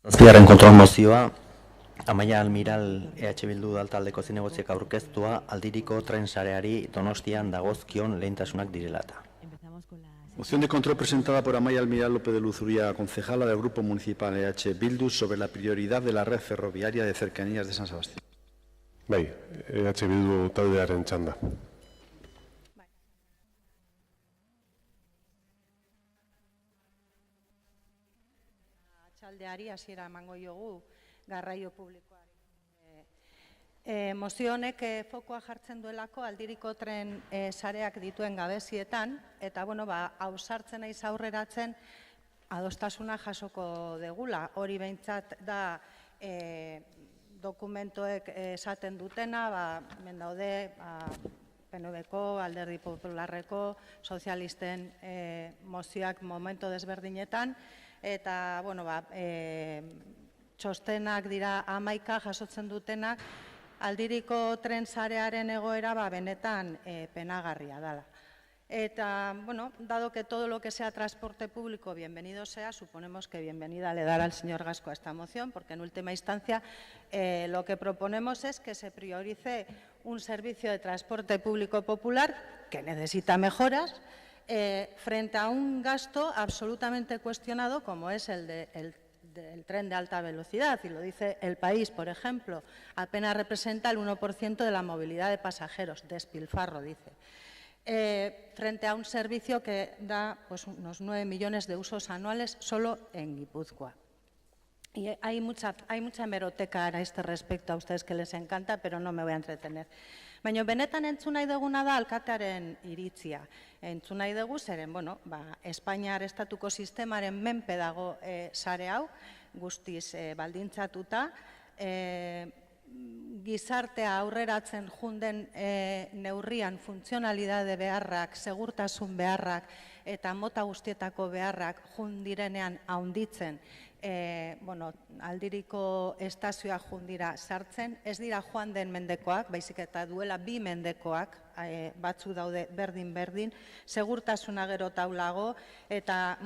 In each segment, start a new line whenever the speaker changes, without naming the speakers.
Zazpigarren kontrol mozioa, Amaia Almiral Bildu taldeko zinegotziak aurkeztua aldiriko tren sareari Donostian dagozkion lehentasunak direlata.
Moción de control presentada por Amaia Almiral López de Luzuría, concejala del Grupo Municipal Bildu, sobre la prioridad de la red ferroviaria de cercanías de San Sebastián.
Bai, Bildu taldearen txanda.
Txaldeari hasiera emango diogu garraio publikoari. Mozio honek fokoa jartzen duelako aldiriko tren sareak dituen gabezietan, eta ausartzen naiz aurreratzen adostasuna jasoko degula. Hori behintzat da dokumentoek esaten dutena, hemen daude PNV-ko, Alderdi Popularreko, sozialisten mozioak momento desberdinetan, eta txostenak dira 11 jasotzen dutenak, aldiriko tren sarearen egoera benetan penagarria dela. Eta, dado que todo lo que sea transporte público bienvenido sea, suponemos que bienvenida le dará el señor Gasco a esta moción, porque en última instancia lo que proponemos es que se priorice un servicio de transporte público popular que necesita mejoras, frente a un gasto absolutamente cuestionado como es el del tren de alta velocidad, y lo dice El País, por ejemplo, apenas representa el 1% de la movilidad de pasajeros, despilfarro, dice. Frente a un servicio que da unos 9 millones de usos anuales solo en Guipúzcoa. Y hay mucha hemeroteca a este respecto, a ustedes que les encanta, pero no me voy a entretener. Baina benetan entzun nahi duguna da alkatearen iritzia. Entzun nahi dugu zeren, Espainiar estatuko sistemaren menpe dago sare hau, guztiz baldintzatuta, gizartea aurreratzen junden neurrian funtzionalidade beharrak, segurtasun beharrak eta mota guztietako beharrak jundirenean haunditzen, aldiriko estazioa jundira sartzen, ez dira joan den mendekoak, baizik eta duela 2 mendekoak, batzu daude berdin-berdin, segurtasuna gero taulago, eta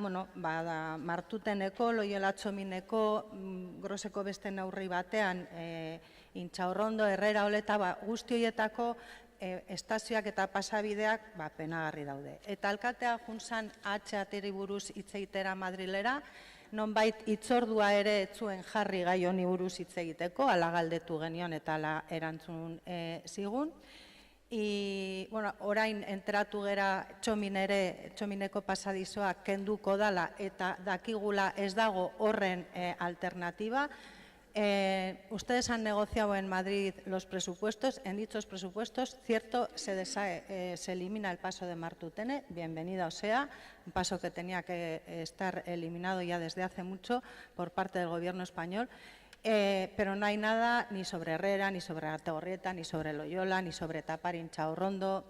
Martuteneko, Loiola Txomineko, Groseko beste neurri batean, Intxaurrondo, Herrera, Oleta, guzti horietako estazioak eta pasabideak penagarri daude. Eta alkatea juntzan ateri buruz hitz egitera Madrilera, nonbait hitzordua ere etzuen jarri gai honi buruz hitz egiteko, ala galdetu genion eta ala erantzun zigun. Orain enteratu gera Txomineko pasadizoa kenduko dala eta dakigula ez dago horren alternatiba. Ustedes han negociado en Madrid los presupuestos. En dichos presupuestos, cierto, se elimina el paso de Martutene, bienvenido sea, un paso que tenía que estar eliminado ya desde hace mucho por parte del gobierno español, pero no hay nada ni sobre Herrera, ni sobre Ategorrieta, ni sobre Loyola, ni sobre tapar Intxaurrondo,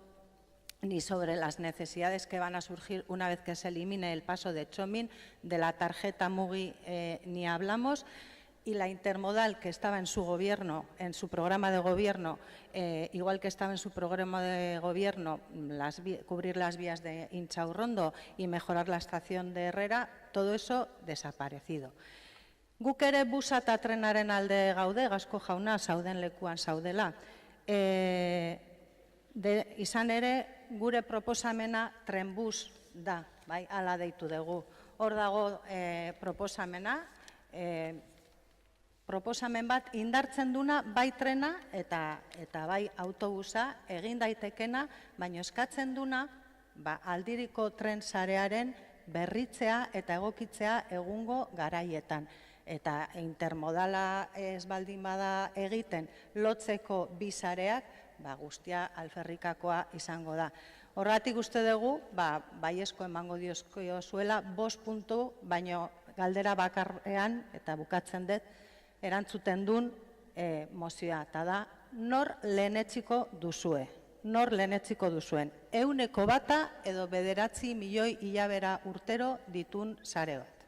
ni sobre las necesidades que van a surgir una vez que se elimine el paso de Txomin, de la tarjeta Mugi ni hablamos. Y la intermodal que estaba en su gobierno, en su programa de gobierno, igual que estaba en su programa de gobierno, cubrir las vías de Intxaurrondo y mejorar la estación de Herrera, todo eso desaparecido. Guk ere busa eta trenaren alde gaude, Gasco jauna, zauden lekuan zaudela. Izan ere, gure proposamena trenbus da, hala deitu dugu. Hor dago proposamena, proposamen bat indartzen duna bai trena eta bai autobusa egin daitekena, baina eskatzen duna aldiriko tren sarearen berritzea eta egokitzea egungo garaietan. Eta intermodala ez baldin bada egiten lotzeko bi sareak, guztia alferrikakoa izango da. Horregatik uste dugu, baiezko emango diozko zuela, 5 puntu, baina galdera bakarrean, eta bukatzen dut, erantzuten duen mozioa, eta da, nor lehenetsiko duzue, nor lehenetsiko duzuen, 100 edo 9 milioi hilabera urtero ditun sare bat.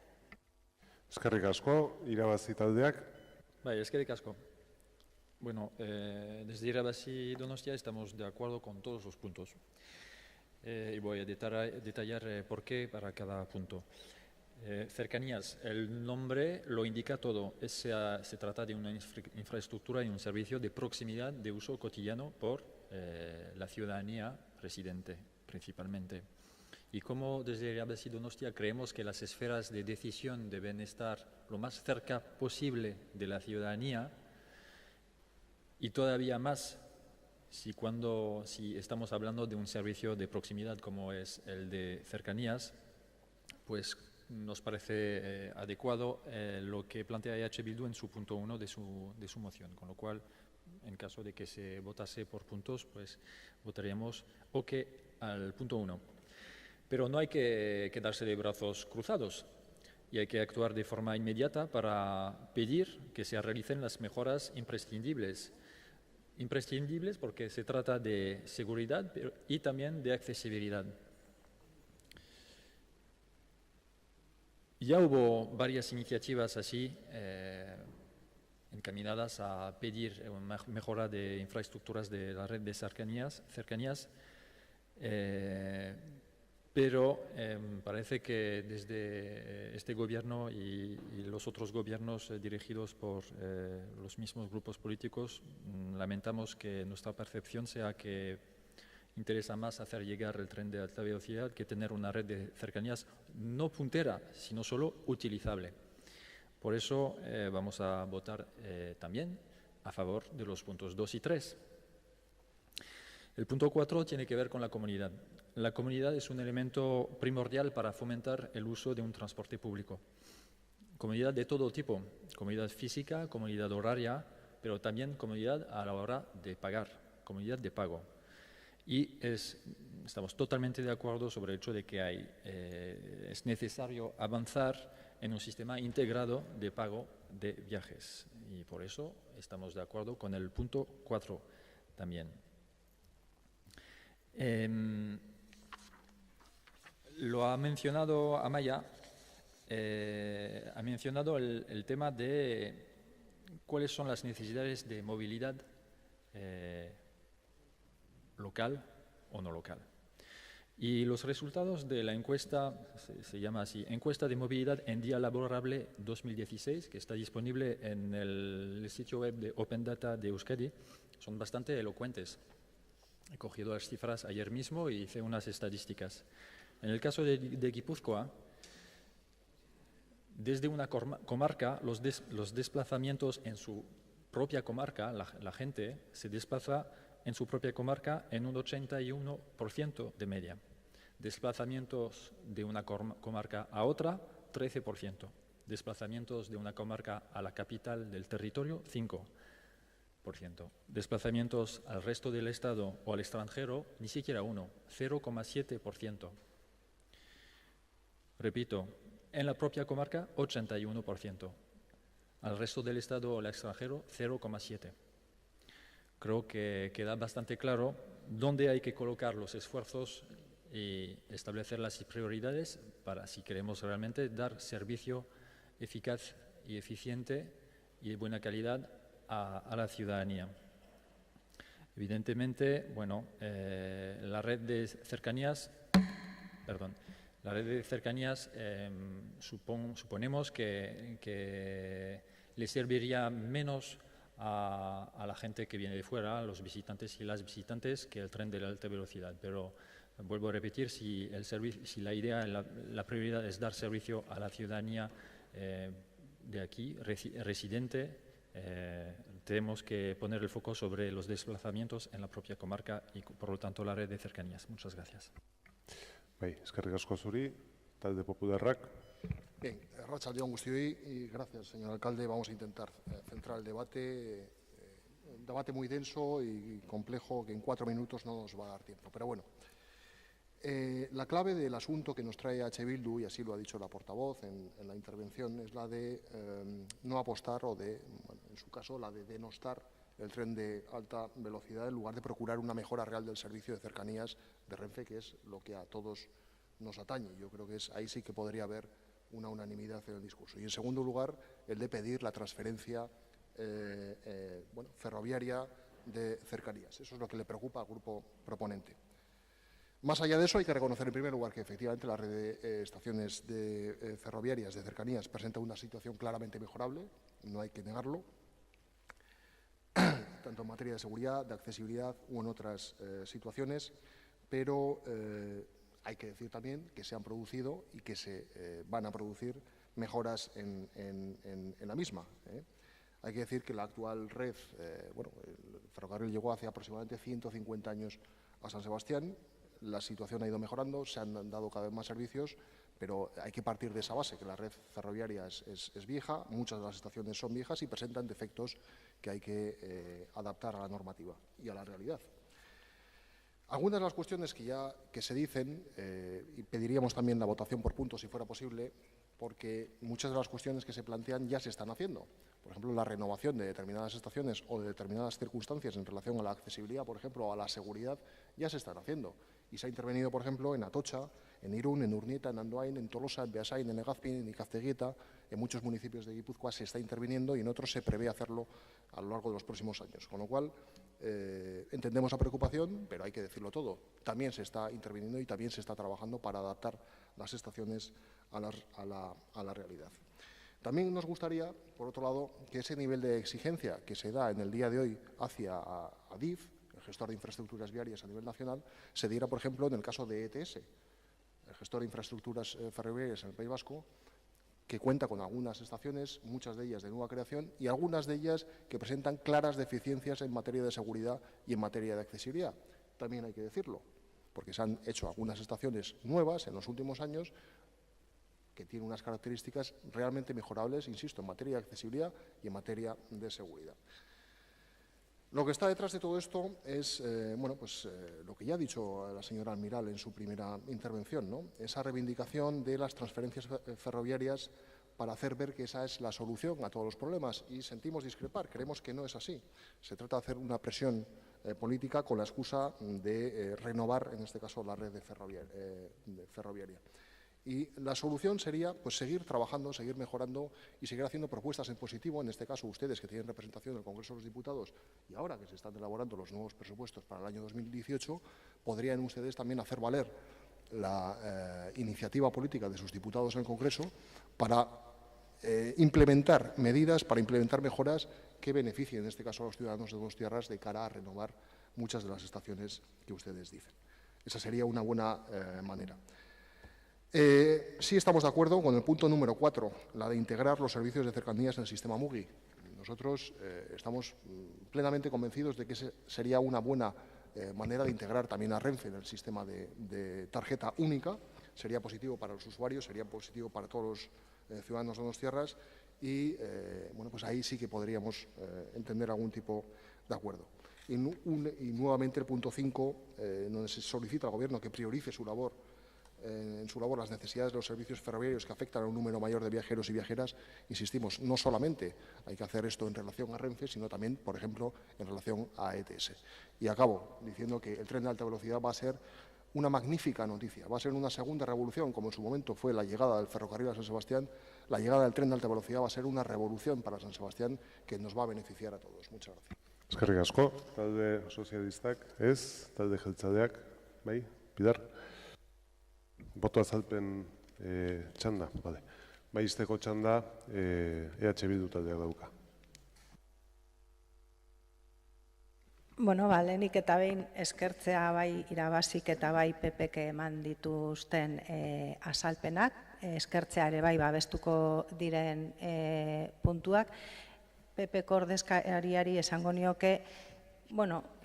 Eskerrik asko, irabazi taldeak.
Bai, eskerrik asko. Bueno, desde Irabazi Donostia estamos de acuerdo con todos los puntos. Y voy a detallar por qué para cada punto. cercanías, el nombre lo indica todo. Se trata de una infraestructura y un servicio de proximidad de uso cotidiano por la ciudadanía residente, principalmente. Y como desde Irabazi Donostia creemos que las esferas de decisión deben estar lo más cerca posible de la ciudadanía, y todavía más si estamos hablando de un servicio de proximidad como es el de cercanías, pues nos parece adecuado lo que plantea EH Bildu en su punto 1 de su moción, con lo cual, en caso de que se votase por puntos, pues votaríamos OK al punto 1. Pero no hay que quedarse de brazos cruzados y hay que actuar de forma inmediata para pedir que se realicen las mejoras imprescindibles. Imprescindibles porque se trata de seguridad y también de accesibilidad. Ya hubo varias iniciativas así encaminadas a pedir una mejora de infraestructuras de la red de cercanías, pero parece que desde este gobierno y los otros gobiernos dirigidos por los mismos grupos políticos, lamentamos que nuestra percepción sea que interesa más hacer llegar el tren de alta velocidad que tener una red de cercanías no puntera, sino solo utilizable. Por eso vamos a votar también a favor de los puntos 2 y 3. El punto 4 tiene que ver con la comunidad. La comunidad es un elemento primordial para fomentar el uso de un transporte público. Comunidad de todo tipo, comunidad física, comunidad horaria, pero también comunidad a la hora de pagar, comunidad de pago. Y estamos totalmente de acuerdo sobre el hecho de que es necesario avanzar en un sistema integrado de pago de viajes. Y por eso estamos de acuerdo con el punto 4 también. Lo ha mencionado Amaia, ha mencionado el tema de cuáles son las necesidades de movilidad local o no local. Y los resultados de la encuesta, se llama así, Encuesta de Movilidad en Día Laborable 2016, que está disponible en el sitio web de Open Data de Euskadi, son bastante elocuentes. He cogido las cifras ayer mismo y hice unas estadísticas. En el caso de Guipúzcoa, desde una comarca, los desplazamientos en su propia comarca, la gente se desplaza en su propia comarca en un 81% de media. Desplazamientos de una comarca a otra, 13%. Desplazamientos de una comarca a la capital del territorio, 5%. Desplazamientos al resto del Estado o al extranjero, ni siquiera 0,7%. Repito, en la propia comarca, 81%. Al resto del Estado o al extranjero, 0,7%. Creo que queda bastante claro dónde hay que colocar los esfuerzos y establecer las prioridades para, si queremos realmente, dar servicio eficaz y eficiente y de buena calidad a la ciudadanía. Evidentemente, bueno, la red de cercanías, suponemos que le serviría menos a la gente que viene de fuera, a los visitantes y las visitantes, que el tren de la alta velocidad. Pero vuelvo a repetir, si la idea, la prioridad es dar servicio a la ciudadanía de aquí, residente, tenemos que poner el foco sobre los desplazamientos en la propia comarca y, por lo tanto, la red de cercanías. Muchas gracias.
Eskerrik asko zuri, talde popularrak.
Bien, arratsalde on guztioi y gracias, señor alcalde. Vamos a intentar centrar el debate, un debate muy denso y complejo que en 4 minutos no nos va a dar tiempo. Pero bueno, la clave del asunto que nos trae EH Bildu, y así lo ha dicho la portavoz en la intervención, es la de no apostar o de, bueno, en su caso, la de denostar el tren de alta velocidad en lugar de procurar una mejora real del servicio de cercanías de Renfe, que es lo que a todos nos atañe. Yo creo que ahí sí que podría haber una unanimidad en el discurso. Y, en segundo lugar, el de pedir la transferencia ferroviaria de cercanías. Eso es lo que le preocupa al grupo proponente. Más allá de eso, hay que reconocer en primer lugar que efectivamente la red de estaciones ferroviarias de cercanías presenta una situación claramente mejorable, no hay que negarlo, tanto en materia de seguridad, de accesibilidad u en otras situaciones, pero hay que decir también que se han producido y que se van a producir mejoras en la misma. Hay que decir que la actual red, el ferrocarril llegó hace aproximadamente 150 años a San Sebastián. La situación ha ido mejorando, se han dado cada vez más servicios, pero hay que partir de esa base, que la red ferroviaria es vieja, muchas de las estaciones son viejas y presentan defectos que hay que adaptar a la normativa y a la realidad. Algunas de las cuestiones que se dicen, y pediríamos también la votación por puntos si fuera posible, porque muchas de las cuestiones que se plantean ya se están haciendo. Por ejemplo, la renovación de determinadas estaciones o de determinadas circunstancias en relación a la accesibilidad, por ejemplo, o a la seguridad, ya se están haciendo. Y se ha intervenido, por ejemplo, en Atocha, en Irún, en Urnieta, en Andoain, en Tolosa, en Beasain, en Legazpin, en Icazteguieta. En muchos municipios de Guipúzcoa se está interviniendo y en otros se prevé hacerlo a lo largo de los próximos años. Con lo cual, entendemos la preocupación, pero hay que decirlo todo. También se está interviniendo y también se está trabajando para adaptar las estaciones a la realidad. También nos gustaría, por otro lado, que ese nivel de exigencia que se da en el día de hoy hacia Adif, el gestor de infraestructuras viarias a nivel nacional, se diera, por ejemplo, en el caso de ETS, el gestor de infraestructuras ferroviarias en el País Vasco, que cuenta con algunas estaciones, muchas de ellas de nueva creación y algunas de ellas que presentan claras deficiencias en materia de seguridad y en materia de accesibilidad. También hay que decirlo, porque se han hecho algunas estaciones nuevas en los últimos años que tienen unas características realmente mejorables, insisto, en materia de accesibilidad y en materia de seguridad. Lo que está detrás de todo esto es lo que ya ha dicho la señora Almiral en su primera intervención, ¿no? Esa reivindicación de las transferencias ferroviarias para hacer ver que esa es la solución a todos los problemas y sentimos discrepar, creemos que no es así. Se trata de hacer una presión política con la excusa de renovar, en este caso, la red ferroviaria. Y la solución sería seguir trabajando, seguir mejorando y seguir haciendo propuestas en positivo. En este caso, ustedes que tienen representación en el Congreso de los Diputados y ahora que se están elaborando los nuevos presupuestos para el año 2018, podrían ustedes también hacer valer la iniciativa política de sus diputados en el Congreso para implementar medidas, para implementar mejoras que beneficien, en este caso, a los ciudadanos de Donostiarras de cara a renovar muchas de las estaciones que ustedes dicen. Esa sería una buena manera. Sí estamos de acuerdo con el punto número 4, la de integrar los servicios de cercanías en el sistema MUGI. Nosotros estamos plenamente convencidos de que sería una buena manera de integrar también a Renfe en el sistema de tarjeta única. Sería positivo para los usuarios, sería positivo para todos los ciudadanos de Donostiarras y ahí sí que podríamos entender algún tipo de acuerdo. Y nuevamente el punto 5, donde se solicita al Gobierno que priorice en su labor las necesidades de los servicios ferroviarios que afectan a un número mayor de viajeros y viajeras, insistimos, no solamente hay que hacer esto en relación a Renfe, sino también, por ejemplo, en relación a ETS. Y acabo diciendo que el tren de alta velocidad va a ser una magnífica noticia, va a ser una segunda revolución, como en su momento fue la llegada del ferrocarril a San Sebastián. La llegada del tren de alta velocidad va a ser una revolución para San Sebastián que nos va a beneficiar a todos. Muchas gracias.
Eskerrik asko, talde sozialistak, ez, talde jeltzaleak, bai, Pilar? Boto azalpen txanda, bale. Bai, izteko txanda, EH Bildu taldeak dauka.
Lehenik eta behin eskertzea bai irabazik eta bai PPk eman dituzten azalpenak, eskertzea ere bai babestuko diren puntuak. PPko ordezkariari esango nioke,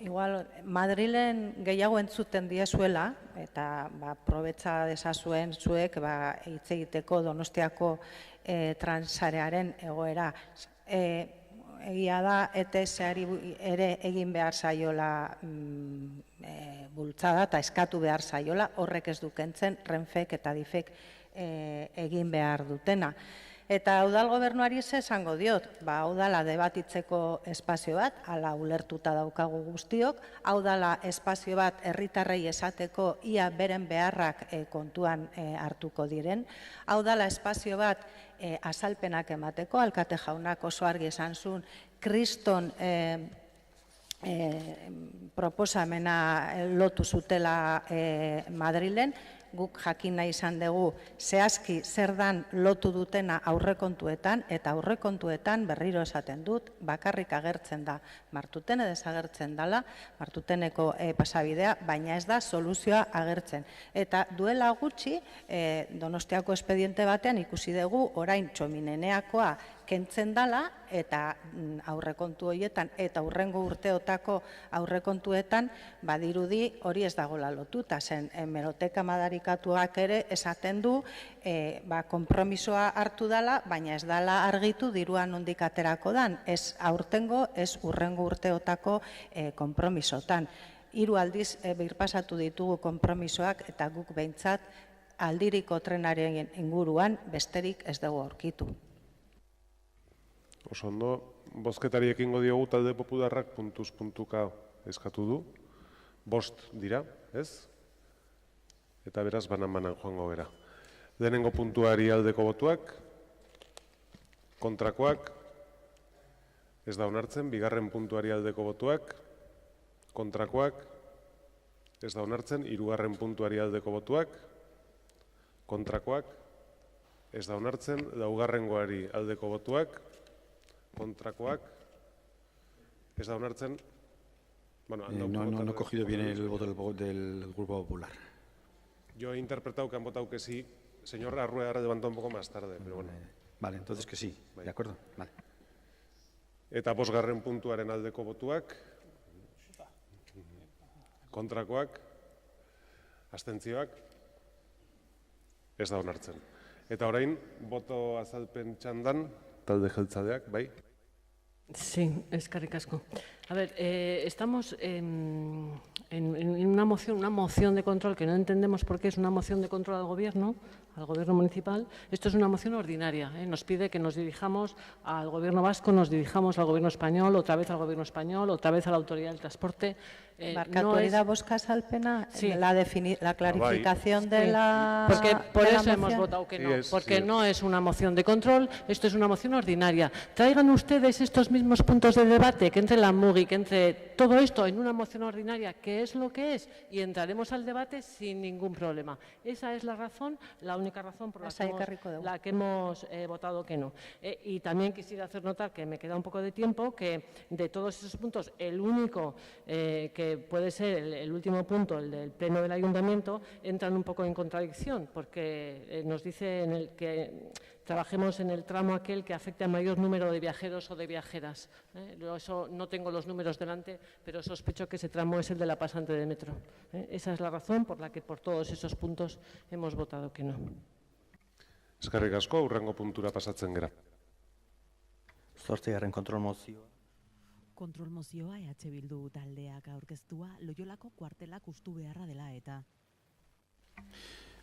igual Madrilen gehiago entzuten diezuela, eta probetza dezazuen zuek hitz egiteko Donostiako transarearen egoera. Egia da, ETS-ari ere egin behar zaiola bultzada eta eskatu behar zaiola, horrek ez du kentzen Renfek eta Adifek egin behar dutena. Eta udal gobernuari esango diot, hau dala debatitzeko espazio bat, hala ulertuta daukagu guztiok, hau dala espazio bat herritarrei esateko ia beren beharrak kontuan hartuko diren, hau dala espazio bat azalpenak emateko, alkate jaunak oso argi esan zuen, kriston proposamena lotu zutela Madrilen, guk jakin nahi izan dugu zehazki zer dan lotu dutena aurrekontuetan, eta aurrekontuetan berriro esaten dut, bakarrik agertzen da Martutene desagertzen dela, Martuteneko pasabidea, baina ez da soluzioa agertzen. Eta duela gutxi, Donostiako espediente batean ikusi dugu orain Txomineneakoa kentzen dala, eta aurrekontu horietan eta hurrengo urteotako aurrekontuetan badirudi hori ez dagoela lotuta, zen hemeroteka madarikatuak ere esaten du konpromisoa hartu dala, baina ez dala argitu diruan nondik aterako dan, ez aurtengo, ez hurrengo urteotako konpromisotan. 3 aldiz birpasatu ditugu konpromisoak eta guk behintzat aldiriko trenaren inguruan besterik ez dugu aurkitu.
Oso ondo, bozketari ekingo diogu talde popularrak puntuz puntuka eskatu du. 5 dira, ez? Eta beraz banan-banan joango gara. Lehenengo puntuari aldeko botuak, kontrakoak, ez da onartzen. Bigarren puntuari aldeko botuak, kontrakoak, ez da onartzen. Hirugarren puntuari aldeko botuak, kontrakoak, ez da onartzen. Laugarrengoari aldeko botuak, kontrakoak, ez da onartzen.
No he cogido bien el voto del Grupo Popular.
Yo he interpretado que han votado que sí. Señor Arrué ha levantado un poco más tarde, pero bueno.
Vale, entonces que sí, ¿de acuerdo? Vale.
Eta 5. puntuaren aldeko botuak, kontrakoak, abstentzioak, ez da onartzen. Eta orain, boto azalpen txandan, talde jeltzaleak, bai?
Sí, eskerrik asko. A ver, estamos en una moción de control que no entendemos por qué es una moción de control al Gobierno municipal. Esto es una moción ordinaria. Nos pide que nos dirijamos al Gobierno vasco, nos dirijamos al Gobierno español, otra vez al Gobierno español, otra vez a la Autoridad del Transporte.
Markatu hori da bozka salpena, la clarificación de la
porque por
de la
eso hemos
moción.
votado que no, porque no es una moción de control, esto es una moción ordinaria. Traigan ustedes estos mismos puntos de debate, que entre la MUGI, que entre todo esto en una moción ordinaria, que es lo que es, y entraremos al debate sin ningún problema. Esa es la razón, la única razón por la que hemos votado que no. Y también quisiera hacer notar, que me queda un poco de tiempo, que de todos esos puntos, el único que puede ser el último punto, el del Pleno del Ayuntamiento, entran un poco en contradicción, porque nos dice en el que trabajemos en el tramo aquel que afecte a mayor número de viajeros o de viajeras. Eso no tengo los números delante, pero sospecho que ese tramo es el de la pasante de metro. Esa es la razón por la que por todos esos puntos hemos votado que no.
Eskerrik asko, hurrengo puntura pasatzen gera.
8. kontrol mozioa.
Kontrol mozioa Bildu taldeak aurkeztua Loiolako kuartelak hustu beharra dela eta.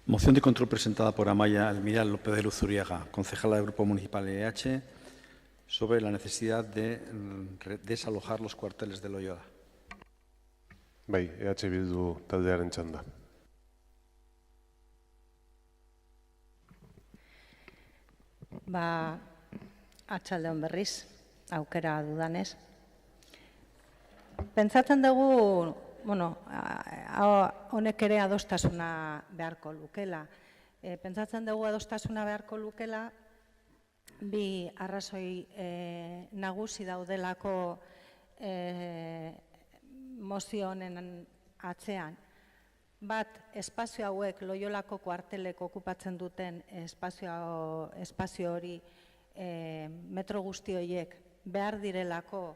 Moción de control presentada por Amaia Almiral López de Luzuriaga, concejala del Grupo Municipal EH, sobre la necesidad de desalojar los cuarteles de Loyola.
Bai, Bildu taldearen txanda.
Atxaldeon berriz, aukera dudanez. Pentsatzen dugu, honek ere adostasuna beharko lukela. Pentsatzen dugu adostasuna beharko lukela, bi arrazoi nagusi daudelako mozio honen atzean. Bat, espazio hauek, Loiolako kuartelek okupatzen duten espazio hori, metro guzti horiek behar direlako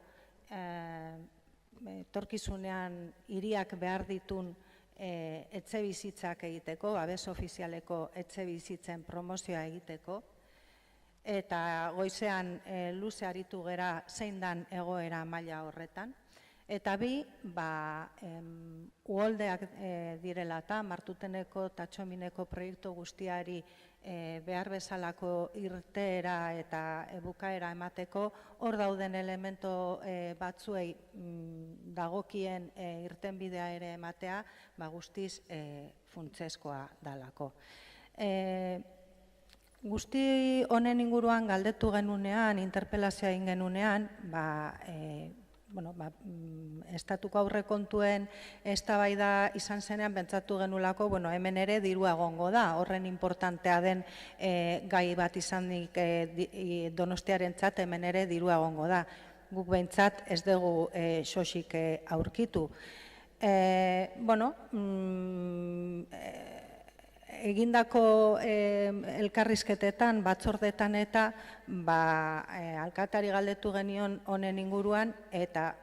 etorkizunean hiriak behar ditun etxe bizitzak egiteko, babes ofizialeko etxe bizitzen promozioa egiteko, eta goizean luze aritu gera zein dan egoera maila horretan. Eta bi, uholdeak direla eta Martuteneko eta Txomineko proiektu guztiari behar bezalako irteera eta bukaera emateko, hor dauden elemento batzuei dagokien irtenbidea ere ematea, guztiz funtsezkoa dalako. Guzti honen inguruan galdetu genunean, interpelazioa egin genunean, estatuko aurrekontuen eztabaida izan zenean pentsatu genulako, hemen ere dirua egongo da, horren importantea den gai bat izanik Donostiarentzat hemen ere dirua egongo da. Guk behintzat ez dugu xosik aurkitu. Egindako elkarrizketetan, batzordetan eta alkateari galdetu genion honen inguruan eta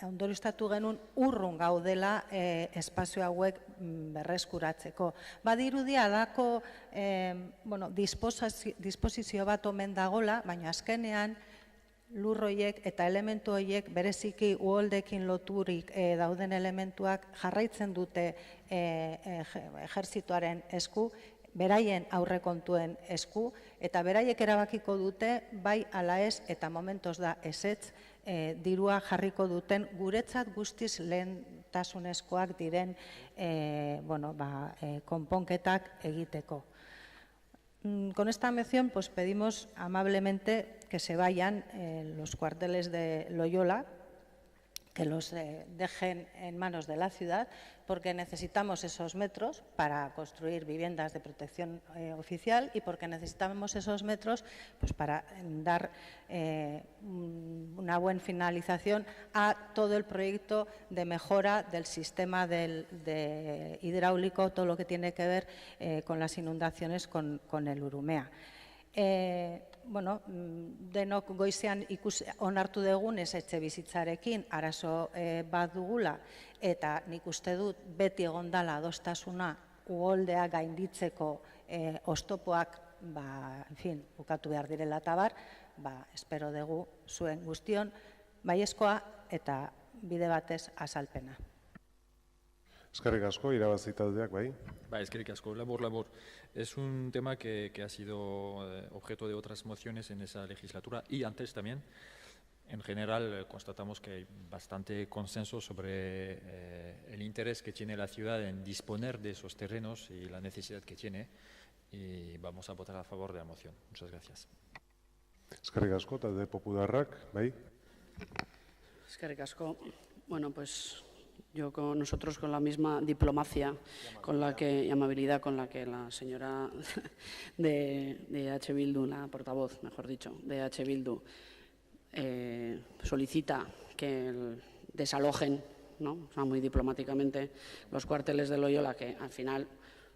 ondorioztatu genuen urrun gaudela espazio hauek berreskuratzeko. Badirudia dako disposizio bat omen dagola, baina azkenean lur horiek eta elementu horiek bereziki uholdekin loturik dauden elementuak jarraitzen dute ejertzituaren esku, beraien aurrekontuen esku, eta beraiek erabakiko dute bai ala ez eta momentos da ezetz dirua jarriko duten guretzat guztiz lehentasunezkoak diren konponketak egiteko. Con esta mención pues pedimos amablemente que se vayan los cuarteles de Loyola, que los dejen en manos de la ciudad, porque necesitamos esos metros para construir viviendas de protección oficial y porque necesitamos esos metros pues para dar una buena finalización a todo el proyecto de mejora del sistema hidráulico, todo lo que tiene que ver con las inundaciones con el Urumea. Denok goizean onartu dugunez etxe bizitzarekin arazo bat dugula eta nik uste dut beti egondala adostasuna uholdea gainditzeko oztopoak bukatu behar direla eta bar, espero dugu zuen guztion baiezkoa eta bide batez azalpena.
Eskerrik asko, irabazi taldeak, bai?
Eskerrik asko, labor. Es un tema que ha sido objeto de otras mociones en esa legislatura y antes también. En general, constatamos que hay bastante consenso sobre el interés que tiene la ciudad en disponer de esos terrenos y la necesidad que tiene, y vamos a votar a favor de la moción. Muchas gracias.
Eskerrik asko, talde popularrak, bai?
Eskerrik asko. Bueno, pues nosotros con la misma diplomacia y amabilidad con la que la señora de EH Bildu, la portavoz, mejor dicho, de EH Bildu, solicita que desalojen, muy diplomáticamente, los cuarteles de Loyola, que al final,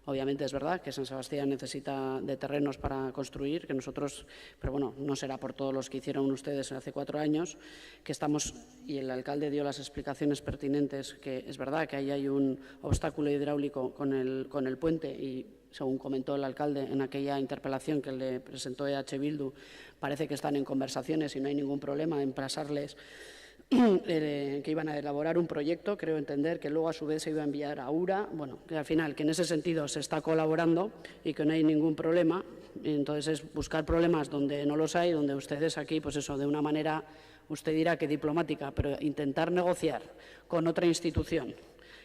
obviamente es verdad que San Sebastián necesita de terrenos para construir, que nosotros, pero bueno, no será por todos los que hicieron ustedes hace 4 años, que estamos, y el alcalde dio las explicaciones pertinentes, que es verdad que ahí hay un obstáculo hidráulico con el puente y, según comentó el alcalde en aquella interpelación que le presentó EH Bildu, parece que están en conversaciones y no hay ningún problema en pasarles que iban a elaborar un proyecto, creo entender que luego a su vez se iba a enviar a URA, que al final, que en ese sentido se está colaborando y que no hay ningún problema, y entonces es buscar problemas donde no los hay, donde ustedes aquí, pues eso, de una manera, usted dirá que diplomática, pero intentar negociar con otra institución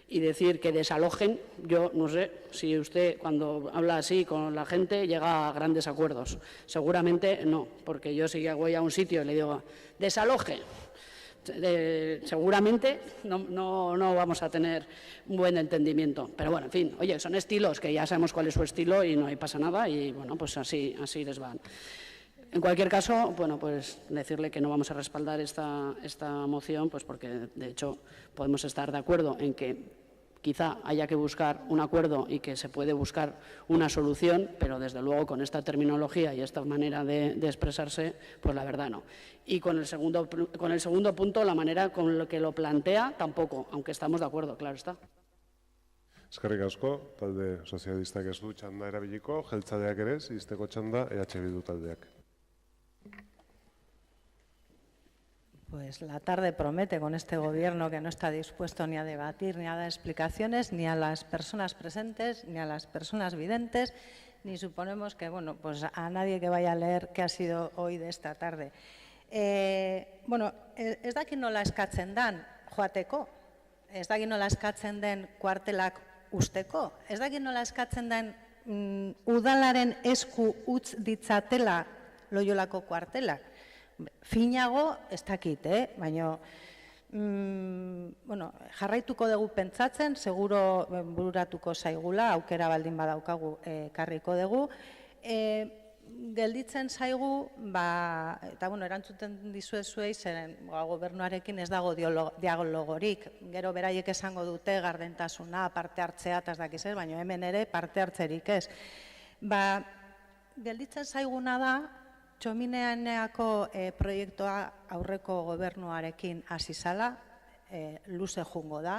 y decir que desalojen, yo no sé si usted cuando habla así con la gente llega a grandes acuerdos, seguramente no, porque yo si voy a un sitio y le digo desaloje, seguramente no vamos a tener un buen entendimiento. Pero bueno, en fin, oye, son estilos que ya sabemos cuál es su estilo y no pasa nada y bueno, pues así les van. En cualquier caso, bueno, pues decirle que no vamos a respaldar esta moción, pues porque de hecho podemos estar de acuerdo en que quizá haya que buscar un acuerdo y que se puede buscar una solución, pero desde luego con esta terminología y esta manera de expresarse, pues la verdad no. Y con el segundo punto, la manera con la que lo plantea, tampoco, aunque estamos de acuerdo, claro está.
Eskerrik asko, talde sozialistak ez du txanda erabiliko, jeltzaleak ere, izteko txanda, EH Bildu taldeak.
Pues la tarde promete con este gobierno que no está dispuesto ni a debatir, ni a dar explicaciones, ni a las personas presentes, ni a las personas videntes, ni suponemos que, bueno, pues a nadie que vaya a leer qué ha sido hoy de esta tarde. Ez dakit nola eskatzen dan joateko, ez dakit nola eskatzen den kuartelak usteko, ez dakit nola eskatzen den udalaren esku utz ditzatela Loiolako kuartelak. Finago, ez dakit, baina Jarraituko dugu pentsatzen, seguro bururatuko zaigula, aukera baldin badaukagu karriko dugu. Gelditzen zaigu, eta erantzuten dizuezuei, zeren gobernuarekin ez dago dialogorik. Gero beraiek esango dute gardentasuna, parte hartzea, eta ez dakiz ez, baina hemen ere parte hartzerik ez. Gelditzen zaiguna da, Txomineaneako proiektua aurreko gobernuarekin hasi zala, luze jungo da,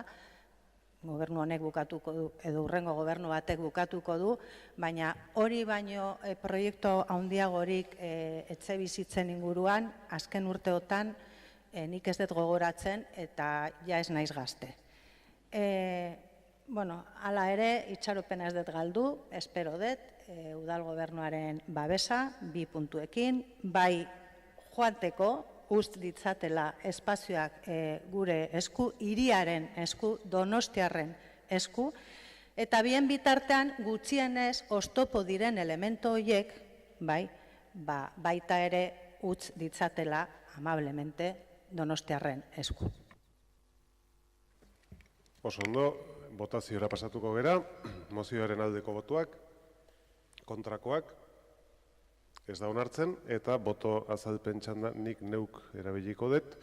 gobernu honek bukatuko du, edo hurrengo gobernu batek bukatuko du, baina hori baino proiektu handiagorik etxe bizitzen inguruan, azken urteotan nik ez dut gogoratzen eta ja ez naiz gazte. Hala ere, itxaropena ez dut galdu, espero dut, udal gobernuaren babesa, 2 puntuekin, bai joateko, uzt ditzatela espazioak gure esku, hiriaren esku, Donostiarren esku, eta bien bitartean gutxienez oztopo diren elemento horiek, baita ere utz ditzatela amablemente Donostiarren esku.
Oso ondo, botazioa pasatuko gera, mozioaren aldeko botuak, kontrakoak, ez da onartzen, eta boto azalpen txanda nik neuk erabiliko dut.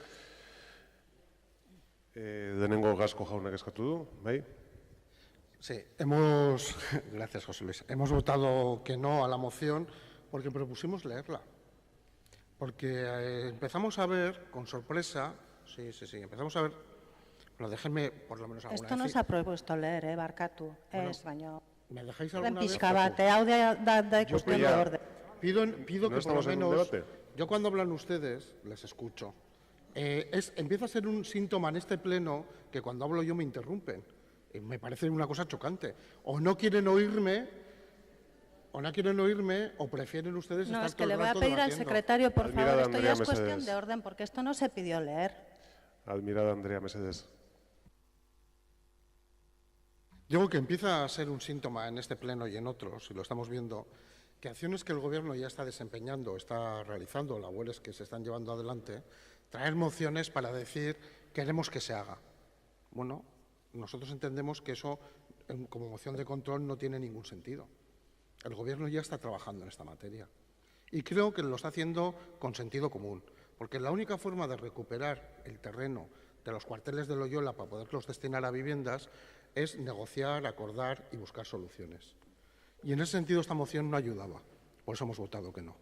Denengo Gasco jaunak eskatu du, bai?
Sí, gracias José Luis, hemos votado que no a la moción porque propusimos leerla. Porque empezamos a ver, con sorpresa, empezamos a ver, bueno, déjenme por lo menos alguna vez.
Esto no se ha propuesto leer, barkatu, ez, baina...
¿Me dejáis alguna vez?
Pixka bat, hau da ikusten de orden.
Pido que por lo menos, yo cuando hablan ustedes, les escucho. Empieza a ser un síntoma en este pleno que cuando hablo yo me interrumpen. Me parece una cosa chocante. O no quieren oírme, o prefieren ustedes estar todo el rato debatiendo.
No, es que le voy a pedir al secretario, por favor, esto ya es cuestión de orden, porque esto no se pidió leer.
Admirada Andrea Mesedes.
Digo que empieza a ser un síntoma en este pleno y en otros, y lo estamos viendo, que acciones que el Gobierno ya está desempeñando, está realizando, labores que se están llevando adelante, traer mociones para decir queremos que se haga. Bueno, nosotros entendemos que eso, como moción de control, no tiene ningún sentido. El Gobierno ya está trabajando en esta materia. Y creo que lo está haciendo con sentido común, porque la única forma de recuperar el terreno de los cuarteles de Loyola para poderlos destinar a viviendas es negociar, acordar y buscar soluciones. Y en ese sentido esta moción no ayudaba, por eso hemos votado que no.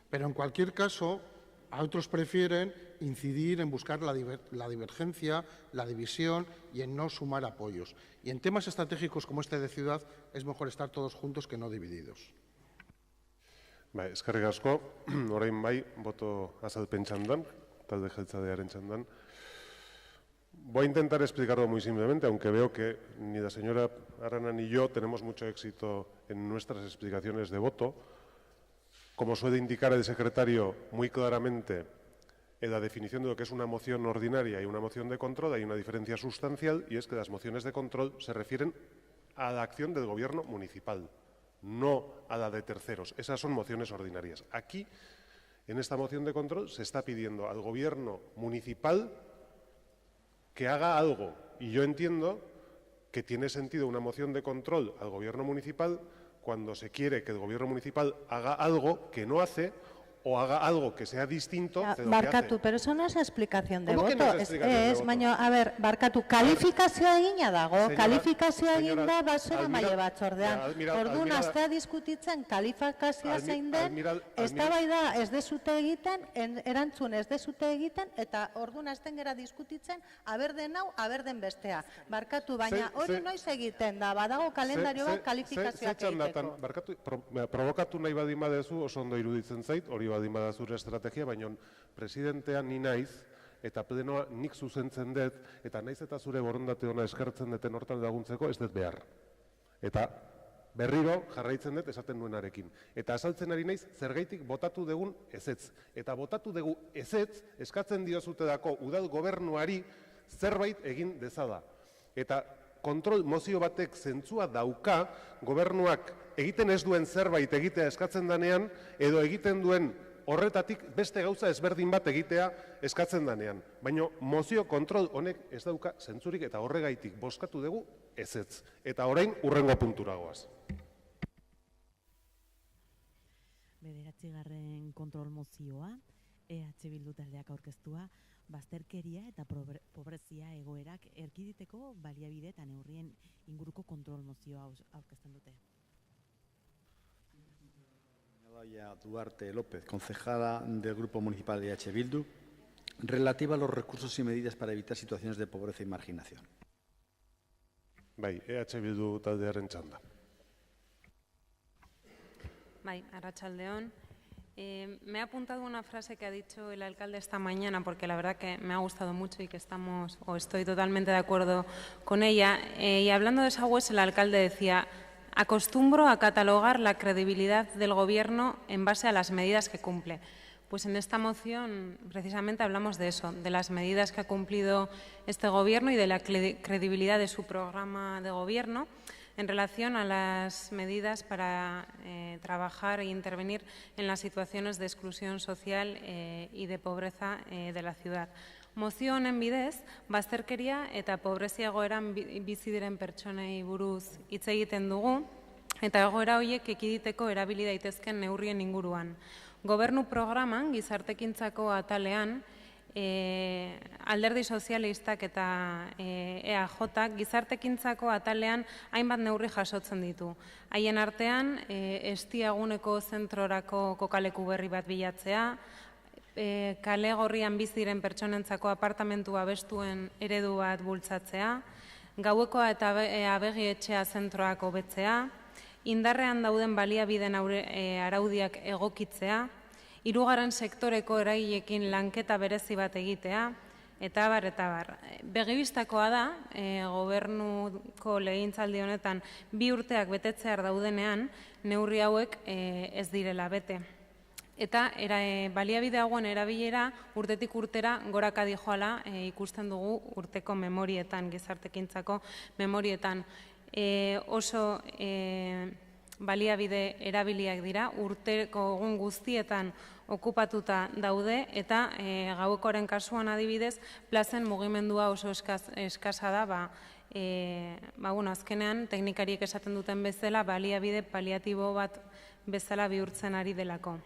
Pero en cualquier caso, a otros prefieren incidir en buscar la divergencia, la división y en no sumar apoyos. Y en temas estratégicos como este de ciudad es mejor estar todos juntos que no divididos.
Eskerrik asko, orain bai, boto azalpen txandan, talde jeltzadearen txandan. Voy a intentar explicarlo muy simplemente, aunque veo que ni la señora Arana ni yo tenemos mucho éxito en nuestras explicaciones de voto. Como suele indicar el secretario muy claramente en la definición de lo que es una moción ordinaria y una moción de control, hay una diferencia sustancial, y es que las mociones de control se refieren a la acción del gobierno municipal, no a la de terceros. Esas son mociones ordinarias. Aquí, en esta moción de control, se está pidiendo al gobierno municipal que haga algo, y yo entiendo que tiene sentido una moción de control al gobierno municipal cuando se quiere que el gobierno municipal haga algo que no hace o haga algo que sea distinto de lo que hace.
Barkatu, pero eso no es explicación de voto.
¿Cómo que no es explicación de voto?
Baina, a ver, barkatu, kalifikazioa egina dago, kalifikazioa egin da basora maile batzordean. Orduan, astea diskutitzen kalifikazioa zein den, eztabaida ez dezute egiten, erantzun ez dezute egiten, eta orduan azten gera diskutitzen, aberden hau, aberden bestea. Barkatu, baina hori noiz egiten da, badago kalendario bat kalifikazioak egiteko.
Barkatu, provokatu nahi badin badezu, oso ondo iruditzen zait, hori badin bada zure estrategia, baina presidentea ni naiz, eta plenoa nik zuzentzen dut, eta naiz eta zure borondate ona eskertzen duten hortan laguntzeko ez dut behar. Eta berriro jarraitzen dut esaten nuenarekin. Eta azaltzen ari naiz zergaitik botatu dugun ezetz. Eta botatu dugu ezetz eskatzen diozutelako udal gobernuari zerbait egin dezala. Eta kontrol mozio batek zentzua dauka gobernuak egiten ez duen zerbait egitea eskatzen danean, edo egiten duen horretatik beste gauza ezberdin bat egitea eskatzen danean. Baina mozio kontrol honek ez dauka zentzurik eta horregaitik bozkatu dugu ezetz. Eta orain hurrengo puntura goaz.
Bederatzigarren kontrol mozioa, EH Bildu taldeak aurkeztua, bazterkeria eta pobrezia egoerak erkiditeko baliabide eta neurrien inguruko kontrol mozioa aurkezten dute.
Laia Duarte López, concejala del Grupo Municipal de EH Bildu, relativa a los recursos y medidas para evitar situaciones de pobreza y marginación.
Bai, EH Bildu taldearen txanda.
Bai, arratsaldeon. Me he apuntado una frase que ha dicho el alcalde esta mañana porque la verdad que me ha gustado mucho y que estoy totalmente de acuerdo con ella. Y hablando de esa el alcalde decía: acostumbro a catalogar la credibilidad del Gobierno en base a las medidas que cumple. Pues en esta moción precisamente hablamos de eso, de las medidas que ha cumplido este Gobierno y de la credibilidad de su programa de Gobierno en relación a las medidas para trabajar e intervenir en las situaciones de exclusión social y de pobreza de la ciudad. Mozio honen bidez, bazterkeria eta pobrezia egoeran bizi diren pertsonei buruz hitz egiten dugu, eta egoera horiek ekiditeko erabili daitezken neurrien inguruan. Gobernu programan, gizartekintzako atalean, Alderdi Sozialistak eta EAJak gizartekintzako atalean hainbat neurri jasotzen ditu. Haien artean, Estiaguneko zentrorako kokaleku berri bat bilatzea, kale gorrian bizi diren pertsonentzako apartamentu abestuen eredu bat bultzatzea, gauekoa eta abegietxea zentroak hobetzea, indarrean dauden baliabideen araudiak egokitzea, hirugarren sektoreko eragileekin lanketa berezi bat egitea, eta abar, eta abar. Begibistakoa da, gobernuko legegintzaldi honetan 2 urteak betetzear daudenean, neurri hauek ez direla bete. Eta baliabide hauen erabilera urtetik urtera goraka dijoala ikusten dugu urteko memorietan, gizartekintzako memorietan. Oso baliabide erabiliak dira, urteko egun guztietan okupatuta daude eta gauekoaren kasuan adibidez, plazen mugimendua oso eskasa da, azkenean teknikariek esaten duten bezala baliabide paliatibo bat bezala bihurtzen ari delako.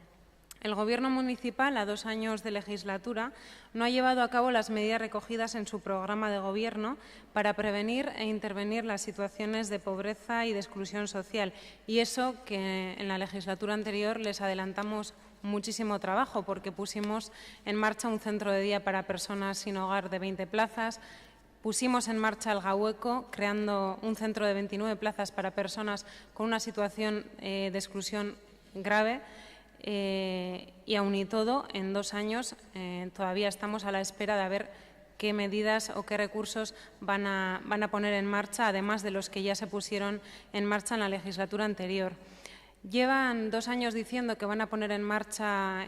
El Gobierno municipal, a 2 años de legislatura, no ha llevado a cabo las medidas recogidas en su programa de gobierno para prevenir e intervenir las situaciones de pobreza y de exclusión social. Y eso que en la legislatura anterior les adelantamos muchísimo trabajo porque pusimos en marcha un centro de día para personas sin hogar de 20 plazas, pusimos en marcha el Gaueco, creando un centro de 29 plazas para personas con una situación de exclusión grave. Y aun y todo, en 2 años todavía estamos a la espera de ver qué medidas o qué recursos van a poner en marcha, además de los que ya se pusieron en marcha en la legislatura anterior. Llevan 2 años diciendo que van a poner en marcha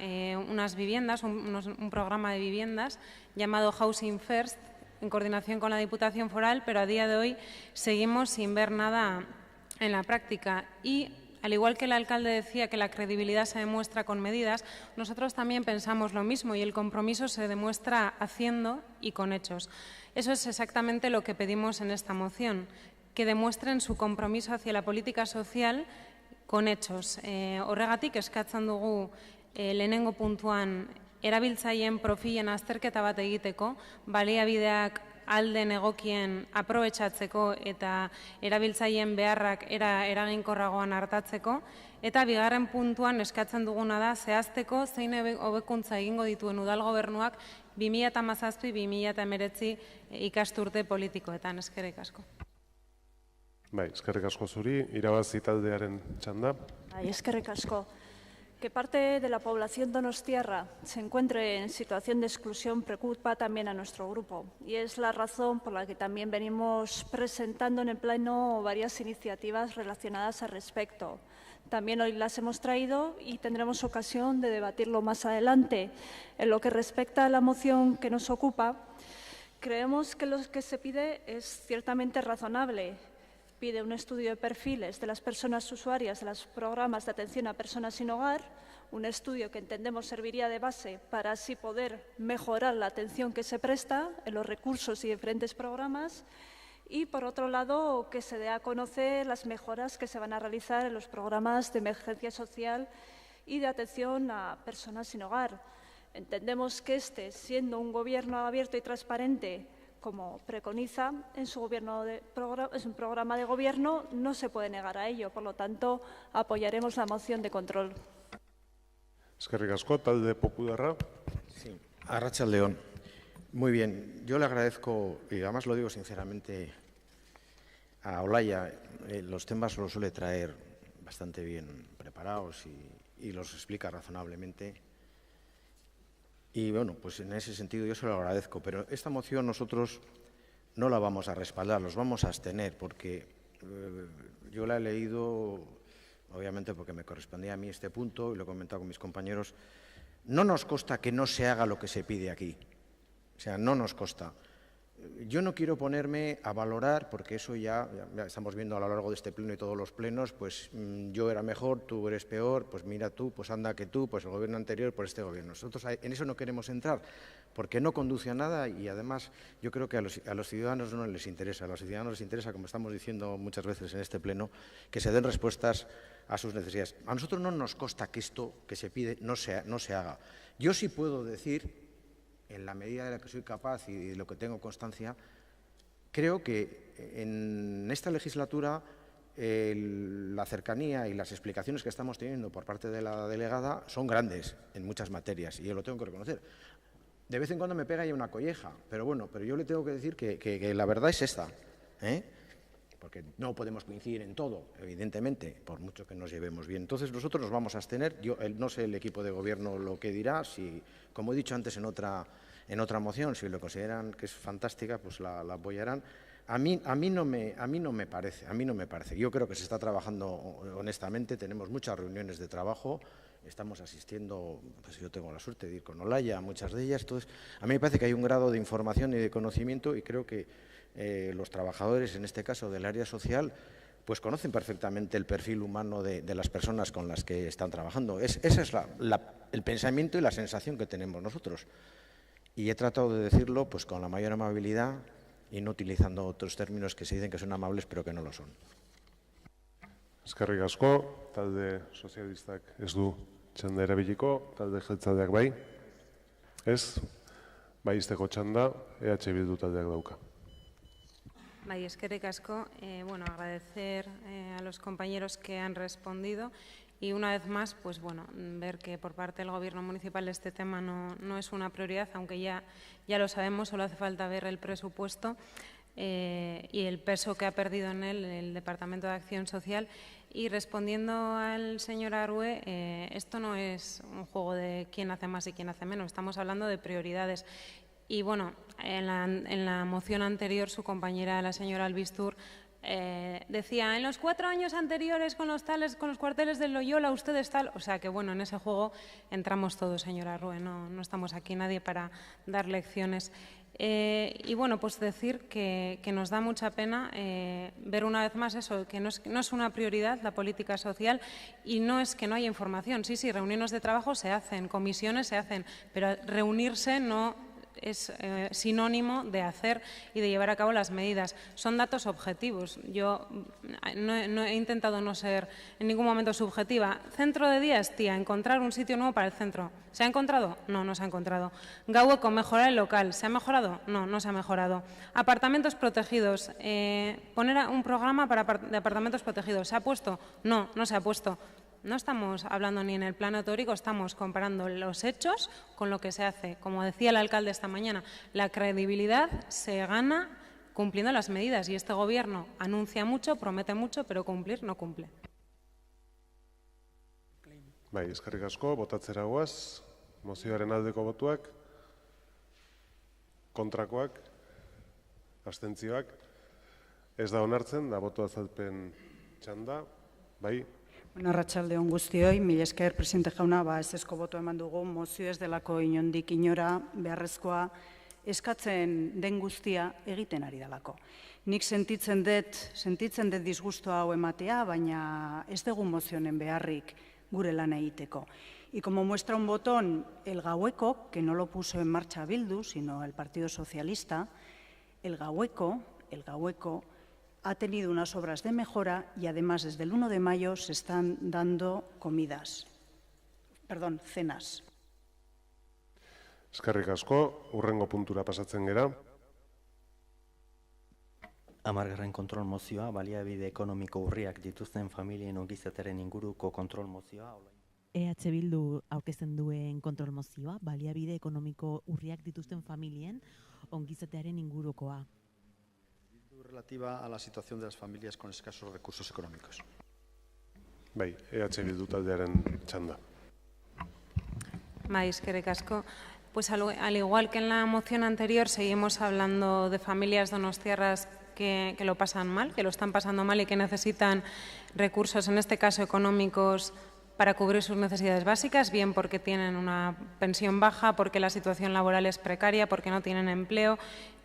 unas viviendas, un programa de viviendas llamado Housing First, en coordinación con la Diputación Foral, pero a día de hoy seguimos sin ver nada en la práctica. Y al igual que el alcalde decía que la credibilidad se demuestra con medidas, nosotros también pensamos lo mismo y el compromiso se demuestra haciendo y con hechos. Eso es exactamente lo que pedimos en esta moción, que demuestren su compromiso hacia la política social con hechos. Horregatik eskatzen dugu lehenengo puntuan erabiltzaileen profilen azterketa bat egiteko, baliabideak alden egokien aprobetxatzeko eta erabiltzaileen beharrak eraginkorragoan hartatzeko, eta bigarren puntuan eskatzen duguna da zehazteko zein hobekuntza egingo dituen udal gobernuak 2017-2019 ikasturte politikoetan. Eskerrik asko.
Bai, eskerrik asko zuri, irabazi taldearen txanda.
Bai, eskerrik asko. Que parte de la población donostiarra se encuentre en situación de exclusión preocupa también a nuestro grupo y es la razón por la que también venimos presentando en el Pleno varias iniciativas relacionadas al respecto. También hoy las hemos traído y tendremos ocasión de debatirlo más adelante. En lo que respecta a la moción que nos ocupa, creemos que lo que se pide es ciertamente razonable. Pide un estudio de perfiles de las personas usuarias de los programas de atención a personas sin hogar, un estudio que entendemos serviría de base para así poder mejorar la atención que se presta en los recursos y diferentes programas. Y, por otro lado, que se dé a conocer las mejoras que se van a realizar en los programas de emergencia social y de atención a personas sin hogar. Entendemos que siendo un gobierno abierto y transparente, como preconiza en su programa de gobierno, no se puede negar a ello. Por lo tanto, apoyaremos la moción de control.
Eskerrik asko, talde Popularra.
Sí, Arratsaldeon. Muy bien, yo le agradezco, y además lo digo sinceramente, a Olaya, los temas los suele traer bastante bien preparados y los explica razonablemente. Y bueno, pues en ese sentido yo se lo agradezco, pero esta moción nosotros no la vamos a respaldar, los vamos a abstener, porque yo la he leído, obviamente porque me correspondía a mí este punto, y lo he comentado con mis compañeros. No nos consta que no se haga lo que se pide aquí, o sea, no nos consta. Yo no quiero ponerme a valorar, porque eso ya estamos viendo a lo largo de este pleno y todos los plenos, pues yo era mejor, tú eres peor, pues mira tú, pues anda que tú, pues el gobierno anterior, pues este gobierno. Nosotros en eso no queremos entrar, porque no conduce a nada y además yo creo que a los ciudadanos no les interesa. A los ciudadanos les interesa, como estamos diciendo muchas veces en este pleno, que se den respuestas a sus necesidades. A nosotros no nos consta que esto que se pide no se haga. Yo sí puedo decir, en la medida de la que soy capaz y de lo que tengo constancia, creo que en esta legislatura la cercanía y las explicaciones que estamos teniendo por parte de la delegada son grandes en muchas materias, y yo lo tengo que reconocer. De vez en cuando me pega ya una colleja, pero bueno, pero yo le tengo que decir que la verdad es esta, porque no podemos coincidir en todo, evidentemente, por mucho que nos llevemos bien. Entonces nosotros nos vamos a abstener. Yo no sé el equipo de gobierno lo que dirá, si, como he dicho antes en otra moción, si lo consideran que es fantástica, pues la apoyarán. A mí no me parece. Yo creo que se está trabajando honestamente, tenemos muchas reuniones de trabajo, estamos asistiendo, pues yo tengo la suerte de ir con Olaya a muchas de ellas. Entonces, a mí me parece que hay un grado de información y de conocimiento, y creo que los trabajadores, en este caso del área social, pues conocen perfectamente el perfil humano de las personas con las que están trabajando. Ese es el pensamiento y la sensación que tenemos nosotros. Y he tratado de decirlo pues con la mayor amabilidad y no utilizando otros términos que se dicen que son amables pero que no lo son.
Eskerrik asko, talde sozialistak ez du txanda erabiliko, talde jeltzaleak bai. Ez, bai izteko txanda, EH Bildu taldeak dauka.
Bai, eskerrik asko. Bueno, agradecer a los compañeros que han respondido y una vez más, pues bueno, ver que por parte del Gobierno municipal este tema no es una prioridad, aunque ya lo sabemos, solo hace falta ver el presupuesto y el peso que ha perdido en él el Departamento de Acción Social. Y respondiendo al señor Arue, esto no es un juego de quién hace más y quién hace menos, estamos hablando de prioridades. Y bueno, en la moción anterior su compañera, la señora Albistur, decía, en los 4 años anteriores con los cuarteles del Loyola ustedes tal. O sea que bueno, en ese juego entramos todos, señora Arue, no estamos aquí nadie para dar lecciones. Y bueno, pues decir que nos da mucha pena ver una vez más eso, que no es una prioridad la política social, y no es que no haya información. Sí, reuniones de trabajo se hacen, comisiones se hacen, pero reunirse no es sinónimo de hacer y de llevar a cabo las medidas. Son datos objetivos. Yo no he intentado no ser en ningún momento subjetiva. Centro de día, tía, encontrar un sitio nuevo para el centro. ¿Se ha encontrado? No se ha encontrado. Gaueco, mejorar el local. ¿Se ha mejorado? No se ha mejorado. Apartamentos protegidos. Poner un programa de apartamentos protegidos. ¿Se ha puesto? No se ha puesto. No estamos hablando ni en el plano teórico, estamos comparando los hechos con lo que se hace. Como decía el alcalde esta mañana, la credibilidad se gana cumpliendo las medidas, y este Gobierno anuncia mucho, promete mucho, pero cumplir no cumple.
Bai, eskerrik asko, botatzera goaz, mozioaren aldeko botuak, kontrakoak, abstentzioak, ez da onartzen, da boto azalpen txanda, bai.
Arratsaldeon guztioi, mila esker presidente jauna, ezezko boto eman dugu, mozio ez delako inondik inora beharrezkoa eskatzen den guztia egiten ari delako. Nik sentitzen dut disgusto hau ematea, baina ez dugu mozionen beharrik gure lan egiteko. Y como muestra un botón, el Gaueco, que no lo puso en marcha Bildu, sino el Partido Socialista, el Gaueco ha tenido unas obras de mejora y además desde el 1 de mayo se están dando cenas.
Eskerrik asko, hurrengo puntura pasatzen gera.
10. kontrol mozioa, baliabide ekonomiko urriak dituzten familien ongizatearen inguruko kontrol mozioa.
EH Bildu aurkezten duen kontrol mozioa, baliabide ekonomiko urriak dituzten familien ongizatearen ingurukoa.
Relativa a la situación de las familias con escasos recursos económicos.
Bai, EH Bildu taldearen txanda.
Bai, eskerrik asko. Pues al igual que en la moción anterior, seguimos hablando de familias donostiarras que lo pasan mal, que lo están pasando mal y que necesitan recursos, en este caso económicos, para cubrir sus necesidades básicas, bien porque tienen una pensión baja, porque la situación laboral es precaria, porque no tienen empleo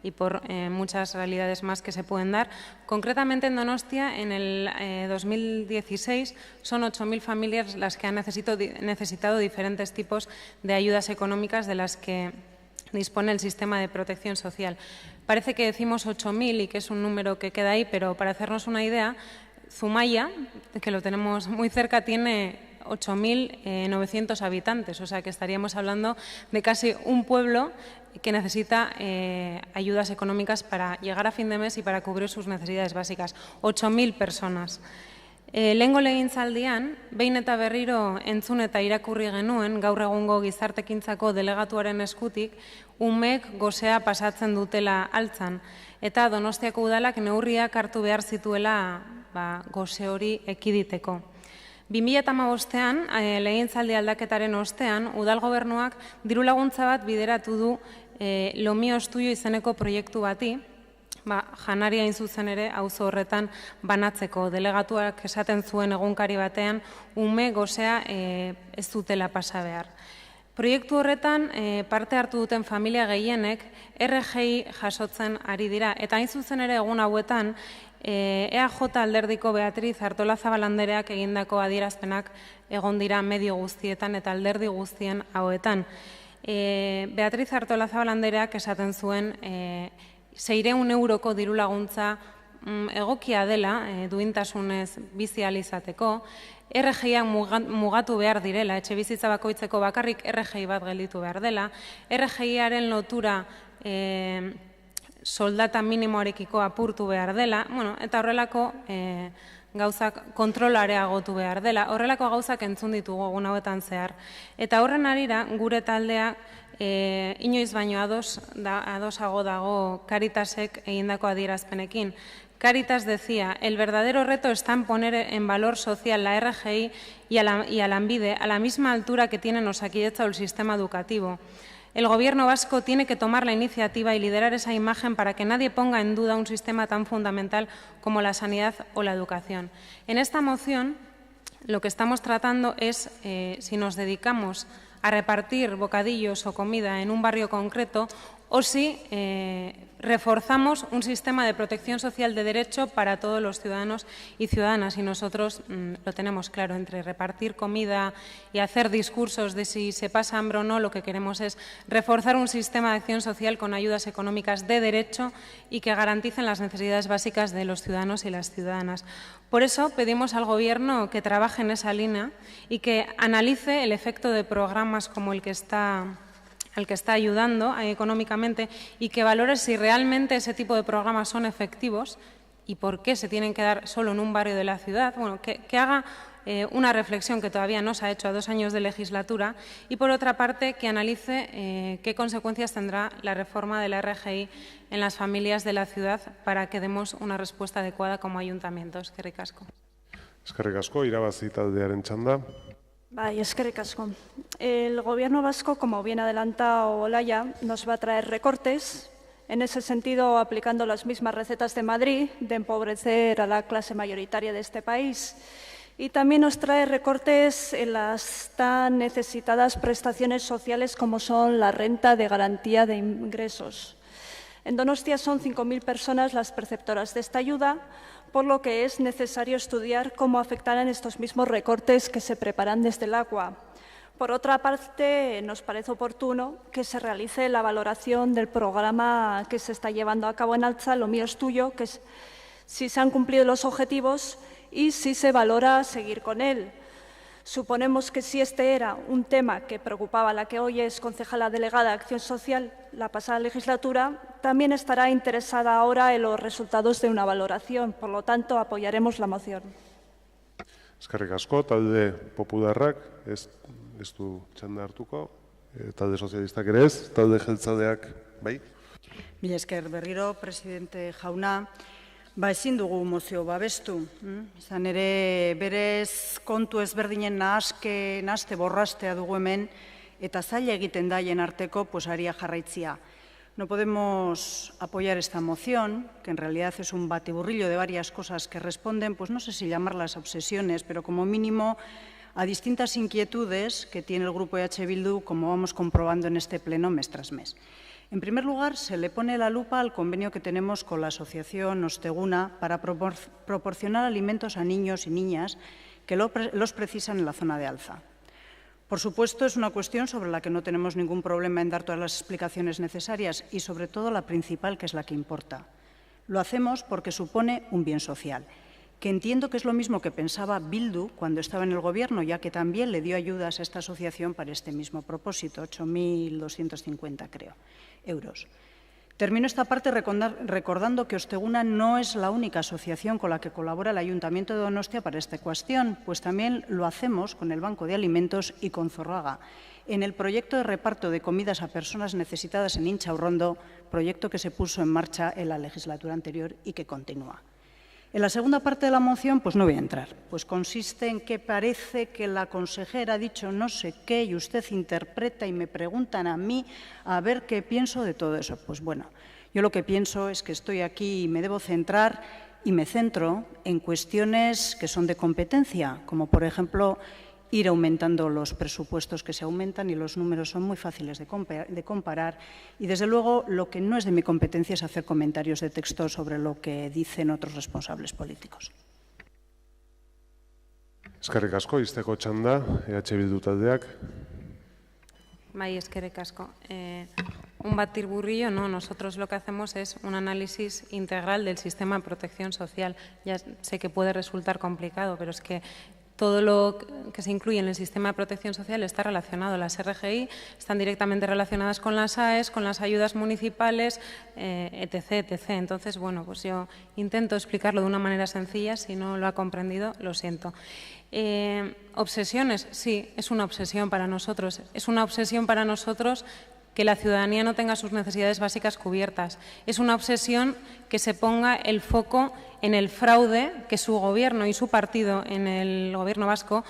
y por muchas realidades más que se pueden dar. Concretamente en Donostia, en el 2016, son 8.000 familias las que han necesitado diferentes tipos de ayudas económicas de las que dispone el sistema de protección social. Parece que decimos 8.000 y que es un número que queda ahí, pero para hacernos una idea, Zumaya, que lo tenemos muy cerca, tiene 8.900 habitantes, o sea que estaríamos hablando de casi un pueblo que necesita ayudas económicas para llegar a fin de mes y para cubrir sus necesidades básicas. 8.000 personas. Lehengo legintzaldian, behin eta berriro entzun eta irakurri genuen, gaur egungo gizartekintzako delegatuaren eskutik, umek gosea pasatzen dutela altzan, eta Donostiako udalak neurriak hartu behar zituela gose hori ekiditeko. 2015an, legintzaldi aldaketaren ostean, udal gobernuak diru laguntza bat bideratu du Lomio Ostuio izeneko proiektu bati, janaria hain zuzen ere auzo horretan banatzeko. Delegatuak esaten zuen egunkari batean, ume gosea ez dutela pasa behar. Proiektu horretan parte hartu duten familia gehienek RGI jasotzen ari dira, eta hain zuzen ere egun hauetan EAJ alderdiko Beatriz Artolazabal andereak egindako adierazpenak egon dira medio guztietan eta alderdi guztien hauetan. Beatriz Artolazabal andereak esaten zuen 600 euroko diru laguntza egokia dela duintasunez bizi ahal izateko, RGIak mugatu behar direla, etxe bizitza bakoitzeko bakarrik RGI bat gelditu behar dela, RGIaren lotura soldata minimoarekiko apurtu behar dela, eta horrelako gauzak kontrolareagotu behar dela, horrelako gauzak entzun ditugu egun hauetan zehar. Eta horren arira, gure taldea inoiz baino adosago dago Caritasek egindako adierazpenekin. Caritas decía, el verdadero reto está en poner en valor social la RGI y a Lanbide a la misma altura que tienen Osakidetza o el sistema educativo. El Gobierno vasco tiene que tomar la iniciativa y liderar esa imagen para que nadie ponga en duda un sistema tan fundamental como la sanidad o la educación. En esta moción, lo que estamos tratando es, si nos dedicamos a repartir bocadillos o comida en un barrio concreto, o si reforzamos un sistema de protección social de derecho para todos los ciudadanos y ciudadanas. Y nosotros lo tenemos claro, entre repartir comida y hacer discursos de si se pasa hambre o no, lo que queremos es reforzar un sistema de acción social con ayudas económicas de derecho y que garanticen las necesidades básicas de los ciudadanos y las ciudadanas. Por eso pedimos al Gobierno que trabaje en esa línea y que analice el efecto de programas como el que está ayudando económicamente y que valore si realmente ese tipo de programas son efectivos y por qué se tienen que dar solo en un barrio de la ciudad. Bueno, que haga una reflexión que todavía no se ha hecho a 2 años de legislatura y, por otra parte, que analice qué consecuencias tendrá la reforma de la RGI en las familias de la ciudad para que demos una respuesta adecuada como ayuntamientos. Eskerrik asko.
Eskerrik asko, irabazi taldearen txanda.
Eskerrik asko. El Gobierno vasco, como bien adelanta Olaya, nos va a traer recortes, en ese sentido aplicando las mismas recetas de Madrid, de empobrecer a la clase mayoritaria de este país. Y también nos trae recortes en las tan necesitadas prestaciones sociales como son la renta de garantía de ingresos. En Donostia son 5.000 personas las perceptoras de esta ayuda, por lo que es necesario estudiar cómo afectarán estos mismos recortes que se preparan desde el agua. Por otra parte, nos parece oportuno que se realice la valoración del programa que se está llevando a cabo en Altza, Lo mío es tuyo, que es si se han cumplido los objetivos y si se valora seguir con él. Suponemos que si este era un tema que preocupaba a la que hoy es concejala delegada de Acción Social la pasada legislatura, también estará interesada ahora en los resultados de una valoración. Por lo tanto, apoyaremos la moción.
Eskerrik asko, talde popularrak ez du txanda hartuko, talde sozialistak ere ez, talde jeltzaleak bai.
Mila esker berriro, presidente jauna. Ezin dugu mozio babestu. Izan ere, berez kontu ezberdinen nahaste borrastea dugu hemen, eta zaila egiten daien arteko aria jarraitzia. No podemos apoyar esta moción, que en realidad es un batiburrillo de varias cosas que responden, no sé si llamarlas obsesiones, pero como mínimo a distintas inquietudes que tiene el Grupo EH Bildu, como vamos comprobando en este pleno mes tras mes. En primer lugar, se le pone la lupa al convenio que tenemos con la Asociación Osteguna para proporcionar alimentos a niños y niñas que los precisan en la zona de Altza. Por supuesto, es una cuestión sobre la que no tenemos ningún problema en dar todas las explicaciones necesarias y, sobre todo, la principal, que es la que importa. Lo hacemos porque supone un bien social, que entiendo que es lo mismo que pensaba Bildu cuando estaba en el Gobierno, ya que también le dio ayudas a esta asociación para este mismo propósito, 8.250, creo, euros. Termino esta parte recordando que Osteguna no es la única asociación con la que colabora el Ayuntamiento de Donostia para esta cuestión, pues también lo hacemos con el Banco de Alimentos y con Zorraga, en el proyecto de reparto de comidas a personas necesitadas en Inchaurrondo, proyecto que se puso en marcha en la legislatura anterior y que continúa. En la segunda parte de la moción, no voy a entrar, consiste en que parece que la consejera ha dicho no sé qué y usted interpreta y me preguntan a mí a ver qué pienso de todo eso. Bueno, yo lo que pienso es que estoy aquí y me debo centrar y me centro en cuestiones que son de competencia, como por ejemplo ir aumentando los presupuestos que se aumentan y los números son muy fáciles de comparar. Y, desde luego, lo que no es de mi competencia es hacer comentarios de texto sobre lo que dicen otros responsables políticos.
Eskerrik asko, izteko txanda, EH Bildu taldeak.
Bai, eskerrik asko. Un batirburrillo, no. Nosotros lo que hacemos es un análisis integral del sistema de protección social. Ya sé que puede resultar complicado, pero es que todo lo que se incluye en el sistema de protección social está relacionado. Las RGI están directamente relacionadas con las AES, con las ayudas municipales, etc., etc. Entonces, yo intento explicarlo de una manera sencilla. Si no lo ha comprendido, lo siento. Obsesiones, sí, es una obsesión para nosotros. Es una obsesión para nosotros que la ciudadanía no tenga sus necesidades básicas cubiertas. Es una obsesión que se ponga el foco en el fraude, que su gobierno y su partido en el gobierno vasco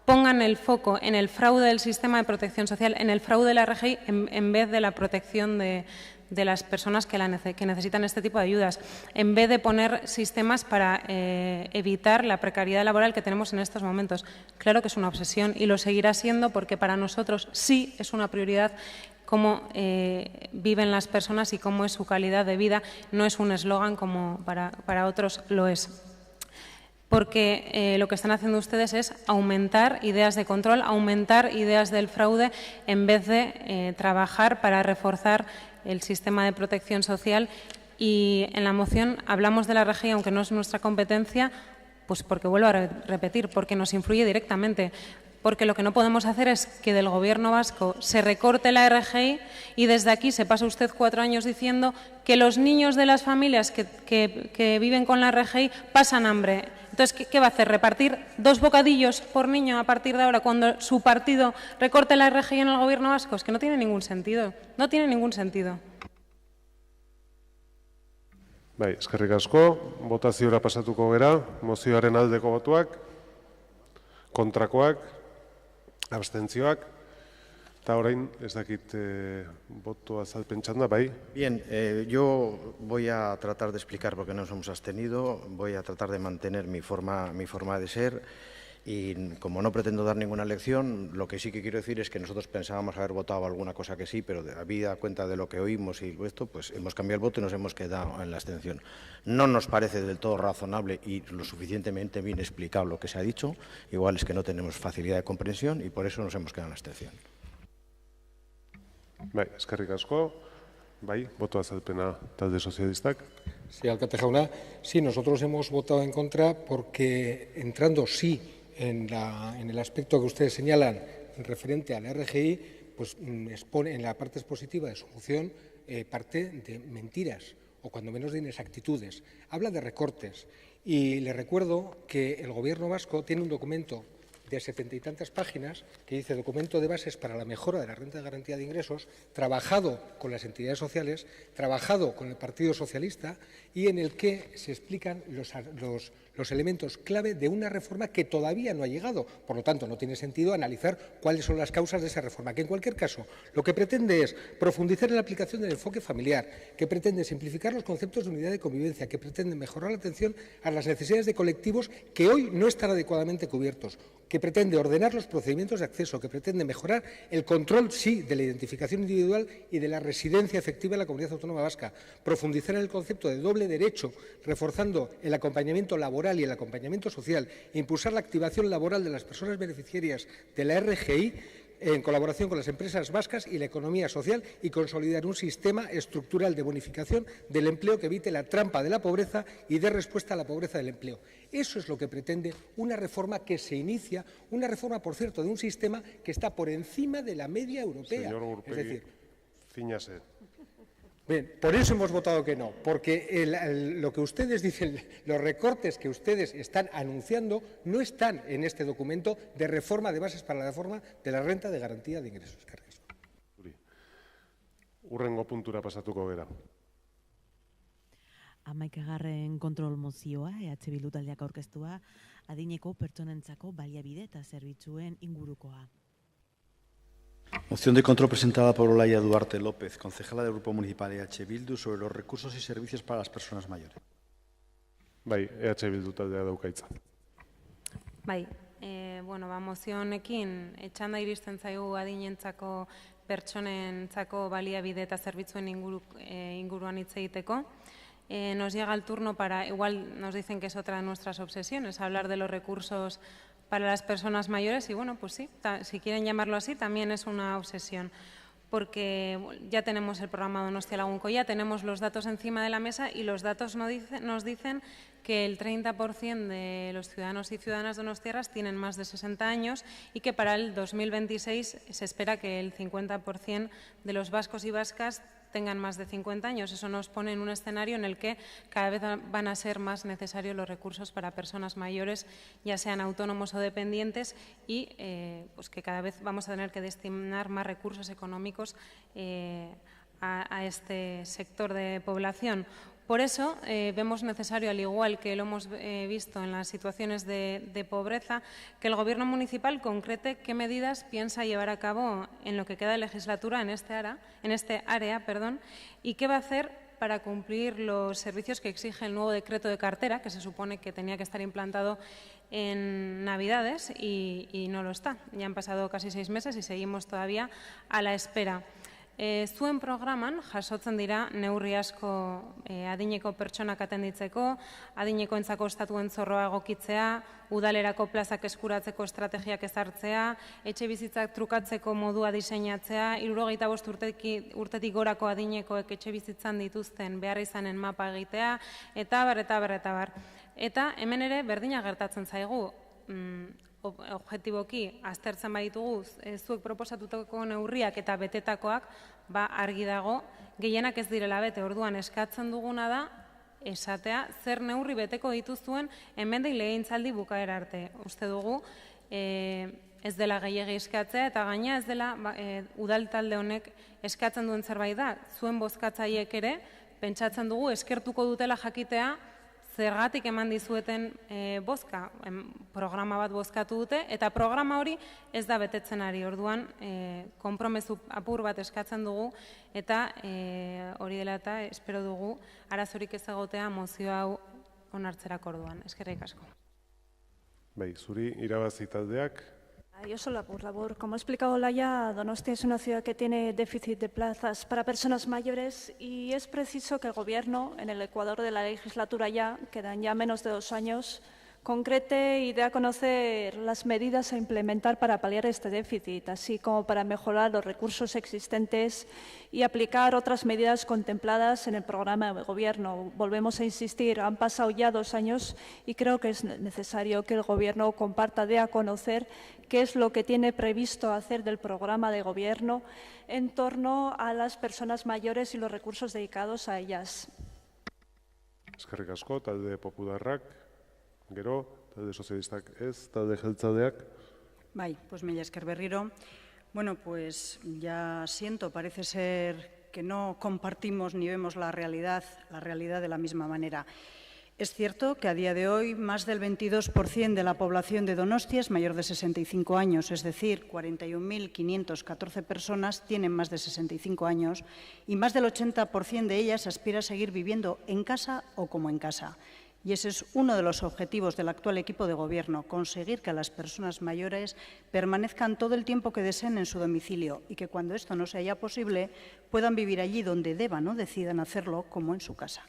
pongan el foco en el fraude del sistema de protección social, en el fraude de la RGI, en vez de la protección de las personas que necesitan este tipo de ayudas, en vez de poner sistemas para evitar la precariedad laboral que tenemos en estos momentos. Claro que es una obsesión y lo seguirá siendo porque para nosotros sí es una prioridad cómo viven las personas y cómo es su calidad de vida. No es un eslogan como para otros lo es. Porque lo que están haciendo ustedes es aumentar ideas de control, aumentar ideas del fraude, en vez de trabajar para reforzar el sistema de protección social. Y en la moción hablamos de la RGI, aunque no es nuestra competencia, porque vuelvo a repetir, porque nos influye directamente. Porque lo que no podemos hacer es que del Gobierno vasco se recorte la RGI y desde aquí se pasa usted 4 años diciendo que los niños de las familias que viven con la RGI pasan hambre. Entonces, ¿qué va a hacer? ¿Repartir 2 bocadillos por niño a partir de ahora cuando su partido recorte la RGI en el Gobierno vasco? Es que no tiene ningún sentido. No tiene ningún sentido.
Bai, eskerrik asko. Botaziora pasatuko gera. Mozioaren aldeko botuak, kontrakoak, abstentzioak, eta orain ez dakit boto azalpen txanda, bai?
Bien, yo voy a tratar de explicar por qué nos hemos abstenido, voy a tratar de mantener mi forma de ser Y como no pretendo dar ninguna lección, lo que sí que quiero decir es que nosotros pensábamos haber votado alguna cosa que sí, pero habida cuenta de lo que oímos y esto, pues hemos cambiado el voto y nos hemos quedado en la abstención. No nos parece del todo razonable y lo suficientemente bien explicado lo que se ha dicho. Igual es que no tenemos facilidad de comprensión y por eso nos hemos quedado en la abstención.
Eskerrik asko. Voto azalpena talde sozialistak.
Sí, alcalde jauna, sí, nosotros hemos votado en contra porque entrando sí en el aspecto que ustedes señalan referente a la RGI, pues expone en la parte expositiva de su moción parte de mentiras o cuando menos de inexactitudes. Habla de recortes y le recuerdo que el Gobierno vasco tiene un documento de 70 y tantas páginas que dice documento de bases para la mejora de la renta de garantía de ingresos, trabajado con las entidades sociales, trabajado con el Partido Socialista y en el que se explican los elementos clave de una reforma que todavía no ha llegado. Por lo tanto, no tiene sentido analizar cuáles son las causas de esa reforma, que en cualquier caso lo que pretende es profundizar en la aplicación del enfoque familiar, que pretende simplificar los conceptos de unidad de convivencia, que pretende mejorar la atención a las necesidades de colectivos que hoy no están adecuadamente cubiertos, que pretende ordenar los procedimientos de acceso, que pretende mejorar el control, sí, de la identificación individual y de la residencia efectiva en la Comunidad Autónoma Vasca, profundizar en el concepto de doble derecho, reforzando el acompañamiento laboral y el acompañamiento social, impulsar la activación laboral de las personas beneficiarias de la RGI, en colaboración con las empresas vascas y la economía social y consolidar un sistema estructural de bonificación del empleo que evite la trampa de la pobreza y dé respuesta a la pobreza del empleo. Eso es lo que pretende una reforma que se inicia, una reforma, por cierto, de un sistema que está por encima de la media europea.
Señor Urpegui,
es decir,
cíñase.
Bien, por eso hemos votado que no, porque lo que ustedes dicen, los recortes que ustedes están anunciando no están en este documento de reforma de bases para la reforma de la renta de garantía de ingresos.
Hurrengo puntura pasatuko gera.
11. kontrol mozioa, Bildu taldeak aurkeztua, adineko pertsonentzako baliabide eta zerbitzuen ingurukoa.
Moción de control presentada por Olaya Duarte López, concejala del Grupo Municipal EH Bildu, sobre los recursos y servicios para las personas mayores.
EH Bildu taldea dauka hitza.
Mozio honekin txanda iristen zaigu adinentzako pertsonentzako baliabide eta zerbitzuen inguruan hitz egiteko. Nos llega el turno para, igual nos dicen que es otra de nuestras obsesiones, hablar de los recursos para las personas mayores y bueno, pues sí, si quieren llamarlo así, también es una obsesión, porque ya tenemos el programa Donostia Lagunkoia, tenemos los datos encima de la mesa y los datos nos dicen que el 30% de los ciudadanos y ciudadanas donostiarras tienen más de 60 años y que para el 2026 se espera que el 50% de los vascos y vascas tengan más de 50 años. Eso nos pone en un escenario en el que cada vez van a ser más necesarios los recursos para personas mayores, ya sean autónomos o dependientes, y pues que cada vez vamos a tener que destinar más recursos económicos a este sector de población. Por eso vemos necesario, al igual que lo hemos visto en las situaciones de pobreza, que el Gobierno municipal concrete qué medidas piensa llevar a cabo en lo que queda de legislatura en este área, y qué va a hacer para cumplir los servicios que exige el nuevo decreto de cartera, que se supone que tenía que estar implantado en Navidades y no lo está. Ya han pasado casi 6 meses y seguimos todavía a la espera. Zuen programan jasotzen dira neurri asko adineko pertsonak atenditzeko, adinekoentzako estatuen zorroa egokitzea, udalerako plazak eskuratzeko estrategiak ezartzea, etxe bizitzak trukatzeko modua diseinatzea, 65 urtetik gorako adinekoek etxe bizitzan dituzten behar izanen mapa egitea, eta bar. Eta hemen ere berdina gertatzen zaigu, objetiboki aztertzen baditugu zuek proposatutako neurriak eta betetakoak, argi dago, gehienak ez direla bete. Orduan eskatzen duguna da esatea zer neurri beteko dituzuen hemendik legegintzaldi bukaera arte. Uste dugu ez dela gehiegi eskatzea eta gaina ez dela udal talde honek eskatzen duen zerbait da. Zuen bozkatzaileek ere pentsatzen dugu eskertuko dutela jakitea zergatik eman dizueten bozka, programa bat bozkatu dute, eta programa hori ez da betetzen ari. Orduan, konpromezu apur bat eskatzen dugu, eta hori dela eta espero dugu arazorik ez egotea mozio hau onartzerako orduan. Eskerrik asko.
Bai, zuri irabazi taldeak.
Yo solo por labor. Como ha explicado Olaya, Donostia es una ciudad que tiene déficit de plazas para personas mayores y es preciso que el Gobierno, en el ecuador de la legislatura ya, quedan ya menos de 2 años, concrete y dé a conocer las medidas a implementar para paliar este déficit, así como para mejorar los recursos existentes y aplicar otras medidas contempladas en el programa de Gobierno. Volvemos a insistir, han pasado ya 2 años y creo que es necesario que el Gobierno comparta, dé a conocer qué es lo que tiene previsto hacer del programa de Gobierno en torno a las personas mayores y los recursos dedicados a ellas.
Eskerrik asko, talde popularrak. Gero, talde sozialistak ez, talde jeltzaleak.
Bai, pues mila esker berriro. Bueno, pues ya siento, parece ser que no compartimos ni vemos la realidad de la misma manera. Es cierto que a día de hoy más del 22% de la población de Donostia es mayor de 65 años, es decir, 41.514 personas tienen más de 65 años y más del 80% de ellas aspira a seguir viviendo en casa o como en casa. Y ese es uno de los objetivos del actual equipo de Gobierno, conseguir que las personas mayores permanezcan todo el tiempo que deseen en su domicilio y que cuando esto no sea ya posible puedan vivir allí donde deban o decidan hacerlo, como en su casa.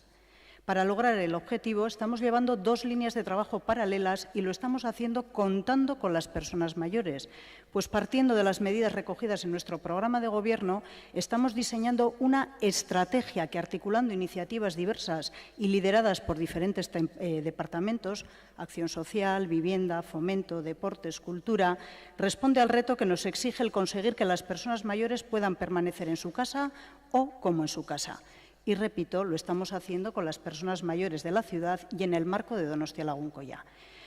Para lograr el objetivo estamos llevando 2 líneas de trabajo paralelas y lo estamos haciendo contando con las personas mayores, pues partiendo de las medidas recogidas en nuestro programa de Gobierno estamos diseñando una estrategia que, articulando iniciativas diversas y lideradas por diferentes departamentos, acción social, vivienda, fomento, deportes, cultura, responde al reto que nos exige el conseguir que las personas mayores puedan permanecer en su casa o como en su casa. Y repito, lo estamos haciendo con las personas mayores de la ciudad y en el marco de Donostia-Lagunkoia.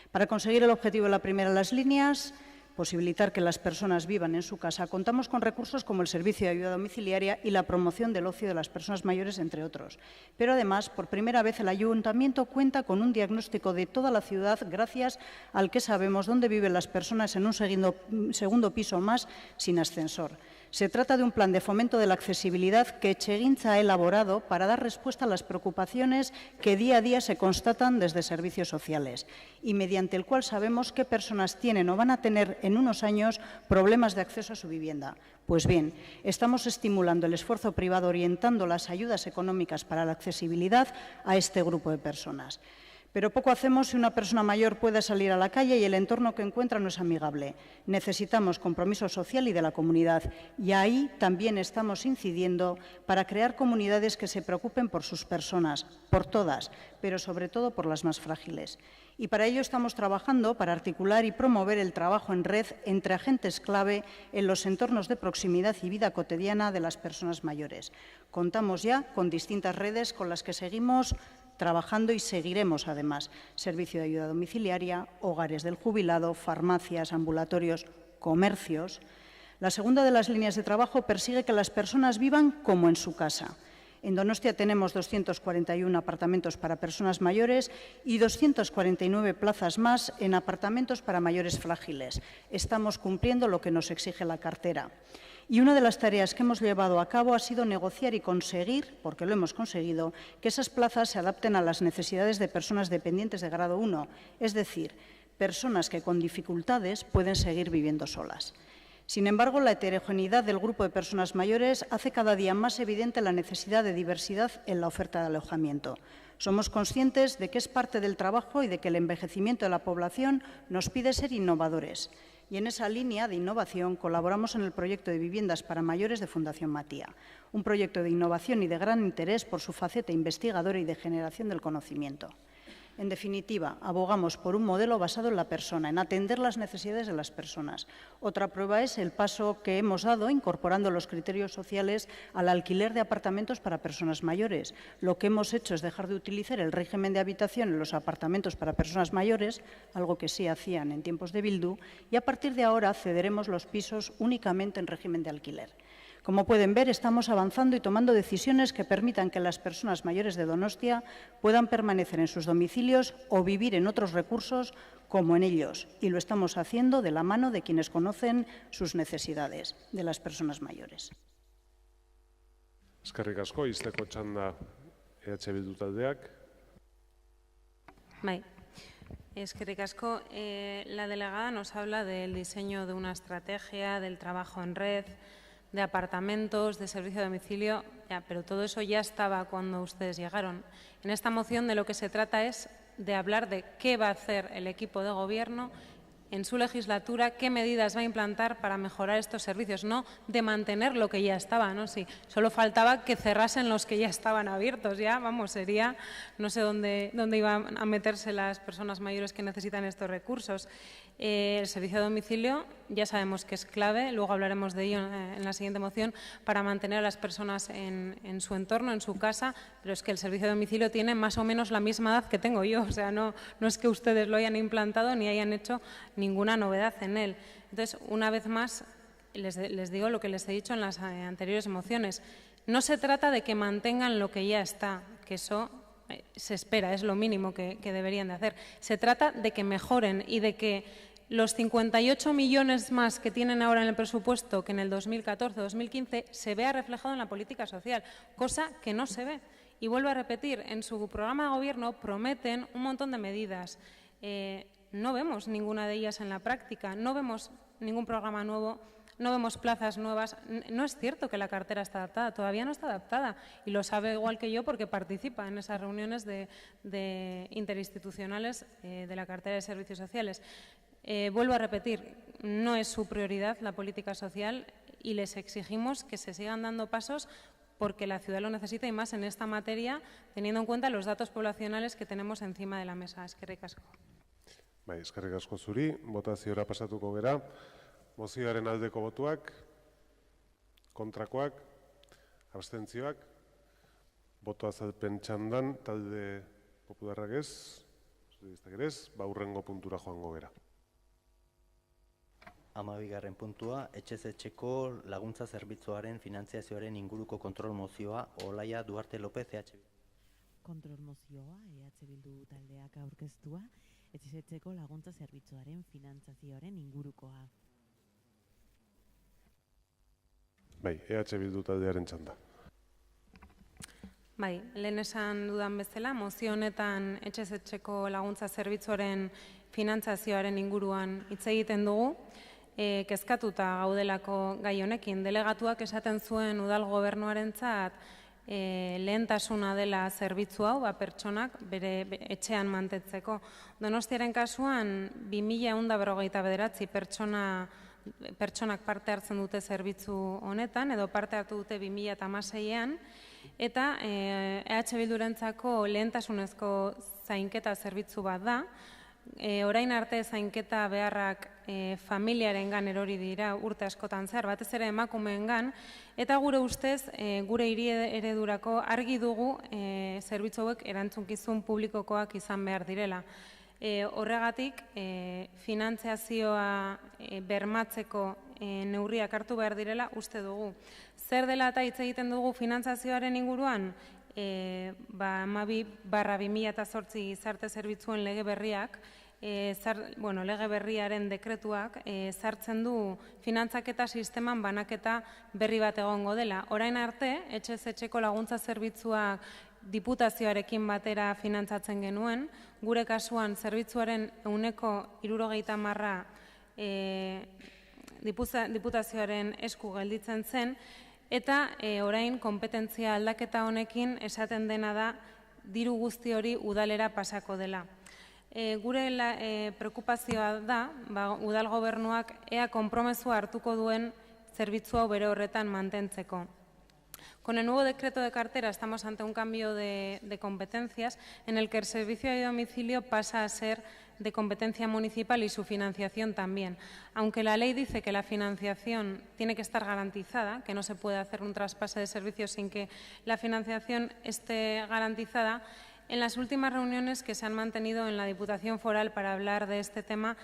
Para conseguir el objetivo de la primera de las líneas, posibilitar que las personas vivan en su casa, contamos con recursos como el servicio de ayuda domiciliaria y la promoción del ocio de las personas mayores, entre otros. Pero además, por primera vez, el Ayuntamiento cuenta con un diagnóstico de toda la ciudad gracias al que sabemos dónde viven las personas en un segundo piso más sin ascensor. Se trata de un plan de fomento de la accesibilidad que Etxegintza ha elaborado para dar respuesta a las preocupaciones que día a día se constatan desde servicios sociales y mediante el cual sabemos qué personas tienen o van a tener en unos años problemas de acceso a su vivienda. Pues bien, estamos estimulando el esfuerzo privado orientando las ayudas económicas para la accesibilidad a este grupo de personas. Pero poco hacemos si una persona mayor puede salir a la calle y el entorno que encuentra no es amigable. Necesitamos compromiso social y de la comunidad y ahí también estamos incidiendo para crear comunidades que se preocupen por sus personas, por todas, pero sobre todo por las más frágiles. Y para ello estamos trabajando para articular y promover el trabajo en red entre agentes clave en los entornos de proximidad y vida cotidiana de las personas mayores. Contamos ya con distintas redes con las que seguimos trabajando y seguiremos, además, servicio de ayuda domiciliaria, hogares del jubilado, farmacias, ambulatorios, comercios. La segunda de las líneas de trabajo persigue que las personas vivan como en su casa. En Donostia tenemos 241 apartamentos para personas mayores y 249 plazas más en apartamentos para mayores frágiles. Estamos cumpliendo lo que nos exige la cartera. Y una de las tareas que hemos llevado a cabo ha sido negociar y conseguir, porque lo hemos conseguido, que esas plazas se adapten a las necesidades de personas dependientes de grado 1, es decir, personas que con dificultades pueden seguir viviendo solas. Sin embargo, la heterogeneidad del grupo de personas mayores hace cada día más evidente la necesidad de diversidad en la oferta de alojamiento. Somos conscientes de que es parte del trabajo y de que el envejecimiento de la población nos pide ser innovadores. Y en esa línea de innovación colaboramos en el proyecto de viviendas para mayores de Fundación Matía, un proyecto de innovación y de gran interés por su faceta investigadora y de generación del conocimiento. En definitiva, abogamos por un modelo basado en la persona, en atender las necesidades de las personas. Otra prueba es el paso que hemos dado incorporando los criterios sociales al alquiler de apartamentos para personas mayores. Lo que hemos hecho es dejar de utilizar el régimen de habitación en los apartamentos para personas mayores, algo que sí hacían en tiempos de Bildu, y a partir de ahora cederemos los pisos únicamente en régimen de alquiler. Como pueden ver, estamos avanzando y tomando decisiones que permitan que las personas mayores de Donostia puedan permanecer en sus domicilios o vivir en otros recursos como en ellos. Y lo estamos haciendo de la mano de quienes conocen sus necesidades, de las personas mayores.
Eskerrik asko, izteko txanda EH Bildu taldeak.
Bai. Eskerrik asko. La delegada nos habla del diseño de una estrategia, del trabajo en red, de apartamentos, de servicio a domicilio, ya, pero todo eso ya estaba cuando ustedes llegaron. En esta moción de lo que se trata es de hablar de qué va a hacer el equipo de gobierno en su legislatura, qué medidas va a implantar para mejorar estos servicios, no de mantener lo que ya estaba, ¿no? Sí, solo faltaba que cerrasen los que ya estaban abiertos, ya, vamos, sería, no sé dónde iban a meterse las personas mayores que necesitan estos recursos. El servicio a domicilio ya sabemos que es clave, luego hablaremos de ello en la siguiente moción, para mantener a las personas en su entorno, en su casa, pero es que el servicio a domicilio tiene más o menos la misma edad que tengo yo, o sea, no es que ustedes lo hayan implantado ni hayan hecho ninguna novedad en él. Entonces, una vez más, les digo lo que les he dicho en las anteriores mociones, no se trata de que mantengan lo que ya está, que eso se espera, es lo mínimo que deberían de hacer. Se trata de que mejoren y de que los 58 millones más que tienen ahora en el presupuesto que en el 2014-2015 se vea reflejado en la política social, cosa que no se ve. Y vuelvo a repetir, en su programa de gobierno prometen un montón de medidas. No vemos ninguna de ellas en la práctica, no vemos ningún programa nuevo, no vemos plazas nuevas. No es cierto que la cartera está adaptada, todavía no está adaptada y lo sabe igual que yo porque participa en esas reuniones de interinstitucionales de la cartera de servicios sociales. Vuelvo a repetir, no es su prioridad la política social y les exigimos que se sigan dando pasos porque la ciudad lo necesita y más en esta materia, teniendo en cuenta los datos poblacionales que tenemos encima de la mesa. Eskerrik asko.
Bai, eskerrik asko zuri, botaziora pasatuko gera. Mozioaren aldeko botuak, kontrakoak, abstentzioak, boto azalpen txandan, talde popularrak ez, sozialistak ere ez, hurrengo puntura joango gera.
12. puntua, etxez etxeko laguntza zerbitzuaren finantziazioaren inguruko kontrol mozioa, Olaia Duarte López, EH Bildu.
Kontrol mozioa, EH Bildu taldeak aurkeztua, etxez etxeko laguntza zerbitzuaren finantzazioaren ingurukoa.
Bai, EH Bildu taldearen txanda.
Bai, lehen esan dudan bezala, mozio honetan etxez etxeko laguntza zerbitzuaren finantzazioaren inguruan hitz egiten dugu, kezkatuta gaudelako gai honekin. Delegatuak esaten zuen udal gobernuarentzat lehentasuna dela zerbitzu hau, pertsonak bere etxean mantentzeko. Donostiaren kasuan 2159 pertsonak parte hartzen dute zerbitzu honetan, edo parte hartu dute 2016an, eta EH Bildurentzako lehentasunezko zainketa zerbitzu bat da. Orain arte zainketa beharrak familiarengan erori dira urte askotan zehar, batez ere emakumeengan, eta gure ustez, gure hiri eredurako argi dugu zerbitzu hauek erantzunkizun publikokoak izan behar direla. Horregatik, finantziazioa bermatzeko neurriak hartu behar direla uste dugu. Zer dela eta hitz egiten dugu finantzazioaren inguruan? 12/2008 gizarte zerbitzuen lege berriak, lege berriaren dekretuak sartzen du finantzaketa sisteman banaketa berri bat egongo dela. Orain arte, etxez etxeko laguntza zerbitzuak diputazioarekin batera finantzatzen genuen, gure kasuan zerbitzuaren 70% diputazioaren esku gelditzen zen, eta orain konpetentzia aldaketa honekin esaten dena da diru guzti hori udalera pasako dela. Gure preokupazioa da, udal gobernuak ea konpromezua hartuko duen zerbitzu hau bere horretan mantentzeko. Con el nuevo decreto de cartera estamos ante un cambio de competencias en el que el servicio de domicilio pasa a ser de competencia municipal y su financiación también. Aunque la ley dice que la financiación tiene que estar garantizada, que no se puede hacer un traspase de servicios sin que la financiación esté garantizada, en las últimas reuniones que se han mantenido en la Diputación Foral para hablar de este tema,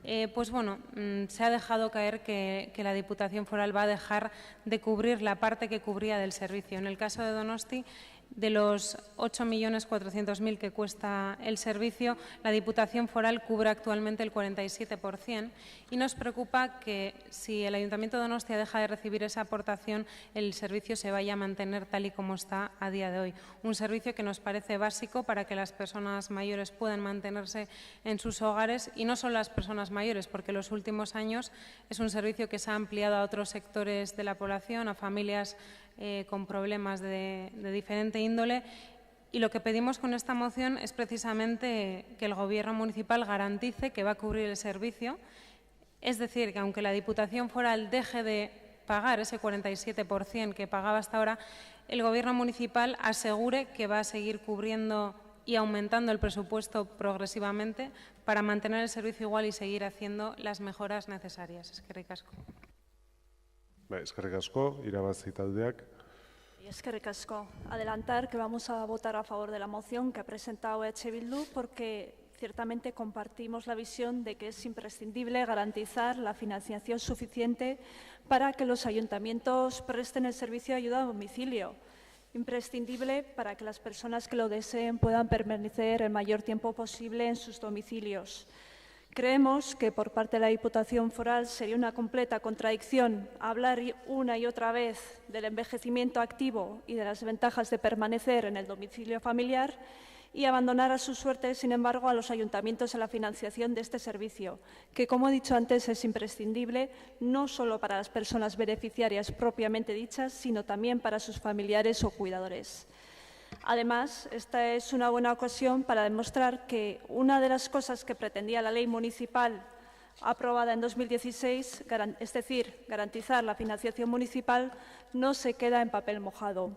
se ha dejado caer que la Diputación Foral va a dejar de cubrir la parte que cubría del servicio. En el caso de Donosti, De los 8.400.000 que cuesta el servicio, la Diputación Foral cubre actualmente el 47% y nos preocupa que si el Ayuntamiento de Donostia deja de recibir esa aportación, el servicio se vaya a mantener tal y como está a día de hoy. Un servicio que nos parece básico para que las personas mayores puedan mantenerse en sus hogares y no solo las personas mayores, porque en los últimos años es un servicio que se ha ampliado a otros sectores de la población, a familias con problemas de diferente índole, y lo que pedimos con esta moción es precisamente que el Gobierno municipal garantice que va a cubrir el servicio, es decir, que aunque la Diputación Foral deje de pagar ese 47% que pagaba hasta ahora, el Gobierno municipal asegure que va a seguir cubriendo y aumentando el presupuesto progresivamente para mantener el servicio igual y seguir haciendo las mejoras necesarias. Eskerrik asko.
Eskerrik asko, irabazi taldeak.
Eskerrik asko. Adelantar que vamos a votar a favor de la moción que ha presentado EH Bildu porque ciertamente compartimos la visión de que es imprescindible garantizar la financiación suficiente para que los ayuntamientos presten el servicio de ayuda a domicilio. Imprescindible para que las personas que lo deseen puedan permanecer el mayor tiempo posible en sus domicilios. Creemos que por parte de la Diputación Foral sería una completa contradicción hablar una y otra vez del envejecimiento activo y de las ventajas de permanecer en el domicilio familiar y abandonar a su suerte, sin embargo, a los ayuntamientos en la financiación de este servicio, que, como he dicho antes, es imprescindible no solo para las personas beneficiarias propiamente dichas, sino también para sus familiares o cuidadores. Además, esta es una buena ocasión para demostrar que una de las cosas que pretendía la ley municipal aprobada en 2016, es decir, garantizar la financiación municipal, no se queda en papel mojado.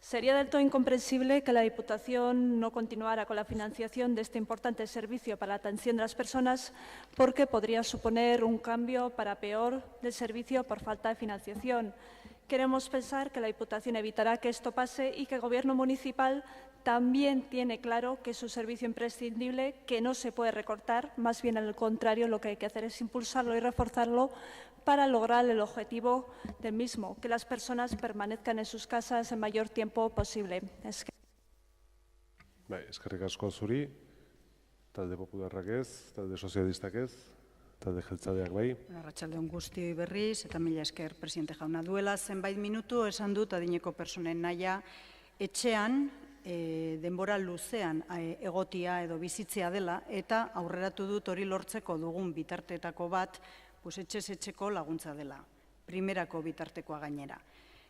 Sería del todo incomprensible que la Diputación no continuara con la financiación de este importante servicio para la atención de las personas porque podría suponer un cambio para peor del servicio por falta de financiación. Queremos pensar que la Diputación evitará que esto pase y que el Gobierno municipal también tiene claro que es un servicio imprescindible, que no se puede recortar, más bien al contrario, lo que hay que hacer es impulsarlo y reforzarlo para lograr el objetivo del mismo, que las personas permanezcan en sus casas el mayor tiempo posible.
Eskerrik asko zuri, talde popularrak ez, talde sozialistak ez, talde jeltzaleak bai.
Arratsaldeon guztioi berriz, eta mila esker presidente jauna. Duela zenbait minutu esan dut adineko personen nahia etxean denbora luzean egotia edo bizitzea dela eta aurreratu dut hori lortzeko dugun bitarteetako bat etxez etxeko laguntza dela, primerako bitartekoa gainera.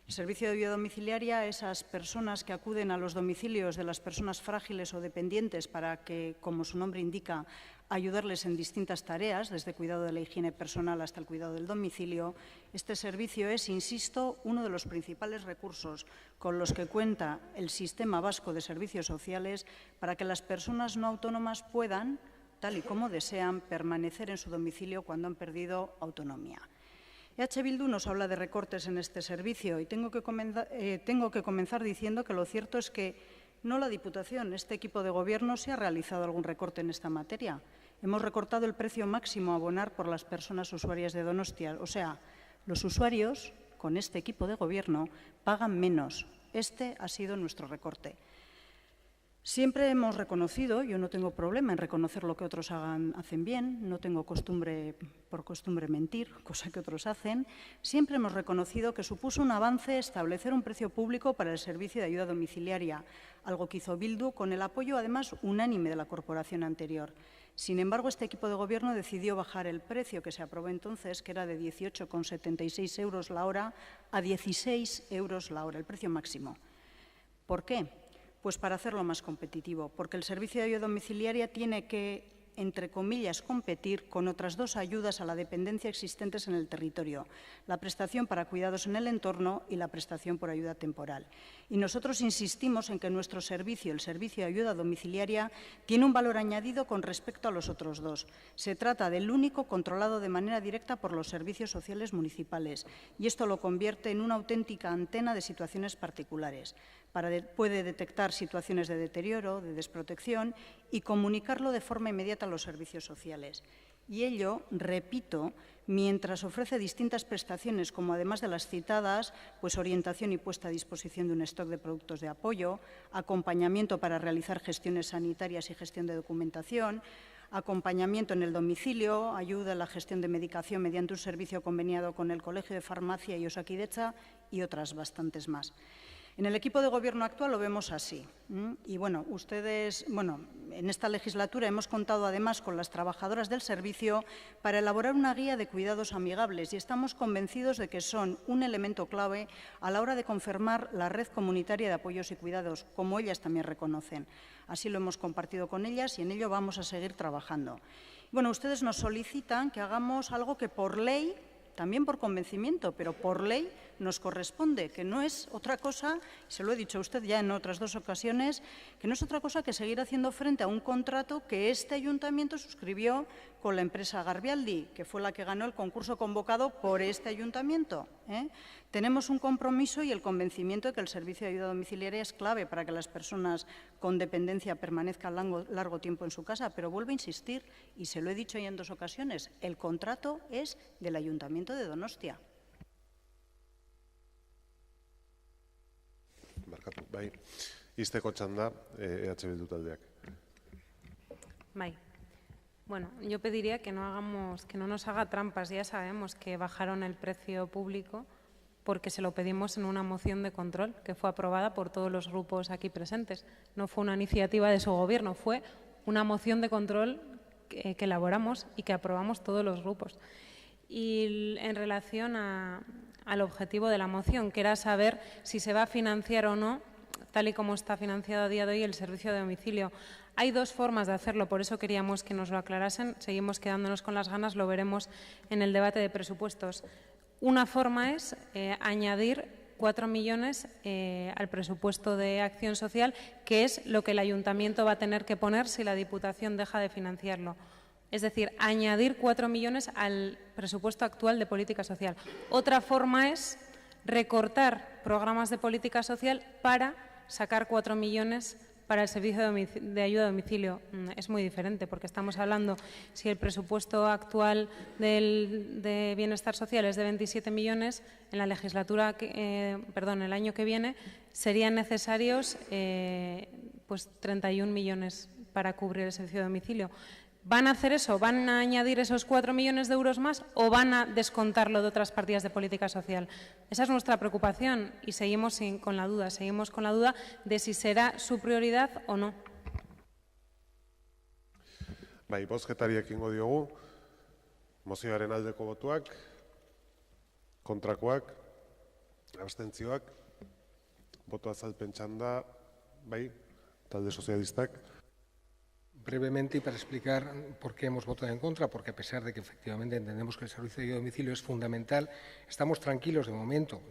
El servicio de ayuda domiciliaria a esas personas que acuden a los domicilios de las personas frágiles o dependientes para que, como su nombre indica, ayudarles en distintas tareas, desde el cuidado de la higiene personal hasta el cuidado del domicilio. Este servicio es, insisto, uno de los principales recursos con los que cuenta el Sistema Vasco de Servicios Sociales para que las personas no autónomas puedan, tal y como desean, permanecer en su domicilio cuando han perdido autonomía. EH Bildu nos habla de recortes en este servicio y tengo que comenzar diciendo que lo cierto es que no la Diputación, este equipo de Gobierno sí ha realizado algún recorte en esta materia. Hemos recortado el precio máximo a abonar por las personas usuarias de Donostia. O sea, los usuarios con este equipo de Gobierno pagan menos. Este ha sido nuestro recorte. Siempre hemos reconocido, yo no tengo problema en reconocer lo que otros hacen bien, no tengo por costumbre mentir, cosa que otros hacen, siempre hemos reconocido que supuso un avance establecer un precio público para el servicio de ayuda domiciliaria, algo que hizo Bildu con el apoyo además unánime de la corporación anterior. Sin embargo, este equipo de Gobierno decidió bajar el precio que se aprobó entonces, que era de 18,76 euros la hora, a 16 euros la hora, el precio máximo. ¿Por qué? Pues para hacerlo más competitivo, porque el servicio de ayuda domiciliaria tiene que, entre comillas, competir con otras dos ayudas a la dependencia existentes en el territorio, la prestación para cuidados en el entorno y la prestación por ayuda temporal. Y nosotros insistimos en que nuestro servicio, el servicio de ayuda domiciliaria, tiene un valor añadido con respecto a los otros dos. Se trata del único controlado de manera directa por los servicios sociales municipales y esto lo convierte en una auténtica antena de situaciones particulares. Puede detectar situaciones de deterioro, de desprotección y comunicarlo de forma inmediata a los servicios sociales. Y ello, repito, mientras ofrece distintas prestaciones, como además de las citadas, pues orientación y puesta a disposición de un stock de productos de apoyo, acompañamiento para realizar gestiones sanitarias y gestión de documentación, acompañamiento en el domicilio, ayuda a la gestión de medicación mediante un servicio conveniado con el Colegio de Farmacia y Osakidetza y otras bastantes más. En el equipo de gobierno actual lo vemos así. Y bueno, en esta legislatura hemos contado además con las trabajadoras del servicio para elaborar una guía de cuidados amigables y estamos convencidos de que son un elemento clave a la hora de confirmar la red comunitaria de apoyos y cuidados, como ellas también reconocen. Así lo hemos compartido con ellas y en ello vamos a seguir trabajando. Bueno, ustedes nos solicitan que hagamos algo que por ley, también por convencimiento, pero por ley nos corresponde, que no es otra cosa, se lo he dicho a usted ya en otras 2 ocasiones, que no es otra cosa que seguir haciendo frente a un contrato que este ayuntamiento suscribió con la empresa Garbialdi, que fue la que ganó el concurso convocado por este ayuntamiento. Tenemos un compromiso y el convencimiento de que el servicio de ayuda domiciliaria es clave para que las personas con dependencia permanezcan largo tiempo en su casa, pero vuelvo a insistir, y se lo he dicho ya en 2 ocasiones, el contrato es del Ayuntamiento de Donostia.
Barkatu, bai. Izteko txanda, EH Bildu taldeak.
Bai. Bueno, yo pediría que no nos haga trampas. Ya sabemos que bajaron el precio público porque se lo pedimos en una moción de control que fue aprobada por todos los grupos aquí presentes. No fue una iniciativa de su gobierno, fue una moción de control que elaboramos y que aprobamos todos los grupos. Y en relación al objetivo de la moción, que era saber si se va a financiar o no, tal y como está financiado a día de hoy, el servicio de domicilio. Hay 2 formas de hacerlo, por eso queríamos que nos lo aclarasen. Seguimos quedándonos con las ganas, lo veremos en el debate de presupuestos. Una forma es añadir 4 millones al presupuesto de acción social, que es lo que el ayuntamiento va a tener que poner si la Diputación deja de financiarlo. Es decir, añadir 4 millones al presupuesto actual de política social. Otra forma es recortar programas de política social para sacar 4 millones para el servicio de ayuda a domicilio. Es muy diferente porque estamos hablando, si el presupuesto actual de bienestar social es de 27 millones, en la legislatura, el año que viene, serían necesarios pues 31 millones para cubrir el servicio de domicilio. ¿Van a hacer eso? ¿Van a añadir esos 4 millones de euros más o van a descontarlo de otras partidas de política social? Esa es nuestra preocupación y seguimos con la duda de si será su prioridad o no.
Bai, bozketari ekingo diogu, mozioaren aldeko botuak, kontrakoak, abstentzioak, boto azalpen txanda, bai, talde sozialistak.
Brevemente, y para explicar por qué hemos votado en contra, porque a pesar de que efectivamente entendemos que el servicio de ayuda a domicilio es fundamental, estamos tranquilos de momento,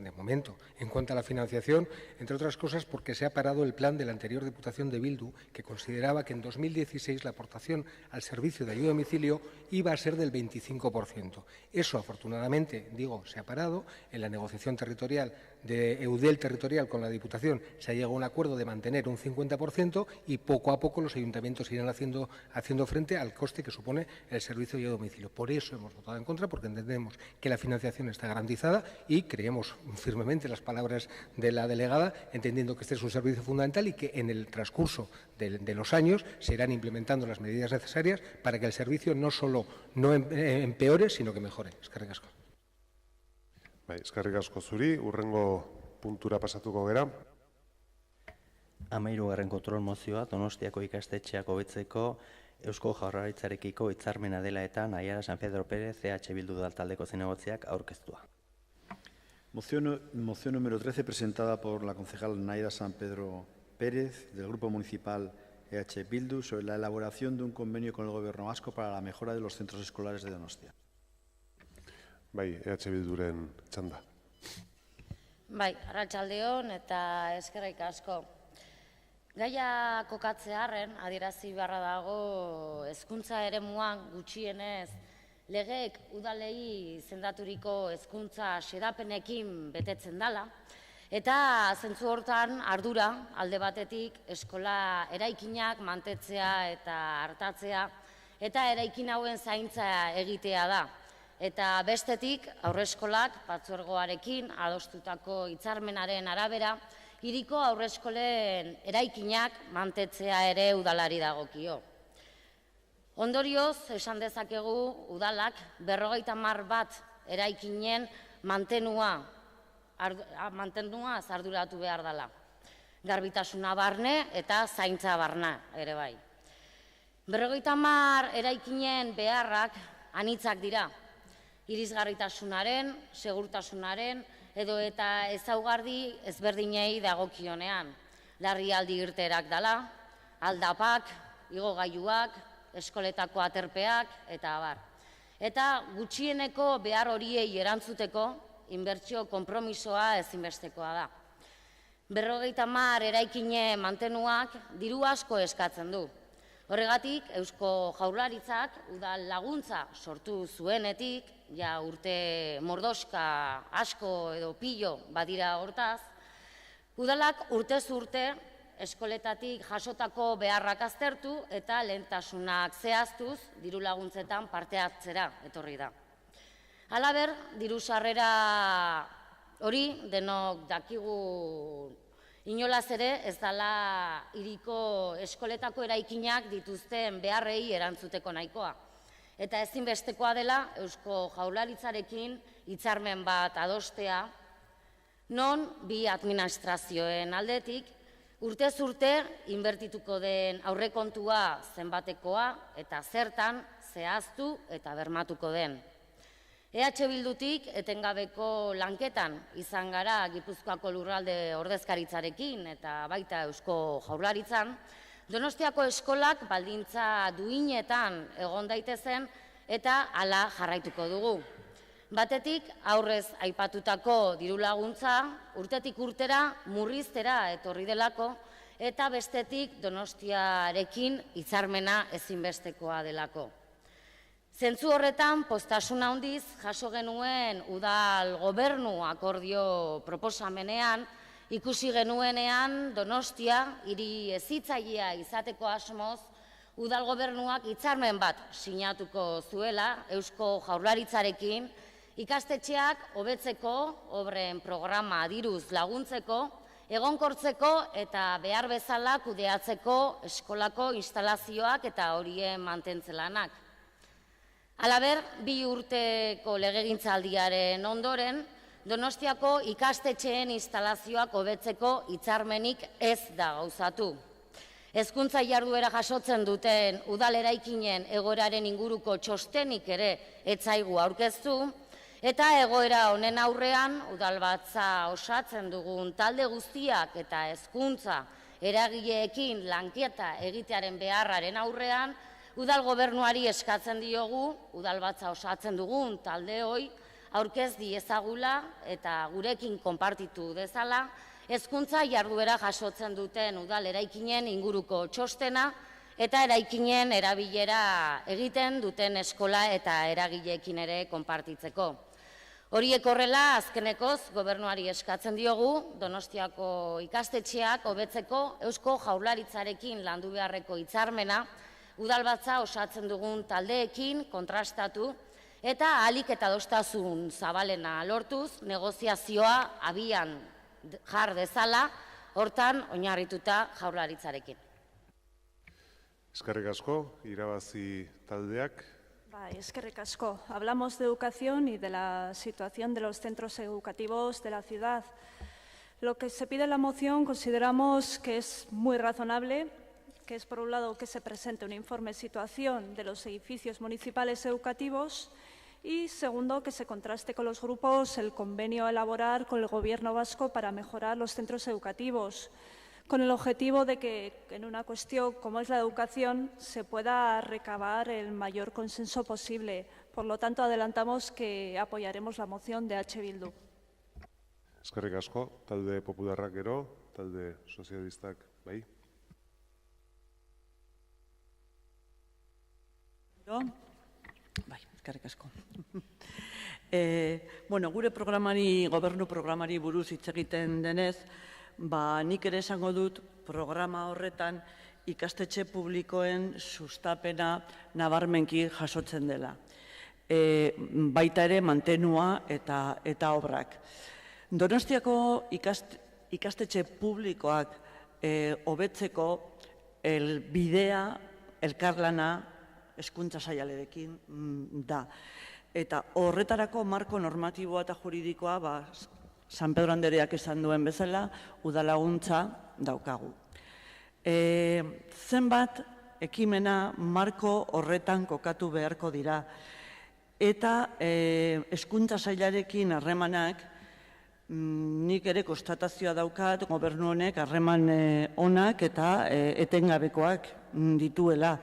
en cuanto a la financiación, entre otras cosas porque se ha parado el plan de la anterior Diputación de Bildu, que consideraba que en 2016 la aportación al servicio de ayuda a domicilio iba a ser del 25%. Eso, afortunadamente, se ha parado. En la negociación territorial de Eudel territorial con la Diputación se ha llegado a un acuerdo de mantener un 50% y poco a poco los ayuntamientos irán haciendo frente al coste que supone el servicio de domicilio. Por eso hemos votado en contra, porque entendemos que la financiación está garantizada y creemos firmemente las palabras de la delegada, entendiendo que este es un servicio fundamental y que en el transcurso de los años se irán implementando las medidas necesarias para que el servicio no solo no empeore, sino que mejore. Eskerrik asko.
Bai, eskerrik asko zuri, hurrengo puntura pasatuko gera.
13. kontrol mozioa Donostiako ikastetxeak hobetzeko Eusko Jaurlaritzarekiko hitzarmena dela eta Naiara San Pedro Pérez EH Bildu taldeko zinegotziak aurkeztua.
Moción número 13, presentada por la concejal Naiara San Pedro Pérez, del Grupo Municipal EH Bildu, sobre la elaboración de un convenio con el Gobierno vasco para la mejora de los centros escolares de Donostia.
Bai, EH Bilduren txanda.
Bai, arratsaldeon eta eskerrik asko. Gaia kokatzearren, adierazi beharra dago, hezkuntza eremuan gutxienez legeek udalei izendaturiko hezkuntza xedapenekin betetzen dela, eta zentzu hortan ardura alde batetik eskola eraikinak mantetzea eta hartatzea eta eraikin hauen zaintza egitea da. Eta bestetik, aurreskolak partzuergoarekin adostutako hitzarmenaren arabera, hiriko aurreskolen eraikinak mantetzea ere udalari dagokio. Ondorioz, esan dezakegu udalak 50 bat eraikinen mantenua arduratu behar dela. Garbitasuna barne eta zaintza barna ere bai. 50 eraikinen beharrak anitzak dira. Irisgarritasunaren, segurtasunaren edo eta ezaugarri ezberdinei dagokionean. Larrialdi irteerak dela, aldapak, igogailuak, eskoletako aterpeak eta abar. Eta gutxieneko behar horiei erantzuteko inbertsio konpromisoa ezinbestekoa da. 50 eraikine mantenuak diru asko eskatzen du. Horregatik, Eusko Jaurlaritzak udal laguntza sortu zuenetik, ja urte mordoska asko edo pilo badira hortaz, udalak urtez urte eskoletatik jasotako beharrak aztertu eta lehentasunak zehaztuz diru laguntzetan parte hartzera etorri da. Halaber, diru sarrera hori denok dakigu inolaz ere ez dela hiriko eskoletako eraikinak dituzten beharrei erantzuteko nahikoa. Eta ezinbestekoa dela Eusko Jaurlaritzarekin hitzarmen bat adostea, non bi administrazioen aldetik urtez urte inbertituko den aurrekontua zenbatekoa eta zertan zehaztu eta bermatuko den. EH Bildutik etengabeko lanketan izan gara Gipuzkoako lurralde ordezkaritzarekin eta baita Eusko Jaurlaritzan, Donostiako eskolak baldintza duinetan egon daitezen eta hala jarraituko dugu. Batetik, aurrez aipatutako diru laguntza urtetik urtera murriztera etorri delako eta bestetik Donostiarekin hitzarmena ezinbestekoa delako. Zentzu horretan, poztasuna handiz jaso genuen udal gobernu akordio proposamenean, ikusi genuenean Donostia hiri hezitzailea izateko asmoz, udal gobernuak hitzarmen bat sinatuko zuela Eusko Jaurlaritzarekin, ikastetxeak hobetzeko, obren programa diruz laguntzeko, egonkortzeko eta behar bezala kudeatzeko eskolako instalazioak eta horien mantentzelanak. Halaber, 2 urteko legegintzaldiaren ondoren, Donostiako ikastetxeen instalazioak hobetzeko hitzarmenik ez da gauzatu. Hezkuntza jarduera jasotzen duten udal eraikinen egoeraren inguruko txostenik ere ez zaigu aurkeztu, eta egoera honen aurrean udalbatza osatzen dugun talde guztiak eta hezkuntza eragileekin lanketa egitearen beharraren aurrean, udal gobernuari eskatzen diogu, udalbatza osatzen dugun taldeoi, aurkez diezagula eta gurekin konpartitu dezala, hezkuntza jarduera jasotzen duten udal eraikinen inguruko txostena eta eraikinen erabilera egiten duten eskola eta eragileekin ere konpartitzeko. Horiek horrela, azkenekoz, gobernuari eskatzen diogu, Donostiako ikastetxeak hobetzeko Eusko Jaurlaritzarekin landu beharreko hitzarmena, udalbatza osatzen dugun taldeekin kontrastatu eta ahalik eta adostasun zabalena lortuz negoziazioa abian jar dezala, hortan oinarrituta Jaurlaritzarekin.
Eskerrik asko, irabazi taldeak.
Eskerrik asko. Hablamos de educación y de la situación de los centros educativos de la ciudad. Lo que se pide en la moción consideramos que es muy razonable, que es por un lado que se presente un informe de situación de los edificios municipales educativos y segundo que se contraste con los grupos el convenio a elaborar con el Gobierno vasco para mejorar los centros educativos, con el objetivo de que en una cuestión como es la educación se pueda recabar el mayor consenso posible. Por lo tanto, adelantamos que apoyaremos la moción de H. Bildu.
Eskerrik asko, talde popularrak gero, talde sozialistak, bai?
Bai, eskerrik asko. Gure programari, gobernu programari buruz hitz egiten denez, nik ere esango dut programa horretan ikastetxe publikoen sustapena nabarmenki jasotzen dela. Baita ere mantenua eta obrak. Donostiako ikastetxe publikoak hobetzeko bidea, elkarlana, hezkuntza sailalerekin da. Eta horretarako marko normatiboa eta juridikoa, San Pedro Andereak esan duen bezala, udalaguntza daukagu. Zenbat ekimena marko horretan kokatu beharko dira. Eta hezkuntza sailarekin harremanak, nik ere konstatazioa daukat, gobernu honek harreman onak eta etengabekoak dituela.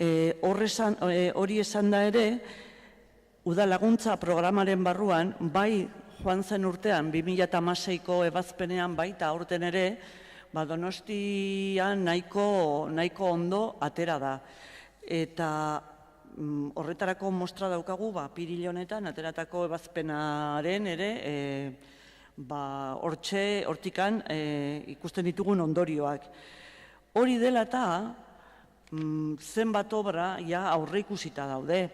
Hori esan da ere, udalaguntza programaren barruan, bai joan zen urtean, 2016ko ebazpenean baita aurten ere, Donostian nahiko ondo atera da. Eta horretarako mostra daukagu, apiril honetan ateratako ebazpenaren ere, hortikan ikusten ditugun ondorioak. Hori dela eta, zenbat obra aurre ikusita daude.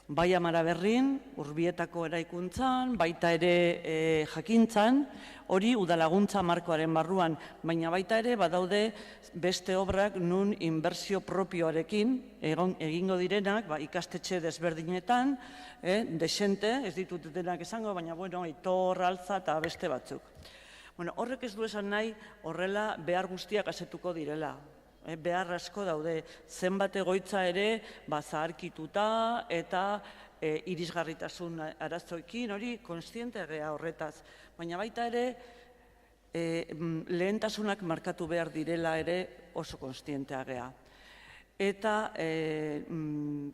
Bai Amaraberrin, Urbietako eraikuntzan, baita ere jakintzan, hori udalaguntza markoaren barruan, baina baita ere badaude beste obrak nun inbertsio propioarekin egingo direnak, ikastetxe desberdinetan, desente, ez ditut denak esango, baina Aitor, Altza eta beste batzuk. Horrek ez du esan nahi horrela behar guztiak asetuko direla. Behar asko daude, zenbat egoitza ere zaharkituta eta irisgarritasun arazoekin, hori konstiente gea horretaz. Baina baita ere, lehentasunak markatu behar direla ere oso konstientea gea. Eta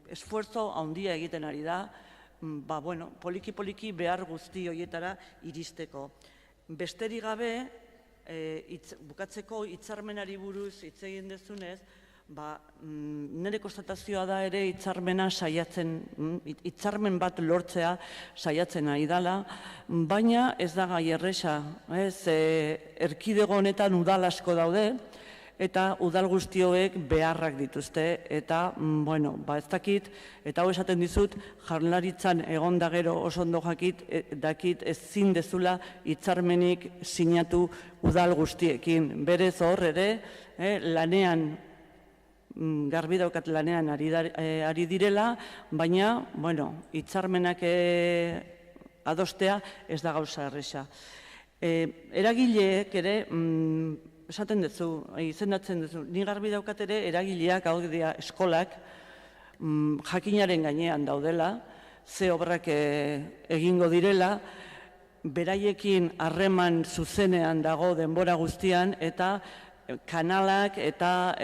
esfuerzo handia egiten ari da, poliki-poliki behar guzti horietara iristeko. Besterik gabe, bukatzeko hitzarmenari buruz hitz egin dezunez, nire konstatazioa da ere hitzarmen bat lortzea saiatzen ari dela, baina ez da gai erresa. Erkidego honetan udal asko daude, eta udal guztioek beharrak dituzte, eta, ez dakit, eta hau esaten dizut, Jaurlaritzan egon da gero oso ondo dakit ezin dezula hitzarmenik sinatu udal guztiekin. Berez hor ere, lanean, garbi daukat lanean ari direla, baina, hitzarmenak adostea ez da gauza erresa. Eragileek ere, esaten duzu, izendatzen duzu, ni garbi daukat ere eragileak, hau dira eskolak, jakinaren gainean daudela, ze obrak egingo direla, beraiekin harreman zuzenean dago denbora guztian, eta kanalak eta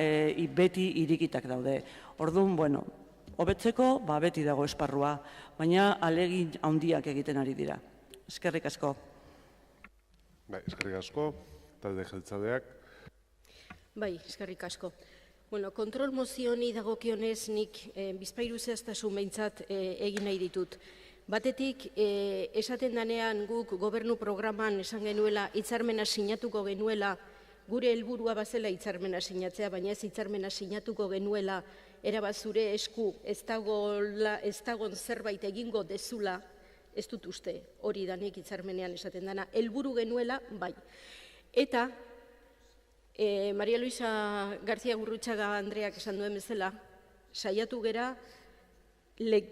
beti irikitak daude. Orduan, hobetzeko, beti dago esparrua, baina alegin handiak egiten ari dira. Eskerrik asko.
Eskerrik asko, talde jeltzaleak.
Eskerrik asko. Kontrol mozioni dagokionez nik bizpahiru zehaztasun behintzat egin nahi ditut. Batetik, esaten danean guk gobernu programan esan genuela, hitzarmena sinatuko genuela, gure helburua bazela hitzarmena sinatzea, baina ez hitzarmena sinatuko genuela, erabat zure esku ez dagon zerbait egingo dezula, ez dut uste, hori danik hitzarmenean esaten dana, helburu genuela, bai. Eta, Maria Luisa García Gurrutxaga Andreak esan duen bezala, saiatu gera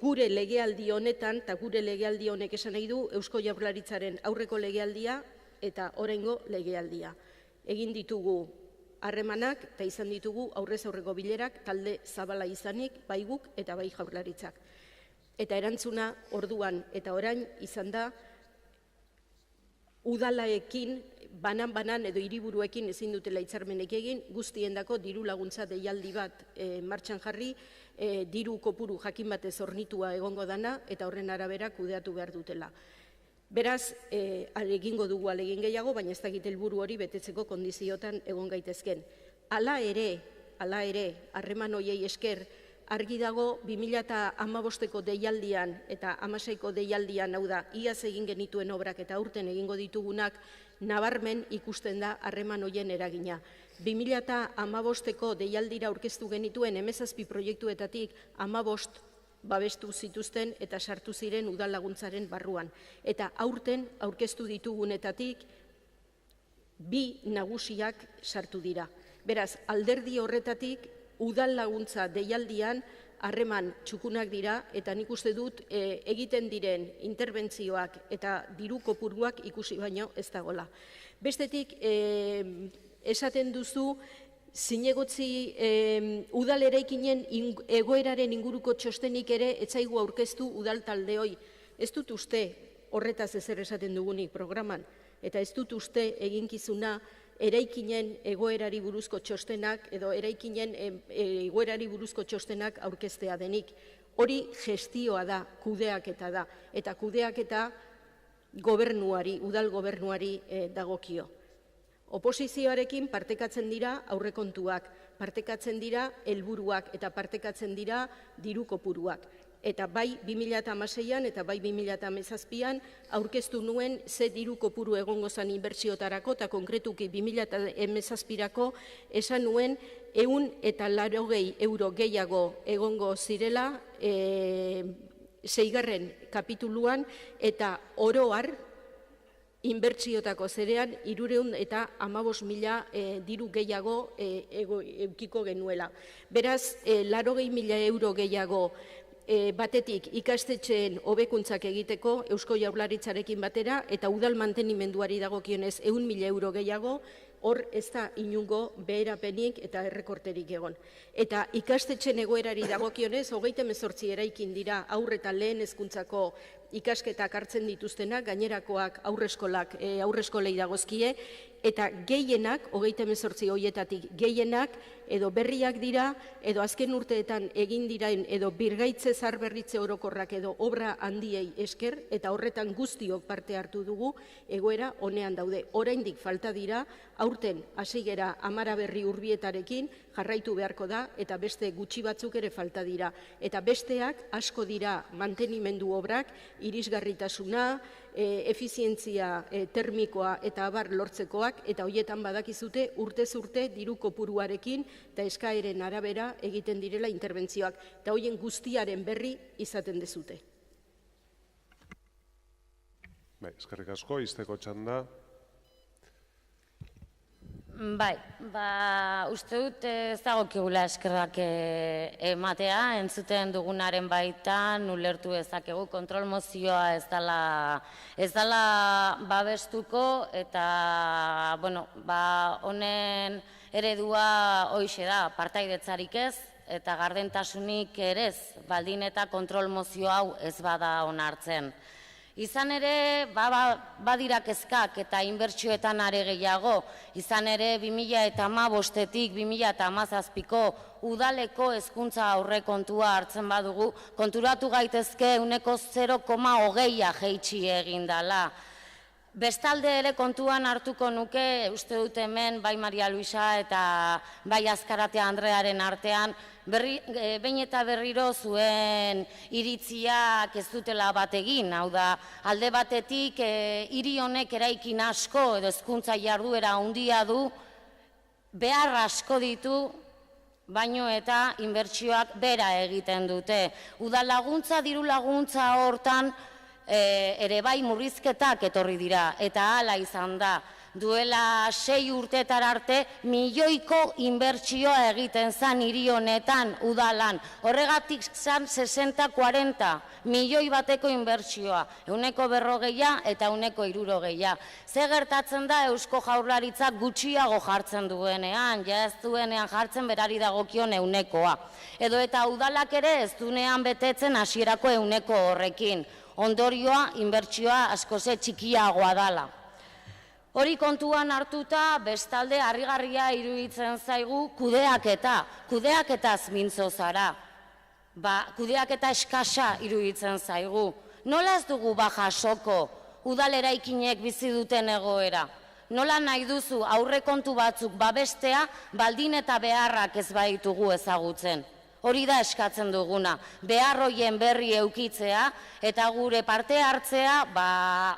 gure legealdi honetan, eta gure legealdi honek esan nahi du Eusko Jaurlaritzaren aurreko legealdia eta oraingo legealdia. Egin ditugu harremanak eta izan ditugu aurrez aurreko bilerak talde zabala izanik, bai guk eta bai Jaurlaritzak. Eta erantzuna orduan eta orain izan da udalaekin, banan edo hiriburuekin ezin dutela hitzarmenek egin, guztiendako diru laguntza deialdi bat martxan jarri, diru kopuru jakin batez hornitua egongo dana eta horren arabera kudeatu behar dutela. Beraz, egingo dugu alegin gehiago, baina ez dakit helburu hori betetzeko kondiziotan egon gaitezken. Hala ere, harreman hoiei esker, argi dago 2015ko deialdian eta 2016ko deialdian, hau da, iaz egin genituen obrak eta aurten egingo ditugunak, nabarmen ikusten da harreman hoien eragina. 2015ko deialdira aurkeztu genituen 17 proiektuetatik 15 babestu zituzten eta sartu ziren udal laguntzaren barruan. Eta aurten aurkeztu ditugunetatik 2 nagusiak sartu dira. Beraz, alderdi horretatik udal laguntza deialdian harreman txukunak dira eta nik uste dut egiten diren interbentzioak eta diru kopuruak ikusi baino ez dagoela. Bestetik, esaten duzu, zinegotzi udal eraikinen egoeraren inguruko txostenik ere etzaigu aurkeztu udal taldeoi. Ez dut uste horretaz ezer esaten dugunik programan, eta ez dut uste eginkizuna eraikinen egoerari buruzko txostenak edo eraikinen egoerari buruzko txostenak aurkeztea denik. Hori gestioa da, kudeaketa da, eta kudeaketa gobernuari, udal gobernuari dagokio. Oposizioarekin partekatzen dira aurrekontuak, partekatzen dira helburuak eta partekatzen dira diru kopuruak. Eta bai 2016an eta bai 2017an aurkeztu nuen ze diru kopuru egongo zan inbertsiotarako eta konkretuki 2017ako esan nuen 180 euro gehiago egongo zirela 6. kapituluan eta oroar inbertsiotako zerean 315.000 diru gehiago eukiko genuela. Beraz, 80.000 euro gehiago batetik ikastetxeen hobekuntzak egiteko Eusko Jaurlaritzarekin batera eta udal mantenimenduari dagokionez 100.000 euro gehiago, hor ez da inungo beherapenik eta errekorterik egon. Eta ikastetxeen egoerari dagokionez 38 eraikin dira aurre eta lehen hezkuntzako ikasketak hartzen dituztenak, gainerakoak aurreskolei dagozkie, eta gehienak, 38 horietatik gehienak, edo berriak dira, edo azken urteetan egin diraen, edo birgaitze zaharberritze orokorrak edo obra handiei esker, eta horretan guztiok parte hartu dugu, egoera honean daude. Oraindik falta dira, aurten hasi gera Amara Berri Urbietarekin, jarraitu beharko da, eta beste gutxi batzuk ere falta dira. Eta besteak asko dira mantenimendu obrak, irisgarritasuna, efizientzia termikoa eta abar lortzekoak, eta horietan badakizute urtez urte diru kopuruarekin eta eskaeren arabera egiten direla interbentzioak. Eta horien guztiaren berri izaten dezute.
Eskerrik asko, izteko txanda.
Bai, uste dut ez dagokigula eskerrak ematea, entzuten dugunaren baitan, ulertu ezakegu kontrol mozioa ez dela babestuko, eta, honen eredua hoixe da, partaidetzarik ez, eta gardentasunik ere ez, baldin eta kontrol mozio hau ez bada onartzen. Izan ere, badira kezkak eta inbertsioetan are gehiago, izan ere 2015-etik 2017ko udaleko hezkuntza aurrekontua hartzen badugu, konturatu gaitezke 0,20 jaitsi egin dela. Bestalde ere kontuan hartuko nuke, uste dut hemen, bai Maria Luisa eta bai Azkaratea Andrearen artean, behin eta berriro zuen iritziak ez dutela bat egin, hau da, alde batetik hiri honek eraikin asko edo hezkuntza jarduera handia du, behar asko ditu, baino eta inbertsioak bera egiten dute. Udal laguntza, diru laguntza hortan, ere bai murrizketak etorri dira, eta hala izan da, duela 6 urtetara arte milioiko inbertsioa egiten zan hiri honetan udalan. Horregatik zan 60-40 milioi bateko inbertsioa, 140 eta 160. Ze gertatzen da Eusko Jaurlaritzak gutxiago jartzen duenean, ja ez duenean jartzen berari dagokion 100koa. Edo eta udalak ere ez duenean betetzen hasierako 100ko horrekin. Ondorioa, inbertsioa askoze txikiagoa dala. Hori kontuan hartuta, bestalde harrigarria iruditzen zaigu kudeaketaz mintzo zara. Kudeaketa eskasa iruditzen zaigu. Nola ez dugu jasoko udal eraikinek bizi duten egoera? Nola nahi duzu aurrekontu batzuk babestea baldin eta beharrak ez baitugu ezagutzen? Hori da eskatzen duguna, behar hoien berri eukitzea eta gure parte hartzea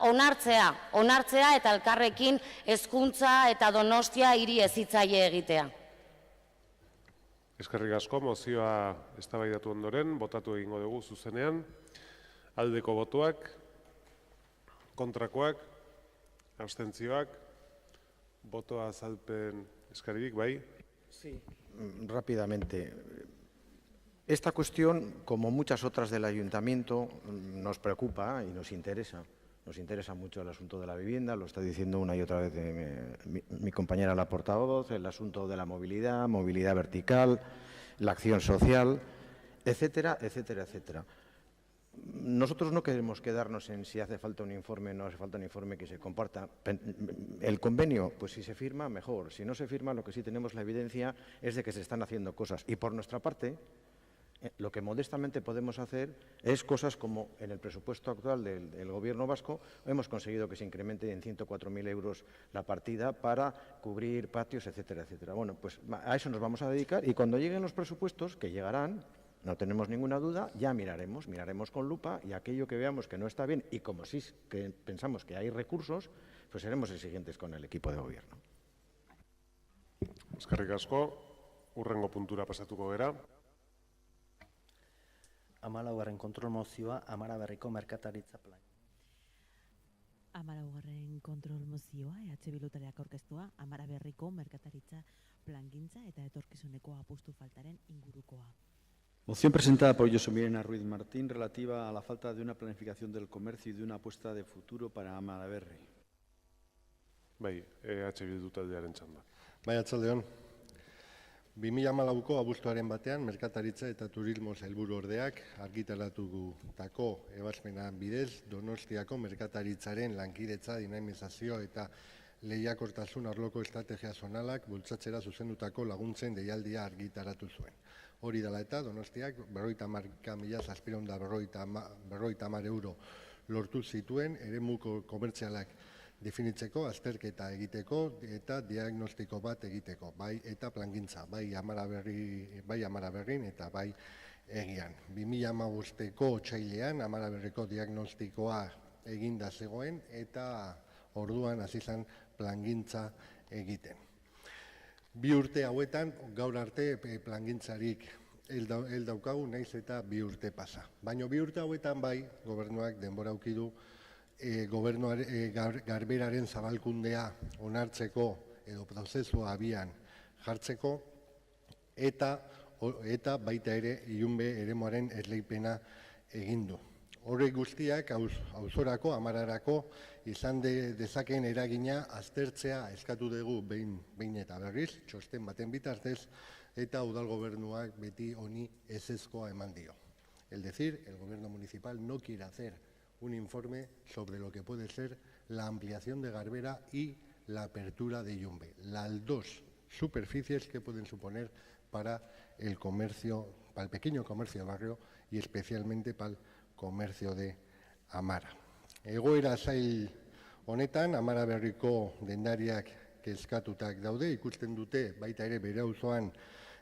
onartzea eta elkarrekin hezkuntza eta Donostia hiri hezitzaile egitea.
Eskerrik asko, mozioa eztabaidatu ondoren, botatu egingo dugu zuzenean. Aldeko botoak, kontrakoak, abstentzioak, botoa azalpen eskaririk, bai?
Sí, rápidamente. Esta cuestión, como muchas otras del Ayuntamiento, nos preocupa y nos interesa. Nos interesa mucho el asunto de la vivienda, lo está diciendo una y otra vez mi compañera la portavoz, el asunto de la movilidad, movilidad vertical, la acción social, etcétera, etcétera, etcétera. Nosotros no queremos quedarnos en si hace falta un informe o no hace falta un informe que se comparta. El convenio, pues si se firma, mejor. Si no se firma, lo que sí tenemos la evidencia es de que se están haciendo cosas. Y por nuestra parte, lo que modestamente podemos hacer es cosas como en el presupuesto actual del Gobierno vasco hemos conseguido que se incremente en 104.000 euros la partida para cubrir patios, etcétera, etcétera. Bueno, pues a eso nos vamos a dedicar y cuando lleguen los presupuestos, que llegarán, no tenemos ninguna duda, ya miraremos con lupa y aquello que veamos que no está bien y como sí que pensamos que hay recursos, pues seremos exigentes con el equipo de Gobierno.
Eskerrik asko, hurrengo puntura pasatuko gera.
14. kontrol mozioa Amara Berriko merkataritza plan.
14. kontrol mozioa Bildu taldeak aurkeztua Amara Berriko merkataritza plangintza eta etorkizuneko apustu faltaren ingurukoa.
Moción presentada por Josemilena Ruiz Martín relativa a la falta de una planificación del comercio y de una apuesta de futuro para Amara Berri.
Bai, Bildu taldearen txanda.
Bai, atxaldeon. 2014ko abuztuaren batean, merkataritza eta turismo sailburuordeak argitaratutako ebazpena bidez Donostiako merkataritzaren lankidetza, dinamizazio eta lehiakortasun arloko estrategia zonalak bultzatzera zuzendutako laguntzen deialdia argitaratu zuen. Hori dela eta Donostiak 50.750 euro lortu zituen eremuko komertzialak definitzeko, azterketa egiteko eta diagnostiko bat egiteko, bai eta plangintza, bai Amara Berrin eta bai egian. 2015ko otsailean Amara Berriko diagnostikoa eginda zegoen eta orduan hasi zen plangintza egiten. 2 urte hauetan, gaur arte plangintzarik hel daukagu, naiz eta 2 urte pasa. Baina 2 urte hauetan bai, gobernuak denbora auki du garberaren zabalkundea onartzeko edo prozesua abian jartzeko eta baita ere ilunbe eremuaren esleipena egin du. Horrek guztiak auzorako, Amararako izan dezakeen eragina aztertzea eskatu dugu behin eta berriz, txosten baten bitartez, eta udal gobernuak beti honi ezezkoa eman dio. Es decir, el gobierno municipal no quiere hacer un informe sobre lo que puede ser la ampliación de Garbera y la apertura de Ilunbe, las dos superficies que pueden suponer para el comercio, para el pequeño comercio de barrio y especialmente para el comercio de Amara. Egoera zail honetan, Amara Berriko dendariak kezkatutak daude, ikusten dute baita ere bere auzoan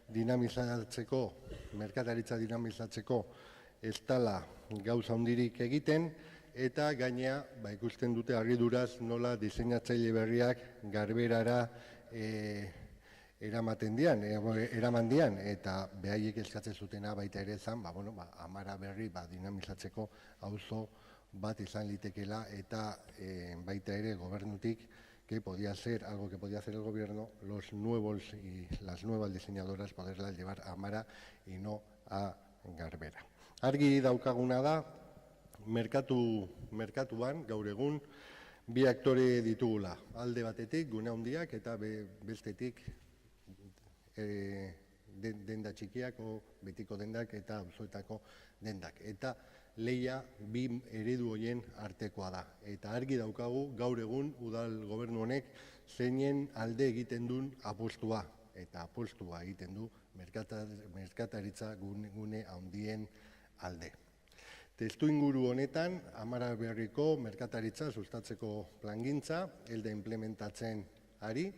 dinamizatzeko, merkataritza dinamizatzeko ez dela gauza handirik egiten, eta gainea ikusten dute harriduraz nola diseinatzaile berriak Garberara eraman dian, eta behaiek eskatzen zutena baita ere zan, Amara Berri dinamizatzeko auzo bat izan litekela, eta baita ere gobernutik que podía ser algo que podía hacer el gobierno, los nuevos y las nuevas diseñadoras poderlas llevar a Amara y no a Garbera. Argi daukaguna da, merkatuan gaur egun bi aktore ditugula. Alde batetik gune handiak eta bestetik denda txikiak, betiko dendak eta auzoetako dendak. Eta lehia bi eredu horien artekoa da. Eta argi daukagu gaur egun udal gobernu honek zeinen alde egiten duen apostua. Eta apostua egiten du merkataritza gune handien alde. Testu inguru honetan, Amara Berriko merkataritza sustatzeko plangintza, elde implementatzen ari.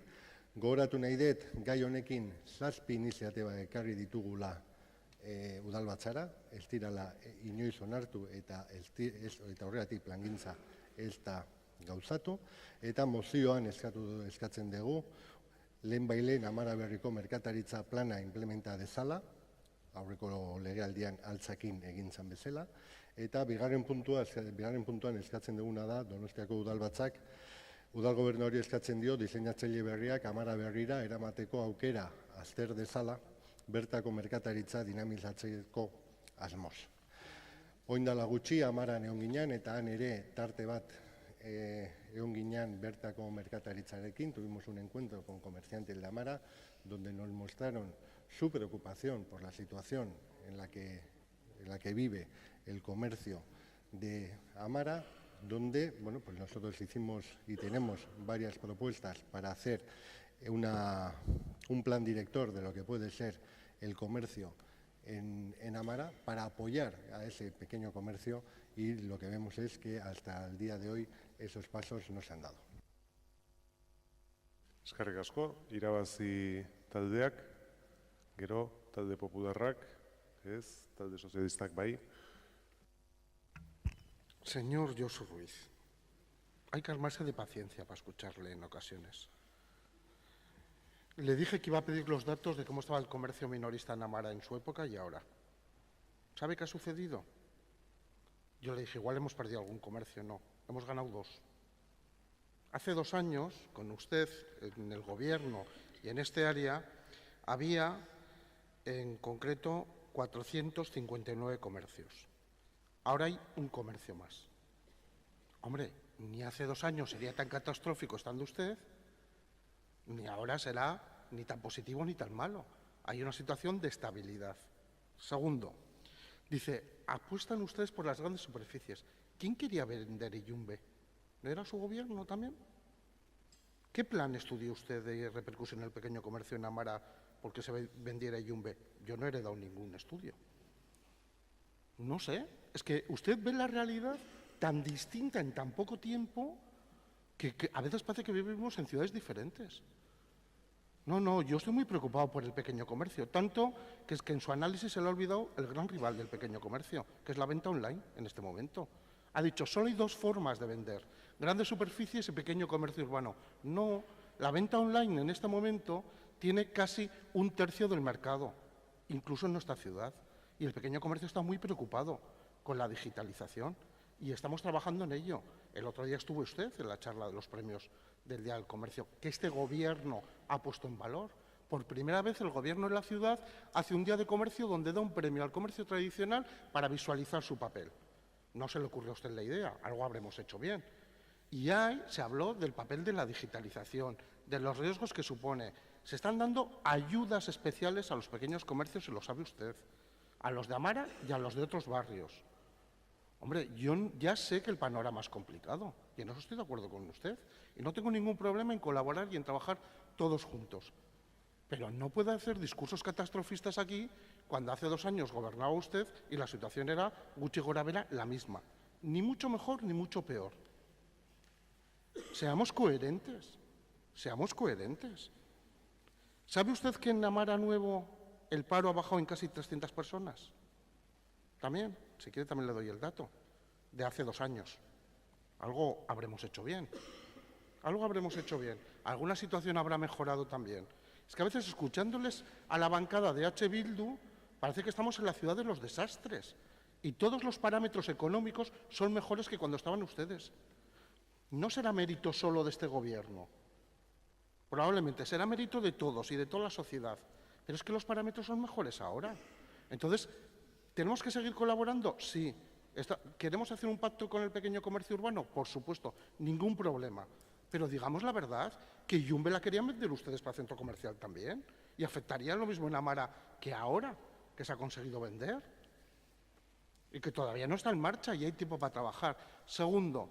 Gogoratu nahi dut, gai honekin 7 iniziatiba ekarri ditugula udalbatzara, ez dirala inoiz onartu eta horregatik plangintza ez da gauzatu, eta mozioan eskatzen dugu lehen bailen Amara Berriko merkataritza plana implementa dezala, aurreko legealdian altzakin egintzan bezala, eta bigarren puntuan eskatzen duguna da Donostiako udalbatzak udalgobernuari eskatzen dio diseinatzaile berriak Amara Berrira eramateko aukera azter dezala bertako merkataritza dinamizatzeko asmoz. Oindala gutxi Amaran egon ginen eta han ere tarte bat egon ginen bertako merkataritzarekin, tuvimos un encuentro con comerciantes de Amara donde nos mostraron su preocupación por la situación en la que vive el comercio de Amara, donde bueno, pues nosotros hicimos y tenemos varias propuestas para hacer un plan director de lo que puede ser el comercio en Amara para apoyar a ese pequeño comercio, y lo que vemos es que hasta el día de hoy esos pasos no se han dado.
Eskerrik asko, irabazi taldeak, gero talde popularrak, ez, talde sozialistak bai.
Señor Josu Ruiz, hay que armarse de paciencia para escucharle en ocasiones. Le dije que iba a pedir los datos de cómo estaba el comercio minorista en Amara en su época y ahora. ¿Sabe qué ha sucedido? Yo le dije, igual hemos perdido algún comercio. No, hemos ganado 2. Hace 2 años, con usted en el gobierno y en este área, había en concreto 459 comercios. Ahora hay un comercio más. Hombre, ni hace 2 años sería tan catastrófico estando usted, ni ahora será ni tan positivo ni tan malo. Hay una situación de estabilidad. Segundo, dice, apuestan ustedes por las grandes superficies. ¿Quién quería vender Iyumbe? ¿No era su gobierno también? ¿Qué plan estudió usted de repercusión en el pequeño comercio en Amara porque se vendiera Iyumbe? Yo no he heredado ningún estudio. No sé, es que usted ve la realidad tan distinta en tan poco tiempo que a veces parece que vivimos en ciudades diferentes. No, yo estoy muy preocupado por el pequeño comercio, tanto que es que en su análisis se le ha olvidado el gran rival del pequeño comercio, que es la venta online en este momento. Ha dicho, solo hay 2 formas de vender, grandes superficies y pequeño comercio urbano. No, la venta online en este momento tiene casi 1/3 del mercado, incluso en nuestra ciudad. Y el pequeño comercio está muy preocupado con la digitalización y estamos trabajando en ello. El otro día estuvo usted en la charla de los premios del Día del Comercio, que este Gobierno ha puesto en valor. Por primera vez el Gobierno de la ciudad hace un día de comercio donde da un premio al comercio tradicional para visualizar su papel. No se le ocurrió a usted la idea, algo habremos hecho bien. Y ahí se habló del papel de la digitalización, de los riesgos que supone. Se están dando ayudas especiales a los pequeños comercios, y lo sabe usted, a los de Amara y a los de otros barrios. Hombre, yo ya sé que el panorama es complicado y en eso estoy de acuerdo con usted. Y no tengo ningún problema en colaborar y en trabajar todos juntos. Pero no puede hacer discursos catastrofistas aquí cuando hace 2 años gobernaba usted y la situación era gutxi gorabehera la misma. Ni mucho mejor ni mucho peor. Seamos coherentes. Seamos coherentes. ¿Sabe usted que en Amara Nuevo el paro ha bajado en casi 300 personas? También, si quiere también le doy el dato, de hace 2 años. Algo habremos hecho bien. Algo habremos hecho bien. Alguna situación habrá mejorado también. Es que a veces escuchándoles a la bancada de H. Bildu parece que estamos en la ciudad de los desastres y todos los parámetros económicos son mejores que cuando estaban ustedes. No será mérito solo de este Gobierno. Probablemente será mérito de todos y de toda la sociedad. Pero es que los parámetros son mejores ahora. Entonces, ¿tenemos que seguir colaborando? Sí. ¿Queremos hacer un pacto con el pequeño comercio urbano? Por supuesto, ningún problema. Pero digamos la verdad, que Iyumbe la querían vender ustedes para centro comercial también. Y afectaría lo mismo en Amara que ahora, que se ha conseguido vender. Y que todavía no está en marcha y hay tiempo para trabajar. Segundo,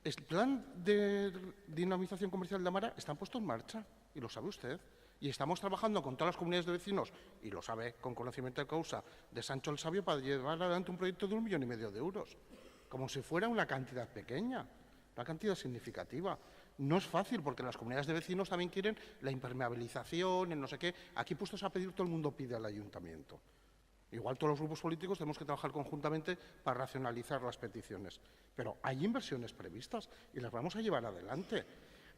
el plan de dinamización comercial de Amara está puesto en marcha, y lo sabe usted. Y estamos trabajando con todas las comunidades de vecinos, y lo sabe con conocimiento de causa, de Sancho el Sabio, para llevar adelante un proyecto de 1,5 millones de euros. Como si fuera una cantidad pequeña, una cantidad significativa. No es fácil, porque las comunidades de vecinos también quieren la impermeabilización, el no sé qué. Aquí puestos a pedir, todo el mundo pide al ayuntamiento. Igual todos los grupos políticos tenemos que trabajar conjuntamente para racionalizar las peticiones. Pero hay inversiones previstas y las vamos a llevar adelante.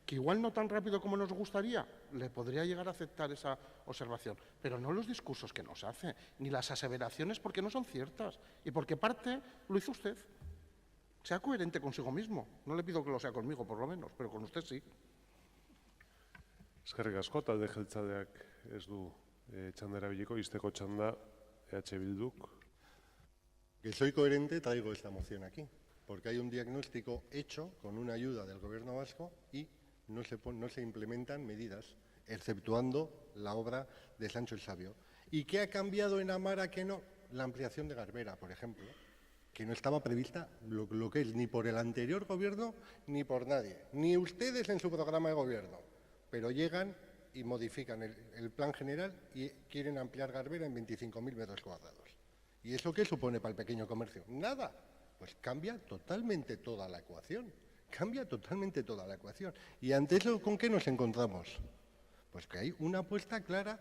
Que igual no tan rápido como nos gustaría, le podría llegar a aceptar esa observación. Pero no los discursos que nos hace, ni las aseveraciones porque no son ciertas. Y porque parte lo hizo usted. Sea coherente consigo mismo. No le pido que lo sea conmigo, por lo menos, pero con usted sí.
Eskerrik asko, talde jeltzaleak ez du txanda erabiliko, izteko txanda EH Bilduk.
Que soy coherente, traigo esta moción aquí, porque hay un diagnóstico hecho con una ayuda del Gobierno vasco y no se implementan medidas, exceptuando la obra de Sancho el Sabio. ¿Y qué ha cambiado en Amara que no? La ampliación de Garbera, por ejemplo, que no estaba prevista lo que es ni por el anterior Gobierno ni por nadie, ni ustedes en su programa de Gobierno. Pero llegan y modifican el plan general y quieren ampliar Garbera en 25.000 metros cuadrados. ¿Y eso qué supone para el pequeño comercio? Nada. Pues cambia totalmente toda la ecuación. Cambia totalmente toda la ecuación. ¿Y ante eso con qué nos encontramos? Pues que hay una apuesta clara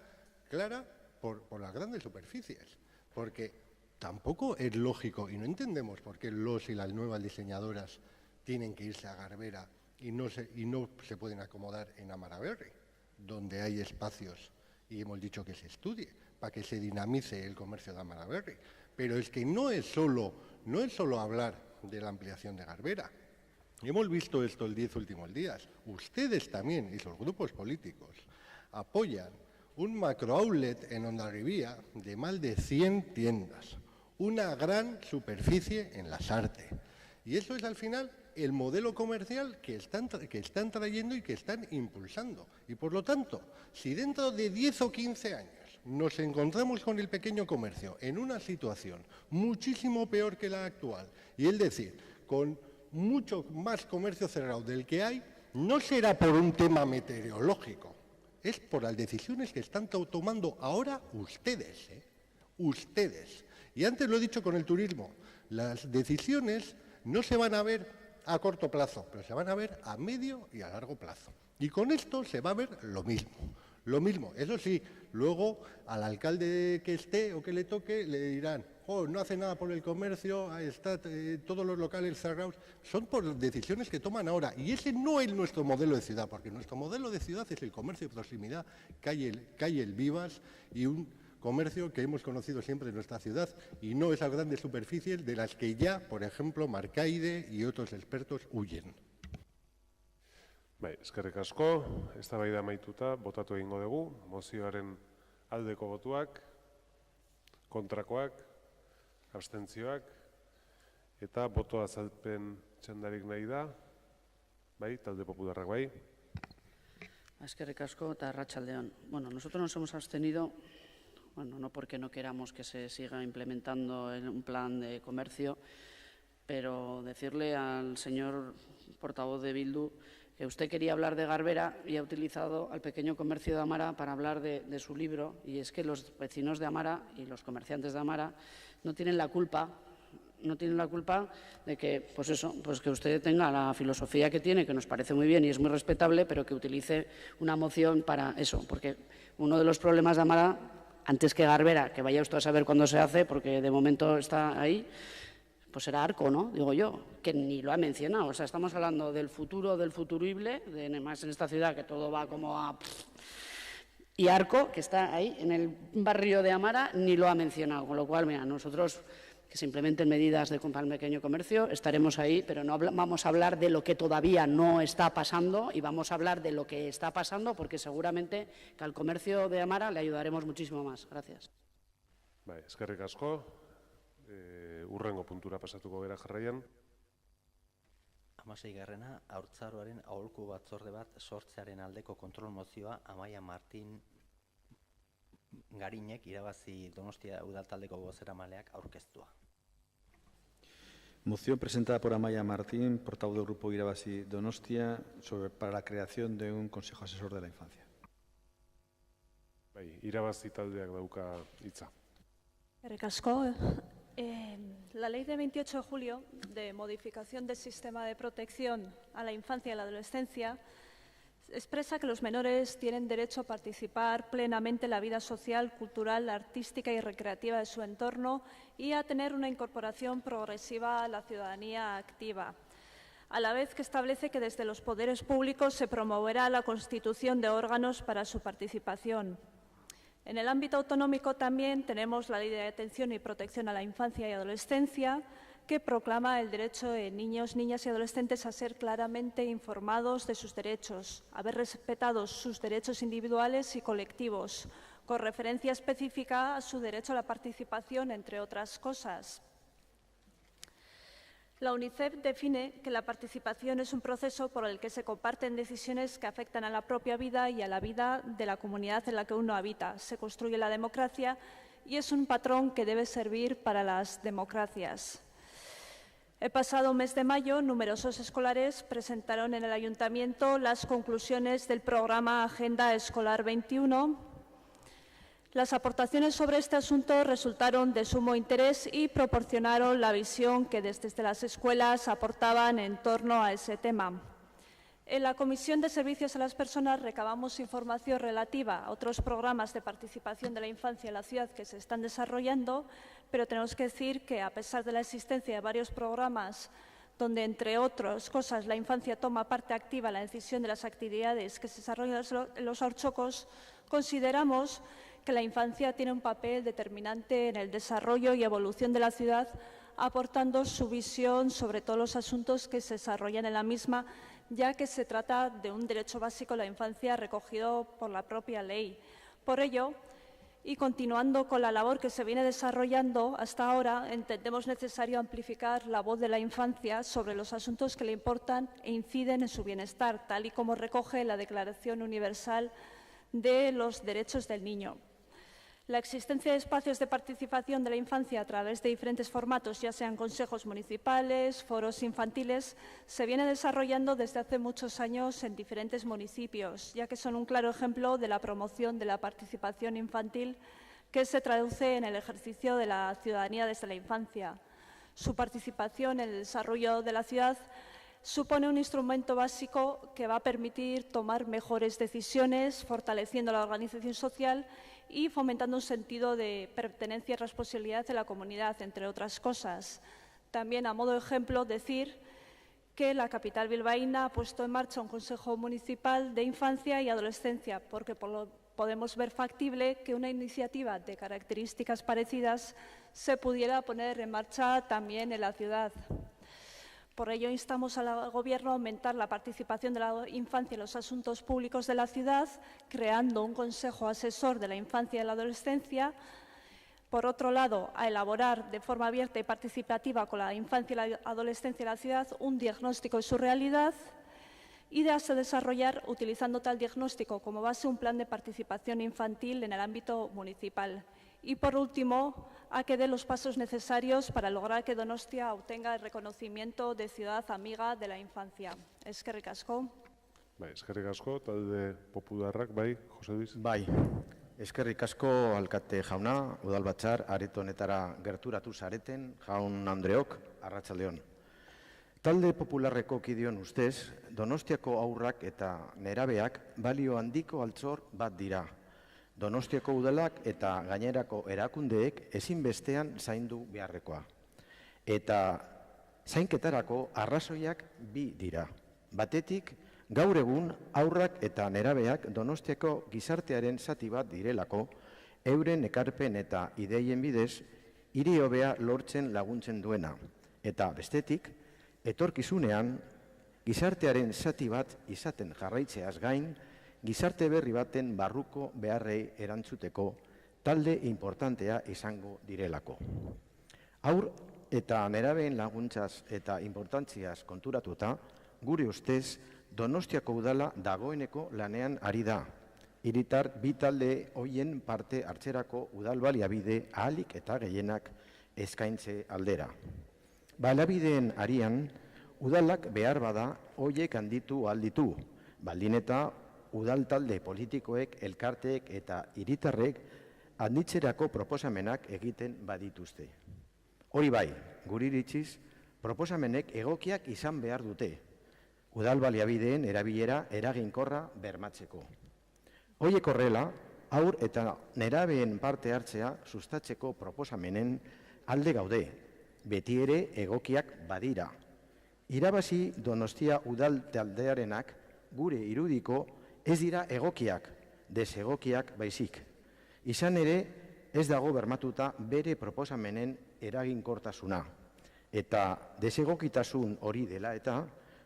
por las grandes superficies. Porque tampoco es lógico y no entendemos por qué los y las nuevas diseñadoras tienen que irse a Garbera y no se pueden acomodar en Amara-Berri, donde hay espacios, y hemos dicho que se estudie, para que se dinamice el comercio de Amara-Berri. Pero es que no es solo hablar de la ampliación de Garbera. Hemos visto esto el 10 últimos días. Ustedes también, y los grupos políticos, apoyan un macro-outlet en Hondarribía de más de 100 tiendas, una gran superficie en Lasarte. Y eso es al final el modelo comercial que están trayendo y que están impulsando. Y por lo tanto, si dentro de 10 o 15 años nos encontramos con el pequeño comercio en una situación muchísimo peor que la actual, y es decir, con mucho más comercio cerrado del que hay, no será por un tema meteorológico, es por las decisiones que están tomando ahora ustedes. Ustedes. Y antes lo he dicho con el turismo, las decisiones no se van a ver a corto plazo, pero se van a ver a medio y a largo plazo. Y con esto se va a ver lo mismo. Lo mismo, eso sí, luego al alcalde que esté o que le toque le dirán, oh, no hace nada por el comercio, ahí está, todos los locales cerrados. Son por decisiones que toman ahora. Y ese no es nuestro modelo de ciudad, porque nuestro modelo de ciudad es el comercio de proximidad, calle El Vivas y un comercio que hemos conocido siempre en nuestra ciudad y no esas grandes superficies de las que ya, por ejemplo, Marcaide y otros expertos huyen.
Bai, eskerrik asko, eztabaida amaituta, botatu egingo dugu, mozioaren aldeko botuak, kontrakoak, abstentzioak, eta boto azalpen txandarik nahi da, bai, talde popularrak bai.
Eskerrik asko eta arratsaldeon. Bueno, nosotros nos hemos abstenido, bueno, no porque no queramos que se siga implementando un plan de comercio, pero decirle al señor portavoz de Bildu que usted quería hablar de Garbera y ha utilizado al pequeño comercio de Amara para hablar de su libro, y es que los vecinos de Amara y los comerciantes de Amara no tienen la culpa de que, pues eso, pues que usted tenga la filosofía que tiene, que nos parece muy bien y es muy respetable, pero que utilice una moción para eso, porque uno de los problemas de Amara, antes que Garbera, que vaya usted a saber cuándo se hace, porque de momento está ahí, pues era Arco, ¿no? Digo yo, que ni lo ha mencionado. O sea, estamos hablando del futuro, del futurible, además en esta ciudad que todo va como a... Y Arco, que está ahí en el barrio de Amara, ni lo ha mencionado. Con lo cual, mira, nosotros que se implementen medidas de compra al pequeño comercio, estaremos ahí, pero no vamos a hablar de lo que todavía no está pasando y vamos a hablar de lo que está pasando, porque seguramente que al comercio de Amara le ayudaremos muchísimo más. Gracias.
Bai, eskerrik asko. Urrengo puntura pasatuko gara jarraian.
16. Haurtzaroaren aholku batzorde bat sortzearen aldeko kontrol mozioa Amaia Martin Garinek irabazi Donostia udaltaldeko bozeramaleak aurkeztua.
Moción presentada por Amaia Martín, portavoz del Grupo Irabazi Donostia, para la creación de un Consejo Asesor de la Infancia.
Bai, irabazi taldeak dauka hitza.
Eskerrik asko. La ley de 28 de julio de modificación del sistema de protección a la infancia y la adolescencia expresa que los menores tienen derecho a participar plenamente en la vida social, cultural, artística y recreativa de su entorno y a tener una incorporación progresiva a la ciudadanía activa, a la vez que establece que desde los poderes públicos se promoverá la constitución de órganos para su participación. En el ámbito autonómico también tenemos la Ley de Atención y Protección a la Infancia y Adolescencia, que proclama el derecho de niños, niñas y adolescentes a ser claramente informados de sus derechos, a ver respetados sus derechos individuales y colectivos, con referencia específica a su derecho a la participación, entre otras cosas. La UNICEF define que la participación es un proceso por el que se comparten decisiones que afectan a la propia vida y a la vida de la comunidad en la que uno habita. Se construye la democracia y es un patrón que debe servir para las democracias. El pasado mes de mayo, numerosos escolares presentaron en el Ayuntamiento las conclusiones del programa Agenda Escolar 21. Las aportaciones sobre este asunto resultaron de sumo interés y proporcionaron la visión que desde las escuelas aportaban en torno a ese tema. En la Comisión de Servicios a las Personas recabamos información relativa a otros programas de participación de la infancia en la ciudad que se están desarrollando, pero tenemos que decir que a pesar de la existencia de varios programas donde, entre otras cosas, la infancia toma parte activa en la decisión de las actividades que se desarrollan en los haurtxokos, consideramos que la infancia tiene un papel determinante en el desarrollo y evolución de la ciudad, aportando su visión sobre todos los asuntos que se desarrollan en la misma, ya que se trata de un derecho básico a la infancia recogido por la propia ley. Por ello, y continuando con la labor que se viene desarrollando hasta ahora, entendemos necesario amplificar la voz de la infancia sobre los asuntos que le importan e inciden en su bienestar, tal y como recoge la Declaración Universal de los Derechos del Niño. La existencia de espacios de participación de la infancia a través de diferentes formatos, ya sean consejos municipales, foros infantiles, se viene desarrollando desde hace muchos años en diferentes municipios, ya que son un claro ejemplo de la promoción de la participación infantil que se traduce en el ejercicio de la ciudadanía desde la infancia. Su participación en el desarrollo de la ciudad supone un instrumento básico que va a permitir tomar mejores decisiones, fortaleciendo la organización social y fomentando un sentido de pertenencia y responsabilidad de la comunidad, entre otras cosas. También, a modo de ejemplo, decir que la capital bilbaína ha puesto en marcha un Consejo Municipal de Infancia y Adolescencia, porque podemos ver factible que una iniciativa de características parecidas se pudiera poner en marcha también en la ciudad. Por ello, instamos al Gobierno a aumentar la participación de la infancia en los asuntos públicos de la ciudad, creando un Consejo Asesor de la Infancia y la Adolescencia. Por otro lado, a elaborar de forma abierta y participativa con la infancia y la adolescencia de la ciudad un diagnóstico de su realidad y a desarrollar, utilizando tal diagnóstico como base, un plan de participación infantil en el ámbito municipal. Y, por último, a que dé los pasos necesarios para lograr que Donostia obtenga el reconocimiento de ciudad amiga de la infancia. Eskerrik asko.
Eskerrik asko, talde popularrak, bai, Jose Luis?
Bai, eskerrik asko alkate jauna, udalbatzar, areto honetara gerturatu zareten, jaun Andreok, arratsaldeon. Talde popularreko kideon ustez, Donostiako haurrak eta nerabeak balio handiko altzor bat dira. Donostiako udalak eta gainerako erakundeek ezinbestean zaindu beharrekoa. Eta zainketarako arrazoiak bi dira. Batetik, gaur egun haurrak eta nerabeak Donostiako gizartearen zati bat direlako, euren ekarpen eta ideien bidez, hiri hobea lortzen laguntzen duena. Eta bestetik, etorkizunean, gizartearen zati bat izaten jarraitzeaz gain, gizarte berri baten barruko beharrei erantzuteko talde importantea izango direlako. Haur eta nerabeen laguntzaz eta importantziaz konturatuta, gure ustez, Donostiako udala dagoeneko lanean ari da. Hiritar bi talde hoien parte hartzerako udal baliabide ahalik eta gehienak eskaintze aldera. Baliabideen arian, udalak behar bada hoiek handitu alditu, baldin eta udal talde politikoek, elkarteek eta hiritarrek handitzerako proposamenak egiten badituzte. Hori bai, guri iritziz, proposamenek egokiak izan behar dute. udal baliabideen erabilera eraginkorra bermatzeko. Horiek horrela, haur eta nerabeen parte hartzea sustatzeko proposamenen alde gaude, beti ere egokiak badira. Irabazi Donostia udal taldearenak gure irudiko ez dira egokiak, desegokiak baizik. Izan ere, ez dago bermatuta bere proposamenen eraginkortasuna. Eta desegokitasun hori dela eta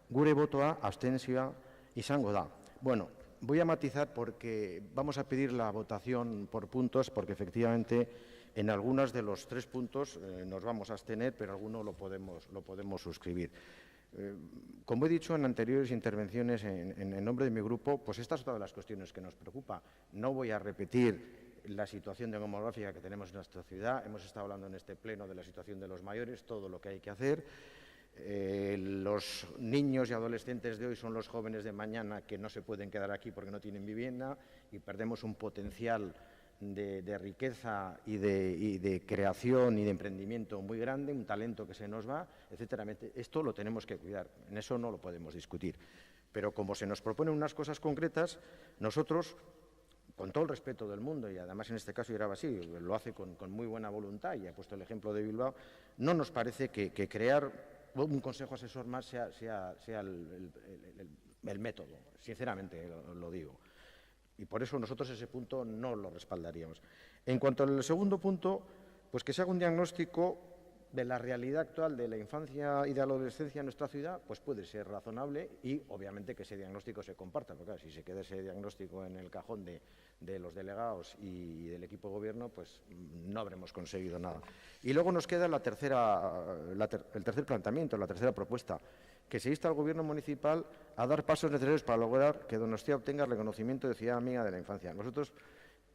gure botoa abstentzioa izango da. Bueno, voy a matizar porque vamos a pedir la votación por puntos, porque efectivamente en algunos de los 3 puntos nos vamos a abstener, pero alguno lo podemos suscribir. Como he dicho en anteriores intervenciones en nombre de mi grupo, pues esta es otra de las cuestiones que nos preocupa. No voy a repetir la situación demográfica que tenemos en nuestra ciudad. Hemos estado hablando en este pleno de la situación de los mayores, todo lo que hay que hacer. Los niños y adolescentes de hoy son los jóvenes de mañana que no se pueden quedar aquí porque no tienen vivienda y perdemos un potencial de riqueza y de creación y de emprendimiento muy grande, un talento que se nos va, etcétera. Esto lo tenemos que cuidar, en eso no lo podemos discutir. Pero como se nos proponen unas cosas concretas, nosotros, con todo el respeto del mundo, y además en este caso Irabazi lo hace con muy buena voluntad y ha puesto el ejemplo de Bilbao, no nos parece que crear un consejo asesor más sea el método, sinceramente lo digo. Y por eso nosotros ese punto no lo respaldaríamos. En cuanto al segundo punto, pues que se haga un diagnóstico de la realidad actual de la infancia y de la adolescencia en nuestra ciudad, pues puede ser razonable y obviamente que ese diagnóstico se comparta, porque claro, si se queda ese diagnóstico en el cajón de los delegados y del equipo de gobierno, pues no habremos conseguido nada. Y luego nos queda el tercer planteamiento, la tercera propuesta, que se insta al Gobierno municipal a dar pasos necesarios para lograr que Donostia obtenga el reconocimiento de ciudad amiga de la infancia. Nosotros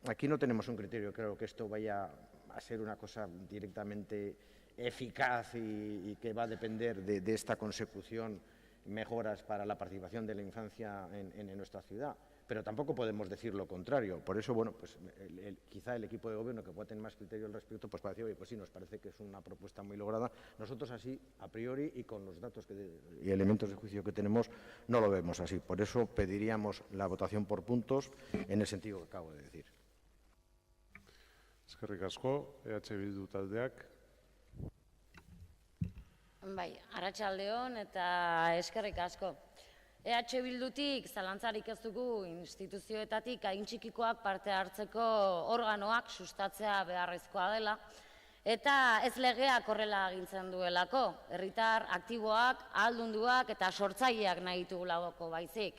aquí no tenemos un criterio, creo que esto vaya a ser una cosa directamente eficaz y que va a depender de esta consecución mejoras para la participación de la infancia en nuestra ciudad. Pero tampoco podemos decir lo contrario. Por eso, bueno, pues quizá el equipo de gobierno que pueda tener más criterio al respecto, pues para decir, oye, pues sí, nos parece que es una propuesta muy lograda. Nosotros así, a priori, y con los datos y elementos de juicio que tenemos, no lo vemos así. Por eso pediríamos la votación por puntos en el sentido que acabo de decir.
Eskerrik asko, EH Bildu taldeak.
Bai, arratsaldeon eta eskerrik asko. EH Bildutik zalantzarik ez dugu instituzioetatik hain txikikoak parte hartzeko organoak sustatzea beharrezkoa dela, eta ez legeak horrela agintzen duelako, herritar aktiboak, ahaldunduak eta sortzaileak nahi ditugulako baizik.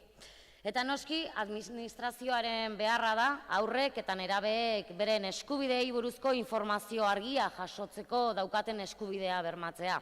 Eta noski, administrazioaren beharra da, aurrek eta nerabeek beren eskubideei buruzko informazio argia jasotzeko daukaten eskubidea bermatzea.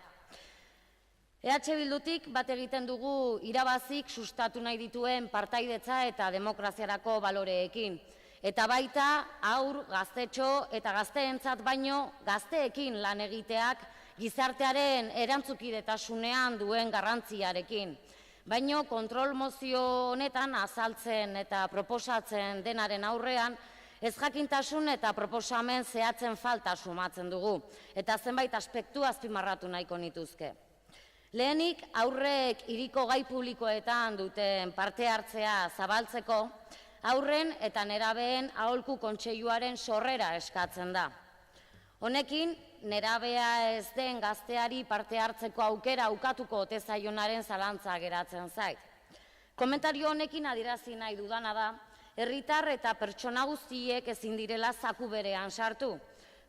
EH Bildutik bat egiten dugu Irabazik sustatu nahi dituen partaidetza eta demokraziarako baloreekin. Eta baita haur, gaztetxo eta gazteentzat baino gazteekin lan egiteak gizartearen erantzukidetasunean duen garrantziarekin. Baino kontrol mozio honetan azaltzen eta proposatzen denaren aurrean ezjakintasun eta proposamen zehatzen falta sumatzen dugu. Eta zenbait aspektu azpimarratu nahiko nituzke. Lehenik, aurrek hiriko gai publikoetan duten parte hartzea zabaltzeko, aurren eta nerabeen aholku kontseiluaren sorrera eskatzen da. Honekin, nerabea ez den gazteari parte hartzeko aukera ukatuko ote zaionaren zalantza geratzen zait. Komentario honekin adierazi nahi dudana da, herritar eta pertsona guztiek ezin direla zaku berean sartu.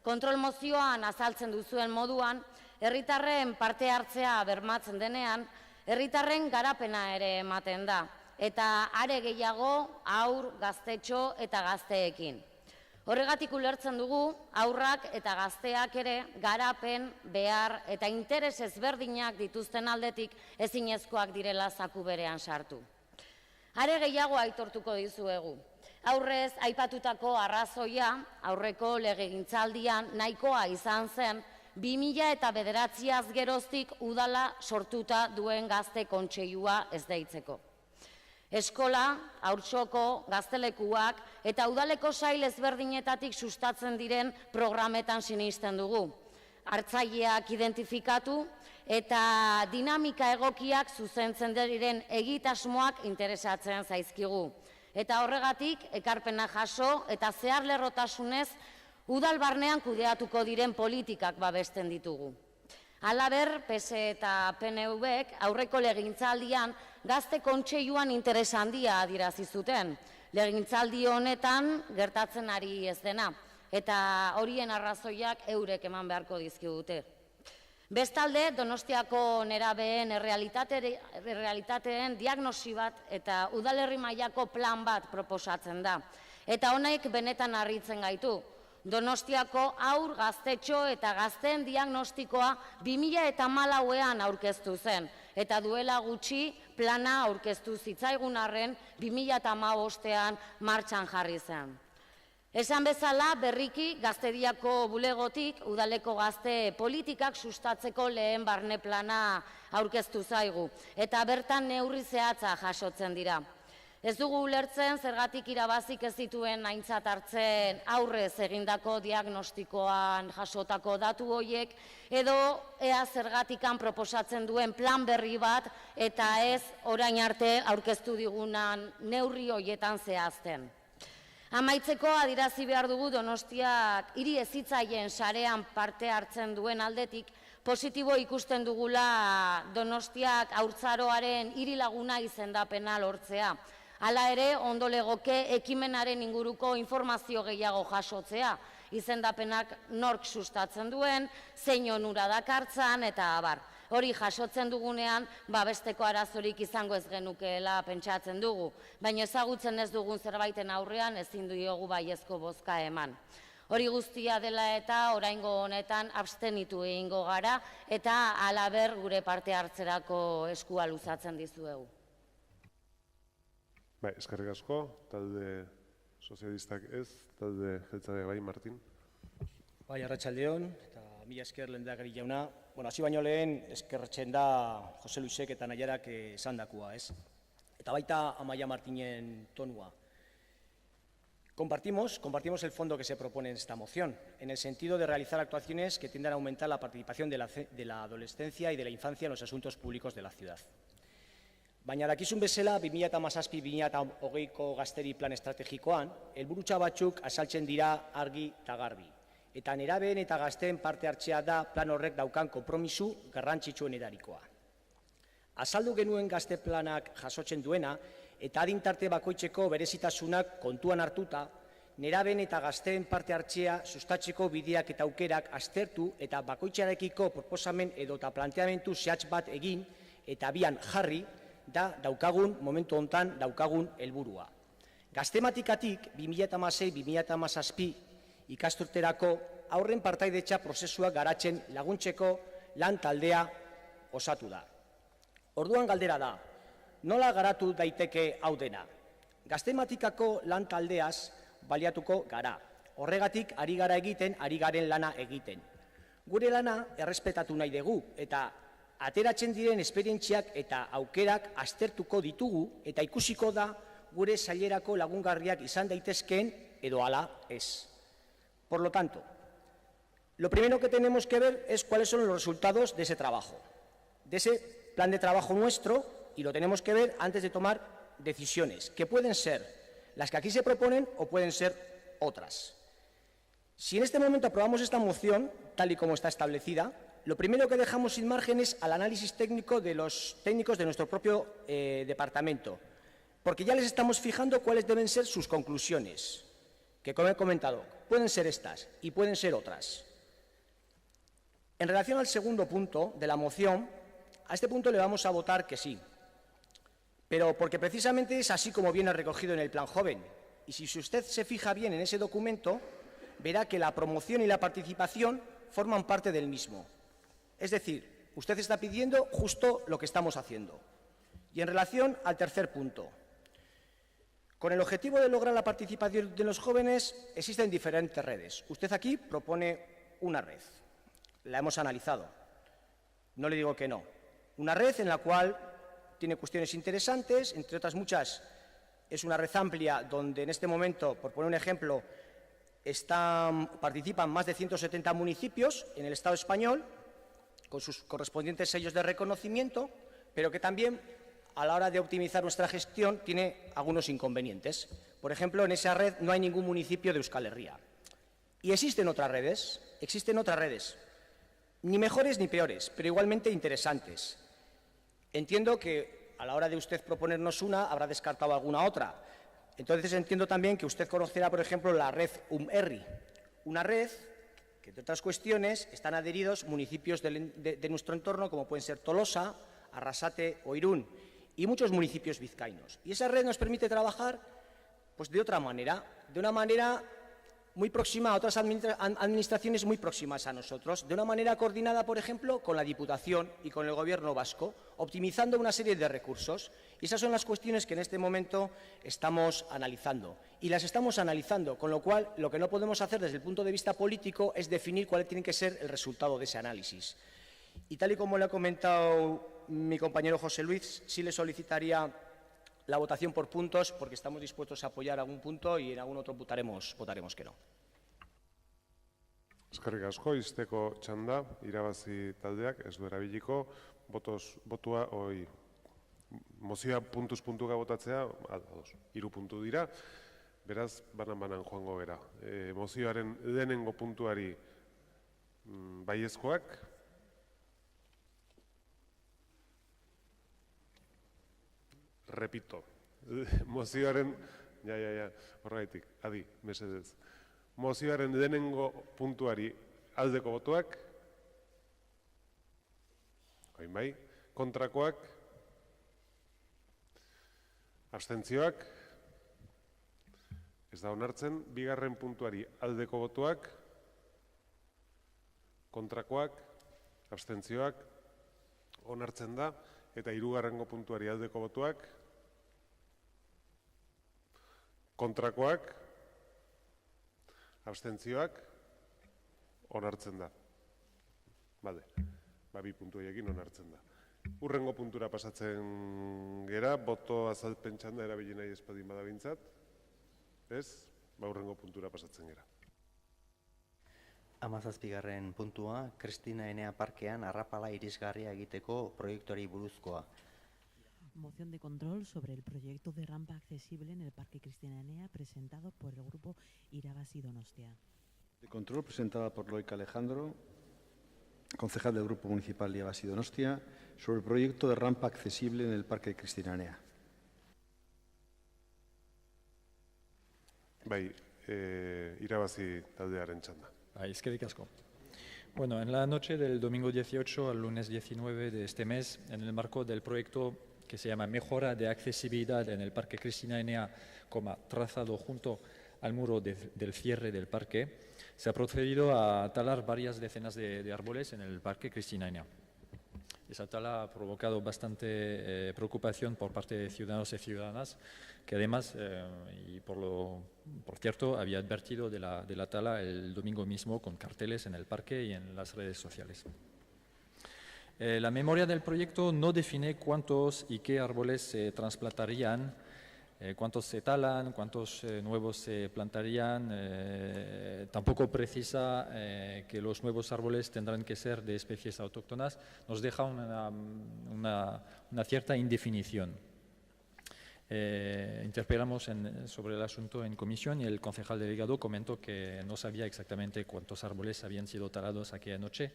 Kontrol mozioan azaltzen duzuen moduan, herritarren parte hartzea bermatzen denean, herritarren garapena ere ematen da, eta are gehiago haur, gaztetxo eta gazteekin. Horregatik ulertzen dugu, haurrak eta gazteak ere garapen, behar eta interes ezberdinak dituzten aldetik ezinezkoak direla zaku berean sartu. Are gehiago aitortuko dizuegu. Aurrez, aipatutako arrazoia, aurreko legegintzaldian nahikoa izan zen, 2009 geroztik udala sortuta duen gazte kontseilua ez deitzeko. Eskola, haurtxoko, gaztelekuak eta udaleko sail ezberdinetatik sustatzen diren programetan sinisten dugu. Hartzaileak identifikatu eta dinamika egokiak zuzentzen diren egitasmoak interesatzen zaizkigu. Eta horregatik, ekarpena jaso eta zeharlerrotasunez udal barnean kudeatuko diren politikak babesten ditugu. Halaber, PS eta PNV-ek aurreko legegintzaldian gazte kontseiluan interes handia adierazi zuten. Legegintzaldi honetan gertatzen ari ez dena, eta horien arrazoiak eurek eman beharko dizkigute. Bestalde, Donostiako nerabeen errealitateen diagnosi bat eta udalerri mailako plan bat proposatzen da. Eta honek benetan harritzen gaitu. Donostiako haur, gaztetxo eta gazteen diagnostikoa 2014an aurkeztu zen, eta duela gutxi plana aurkeztu zitzaigun arren 2015ean martxan jarri zen. Esan bezala, berriki Gaztediako bulegotik udaleko gazte politikak sustatzeko lehen barne plana aurkeztu zaigu, eta bertan neurri zehatza jasotzen dira. Ez dugu ulertzen zergatik irabazik ez dituen aintzat hartzen aurrez egindako diagnostikoan jasotako datu horiek, edo ea zergatikan proposatzen duen plan berri bat eta ez orain arte aurkeztu digunan neurri horietan zehazten. Amaitzeko adierazi behar dugu Donostiak hiri hezitzaien sarean parte hartzen duen aldetik, positibo ikusten dugula Donostiak haurtzaroaren hiri laguna izendapena lortzea. Hala ere, ondo legoke ekimenaren inguruko informazio gehiago jasotzea, izendapenak nork sustatzen duen, zein onura dakartzan eta abar. Hori jasotzen dugunean, besteko arazorik izango ez genukeela pentsatzen dugu, baina ezagutzen ez dugun zerbaiten aurrean ezin diogu baiezko bozka eman. Hori guztia dela eta oraingo honetan abstenitu egingo gara eta halaber gure parte hartzerako eskua luzatzen dizuegu.
Bai, eskerrik asko, talde sozialistak ez, talde jeltzaleak bai, Martin.
Bai, arratsaldeon, eta mila esker lehendakari jauna. Hasi baino lehen eskertzen da Jose Luisek eta Naiarak esandakoa, ez? Eta baita Amaia Martinen tonua. Compartimos el fondo que se propone en esta moción, en el sentido de realizar actuaciones que tiendan a aumentar la participación de la adolescencia y de la infancia en los asuntos públicos de la ciudad. Baina dakizun bezala, 2017-2020ko gazteri plan estrategikoan, helburutza batzuk azaltzen dira argi eta garbi. Eta nerabeen eta gazteen parte hartzea da plan horrek daukan konpromisu garrantzitsuenetarikoa. Azaldu genuen gazte planak jasotzen duena, eta adintarte bakoitzeko berezitasunak kontuan hartuta, nerabeen eta gazteen parte hartzea sustatzeko bideak eta aukerak aztertu eta bakoitzarekiko proposamen edota planteamendu zehatz bat egin eta abian jarri, da daukagun, momentu hontan daukagun helburua. Gaztematikatik 2016-2017 ikasturterako aurren partaidetza prozesua garatzen laguntzeko lan taldea osatu da. Orduan galdera da, nola garatu daiteke hau dena? Gaztematikako lan taldeaz baliatuko gara. Horregatik ari gara egiten, ari garen lana egiten. Gure lana errespetatu nahi dugu eta ateratzen diren esperientziak eta aukerak aztertuko ditugu eta ikusiko da gure sailerako lagungarriak izan daitezkeen edo hala ez. Por lo tanto, lo primero que tenemos que ver es cuáles son los resultados de ese trabajo, de ese plan de trabajo nuestro, y lo tenemos que ver antes de tomar decisiones, que pueden ser las que aquí se proponen o pueden ser otras. Si en este momento aprobamos esta moción, tal y como está establecida, lo primero que dejamos sin margen es al análisis técnico de los técnicos de nuestro propio departamento, porque ya les estamos fijando cuáles deben ser sus conclusiones, que como he comentado, pueden ser estas y pueden ser otras. En relación al segundo punto de la moción, a este punto le vamos a votar que sí, pero porque precisamente es así como viene recogido en el Plan Joven, y si usted se fija bien en ese documento, verá que la promoción y la participación forman parte del mismo. Es decir, usted está pidiendo justo lo que estamos haciendo. Y en relación al tercer punto, con el objetivo de lograr la participación de los jóvenes existen diferentes redes. Usted aquí propone una red. La hemos analizado. No le digo que no. Una red en la cual tiene cuestiones interesantes, entre otras muchas. Es una red amplia donde en este momento, por poner un ejemplo, participan más de 170 municipios en el Estado español, con sus correspondientes sellos de reconocimiento, pero que también, a la hora de optimizar nuestra gestión, tiene algunos inconvenientes. Por ejemplo, en esa red no hay ningún municipio de Euskal Herria. Y existen otras redes, ni mejores ni peores, pero igualmente interesantes. Entiendo que a la hora de usted proponernos una, habrá descartado alguna otra. Entonces entiendo también que usted conocerá, por ejemplo, la red UMERRI, una red que, entre otras cuestiones, están adheridos municipios de nuestro entorno, como pueden ser Tolosa, Arrasate o Irún, y muchos municipios vizcaínos. Y esa red nos permite trabajar pues, de otra manera, de una manera muy próxima a otras administraciones muy próximas a nosotros, de una manera coordinada, por ejemplo, con la Diputación y con el Gobierno vasco, optimizando una serie de recursos. Y esas son las cuestiones que en este momento estamos analizando. Y las estamos analizando, con lo cual lo que no podemos hacer desde el punto de vista político es definir cuál tiene que ser el resultado de ese análisis. Y tal y como le ha comentado mi compañero José Luis, sí le solicitaría la votación por puntos, porque estamos dispuestos a apoyar algún punto y en algún otro votaremos que no.
Eskerrik asko, izteko txanda, irabazi taldeak, ez du erabiliko, botua, mozioa puntuz-puntuka votatzea, ados, 3 puntu dira, beraz, banan-banan joango gera. Mozioaren lehenengo puntuari baiezkoak, repito, mozioaren, horregaitik, adi, mesedez. Mozioaren lehenengo puntuari aldeko botoak, oin bai, kontrakoak, abstentzioak, ez da onartzen, bigarren puntuari aldeko botoak, kontrakoak, abstentzioak, onartzen da, eta hirugarrengo puntuari aldeko botoak, kontrakoak, abstentzioak, onartzen da. Bale, 2 puntu horiekin onartzen da. Hurrengo puntura pasatzen gera, boto azalpen txanda erabili nahi espadin badabintzat. Ez, hurrengo puntura pasatzen gera.
17. puntua, Kristina Enea parkean arrapala irisgarria egiteko proiektuari buruzkoa.
Moción de control sobre el proyecto de rampa accesible en el Parque Cristina Enea presentado por el grupo Irabazi Donostia.
De control presentada por Loica Alejandro, concejal del Grupo Municipal Irabazi Donostia, sobre el proyecto de rampa accesible en el Parque Cristina Enea.
Bai, Irabazi taldearen txanda.
Eskerrik asko. Bueno, en la noche del domingo 18 al lunes 19 de este mes, en el marco del proyecto que se llama Mejora de Accesibilidad en el Parque Cristina Enea, trazado junto al muro del cierre del parque, se ha procedido a talar varias decenas de árboles en el Parque Cristina Enea. Esa tala ha provocado bastante preocupación por parte de ciudadanos y ciudadanas, que además, y por cierto, había advertido de la tala el domingo mismo con carteles en el parque y en las redes sociales. La memoria del proyecto no define cuántos y qué árboles se trasplantarían, cuántos se talan, cuántos nuevos se plantarían. Tampoco precisa que los nuevos árboles tendrán que ser de especies autóctonas. Nos deja una cierta indefinición. Interpelamos sobre el asunto en comisión y el concejal delegado comentó que no sabía exactamente cuántos árboles habían sido talados aquella noche.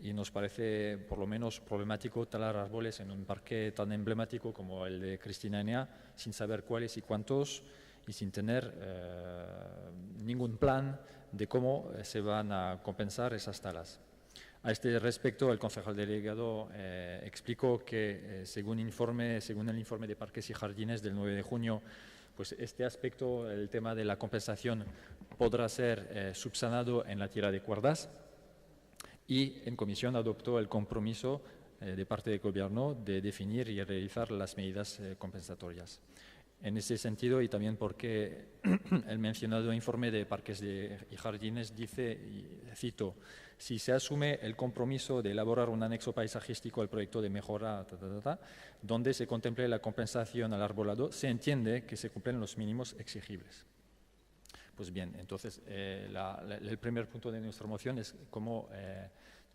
Y nos parece por lo menos problemático talar árboles en un parque tan emblemático como el de Cristina Enea sin saber cuáles y cuántos y sin tener ningún plan de cómo se van a compensar esas talas. A este respecto, el concejal delegado explicó que según el informe de Parques y Jardines del 9 de junio, pues este aspecto, el tema de la compensación, podrá ser subsanado en la tira de cuerdas. Y en comisión adoptó el compromiso de parte del Gobierno de definir y realizar las medidas compensatorias. En ese sentido, y también porque el mencionado informe de Parques y Jardines dice, y cito, si se asume el compromiso de elaborar un anexo paisajístico al proyecto de mejora, donde se contemple la compensación al arbolado, se entiende que se cumplen los mínimos exigibles. Pues bien, entonces el primer punto de nuestra moción es cómo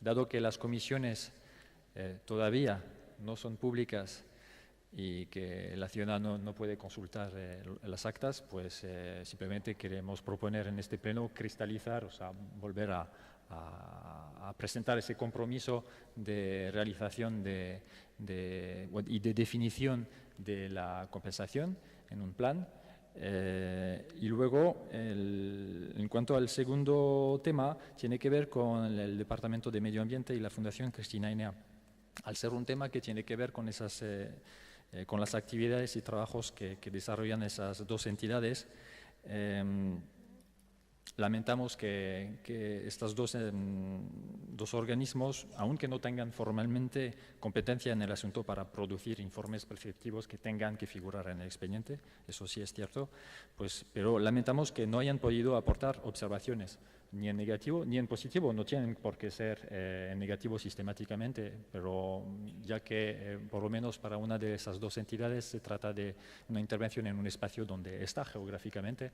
dado que las comisiones todavía no son públicas y que la ciudadano no puede consultar las actas, pues simplemente queremos proponer en este pleno cristalizar, o sea, volver a presentar ese compromiso de realización y de definición de la compensación en un plan. Y luego, en cuanto al segundo tema, tiene que ver con el Departamento de Medio Ambiente y la Fundación Cristina Enea. Al ser un tema que tiene que ver con con las actividades y trabajos que desarrollan esas dos entidades, lamentamos que estos dos organismos, aunque no tengan formalmente competencia en el asunto para producir informes preceptivos que tengan que figurar en el expediente, eso sí es cierto, pero lamentamos que no hayan podido aportar observaciones, ni en negativo ni en positivo. No tienen por qué ser en negativo sistemáticamente, pero ya que por lo menos para una de esas dos entidades se trata de una intervención en un espacio donde está geográficamente,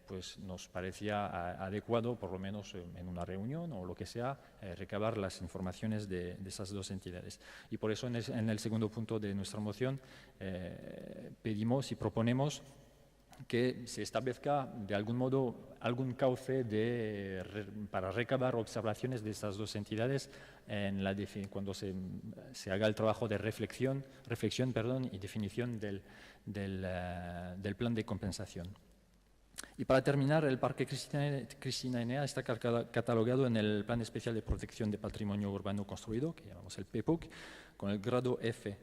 pues nos parecía adecuado, por lo menos en una reunión o lo que sea, recabar las informaciones de esas dos entidades. Y por eso en el segundo punto de nuestra moción pedimos y proponemos que se establezca de algún modo algún cauce para recabar observaciones de estas dos entidades cuando se haga el trabajo de reflexión y definición del plan de compensación. Y para terminar, el Parque Cristina Enea está catalogado en el Plan Especial de Protección de Patrimonio Urbano Construido, que llamamos el PEPUC, con el grado F.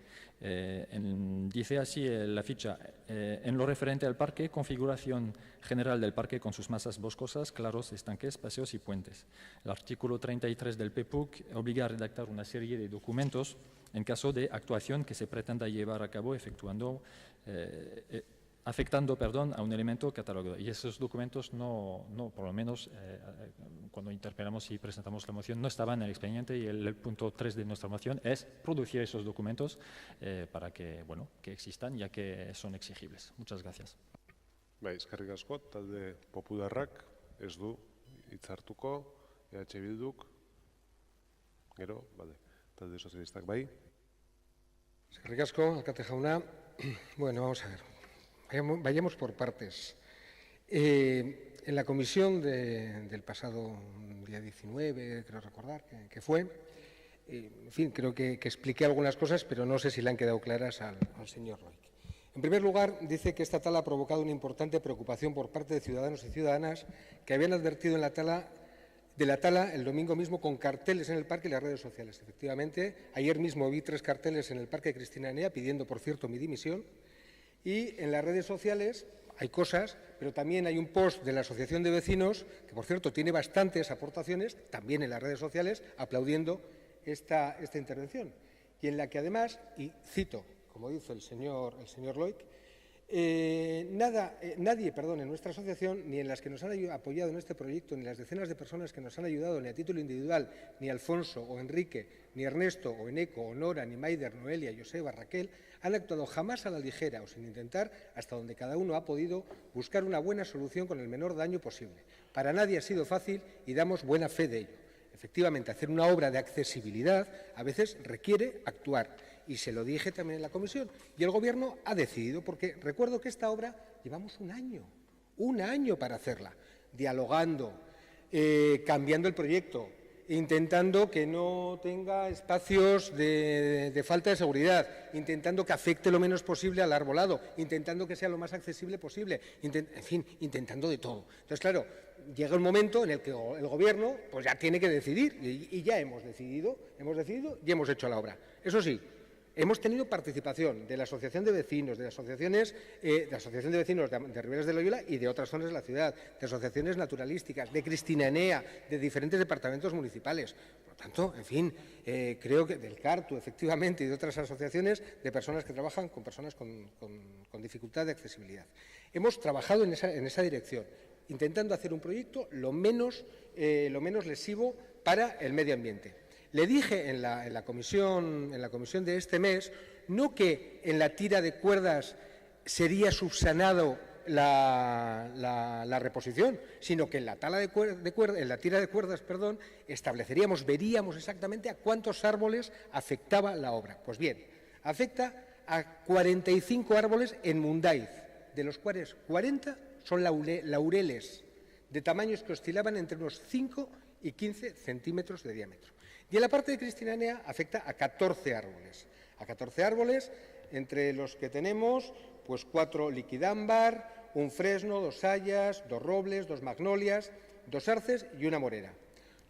Dice así la ficha: en lo referente al parque, configuración general del parque con sus masas boscosas, claros, estanques, paseos y puentes. El artículo 33 del PEPUC obliga a redactar una serie de documentos en caso de actuación que se pretenda llevar a cabo afectando a un elemento catalogado. Y esos documentos por lo menos cuando interpelamos y presentamos la moción, no estaban en el expediente, y el punto 3 de nuestra moción es producir esos documentos para que existan, ya que son exigibles. Muchas gracias.
Eskerrik asko, talde Popularrak ez du hitz hartuko, EH Bilduk, gero, talde Sozialistak bai.
Eskerrik asko, alkate jauna. Bueno, vamos a ver. Vayamos por partes. En la comisión del pasado día 19, creo recordar que fue, en fin, creo que expliqué algunas cosas, pero no sé si le han quedado claras al señor Roig. En primer lugar, dice que esta tala ha provocado una importante preocupación por parte de ciudadanos y ciudadanas que habían advertido de la tala el domingo mismo con carteles en el parque y las redes sociales. Efectivamente, ayer mismo vi 3 carteles en el Parque Cristina Enea pidiendo, por cierto, mi dimisión. Y en las redes sociales hay cosas, pero también hay un post de la Asociación de Vecinos, que por cierto tiene bastantes aportaciones, también en las redes sociales, aplaudiendo esta intervención. Y en la que además, y cito, como dice el señor Loic, nadie en nuestra asociación, ni en las que nos han apoyado en este proyecto, ni las decenas de personas que nos han ayudado, ni a título individual, ni Alfonso o Enrique, ni Ernesto o Eneco o Nora, ni Maider, Noelia, Joseba, Raquel, han actuado jamás a la ligera o sin intentar, hasta donde cada uno ha podido, buscar una buena solución con el menor daño posible. Para nadie ha sido fácil y damos buena fe de ello. Efectivamente, hacer una obra de accesibilidad a veces requiere actuar. Y se lo dije también en la comisión. Y el Gobierno ha decidido, porque recuerdo que esta obra llevamos un año para hacerla, dialogando, cambiando el proyecto, intentando que no tenga espacios de falta de seguridad, intentando que afecte lo menos posible al arbolado, intentando que sea lo más accesible posible, en fin, intentando de todo. Entonces, claro, llega un momento en el que el Gobierno pues ya tiene que decidir, y ya hemos decidido y hemos hecho la obra. Eso sí, hemos tenido participación de la Asociación de Vecinos, de la Asociación de Vecinos de Riberas de Loyola y de otras zonas de la ciudad, de asociaciones naturalísticas, de Cristina Enea, de diferentes departamentos municipales. Por lo tanto, en fin, creo que del CARTU, efectivamente, y de otras asociaciones de personas que trabajan con personas con dificultad de accesibilidad. Hemos trabajado en esa dirección, intentando hacer un proyecto lo menos lesivo para el medio ambiente. Le dije en la comisión de este mes, no que en la tira de cuerdas sería subsanado la reposición, sino que en la tira de cuerdas, veríamos exactamente a cuántos árboles afectaba la obra. Pues bien, afecta a 45 árboles en Mundaiz, de los cuales 40 son laureles de tamaños que oscilaban entre unos 5 y 15 centímetros de diámetro. Y en la parte de Cristinanea afecta a 14 árboles. A 14 árboles, entre los que tenemos pues 4 liquidámbar, un fresno, 2 hayas, 2 robles, 2 magnolias, 2 arces y una morera.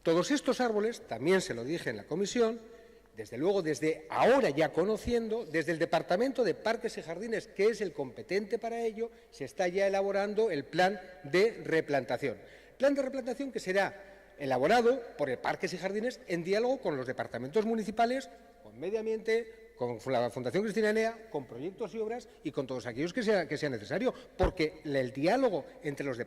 Todos estos árboles, también se lo dije en la comisión, desde luego, desde ahora ya conociendo, desde el Departamento de Parques y Jardines, que es el competente para ello, se está ya elaborando el plan de replantación. Plan de replantación que será elaborado por el Parques y Jardines en diálogo con los departamentos municipales, con Medio Ambiente, con la Fundación Cristinanea, con proyectos y obras y con todos aquellos que sea necesario, porque el diálogo entre los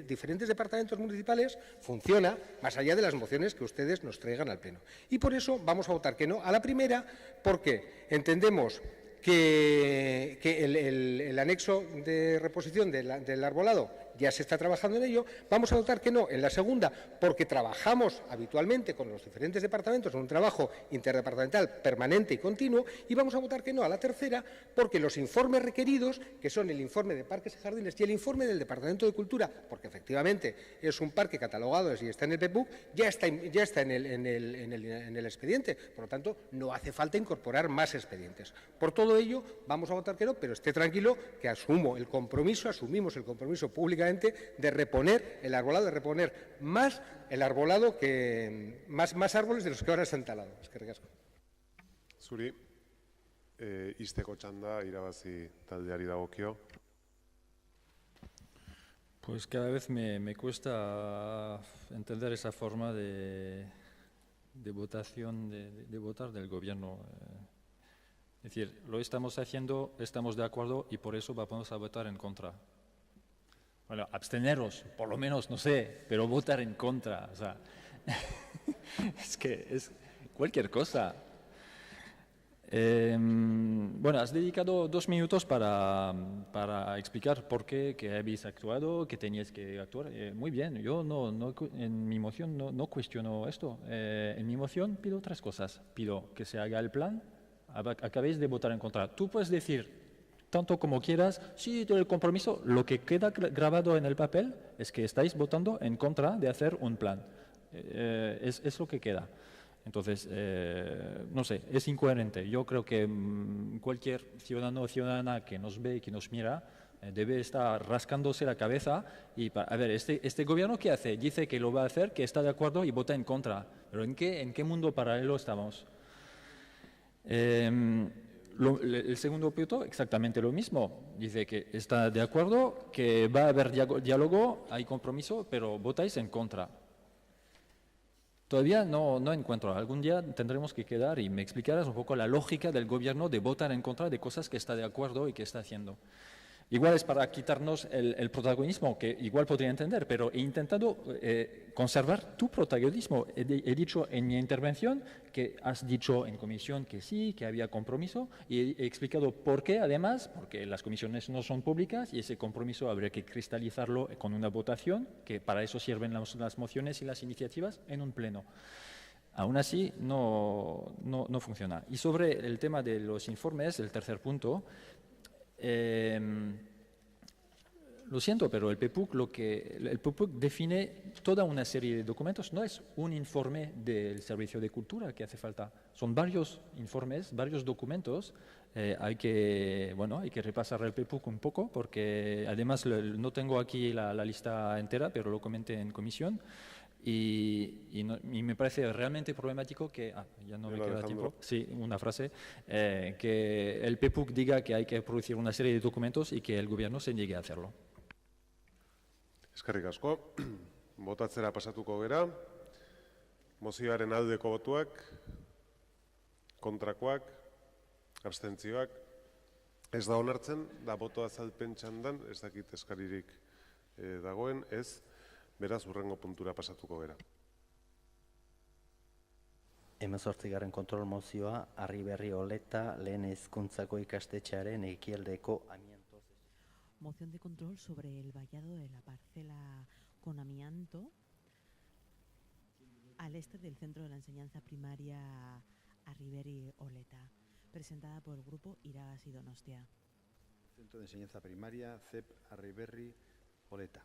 diferentes departamentos municipales funciona más allá de las mociones que ustedes nos traigan al Pleno. Y por eso vamos a votar que no a la primera, porque entendemos que el anexo de reposición del arbolado ya se está trabajando en ello. Vamos a votar que no en la segunda, porque trabajamos habitualmente con los diferentes departamentos en un trabajo interdepartamental permanente y continuo, y vamos a votar que no a la tercera, porque los informes requeridos, que son el informe de Parques y Jardines y el informe del Departamento de Cultura, porque efectivamente es un parque catalogado y está en el PEPUC, ya está en el expediente. Por lo tanto, no hace falta incorporar más expedientes. Por todo ello, vamos a votar que no, pero esté tranquilo que asumimos el compromiso públicamente de reponer el arbolado, de reponer más el arbolado más árboles de los que ahora se han talado. Eskerrik asko.
Zuri, izteko txanda irabazi taldeari dagokio.
Pues cada vez me cuesta entender esa forma de votación, de votar del gobierno. Es decir, lo estamos haciendo, estamos de acuerdo y por eso vamos a votar en contra. Bueno, absteneros, por lo menos, no sé, pero votar en contra, o sea, es que es cualquier cosa. Bueno, has dedicado 2 minutos para explicar por qué que habéis actuado, que teníais que actuar. Muy bien, yo en mi moción no cuestiono esto. En mi moción pido 3 cosas. Pido que se haga el plan, acabéis de votar en contra. Tú puedes decir tanto como quieras, sí, el compromiso, lo que queda grabado en el papel es que estáis votando en contra de hacer un plan. Es lo que queda. Entonces, no sé, es incoherente. Yo creo que cualquier ciudadano o ciudadana que nos ve y que nos mira debe estar rascándose la cabeza y, a ver, este gobierno ¿qué hace? Dice que lo va a hacer, que está de acuerdo y vota en contra. ¿Pero en qué mundo paralelo estamos? El segundo punto, exactamente lo mismo. Dice que está de acuerdo, que va a haber diálogo, hay compromiso, pero votáis en contra. Todavía no encuentro. Algún día tendremos que quedar y me explicarás un poco la lógica del gobierno de votar en contra de cosas que está de acuerdo y que está haciendo. Igual es para quitarnos el protagonismo, que igual podría entender, pero he intentado conservar tu protagonismo. He dicho en mi intervención que has dicho en comisión que sí, que había compromiso, y he explicado por qué, además, porque las comisiones no son públicas y ese compromiso habría que cristalizarlo con una votación, que para eso sirven las mociones y las iniciativas, en un pleno. Aún así, no funciona. Y sobre el tema de los informes, el tercer punto, lo siento, pero el PEPUC define toda una serie de documentos. No es un informe del Servicio de Cultura que hace falta. Son varios informes, varios documentos. Hay que repasar el PEPUC un poco, porque además no tengo aquí la lista entera, pero lo comenté en comisión. Y me parece realmente problemático que, ya no me queda tiempo, sí, una frase, que el PEPUC diga que hay que producir una serie de documentos y que el gobierno se niegue a hacerlo.
Eskerrik asko, botatzera pasatuko gera, mozioaren aldeko botuak, kontrakoak, abstentzioak, ez da onartzen, da boto azalpen txandan, ez dakit eskaririk dagoen, ez, beraz, hurrengo puntura pasatuko gera.
18. kontrol mozioa, Arriberri Oleta, lehen hezkuntzako ikastetxearen ekialdeko amiantoz.
moción de control sobre el vallado de la parcela con amianto al este del Centro de la Enseñanza Primaria Arriberri-Oleta, presentada por el grupo Irabaz y Donostia.
Centro de Enseñanza Primaria, CEP Arriberri-Oleta.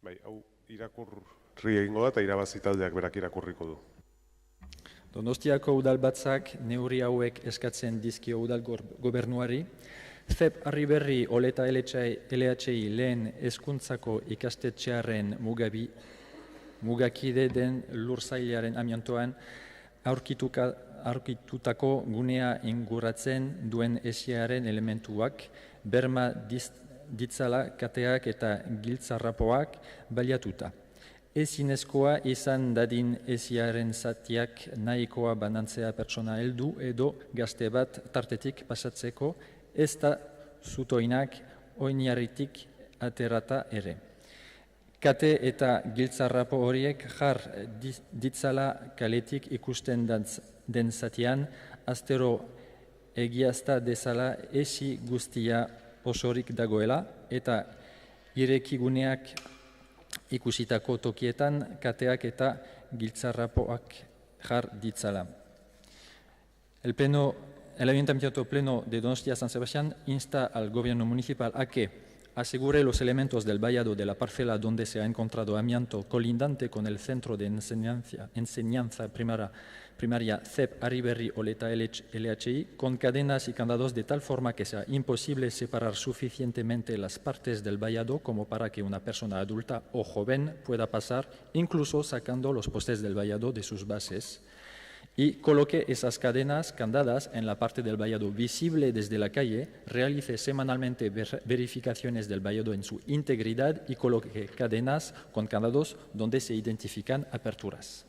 Bai, hau irakurri egingo da eta irabazi taldeak berak irakurriko du.
Donostiako udalbatzak neurri hauek eskatzen dizkio udal gobernuari, CEP Arriberri-Oleta LHI lehen hezkuntzako ikastetxearen mugakide den lursailaren amiantoan aurkitutako gunea inguratzen duen esiaren elementuak berma ditzala kateak eta giltzarrapoak baliatuta. Ezinezkoa izan dadin esiaren zatiak nahikoa banantzea pertsona heldu edo gazte bat tartetik pasatzeko, ez da zutoinak oinarritik aterata ere. Kate eta giltzarrapo horiek jar ditzala kaletik ikusten den zatian, astero egiazta dezala esi guztia osorik dagoela eta irekiguneak ikusitako tokietan kateak eta giltzarrapoak jar ditzala. El Ayuntamiento Pleno de Donostia San Sebastián insta al Gobierno Municipal a que asegure los elementos del vallado de la parcela donde se ha encontrado amianto colindante con el Centro de Enseñanza Primaria CEP Arriberri-Oleta LHI con cadenas y candados de tal forma que sea imposible separar suficientemente las partes del vallado como para que una persona adulta o joven pueda pasar, incluso sacando los postes del vallado de sus bases, y coloque esas cadenas candadas en la parte del vallado visible desde la calle, realice semanalmente verificaciones del vallado en su integridad y coloque cadenas con candados donde se identifican aperturas.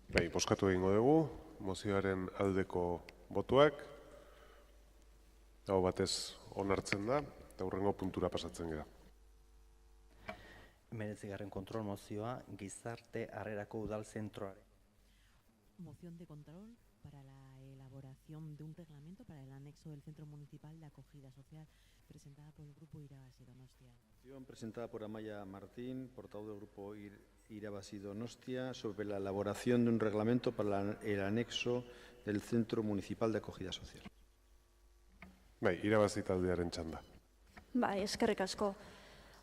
Bai, bozkatu egingo dugu, mozioaren aldeko botuak, hau batez onartzen da, eta hurrengo puntura pasatzen gara.
19. kontrol mozioa gizarte harrerako udal zentroaren.
Moción de control para la elaboración de un reglamento para el anexo del Centro Municipal de Acogida Social, presentada por el Grupo Irabaz y Donostia.
Moción presentada por Amaia Martín, portavoz del Grupo Irabaz y Donostia, sobre la elaboración de un reglamento para el anexo del Centro Municipal de Acogida Social.
Bai, Irabazi taldearen txanda.
Bai, eskerrik asko.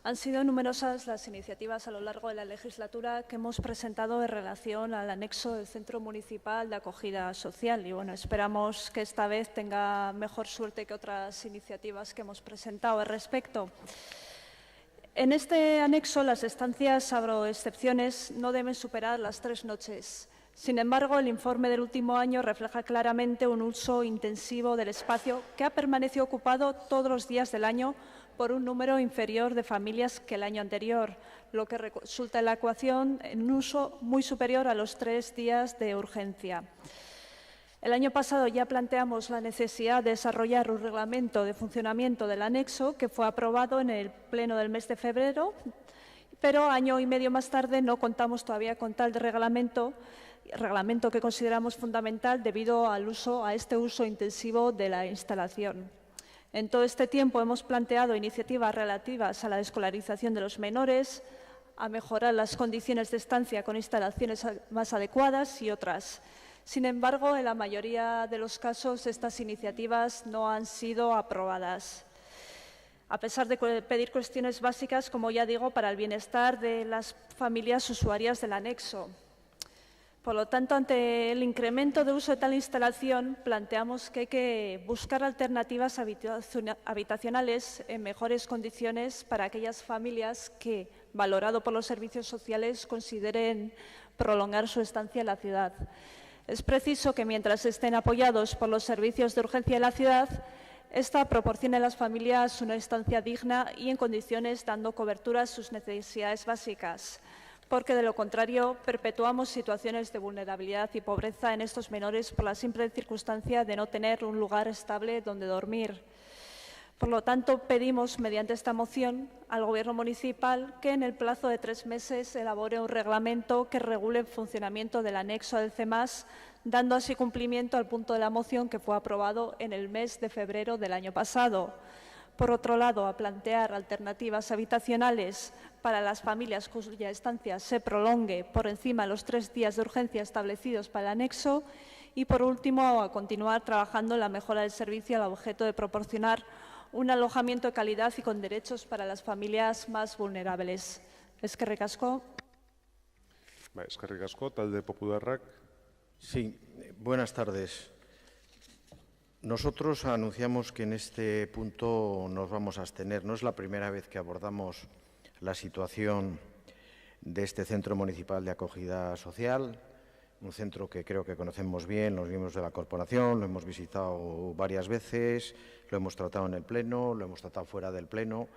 Han sido numerosas las iniciativas a lo largo de la legislatura que hemos presentado en relación al anexo del Centro Municipal de Acogida Social y bueno, esperamos que esta vez tenga mejor suerte que otras iniciativas que hemos presentado al respecto. En este anexo las estancias, salvo excepciones, no deben superar las 3 noches. Sin embargo, el informe del último año refleja claramente un uso intensivo del espacio que ha permanecido ocupado todos los días del año por un número inferior de familias que el año anterior, lo que resulta en la ecuación en un uso muy superior a los 3 días de urgencia. El año pasado ya planteamos la necesidad de desarrollar un reglamento de funcionamiento del anexo que fue aprobado en el pleno del mes de febrero, pero año y medio más tarde no contamos todavía con tal reglamento que consideramos fundamental debido a este uso intensivo de la instalación. En todo este tiempo hemos planteado iniciativas relativas a la escolarización de los menores, a mejorar las condiciones de estancia con instalaciones más adecuadas y otras. Sin embargo, en la mayoría de los casos estas iniciativas no han sido aprobadas, a pesar de pedir cuestiones básicas, como ya digo, para el bienestar de las familias usuarias del anexo. Por lo tanto, ante el incremento de uso de tal instalación, planteamos que hay que buscar alternativas habitacionales en mejores condiciones para aquellas familias que, valorado por los servicios sociales, consideren prolongar su estancia en la ciudad. Es preciso que, mientras estén apoyados por los servicios de urgencia de la ciudad, esta proporcione a las familias una estancia digna y en condiciones, dando cobertura a sus necesidades básicas, porque de lo contrario perpetuamos situaciones de vulnerabilidad y pobreza en estos menores por la simple circunstancia de no tener un lugar estable donde dormir. Por lo tanto, pedimos mediante esta moción al Gobierno municipal que en el plazo de 3 meses elabore un reglamento que regule el funcionamiento del anexo del CEMAS, dando así cumplimiento al punto de la moción que fue aprobado en el mes de febrero del año pasado. Por otro lado, a plantear alternativas habitacionales para las familias cuya estancia se prolongue por encima de los 3 días de urgencia establecidos para el anexo. Y, por último, a continuar trabajando en la mejora del servicio al objeto de proporcionar un alojamiento de calidad y con derechos para las familias más vulnerables. Eskerrik asko.
Eskerrik asko, talde popularrak.
Sí, buenas tardes. Nosotros anunciamos que en este punto nos vamos a abstener. No es la primera vez que abordamos la situación de este centro municipal de acogida social, un centro que creo que conocemos bien los miembros de la corporación, lo hemos visitado varias veces, lo hemos tratado en el Pleno, lo hemos tratado fuera del Pleno.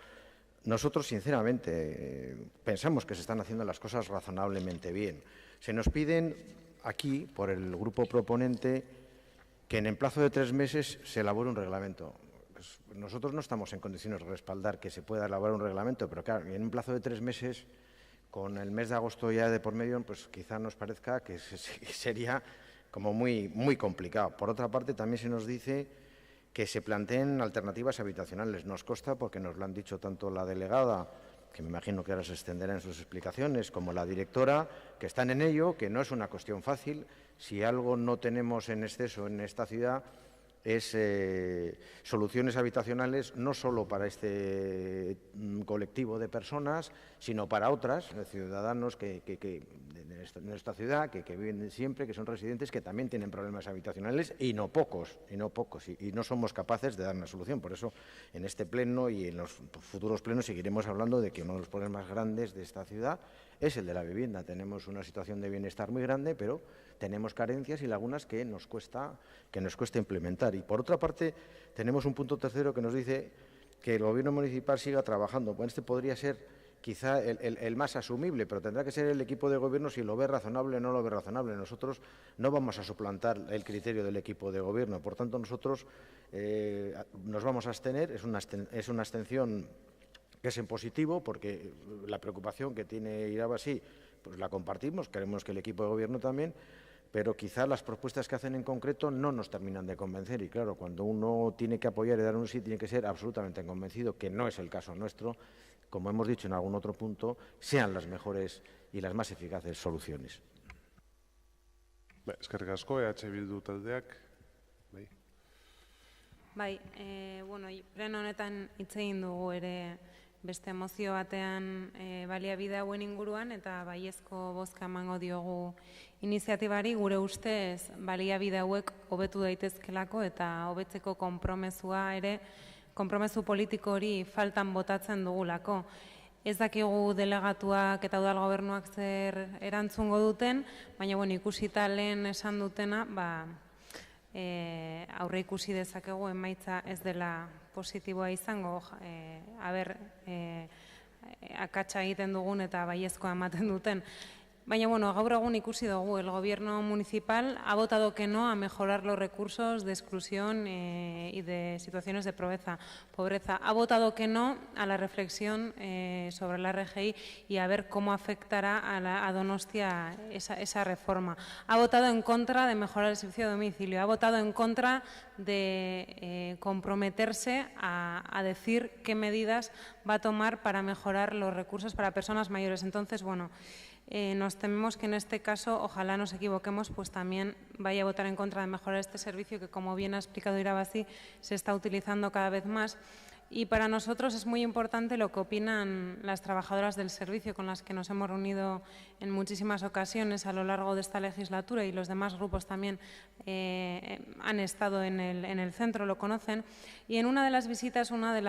Nosotros, sinceramente, pensamos que se están haciendo las cosas razonablemente bien. Se nos piden aquí, por el grupo proponente, que en el plazo de 3 meses se elabore un reglamento. Pues nosotros no estamos en condiciones de respaldar que se pueda elaborar un reglamento, pero claro, en un plazo de 3 meses, con el mes de agosto ya de por medio, pues quizá nos parezca que sería como muy complicado. Por otra parte, también se nos dice que se planteen alternativas habitacionales. Nos consta, porque nos lo han dicho tanto la delegada, que me imagino que ahora se extenderá en sus explicaciones, como la directora, que están en ello, que no es una cuestión fácil. Si algo no tenemos en exceso en esta ciudad es soluciones habitacionales no solo para este colectivo de personas, sino para otras, ciudadanos de nuestra ciudad, que viven siempre, que son residentes, que también tienen problemas habitacionales y no pocos, y no somos capaces de dar una solución. Por eso, en este pleno y en los futuros plenos seguiremos hablando de que uno de los problemas grandes de esta ciudad es el de la vivienda. Tenemos una situación de bienestar muy grande, pero tenemos carencias y lagunas que nos cuesta implementar. Y, por otra parte, tenemos un punto tercero que nos dice que el Gobierno municipal siga trabajando. Bueno, este podría ser quizá el más asumible, pero tendrá que ser el equipo de Gobierno si lo ve razonable o no lo ve razonable. Nosotros no vamos a suplantar el criterio del equipo de Gobierno. Por tanto, nosotros nos vamos a abstener. Es una abstención que es en positivo, porque la preocupación que tiene Irabasí pues la compartimos, queremos que el equipo de Gobierno también, pero quizá las propuestas que hacen en concreto no nos terminan de convencer. Y claro, cuando uno tiene que apoyar y dar un sí, tiene que ser absolutamente convencido, que no es el caso nuestro, como hemos dicho en algún otro punto, sean las mejores y las más eficaces soluciones.
Eskerrik asko, EH Bildu taldeak.
Bueno, pleno honetan hitz egin dugu ere beste mozio batean baliabide hauen inguruan, eta baiezko bozka emango diogu iniziatibari. Gure ustez baliabide hauek hobetu daitezkelako eta hobetzeko konpromezua ere, konpromezu politiko hori faltan botatzen dugulako. Ez dakigu delegatuak eta udal gobernuak zer erantzungo duten, baina ikusita lehen esan dutena, aurre ikusi dezakegu emaitza ez dela positiboa izango, akatsa egiten dugun eta baiezkoa ematen duten. Baina, gaur egun ikusi dugu, el Gobierno municipal ha votado que no a mejorar los recursos de exclusión y de situaciones de pobreza. Ha votado que no a la reflexión sobre la RGI y a ver cómo afectará a Donostia esa reforma. Ha votado en contra de mejorar el servicio de domicilio. Ha votado en contra de comprometerse a decir qué medidas va a tomar para mejorar los recursos para personas mayores. Entonces, nos tememos que en este caso, ojalá nos equivoquemos, pues también vaya a votar en contra de mejorar este servicio que, como bien ha explicado Irabasí, se está utilizando cada vez más. Y para nosotros es muy importante lo que opinan las trabajadoras del servicio, con las que nos hemos reunido en muchísimas ocasiones a lo largo de esta legislatura, y los demás grupos también han estado en el centro, lo conocen. Y en una de las visitas, una de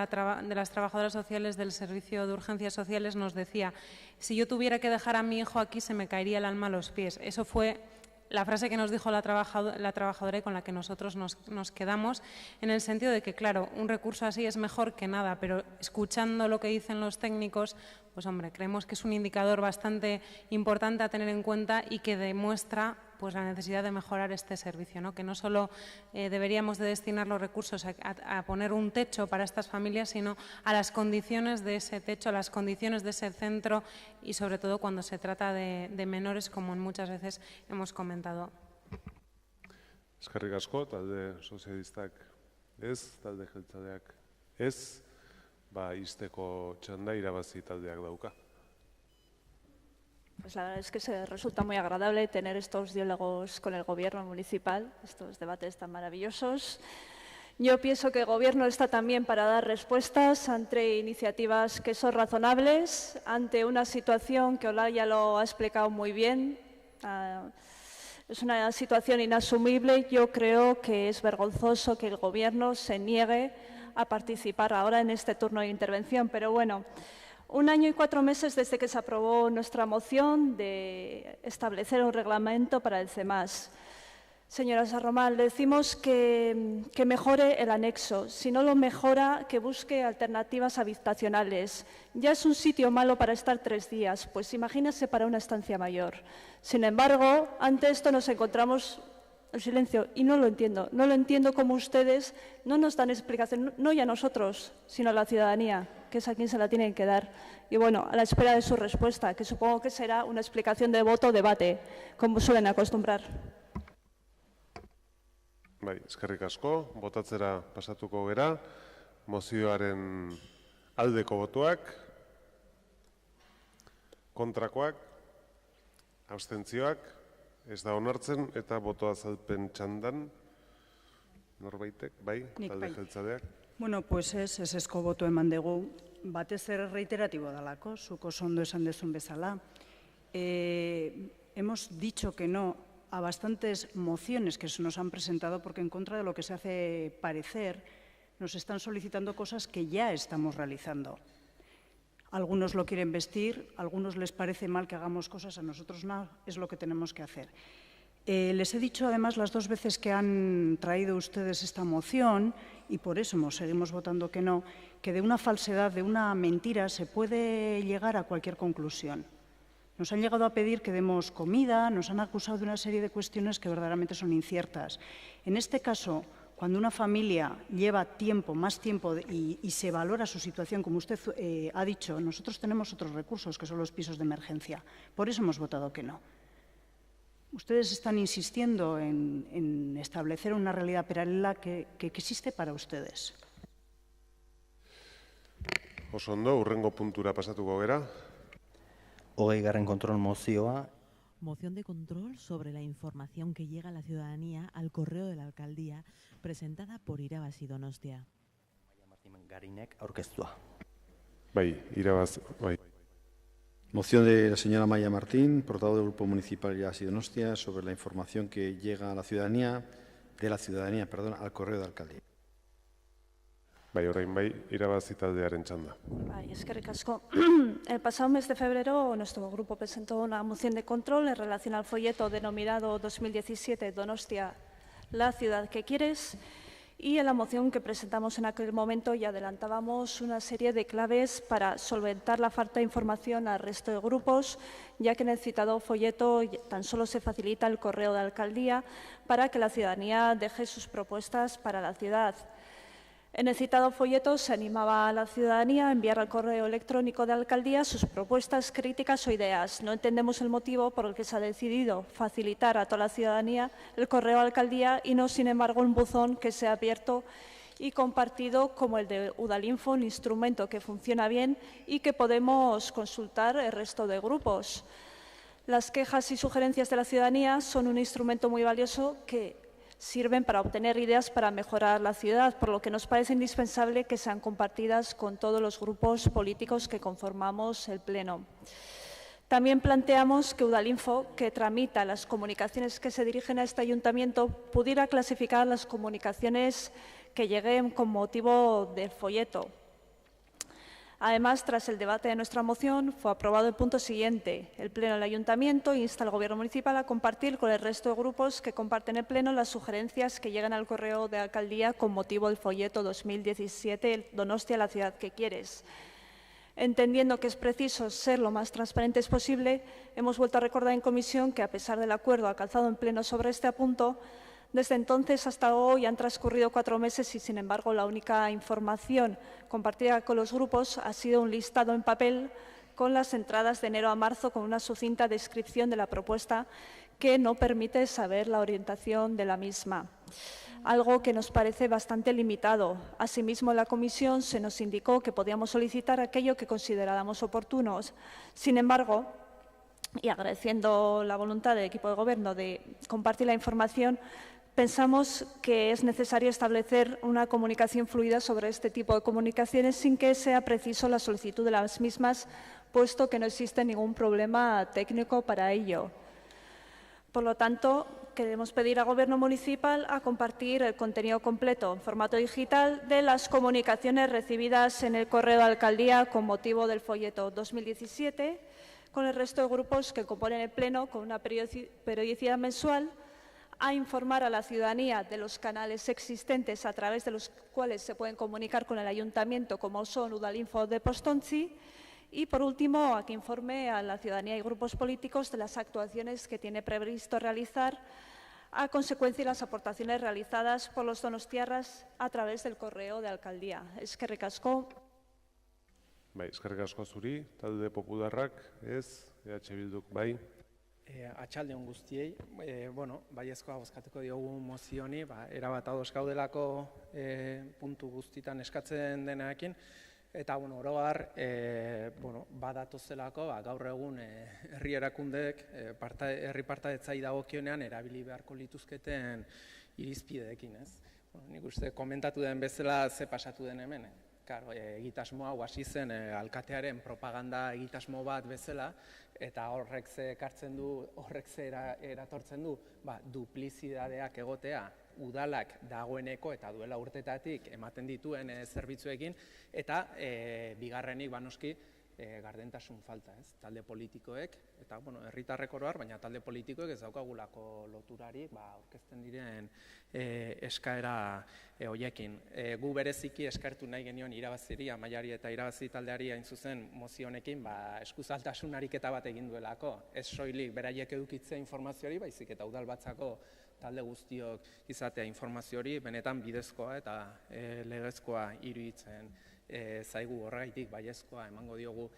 las trabajadoras sociales del Servicio de Urgencias Sociales nos decía: si yo tuviera que dejar a mi hijo aquí, se me caería el alma a los pies. Eso fue la frase que nos dijo la trabajadora y con la que nosotros nos quedamos, en el sentido de que, claro, un recurso así es mejor que nada, pero escuchando lo que dicen los técnicos, pues hombre, creemos que es un indicador bastante importante a tener en cuenta y que demuestra pues la necesidad de mejorar este servicio, ¿no? Que no solo deberíamos de destinar los recursos a poner un techo para estas familias, sino a las condiciones de ese techo, a las condiciones de ese centro y sobre todo cuando se trata de menores, como muchas veces hemos comentado.
Eskerrik asko, talde sozialistak ez, talde jeltzaleak ez, ixteko txanda irabazi taldeak dauka.
Pues la verdad es que se resulta muy agradable tener estos diálogos con el Gobierno municipal, estos debates tan maravillosos. Yo pienso que el Gobierno está también para dar respuestas ante iniciativas que son razonables, ante una situación que Olaya lo ha explicado muy bien. Es una situación inasumible. Yo creo que es vergonzoso que el Gobierno se niegue a participar ahora en este turno de intervención, pero bueno. 1 año y 4 meses desde que se aprobó nuestra moción de establecer un reglamento para el CEMAS. Señora Sarromal, le decimos que mejore el anexo. Si no lo mejora, que busque alternativas habitacionales. Ya es un sitio malo para estar 3 días, pues imagínese para una estancia mayor. Sin embargo, ante esto nos encontramos el silencio y no lo entiendo. No lo entiendo cómo ustedes no nos dan explicación, no ya nosotros, sino a la ciudadanía, que es a quien se la tienen que dar. Y bueno, a la espera de su respuesta, que supongo que será una explicación de voto o debate, como suelen acostumbrar.
Eskerrik asko, botatzera pasatuko gera, mozioaren aldeko botuak, kontrakoak, abstentzioak, ez da onartzen, eta boto azalpen txandan, norbaitek, talde jeltzaleak.
Bueno, pues ez esko boto eman dugu, batez ere reiteratibo dalako, zuk oso ondo esan dezun bezala. Hemos dicho que no a bastantes mociones que se nos han presentado porque en contra de lo que se hace parecer nos están solicitando cosas que ya estamos realizando. Algunos lo quieren vestir, a algunos les parece mal que hagamos cosas, a nosotros no, es lo que tenemos que hacer. Les he dicho además las 2 veces que han traído ustedes esta moción, y por eso seguimos votando que no, que de una falsedad, de una mentira, se puede llegar a cualquier conclusión. Nos han llegado a pedir que demos comida, nos han acusado de una serie de cuestiones que verdaderamente son inciertas. En este caso, cuando una familia lleva tiempo, más tiempo, y se valora su situación, como usted ha dicho, nosotros tenemos otros recursos, que son los pisos de emergencia. Por eso hemos votado que no. Ustedes están insistiendo en establecer una realidad paralela que existe para ustedes.
Oso ondo, hurrengo puntura pasatuko gera.
20. kontrol mozioa.
Moción de control sobre la información que llega a la ciudadanía al correo de la alcaldía presentada por Irabazi Donostia.
Garinek aurkeztua.
Irabazi.
Moción de la señora Maya Martín, portavoz del Grupo Municipal Irabazi Donostia, sobre la información que llega a la ciudadanía, al correo de la alcaldía.
Orain Irabazi taldearen txanda.
Eskerrik asko. El pasado mes de febrero nuestro grupo presentó una moción de control en relación al folleto denominado 2017 Donostia, la ciudad que quieres, y en la moción que presentamos en aquel momento ya adelantábamos una serie de claves para solventar la falta de información al resto de grupos, ya que en el citado folleto tan solo se facilita el correo de alcaldía para que la ciudadanía deje sus propuestas para la ciudad. En el citado folleto se animaba a la ciudadanía a enviar al correo electrónico de alcaldía sus propuestas, críticas o ideas. No entendemos el motivo por el que se ha decidido facilitar a toda la ciudadanía el correo de alcaldía y no, sin embargo, un buzón que sea abierto y compartido como el de Udalinfo, un instrumento que funciona bien y que podemos consultar el resto de grupos. Las quejas y sugerencias de la ciudadanía son un instrumento muy valioso que sirven para obtener ideas para mejorar la ciudad, por lo que nos parece indispensable que sean compartidas con todos los grupos políticos que conformamos el Pleno. También planteamos que Udalinfo, que tramita las comunicaciones que se dirigen a este ayuntamiento, pudiera clasificar las comunicaciones que lleguen con motivo del folleto. Además, tras el debate de nuestra moción, fue aprobado el punto siguiente. El Pleno del Ayuntamiento insta al Gobierno municipal a compartir con el resto de grupos que comparten el Pleno las sugerencias que llegan al correo de alcaldía con motivo del folleto 2017 Donostia, la ciudad que quieres. Entendiendo que es preciso ser lo más transparentes posible, hemos vuelto a recordar en comisión que, a pesar del acuerdo alcanzado en pleno sobre este punto, desde entonces hasta hoy han transcurrido 4 meses y, sin embargo, la única información compartida con los grupos ha sido un listado en papel con las entradas de enero a marzo con una sucinta descripción de la propuesta que no permite saber la orientación de la misma, algo que nos parece bastante limitado. Asimismo, en la comisión se nos indicó que podíamos solicitar aquello que consideráramos oportunos. Sin embargo, y agradeciendo la voluntad del equipo de Gobierno de compartir la información, pensamos que es necesario establecer una comunicación fluida sobre este tipo de comunicaciones sin que sea preciso la solicitud de las mismas, puesto que no existe ningún problema técnico para ello. Por lo tanto, queremos pedir al Gobierno municipal a compartir el contenido completo en formato digital de las comunicaciones recibidas en el correo de alcaldía con motivo del folleto 2017 con el resto de grupos que componen el Pleno con una periodicidad mensual, a informar a la ciudadanía de los canales existentes a través de los cuales se pueden comunicar con el Ayuntamiento, como son Udalinfo de Postontzi, y, por último, a que informe a la ciudadanía y grupos políticos de las actuaciones que tiene previsto realizar a consecuencia de las aportaciones realizadas por los donostiarras a través del correo de alcaldía. Eskerrik asko.
Eskerrik asko zuri, talde popularrak, ez, EH Bilduk, bai.
Atxaldeon guztiei, baiezkoa bozkatuko diogu mozio honi, erabat ados gaudelako puntu guztitan eskatzen denarekin, eta orogar badatozelako gaur egun herri erakundeek herri partaidetzari dagokionean erabili beharko lituzketen irizpideekin, ez? Nik uste komentatu den bezala ze pasatu den hemen. Egitasmo hau hasi zen alkatearen propaganda egitasmo bat bezala, eta horrek ze ekartzen du, horrek ze eratortzen du, duplizidadeak egotea udalak dagoeneko eta duela urtetatik ematen dituen zerbitzuekin, eta bigarrenik noski gardentasun falta, ez? Talde politikoek, eta herritarrek oro har, baina talde politikoek ez daukagulako loturarik aurkezten diren eskaera horiekin. Gu bereziki eskertu nahi genion irabaziri, Amaiari eta irabazi taldeari hain zuzen mozio honekin eskuzaltasun ariketa bat egin duelako. Ez soilik beraiek edukitzea informazioari, baizik eta udalbatzako talde guztiok izatea informazio hori benetan bidezkoa eta legezkoa iruditzen zaigu, horregaitik baiezkoa emango diogu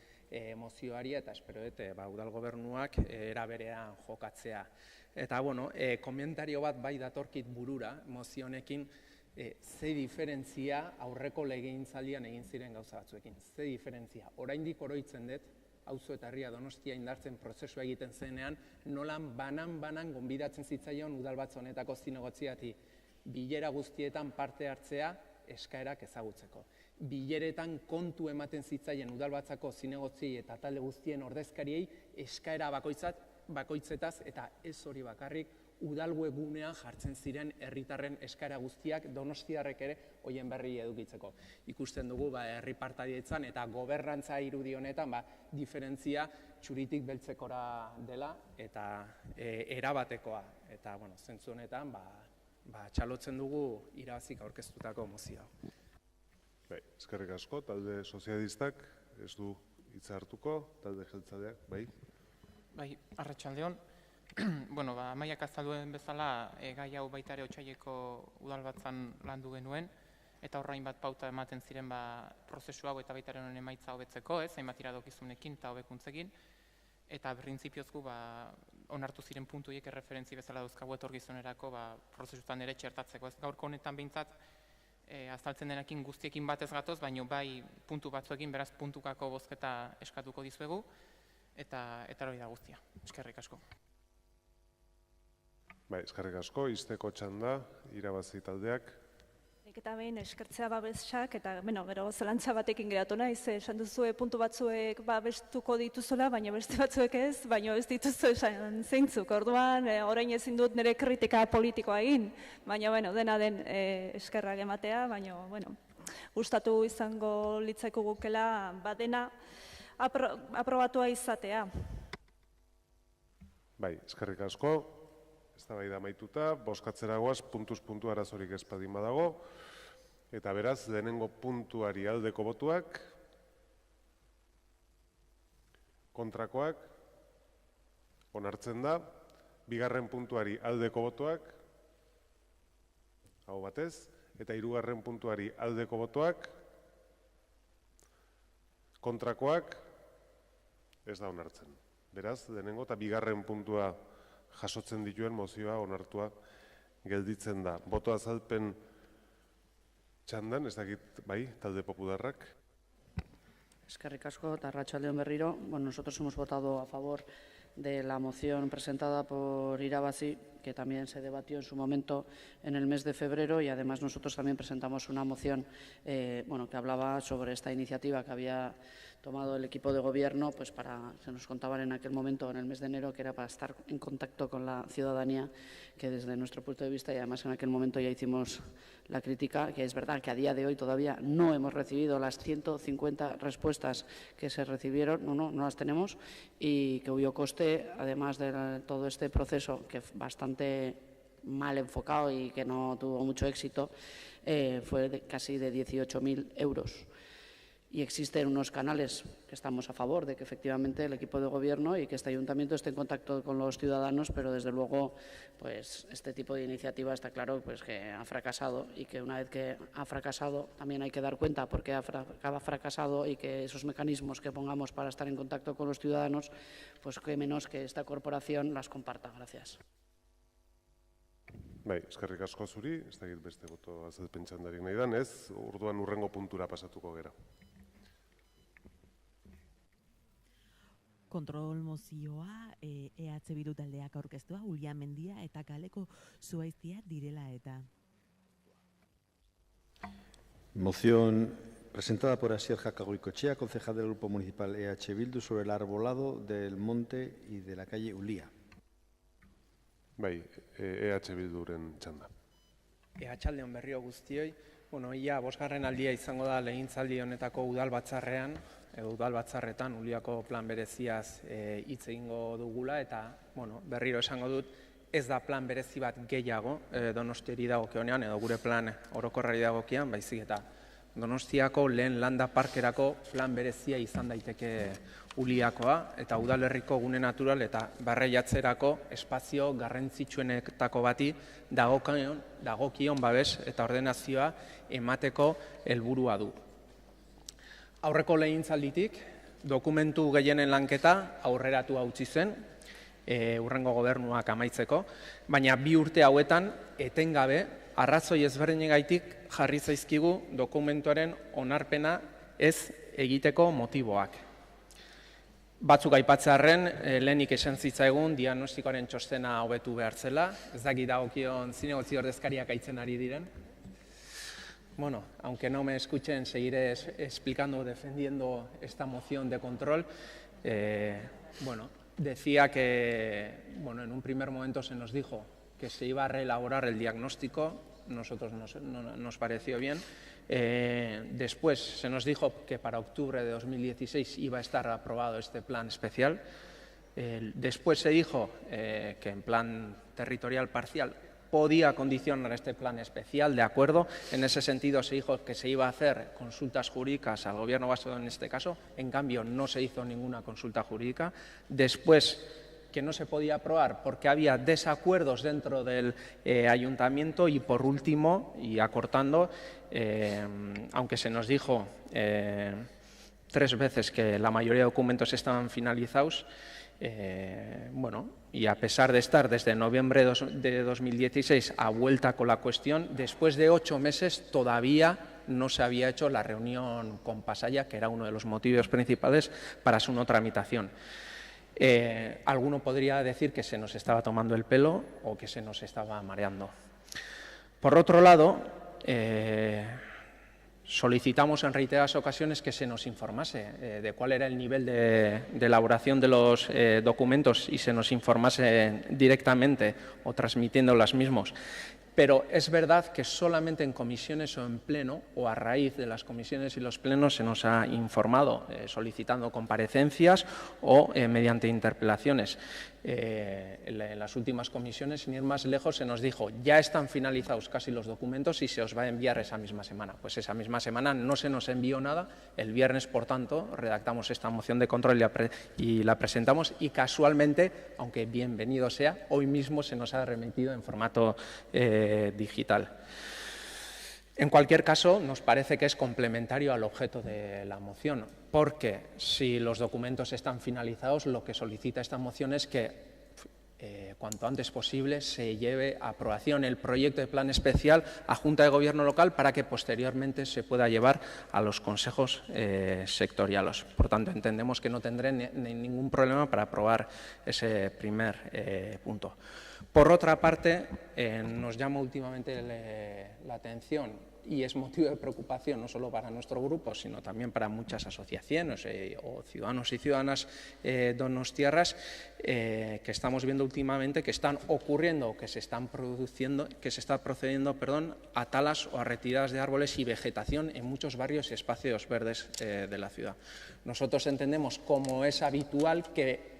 mozioari eta espero dut udal gobernuak era berean jokatzea. Eta komentario bat bai datorkit burura mozio honekin, ze diferentzia aurreko legegintzaldian egin ziren gauza batzuekin. Ze diferentzia, oraindik oroitzen dut, auzo eta herria Donostia indartzen prozesua egiten zenean, nolan banan gonbidatzen zitzaion udalbatz honetako zinegotziati bilera guztietan parte hartzea eskaerak ezagutzeko. Bileretan kontu ematen zitzaien udalbatzako zinegotzi eta talde guztien ordezkariei eskaera bakoitzetaz eta ez hori bakarrik udal webunean jartzen ziren herritarren eskaera guztiak Donostiarrek ere hoien berri edukitzeko. Ikusten dugu herri partaidetzan eta gobernantza irudi honetan diferentzia txuritik beltzekora dela eta erabatekoa. Eta zentzu honetan txalotzen dugu irabazik aurkeztutako mozioa.
Eskerrik asko, talde sozialistak ez du hitza hartuko, talde jeltzaleak, bai?
Bai, arratsaldeon. Amaiak azalduen bezala, gai hau baita ere Otsaileko udalbatzan landu genuen, eta horrain bat pauta ematen ziren prozesu hau eta baita ere emaitza hobetzeko, hainbat iradokizunekin eta hobekuntzekin, eta printzipioz gu onartu ziren puntu horiek erreferentzi bezala dauzkagu etorkizunerako prozesutan ere txertatzeko. Gaurko honetan behintzat, azaltzen denekin guztiekin batez gatoz, baina bai puntu batzuekin, beraz puntukako bozketa eskatuko dizuegu, eta hori da guztia. Eskerrik asko.
Eskerrik asko, izteko txanda, irabazi taldeak.
Eta behin eskertzea babesak, eta gero zelantza batekin geratu naiz, esan duzue puntu batzuek babestuko dituzula, baina beste batzuek ez, baina ez dituzu esan zeintzuk. Orduan, orain ezin dut nire kritika politikoa egin, baina dena den eskerrak ematea, baina gustatu izango litzaiko gukela dena aprobatua izatea.
Eskerrik asko. Eztabaida amaituta, bozkatzera goaz, puntuz puntu arazorik ez baldin badago, eta beraz, lehenengo puntuari aldeko botuak, Kontrakoak, onartzen da. Bigarren puntuari aldeko botoak, aho batez, eta hirugarren puntuari aldeko botoak, kontrakoak, ez da onartzen. Beraz, denengo eta bigarren puntua jasotzen dituen mozioa onartua gelditzen da. Boto azalpen txandan, ez dakit, bai, talde popularrak.
Eskerrik asko, eta arratsaldeon berriro. Bueno, nosotros hemos votado a favor de la moción presentada por Irabazi, que también se debatió en su momento en el mes de febrero, y además nosotros también presentamos una moción que hablaba sobre esta iniciativa que había tomado el equipo de gobierno, pues se nos contaban en aquel momento, en el mes de enero, que era para estar en contacto con la ciudadanía, que desde nuestro punto de vista, y además en aquel momento ya hicimos la crítica, que es verdad que a día de hoy todavía no hemos recibido las 150 respuestas que se recibieron, no las tenemos, y que hubo coste, además de todo este proceso, que bastante mal enfocado y que no tuvo mucho éxito, fue casi de 18.000 euros. Y existen unos canales que estamos a favor de que efectivamente el equipo de gobierno y que este ayuntamiento esté en contacto con los ciudadanos, pero desde luego pues este tipo de iniciativa está claro pues que ha fracasado, y que una vez que ha fracasado también hay que dar cuenta por qué ha fracasado, y que esos mecanismos que pongamos para estar en contacto con los ciudadanos, pues que menos que esta corporación las comparta. Gracias.
Bai, eskerrik asko zuri, ez dakit beste boto azalpen txandarik nahi dan, ez, orduan hurrengo puntura pasatuko gera.
Kontrol mozioa EH Bildu taldeak aurkeztua, Ulia Mendia eta Kaleko Zuaiztia direla eta.
Moción presentada por Asier Jacagoicochea, concejal del Grupo Municipal EH Bildu, sobre el arbolado del monte y de la calle Ulia.
Bai, EH Bilduren txanda.
Arratsaldeon berriro guztioi. Ia bosgarren aldia izango da legintzaldi honetako udalbatzarrean, udalbatzarretan Uliako plan bereziaz hitz egingo dugula, eta berriro esango dut, ez da plan berezi bat gehiago Donostiari dagokionean, edo gure plan orokorrari dagokian, baizik eta Donostiako lehen landa parkerako plan berezia izan daiteke Uliakoa, eta udalerriko gune natural eta barreiatzerako espazio garrantzitsuenetako bati dagokion babes eta ordenazioa emateko helburua du. Aurreko legintzalditik dokumentu gehienen lanketa aurreratu utzi zen, hurrengo gobernuak amaitzeko, baina 2 urte hauetan etengabe arrazoi ezberdinengaitik jarri zaizkigu dokumentuaren onarpena ez egiteko motiboak. Batzuk aipatzearren, lehenik esan zitzaigun diagnostikoaren txostena hobetu behar zela, ez dakit dagokion zinegotzi ordezkariak aitzen ari diren. Bueno, aunque no me escuchen, seguiré explicando, defendiendo esta moción de control. Decía que, en un primer momento se nos dijo que se iba a reelaborar el diagnóstico, nosotros nos pareció bien. Después se nos dijo que para octubre de 2016 iba a estar aprobado este plan especial. Después se dijo que en plan territorial parcial podía condicionar este plan especial, de acuerdo. En ese sentido se dijo que se iba a hacer consultas jurídicas al Gobierno vasco en este caso. En cambio, no se hizo ninguna consulta jurídica. Después, que no se podía aprobar porque había desacuerdos dentro del ayuntamiento, y por último, y acortando, aunque se nos dijo 3 veces que la mayoría de documentos estaban finalizados, y a pesar de estar desde noviembre de 2016 a vuelta con la cuestión, después de 8 meses todavía no se había hecho la reunión con Pasaia, que era uno de los motivos principales para su no tramitación. Alguno podría decir que se nos estaba tomando el pelo o que se nos estaba mareando. Por otro lado, solicitamos en reiteradas ocasiones que se nos informase de cuál era el nivel de elaboración de los documentos, y se nos informase directamente o transmitiendo los mismos. Pero es verdad que solamente en comisiones o en pleno, o a raíz de las comisiones y los plenos, se nos ha informado solicitando comparecencias o mediante interpelaciones. En las últimas comisiones, sin ir más lejos, se nos dijo ya están finalizados casi los documentos y se os va a enviar esa misma semana. Pues esa misma semana no se nos envió nada. El viernes, por tanto, redactamos esta moción de control y la presentamos y casualmente, aunque bienvenido sea, hoy mismo se nos ha remitido en formato digital. En cualquier caso, nos parece que es complementario al objeto de la moción, porque si los documentos están finalizados, lo que solicita esta moción es que cuanto antes posible se lleve a aprobación el proyecto de plan especial a Junta de Gobierno local para que posteriormente se pueda llevar a los consejos sectoriales. Por tanto, entendemos que no tendré ningún problema para aprobar ese primer punto. Por otra parte, nos llama últimamente la atención y es motivo de preocupación no solo para nuestro grupo, sino también para muchas asociaciones o ciudadanos y ciudadanas donostiarras que estamos viendo últimamente que están ocurriendo, que se está procediendo a talas o a retiradas de árboles y vegetación en muchos barrios y espacios verdes de la ciudad. Nosotros entendemos, como es habitual, que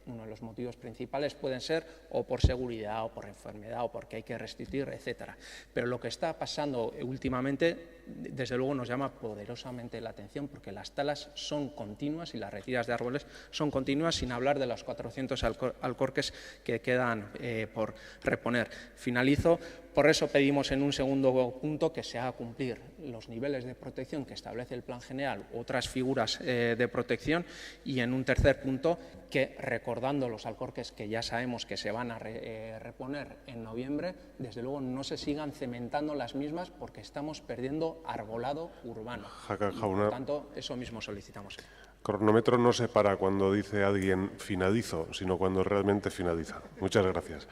uno de los motivos principales pueden ser o por seguridad o por enfermedad o porque hay que restituir, etcétera. Pero lo que está pasando últimamente, desde luego, nos llama poderosamente la atención porque las talas son continuas y las retiras de árboles son continuas, sin hablar de los 400 alcorques que quedan por reponer. Finalizo. Por eso pedimos en un segundo punto que se haga cumplir los niveles de protección que establece el Plan General u otras figuras de protección y en un tercer punto que, recordando los alcorques que ya sabemos que se van a reponer en noviembre, desde luego no se sigan cementando las mismas porque estamos perdiendo arbolado urbano. Y, por tanto, eso mismo solicitamos.
Cronómetro no se para cuando dice alguien finalizo, sino cuando realmente finaliza. Muchas gracias.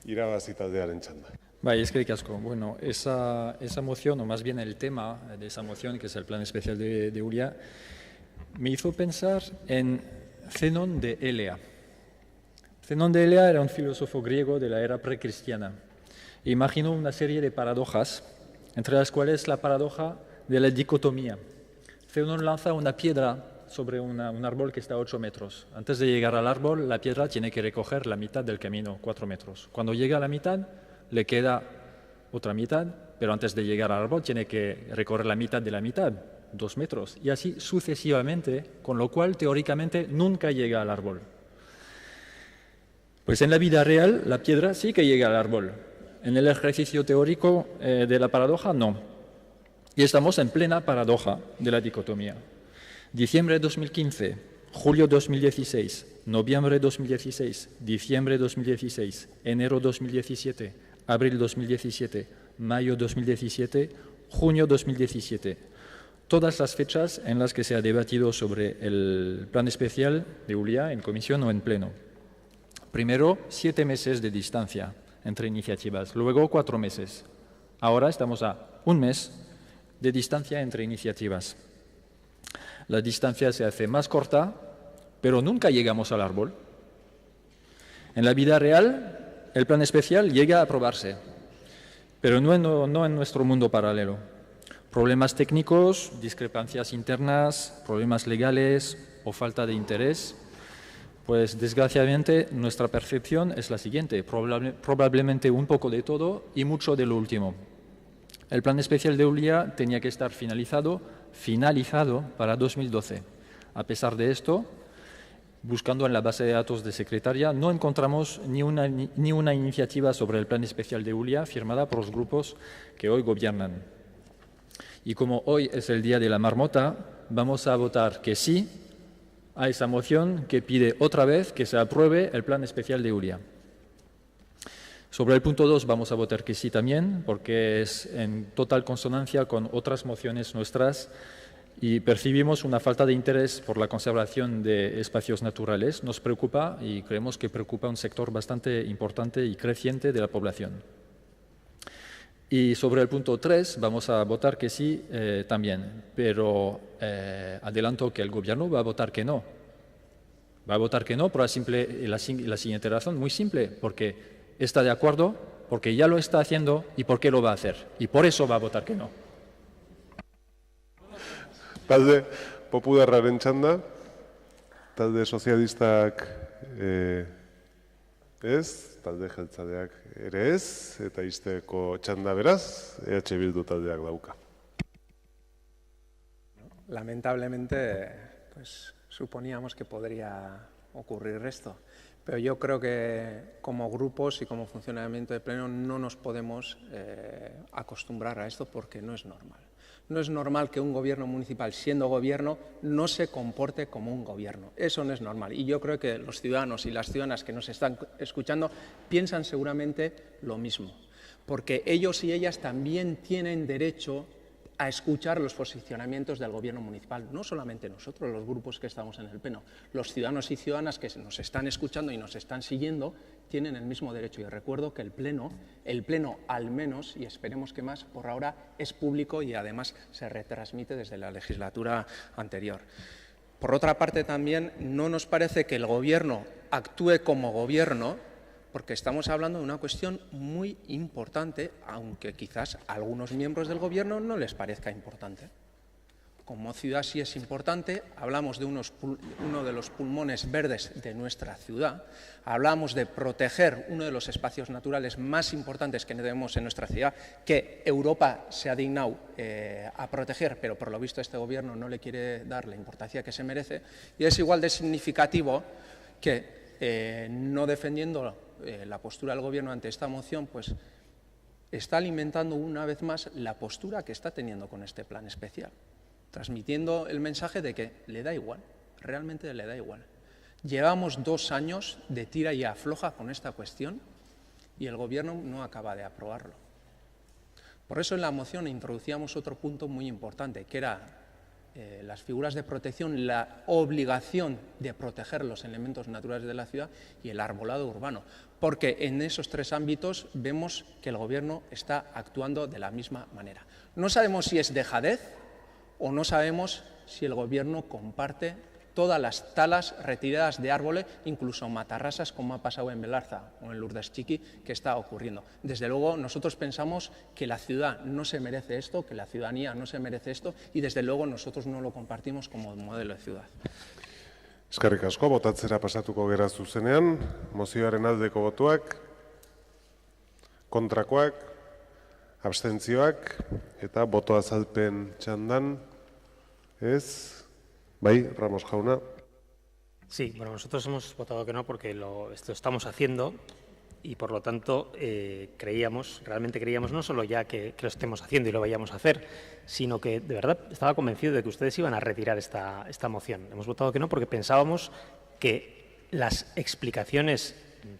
Irabazi taldearen txanda.
Bai, eskerrik asko. Bueno, esa moción, o más bien el tema de esa moción, que es el plan especial de Ulia, me hizo pensar en Zenón de Elea. Zenón de Elea era un filósofo griego de la era precristiana. Imaginó una serie de paradojas, entre las cuales la paradoja de la dicotomía. Zenón lanza una piedra sobre un árbol que está a 8 metros. Antes de llegar al árbol, la piedra tiene que recoger la mitad del camino, 4 metros. Cuando llega a la mitad, le queda otra mitad, pero antes de llegar al árbol tiene que recorrer la mitad de la mitad, 2 metros, y así sucesivamente, con lo cual teóricamente nunca llega al árbol. Pues en la vida real la piedra sí que llega al árbol. En el ejercicio teórico de la paradoja no. Y estamos en plena paradoja de la dicotomía. Diciembre de 2015, julio 2016, noviembre 2016, diciembre 2016, enero 2017, abril 2017, mayo 2017, junio 2017. Todas las fechas en las que se ha debatido sobre el plan especial de Ulia en comisión o en pleno. Primero, 7 meses de distancia entre iniciativas, luego 4 meses. Ahora estamos a 1 mes de distancia entre iniciativas. La distancia se hace más corta, pero nunca llegamos al árbol. En la vida real, el plan especial llega a aprobarse, pero no en nuestro mundo paralelo. Problemas técnicos, discrepancias internas, problemas legales o falta de interés. Pues desgraciadamente nuestra percepción es la siguiente, probablemente un poco de todo y mucho de lo último. El plan especial de Ulia tenía que estar finalizado para 2012. A pesar de esto, buscando en la base de datos de Secretaría, no encontramos ni una iniciativa sobre el plan especial de Ulia firmada por los grupos que hoy gobiernan. Y como hoy es el día de la marmota, vamos a votar que sí a esa moción que pide otra vez que se apruebe el plan especial de Ulia. Sobre el punto 2 vamos a votar que sí también, porque es en total consonancia con otras mociones nuestras y percibimos una falta de interés por la conservación de espacios naturales. Nos preocupa y creemos que preocupa a un sector bastante importante y creciente de la población. Y sobre el punto 3 vamos a votar que sí también, pero adelanto que el Gobierno va a votar que no. Va a votar que no por la siguiente razón, muy simple, porque está de acuerdo porque ya lo está haciendo y porque lo va a hacer. Y por eso va a votar que no.
Talde Popularraren txanda, talde sozialistak ez, talde jeltzaleak ere ez, eta ixteko txanda beraz, EH Bildu taldeak dauka.
Lamentablemente, pues suponíamos que podría ocurrir esto, pero yo creo que como grupos y como funcionamiento de pleno no nos podemos acostumbrar a esto porque no es normal. No es normal que un gobierno municipal, siendo gobierno, no se comporte como un gobierno. Eso no es normal. Y yo creo que los ciudadanos y las ciudadanas que nos están escuchando piensan seguramente lo mismo, porque ellos y ellas también tienen derecho a escuchar los posicionamientos del gobierno municipal, no solamente nosotros, los grupos que estamos en el pleno, los ciudadanos y ciudadanas que nos están escuchando y nos están siguiendo tienen el mismo derecho. Y recuerdo que el pleno al menos, y esperemos que más, por ahora es público y además se retransmite desde la legislatura anterior. Por otra parte, también no nos parece que el gobierno actúe como gobierno, porque estamos hablando de una cuestión muy importante, aunque quizás a algunos miembros del Gobierno no les parezca importante. Como ciudad sí es importante, hablamos de uno de los pulmones verdes de nuestra ciudad, hablamos de proteger uno de los espacios naturales más importantes que tenemos en nuestra ciudad, que Europa se ha dignado a proteger, pero por lo visto este Gobierno no le quiere dar la importancia que se merece, y es igual de significativo que no defendiendo la postura del Gobierno ante esta moción, pues está alimentando una vez más la postura que está teniendo con este plan especial, transmitiendo el mensaje de que le da igual, realmente le da igual. Llevamos 2 años de tira y afloja con esta cuestión y el Gobierno no acaba de aprobarlo. Por eso en la moción introducíamos otro punto muy importante, que era las figuras de protección, la obligación de proteger los elementos naturales de la ciudad y el arbolado urbano, porque en esos 3 ámbitos vemos que el Gobierno está actuando de la misma manera. No sabemos si es dejadez o no sabemos si el Gobierno comparte todas las talas retiradas de árboles, incluso matarrasas, como ha pasado en Belarza o en Lourdes Chiqui, que está ocurriendo. Desde luego, nosotros pensamos que la ciudad no se merece esto, que la ciudadanía no se merece esto, y desde luego nosotros no lo compartimos como modelo de ciudad.
Eskerrik asko, botatzera pasatuko gera zuzenean, mozioaren aldeko botuak, kontrakoak, abstentzioak, eta boto azalpen txandan, ez... Bai, Ramos Jauna.
Sí, bueno, nosotros hemos votado que no porque esto estamos haciendo y por lo tanto realmente creíamos no solo ya que lo estemos haciendo y lo vayamos a hacer, sino que de verdad estaba convencido de que ustedes iban a retirar esta moción. Hemos votado que no porque pensábamos que las explicaciones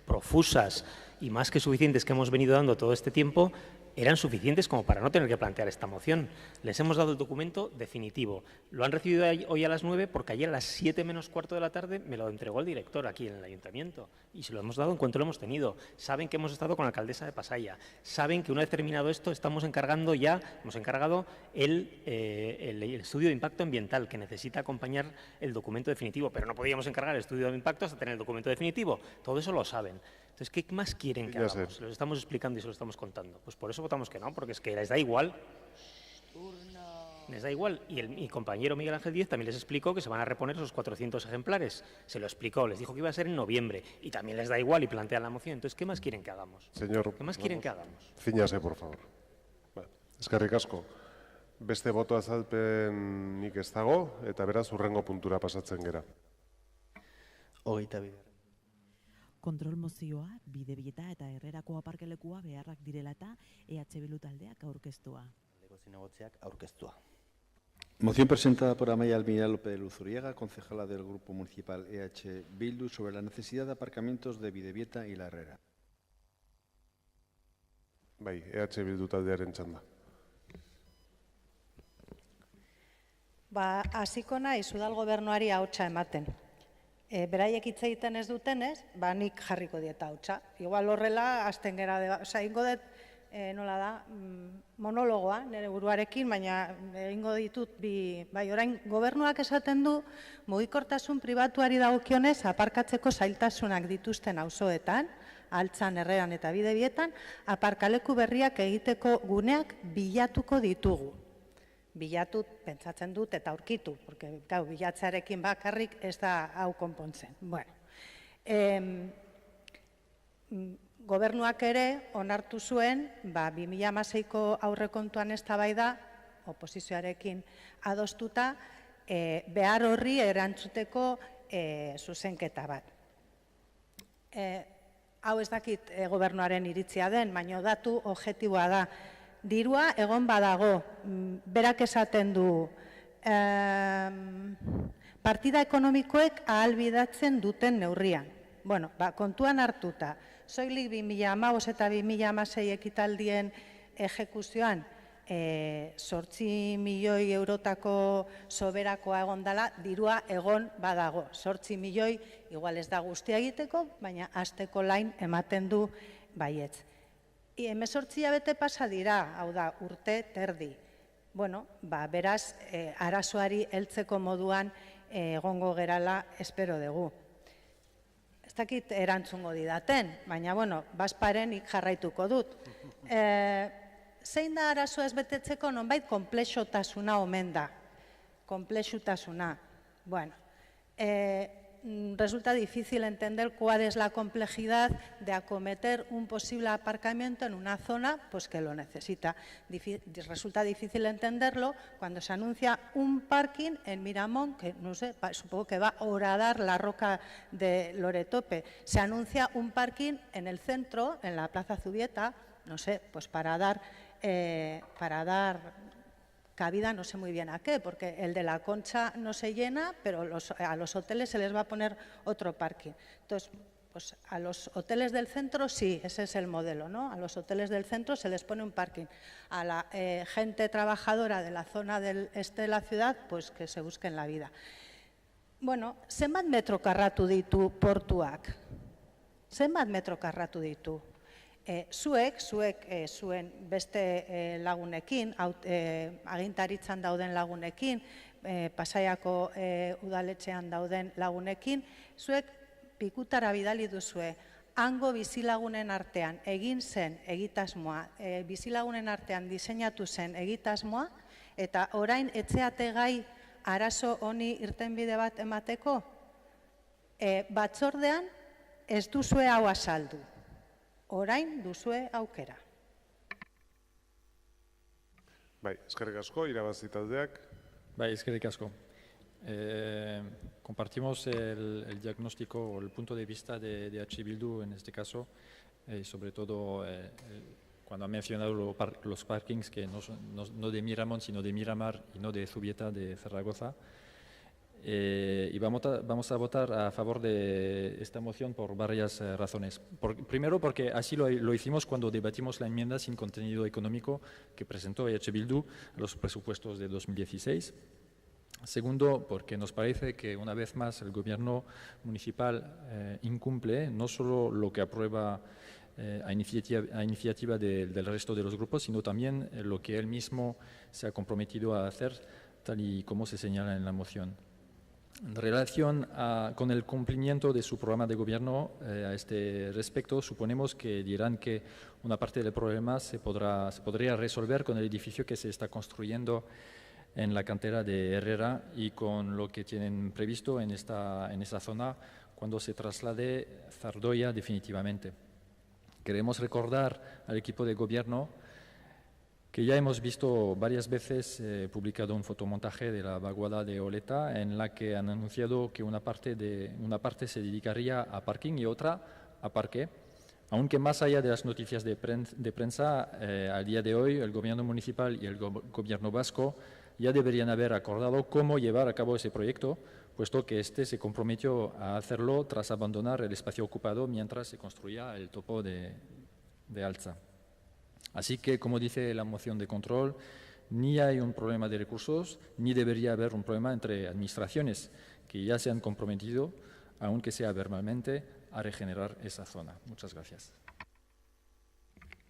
profusas y más que suficientes que hemos venido dando todo este tiempo eran suficientes como para no tener que plantear esta moción. Les hemos dado el documento definitivo. Lo han recibido hoy a las 9 porque ayer a las 7 menos cuarto de la tarde me lo entregó el director aquí en el ayuntamiento y se lo hemos dado en cuanto lo hemos tenido. Saben que hemos estado con la alcaldesa de Pasaya. Saben que una vez terminado esto hemos encargado el estudio de impacto ambiental que necesita acompañar el documento definitivo, pero no podíamos encargar el estudio de impacto hasta tener el documento definitivo. Todo eso lo saben. Entonces, ¿qué más quieren que hagamos? Se lo estamos explicando y se lo estamos contando. Pues por eso votamos que no, porque es que les da igual. Les da igual. Y mi compañero Miguel Ángel Díez también les explicó que se van a reponer esos 400 ejemplares. Se lo explicó, les dijo que iba a ser en noviembre. Y también les da igual y plantean la moción. Entonces, ¿qué más quieren que hagamos?
Señor,
¿qué más quieren que hagamos?
Ciñase, por favor. Eskerrik asko. Beste boto azalpenik ez dago, eta beraz hurrengo puntura pasatzen gera.
Hogeita bider.
Kontrol mozioa, Bidebieta eta Herrerako aparkelekua beharrak direla eta EH Bildu taldeak aurkeztua.
Moción presentada por Amaia Almira López de Luzuriaga, concejala del Grupo Municipal EH Bildu, sobre la necesidad de aparcamientos de Bidebieta y La Herrera.
Bai, EH Bildu taldearen txanda.
Hasiko naiz udal gobernuari ahotsa ematen. Beraiek hitz egiten ez dutenez, nik jarriko dieta hautsa. Igual horrela, hasten gera, ingo dut, nola da, monologoa, nire buruarekin, baina egingo ditut, bai, orain, gobernuak esaten du, mugikortasun pribatuari dagokionez, aparkatzeko zailtasunak dituzten auzoetan, Altzan, Herreran eta Bidebietan, aparkaleku berriak egiteko guneak bilatuko ditugu. Bilatu, pentsatzen dut, eta aurkitu, porque bilatzearekin bakarrik ez da hau konpontzen. Bueno, gobernuak ere onartu zuen, 2016ko aurrekontuan eztabaida oposizioarekin adostuta, behar horri erantzuteko zuzenketa bat. Hau ez dakit gobernuaren iritzia den, baina datu objektiboa da. Dirua egon badago, berak esaten du, partida ekonomikoek ahalbidatzen duten neurrian. Bueno, kontuan hartuta, soilik 2015 eta 2016 ekitaldien ejekuzioan 8 milioi eurotako soberakoa egon dela, dirua egon badago. 8 milioi, igual ez da guztia egiteko, baina hasteko lain ematen du baietz. 18 hilabete pasa dira, hau da, urte terdi. Bueno, beraz, arazoari heltzeko moduan egongo gerala espero dugu. Ez dakit erantzungo didaten, baina, bueno, bazparenik jarraituko dut. Zein da arazoa ez betetzeko nonbait konplexutasuna omen da. Konplexutasuna. Bueno, resulta difícil entender cuál es la complejidad de acometer un posible aparcamiento en una zona pues que lo necesita. Resulta difícil entenderlo cuando se anuncia un parking en Miramón, que no sé, supongo que va a horadar la roca de Loretope. Se anuncia un parking en el centro, en la Plaza Zubieta, no sé, pues para dar cabida, no sé muy bien a qué, porque el de la Concha no se llena, pero a los hoteles se les va a poner otro parking. Entonces, pues a los hoteles del centro sí, ese es el modelo, ¿no? A los hoteles del centro se les pone un parking. A la gente trabajadora de la zona del este de la ciudad, pues que se busquen la vida. Bueno, zenbat metro karratu ditu portuak? Zenbat metro karratu ditu? Zuek zuen beste lagunekin, agintaritzan dauden lagunekin, Pasaiako udaletxean dauden lagunekin, zuek pikutara bidali duzue, hango bizilagunen artean egin zen egitasmoa, bizilagunen artean diseinatu zen egitasmoa, eta orain etxeate gai arazo honi irtenbide bat emateko, batzordean ez duzue hau azaldu. Orain duzue aukera.
Bai, eskerrik asko, irabazi taldeak.
Bai, eskerrik asko. Compartimos el diagnóstico o el punto de vista de H. Bildu en este caso, sobre todo cuando ha mencionado los parkings que no de Miramón, sino de Miramar y no de Zubieta de Zaragoza. Y vamos a votar a favor de esta moción por varias razones. Primero, porque así lo hicimos cuando debatimos la enmienda sin contenido económico que presentó H. Bildu a los presupuestos de 2016. Segundo, porque nos parece que una vez más el gobierno municipal incumple no solo lo que aprueba a iniciativa del resto de los grupos, sino también lo que él mismo se ha comprometido a hacer, tal y como se señala en la moción. En relación con el cumplimiento de su programa de gobierno a este respecto, suponemos que dirán que una parte del problema se podría resolver con el edificio que se está construyendo en la cantera de Herrera y con lo que tienen previsto en esa zona cuando se traslade Zardoya definitivamente. Queremos recordar al equipo de gobierno que ya hemos visto varias veces publicado un fotomontaje de la vaguada de Oleta en la que han anunciado que una parte se dedicaría a parking y otra a parque, aunque más allá de las noticias de prensa, al día de hoy el gobierno municipal y el gobierno vasco ya deberían haber acordado cómo llevar a cabo ese proyecto, puesto que este se comprometió a hacerlo tras abandonar el espacio ocupado mientras se construía el topo de Altza. Así que, como dice la moción de control, ni hay un problema de recursos, ni debería haber un problema entre administraciones que ya se han comprometido, aunque sea verbalmente, a regenerar esa zona. Muchas gracias.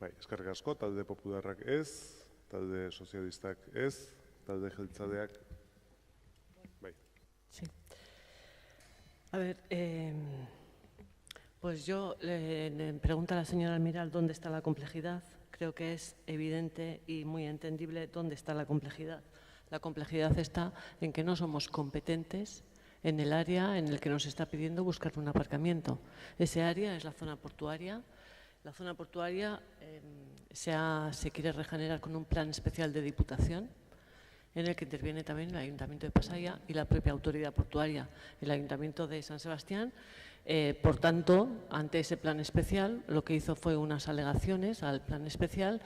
Bai, eskerrik asko, talde popularrak ez, talde sozialistak ez, talde jeltzadeak. Bai.
Sí. A ver, Pues yo le pregunto a la señora Almiral dónde está la complejidad. Creo que es evidente y muy entendible dónde está la complejidad. La complejidad está en que no somos competentes en el área en el que nos está pidiendo buscar un aparcamiento. Ese área es la zona portuaria. La zona portuaria se quiere regenerar con un plan especial de Diputación, en el que interviene también el Ayuntamiento de Pasaia y la propia autoridad portuaria, el Ayuntamiento de San Sebastián. Por tanto, ante ese plan especial, lo que hizo fue unas alegaciones al plan especial,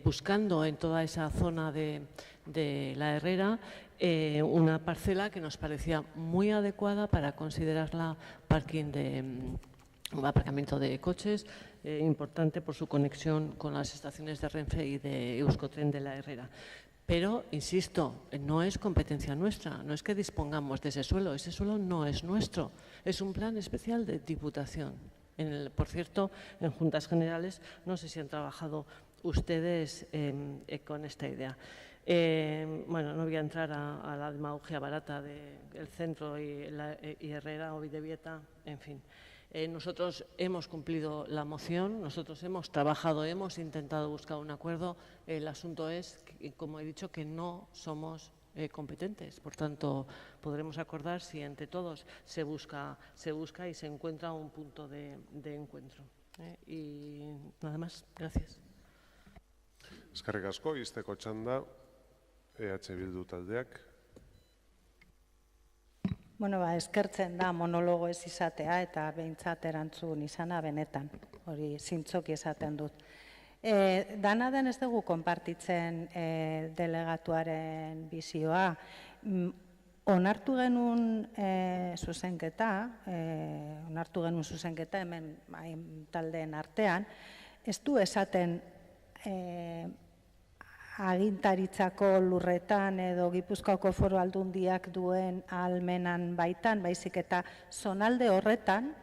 buscando en toda esa zona de la Herrera una parcela que nos parecía muy adecuada para considerarla aparcamiento de coches, importante por su conexión con las estaciones de Renfe y de Euskotren de la Herrera. Pero, insisto, no es competencia nuestra, no es que dispongamos de ese suelo no es nuestro, es un plan especial de Diputación. Por cierto, en Juntas Generales, no sé si han trabajado ustedes con esta idea. Bueno, no voy a entrar a la demagogia barata del centro y Herrera o Bidebieta, en fin. Nosotros hemos cumplido la moción, nosotros hemos trabajado, hemos intentado buscar un acuerdo. El asunto es, como he dicho, que no somos competentes. Por tanto, podremos acordar si entre todos se busca y se encuentra un punto de encuentro. Y nada más. Gracias.
Eskerrik asko, izteko txanda, EH Bildu taldeak.
Bueno, eskertzen da monologo ez izatea eta behintzat erantzun izana benetan, hori zintzoki esaten dut. Dana den ez dugu konpartitzen delegatuaren bizioa. Onartu genuen zuzenketa hemen taldeen artean, ez du esaten agintaritzako lurretan edo Gipuzkoako Foru Aldundiak duen ahalmenan baitan, baizik eta zonalde horretan,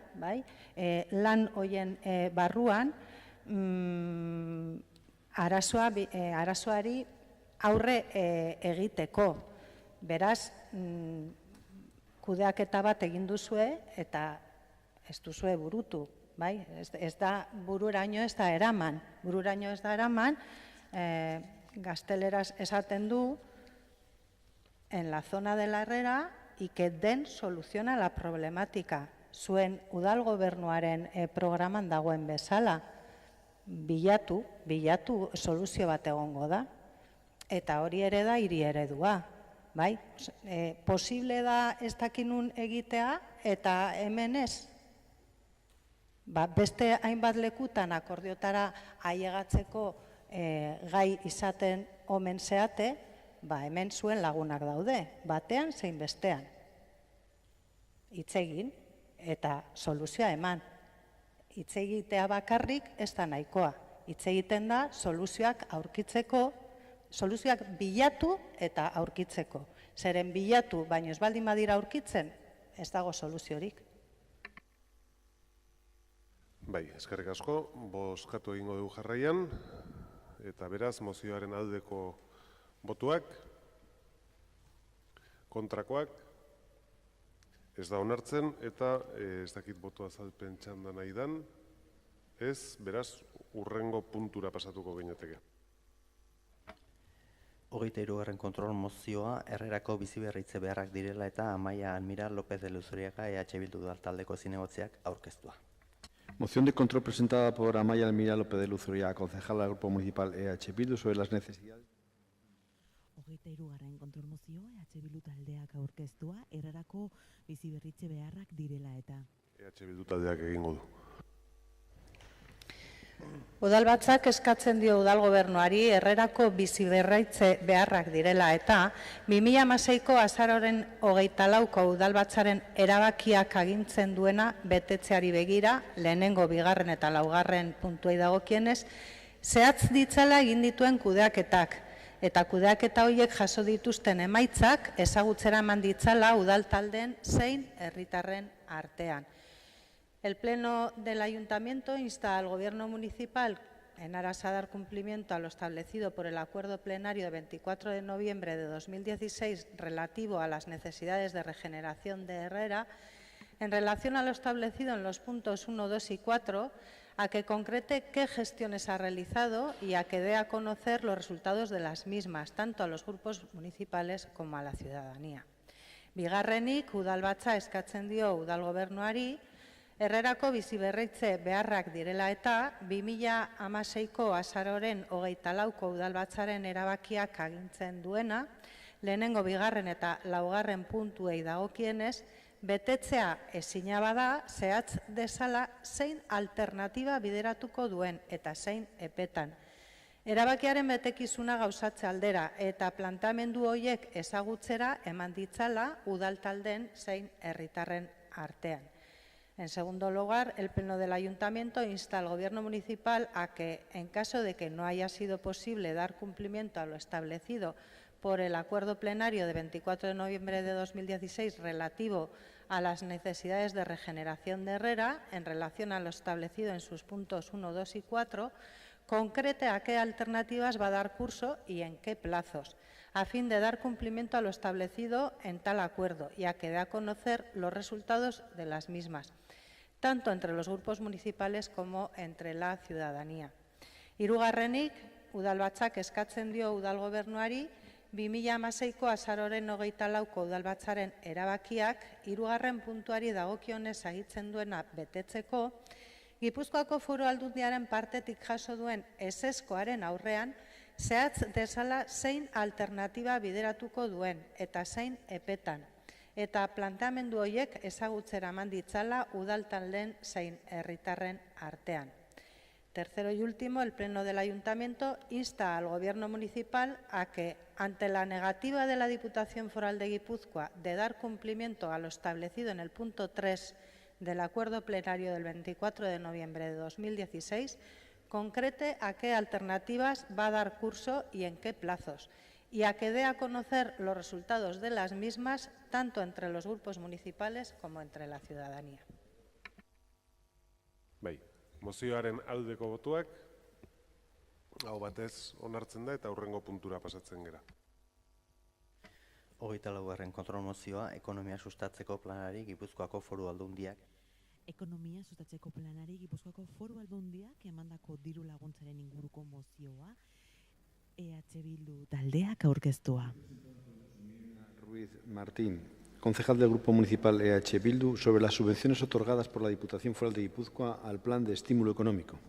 lan hoien barruan, arazoari aurre egiteko. Beraz, kudeaketa bat egin duzue eta ez duzue burutu. Ez da bururaino ez da eraman. Gazteleraz esaten du en la zona de la Herrera y que den solución a la problemática. Zuen udal gobernuaren programan dagoen bezala, bilatu soluzio bat egongo da. Eta hori ere da hiri eredua. Posible da ez dakinun egitea eta hemen ez. Beste hainbat lekutan akordiotara ailegatzeko gai izaten omen zeate, hemen zuen lagunak daude, batean zein bestean. Hitz egin eta soluzioa eman. Hitz egitea bakarrik ez da nahikoa. Hitz egiten da soluzioak aurkitzeko, soluzioak bilatu eta aurkitzeko. Zeren bilatu, baino ez baldin badira aurkitzen, ez dago soluziorik.
Bai, eskerrik asko, bozkatu egingo dugu jarraian. Eta beraz, mozioaren aldeko botuak, kontrakoak, ez da onartzen, eta ez dakit botu azalpen txanda nahi dan, ez, beraz, hurrengo puntura pasatuko ginateke.
23. kontrol mozioa Herrerako biziberritze beharrak direla eta Amaia Almiral López de Luzuriaga EH Bildu taldeko zinegotziak aurkeztua.
Moción de control presentada por Amaia Almiral López de Luzuriaga, concejala del Grupo Municipal EH Bildu, sobre las necesidades.
23. kontrol mozioa EH Bildu taldeak aurkeztua, Herrerako biziberritze beharrak direla eta.
EH Bildu taldeak egingo du.
Udalbatzak eskatzen dio udal gobernuari Herrerako biziberritze beharrak direla eta 2016ko azaroaren 24ko udalbatzaren erabakiak agintzen duena betetzeari begira, lehenengo, bigarren eta laugarren puntuei dagokienez, zehatz ditzala egin dituen kudeaketak eta kudeaketa horiek jaso dituzten emaitzak ezagutzera eman ditzala udal taldeen zein herritarren artean. El Pleno del Ayuntamiento insta al Gobierno Municipal, en aras a dar cumplimiento a lo establecido por el Acuerdo Plenario de 24 de noviembre de 2016 relativo a las necesidades de regeneración de Herrera, en relación a lo establecido en los puntos 1, 2 y 4, a que concrete qué gestiones ha realizado y a que dé a conocer los resultados de las mismas, tanto a los grupos municipales como a la ciudadanía. Bigarrenik, udalbatza eskatzen dio udalgobernuari, Herrerako biziberritze beharrak direla eta 2016ko azaroren 24ko udalbatzaren erabakiak agintzen duena, lehenengo, bigarren eta laugarren puntuei dagokienez, betetzea ezina bada, zehatz dezala zein alternatiba bideratuko duen eta zein epetan. Erabakiaren betekizuna gauzatze aldera eta plantamendu horiek ezagutzera eman ditzala udaltaldeen zein herritarren artean. En segundo lugar, el Pleno del Ayuntamiento insta al Gobierno municipal a que, en caso de que no haya sido posible dar cumplimiento a lo establecido por el acuerdo plenario de 24 de noviembre de 2016 relativo a las necesidades de regeneración de Herrera, en relación a lo establecido en sus puntos 1, 2 y 4, concrete a qué alternativas va a dar curso y en qué plazos, a fin de dar cumplimiento a lo establecido en tal acuerdo y a que dé a conocer los resultados de las mismas, tanto entre los grupos municipales como entre la ciudadanía. Hirugarrenik, udalbatzak eskatzen dio udalgobernuari 2016ko azaroren 24ko udalbatzaren erabakiak hirugarren puntuari dagokionez agitzen duena betetzeko, Gipuzkoako Foru Aldundiaren partetik jaso duen ezezkoaren aurrean, zehatz dezala zein alternatiba bideratuko duen eta zein epetan, eta planteamendu horiek ezagutzera eman ditzala udaltaldeen zein herritarren artean. Tercero y último, el Pleno del Ayuntamiento insta al Gobierno municipal a que, ante la negativa de la Diputación Foral de Guipúzcoa de dar cumplimiento a lo establecido en el punto 3 del acuerdo plenario del 24 de noviembre de 2016, concrete a qué alternativas va a dar curso y en qué plazos, y a que dé a conocer los resultados de las mismas tanto entre los grupos municipales como entre la ciudadanía.
Bai, mozioaren aldeko botuak, hau batez onartzen da eta aurrengo puntura pasatzen gera.
24. kontrol mozioa, ekonomia sustatzeko planari Gipuzkoako Foru Aldundiak.
Ekonomia sustatzeko planari Gipuzkoako Foru Aldundiak emandako diru laguntzaren inguruko mozioa, EH Bildu taldeak aurkeztua.
Ruiz Martín, concejal del Grupo Municipal EH Bildu, sobre las subvenciones otorgadas por la Diputación Foral de Guipúzcoa al Plan de Estímulo Económico.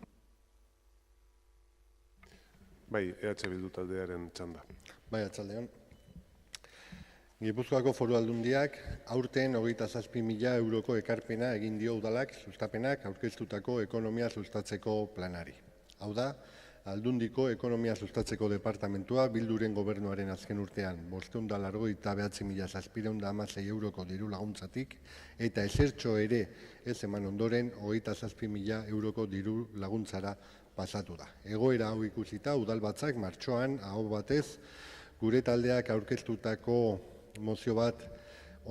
Bai, EH Bildu taldearen txanda.
Bai, atxaldeon. Gipuzkoako Foru Aldundiak aurten 27.000 euroko ekarpena egin dio udalak sustapenak aurkeztutako ekonomia sustatzeko planari. Hau da, Aldundiko ekonomia sustatzeko departamentua Bilduren gobernuaren azken urtean 589.716 euroko diru laguntzatik eta ezertxo ere ez eman ondoren 27.000 euroko diru laguntzara pasatu da. Egoera hau ikusita udalbatzak martxoan aho batez gure taldeak aurkeztutako mozio bat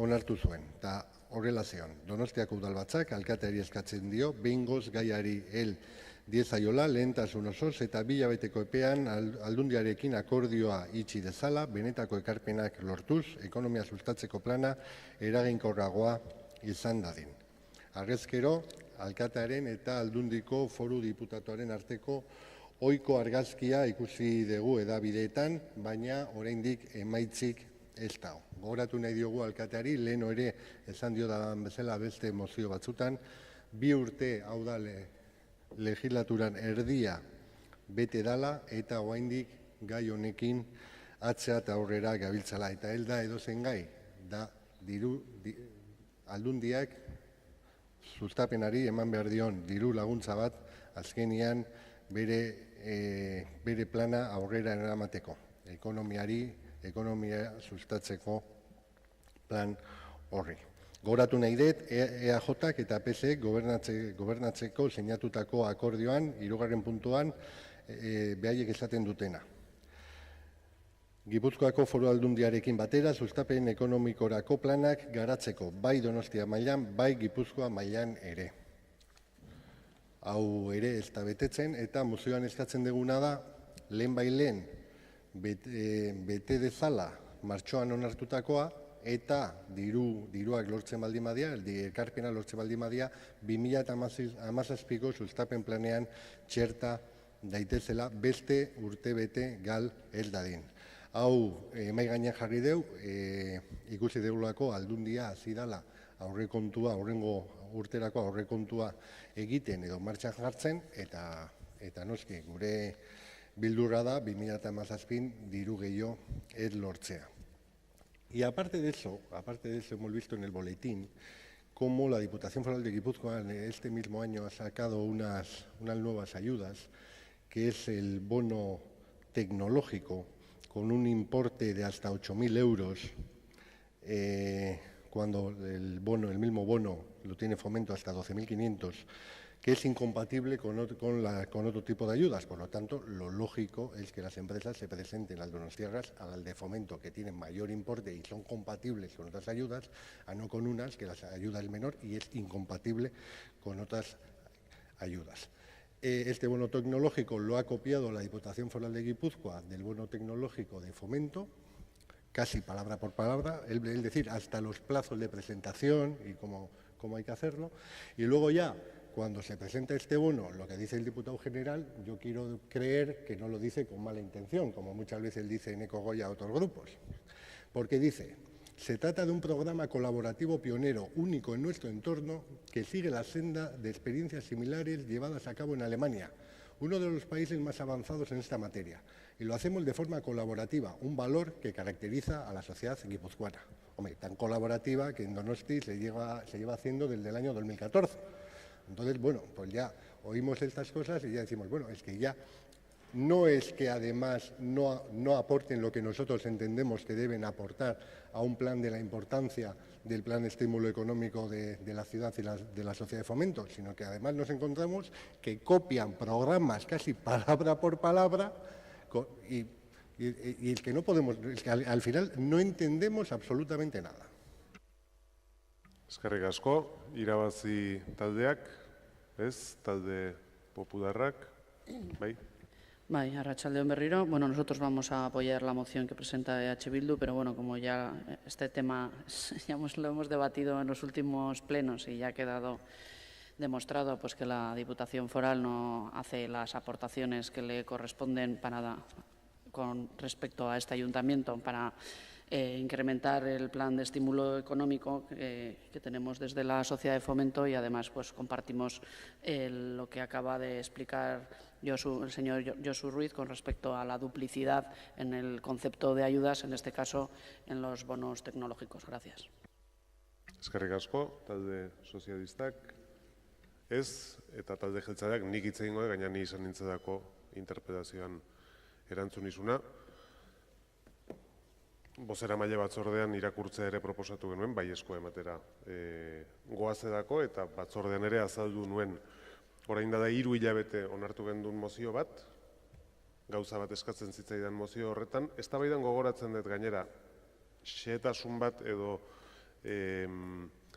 onartu zuen. Eta horrela zion, Donostiako udalbatzak alkateari eskatzen dio, behingoz gaiari hel diezaiola lehentasun osoz eta 2 hilabeteko epean Aldundiarekin akordioa itxi dezala, benetako ekarpenak lortuz, ekonomia sustatzeko plana eraginkorragoa izan dadin. Harrezkero, alkatearen eta Aldundiko Foru Diputatuaren arteko ohiko argazkia ikusi dugu hedabideetan, baina oraindik emaitzik ez dago. Gogoratu nahi diogu alkateari, leheno ere esan dio da bezala beste mozio batzutan, 2 urte hau da legislaturan erdia bete dala eta oraindik gai honekin atzea eta aurrera gabiltzala. Eta helda edozen gai, da Aldundiak sustapenari eman behar dion diru laguntza bat azkenian bere plana aurrera eramateko. Ekonomia sustatzeko plan horri. Gogoratu nahi dut, EAJak eta PSek gobernatzeko sinatutako akordioan, 3. puntuan, behaiek esaten dutena. Gipuzkoako Foru Aldundiarekin batera, sustapen ekonomikorako planak garatzeko, bai Donostia mailan, bai Gipuzkoa mailan ere. Hau ere ez da betetzen, eta mozioan eskatzen duguna da, lehen bailen bete dezala martxoan onartutakoa, eta diruak lortzen baldin badia, ekarpena lortzen baldin badia, 2017ko sustapen planean txerta daitezela beste urtebete gal ez dadin. Hau, mai gainean jarri deu, ikusi deulako aldundia hasi dela aurrekontua, aurrengo urterako aurrekontua egiten edo martxan jartzen, eta noski, gure bildurra da 2017 diru gehiago ez lortzea. Y aparte de eso, hemos visto en el boletín cómo la Diputación Foral de Guipúzcoa este mismo año ha sacado unas nuevas ayudas, que es el bono tecnológico con un importe de hasta 8.000 euros, cuando el mismo bono lo tiene Fomento hasta 12.500, que es incompatible con otro tipo de ayudas. Por lo tanto, lo lógico es que las empresas se presenten al Donostiarras, al de Fomento, que tienen mayor importe y son compatibles con otras ayudas, a no con unas que la ayuda es menor y es incompatible con otras ayudas. Este bono tecnológico lo ha copiado la Diputación Foral de Guipúzcoa del bono tecnológico de Fomento, casi palabra por palabra, es decir, hasta los plazos de presentación y cómo hay que hacerlo. Y luego ya, cuando se presenta este bono, lo que dice el diputado general, yo quiero creer que no lo dice con mala intención, como muchas veces dice Neco Goya a otros grupos, porque dice: se trata de un programa colaborativo pionero, único en nuestro entorno, que sigue la senda de experiencias similares llevadas a cabo en Alemania, uno de los países más avanzados en esta materia. Y lo hacemos de forma colaborativa, un valor que caracteriza a la sociedad guipuzcoana. Hombre, tan colaborativa que en Donosti se lleva haciendo desde el año 2014. Entonces, bueno, pues ya oímos estas cosas y ya decimos, bueno, es que ya no es que además no aporten lo que nosotros entendemos que deben aportar a un plan de la importancia del plan de estímulo económico de la ciudad y de la sociedad de fomento, sino que además nos encontramos que copian programas casi palabra por palabra y es que no podemos, es que al final no entendemos absolutamente nada.
Eskerrik asko, irabazi taldeak, ez, talde popularrak, bai?
Bai, arratsaldeon berriro. Bueno, nosotros vamos a apoyar la moción que presenta EH Bildu, pero bueno, como ya este tema ya lo hemos debatido en los últimos plenos y ya ha quedado demostrado pues que la Diputación Foral no hace las aportaciones que le corresponden con respecto a este ayuntamiento para incrementar el plan de estímulo económico que tenemos desde la Sociedad de Fomento, y además pues compartimos lo que acaba de explicar el señor Josu Ruiz con respecto a la duplicidad en el concepto de ayudas, en este caso en los bonos tecnológicos. Gracias.
Eskerrik asko, talde sozialistak, ez, eta talde jeltzaleak nik hitz egingo gaina ni izan nintzedako interpelazioan erantzunizuna. Bozeramaile batzordean irakurtzea ere proposatu genuen, baiezkoa ematera goazedako, eta batzordean ere azaldu nuen. Orain da 3 hilabete onartu gendun mozio bat, gauza bat eskatzen zitzaidan mozio horretan, eztabaidan gogoratzen dut gainera, xehetasun bat edo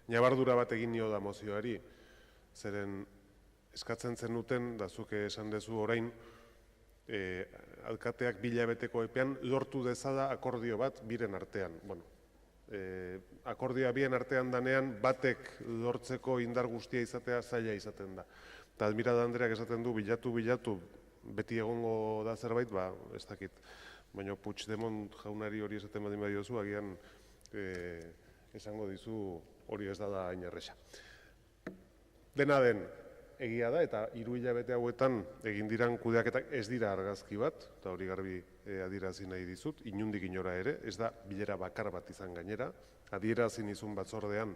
ñabardura bat egin nio da mozioari, zeren eskatzen zenuten, da zuke esan dezu orain, alkateak 2 hilabeteko epean lortu dezala akordio bat biren artean. Bueno, akordioa bien artean danean batek lortzeko indar guztia izatea zaila izaten da. Eta Admirada Andreak esaten du, bilatu, beti egongo da zerbait, ez dakit. Baina Puigdemont jaunari hori esaten badin badiozu, agian esango dizu hori ez da hain erresa. Dena den, egia da, eta 3 hilabete hauetan egin diran kudeaketak ez dira argazki bat, eta hori garbi adierazi nahi dizut, inundik inora ere, ez da bilera bakar bat izan gainera, adierazi nizun batzordean,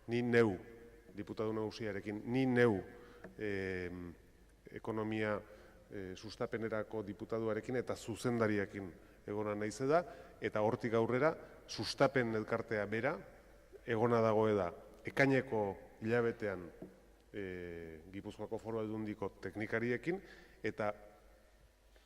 ni neu, diputatu nagusiarekin, ni neu ekonomia sustapenerako diputatuarekin eta zuzendariakin egona naize da, eta hortik aurrera sustapen elkartea bera, egona dagoela ekaineko hilabetean Gipuzkoako Foru Aldundiko teknikariekin, eta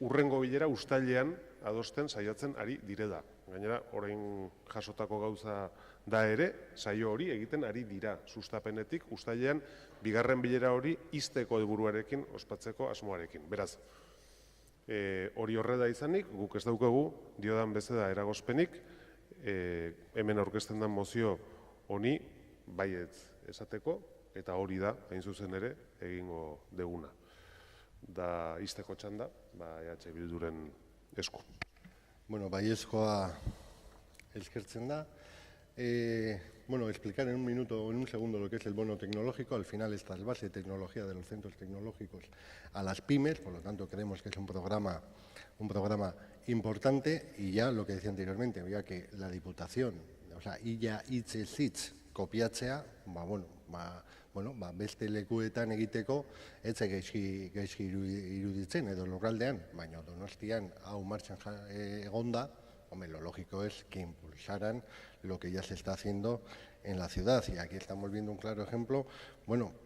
urrengo bilera uztailean adosten saiatzen ari direla. Gainera, orain jasotako gauza da ere, saio hori egiten ari dira sustapenetik, uztailean bigarren bilera hori ixteko helburuarekin ospatzeko asmoarekin. Beraz, hori horrela izanik, guk ez daukagu, diodan bezala eragozpenik, hemen aurkezten den mozio honi baietz esateko, eta hori da, hain zuzen ere, egingo deguna. Da izteko txanda, EH Bilduren esku.
Bueno, baiezkoa eskertzen da. Explicar en un minuto o en un segundo lo que es el bono tecnológico. Al final esta es base de tecnología de los centros tecnológicos a las pymes, por lo tanto creemos que es un programa importante, y ya lo que decía anteriormente, ya que la Diputación, ia hitzez hitz kopiatzea, beste lekuetan egiteko etze gaizki iruditzen edo lurraldean, baina Donostian hau martxan egonda, lo lógico es que impulsaran lo que ya se está haciendo en la ciudad. Y aquí estamos viendo un claro ejemplo,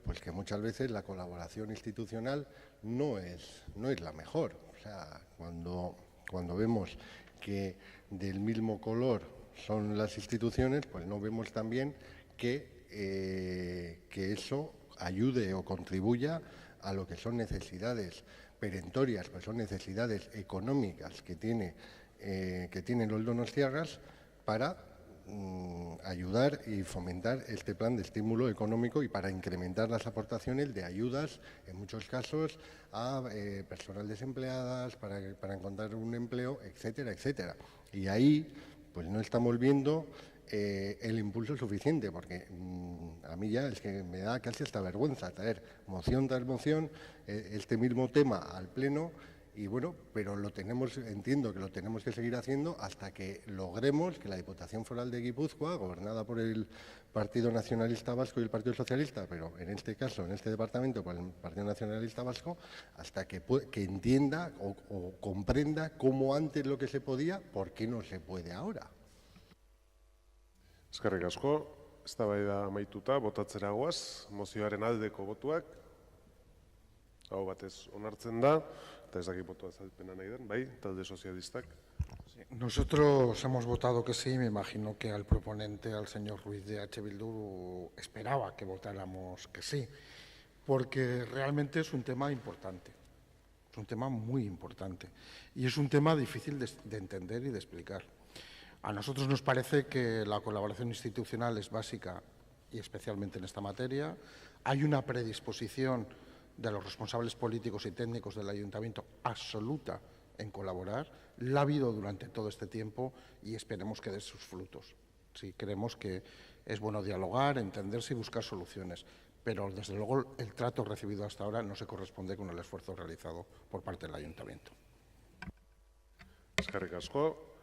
pues que muchas veces la colaboración institucional no es la mejor. O sea, cuando vemos que del mismo color son las instituciones, pues no vemos también que eso ayude o contribuya a lo que son necesidades perentorias, pues son necesidades económicas que tienen los donostiarras para ayudar y fomentar este plan de estímulo económico y para incrementar las aportaciones de ayudas, en muchos casos, a personas desempleadas, para encontrar un empleo, etcétera, etcétera. Y ahí pues no estamos viendo el impulso suficiente, porque a mí ya es que me da casi hasta vergüenza traer moción tras moción este mismo tema al Pleno. Y pero entiendo que lo tenemos que seguir haciendo hasta que logremos que la Diputación Foral de Guipúzcoa, gobernada por el Partido Nacionalista Vasco y el Partido Socialista, pero en este caso, en este departamento, por el Partido Nacionalista Vasco, hasta que entienda o comprenda cómo antes lo que se podía, ¿por qué no se puede ahora?
Eskerrik asko, eztabaida amaituta, botatzera goaz, mozioaren aldeko botuak, hau batez onartzen da. Talde sozialistak.
Nosotros hemos votado que sí, me imagino que al proponente, al señor Ruiz de EH Bildu, esperaba que votáramos que sí, porque realmente es un tema importante, es un tema muy importante y es un tema difícil de entender y de explicar. A nosotros nos parece que la colaboración institucional es básica y especialmente en esta materia. Hay una predisposición de los responsables políticos y técnicos del Ayuntamiento absoluta en colaborar. La ha habido durante todo este tiempo y esperemos que dé sus frutos. Sí, creemos que es bueno dialogar, entenderse y buscar soluciones, pero desde luego el trato recibido hasta ahora no se corresponde con el esfuerzo realizado por parte del Ayuntamiento.
Eskerrik asko,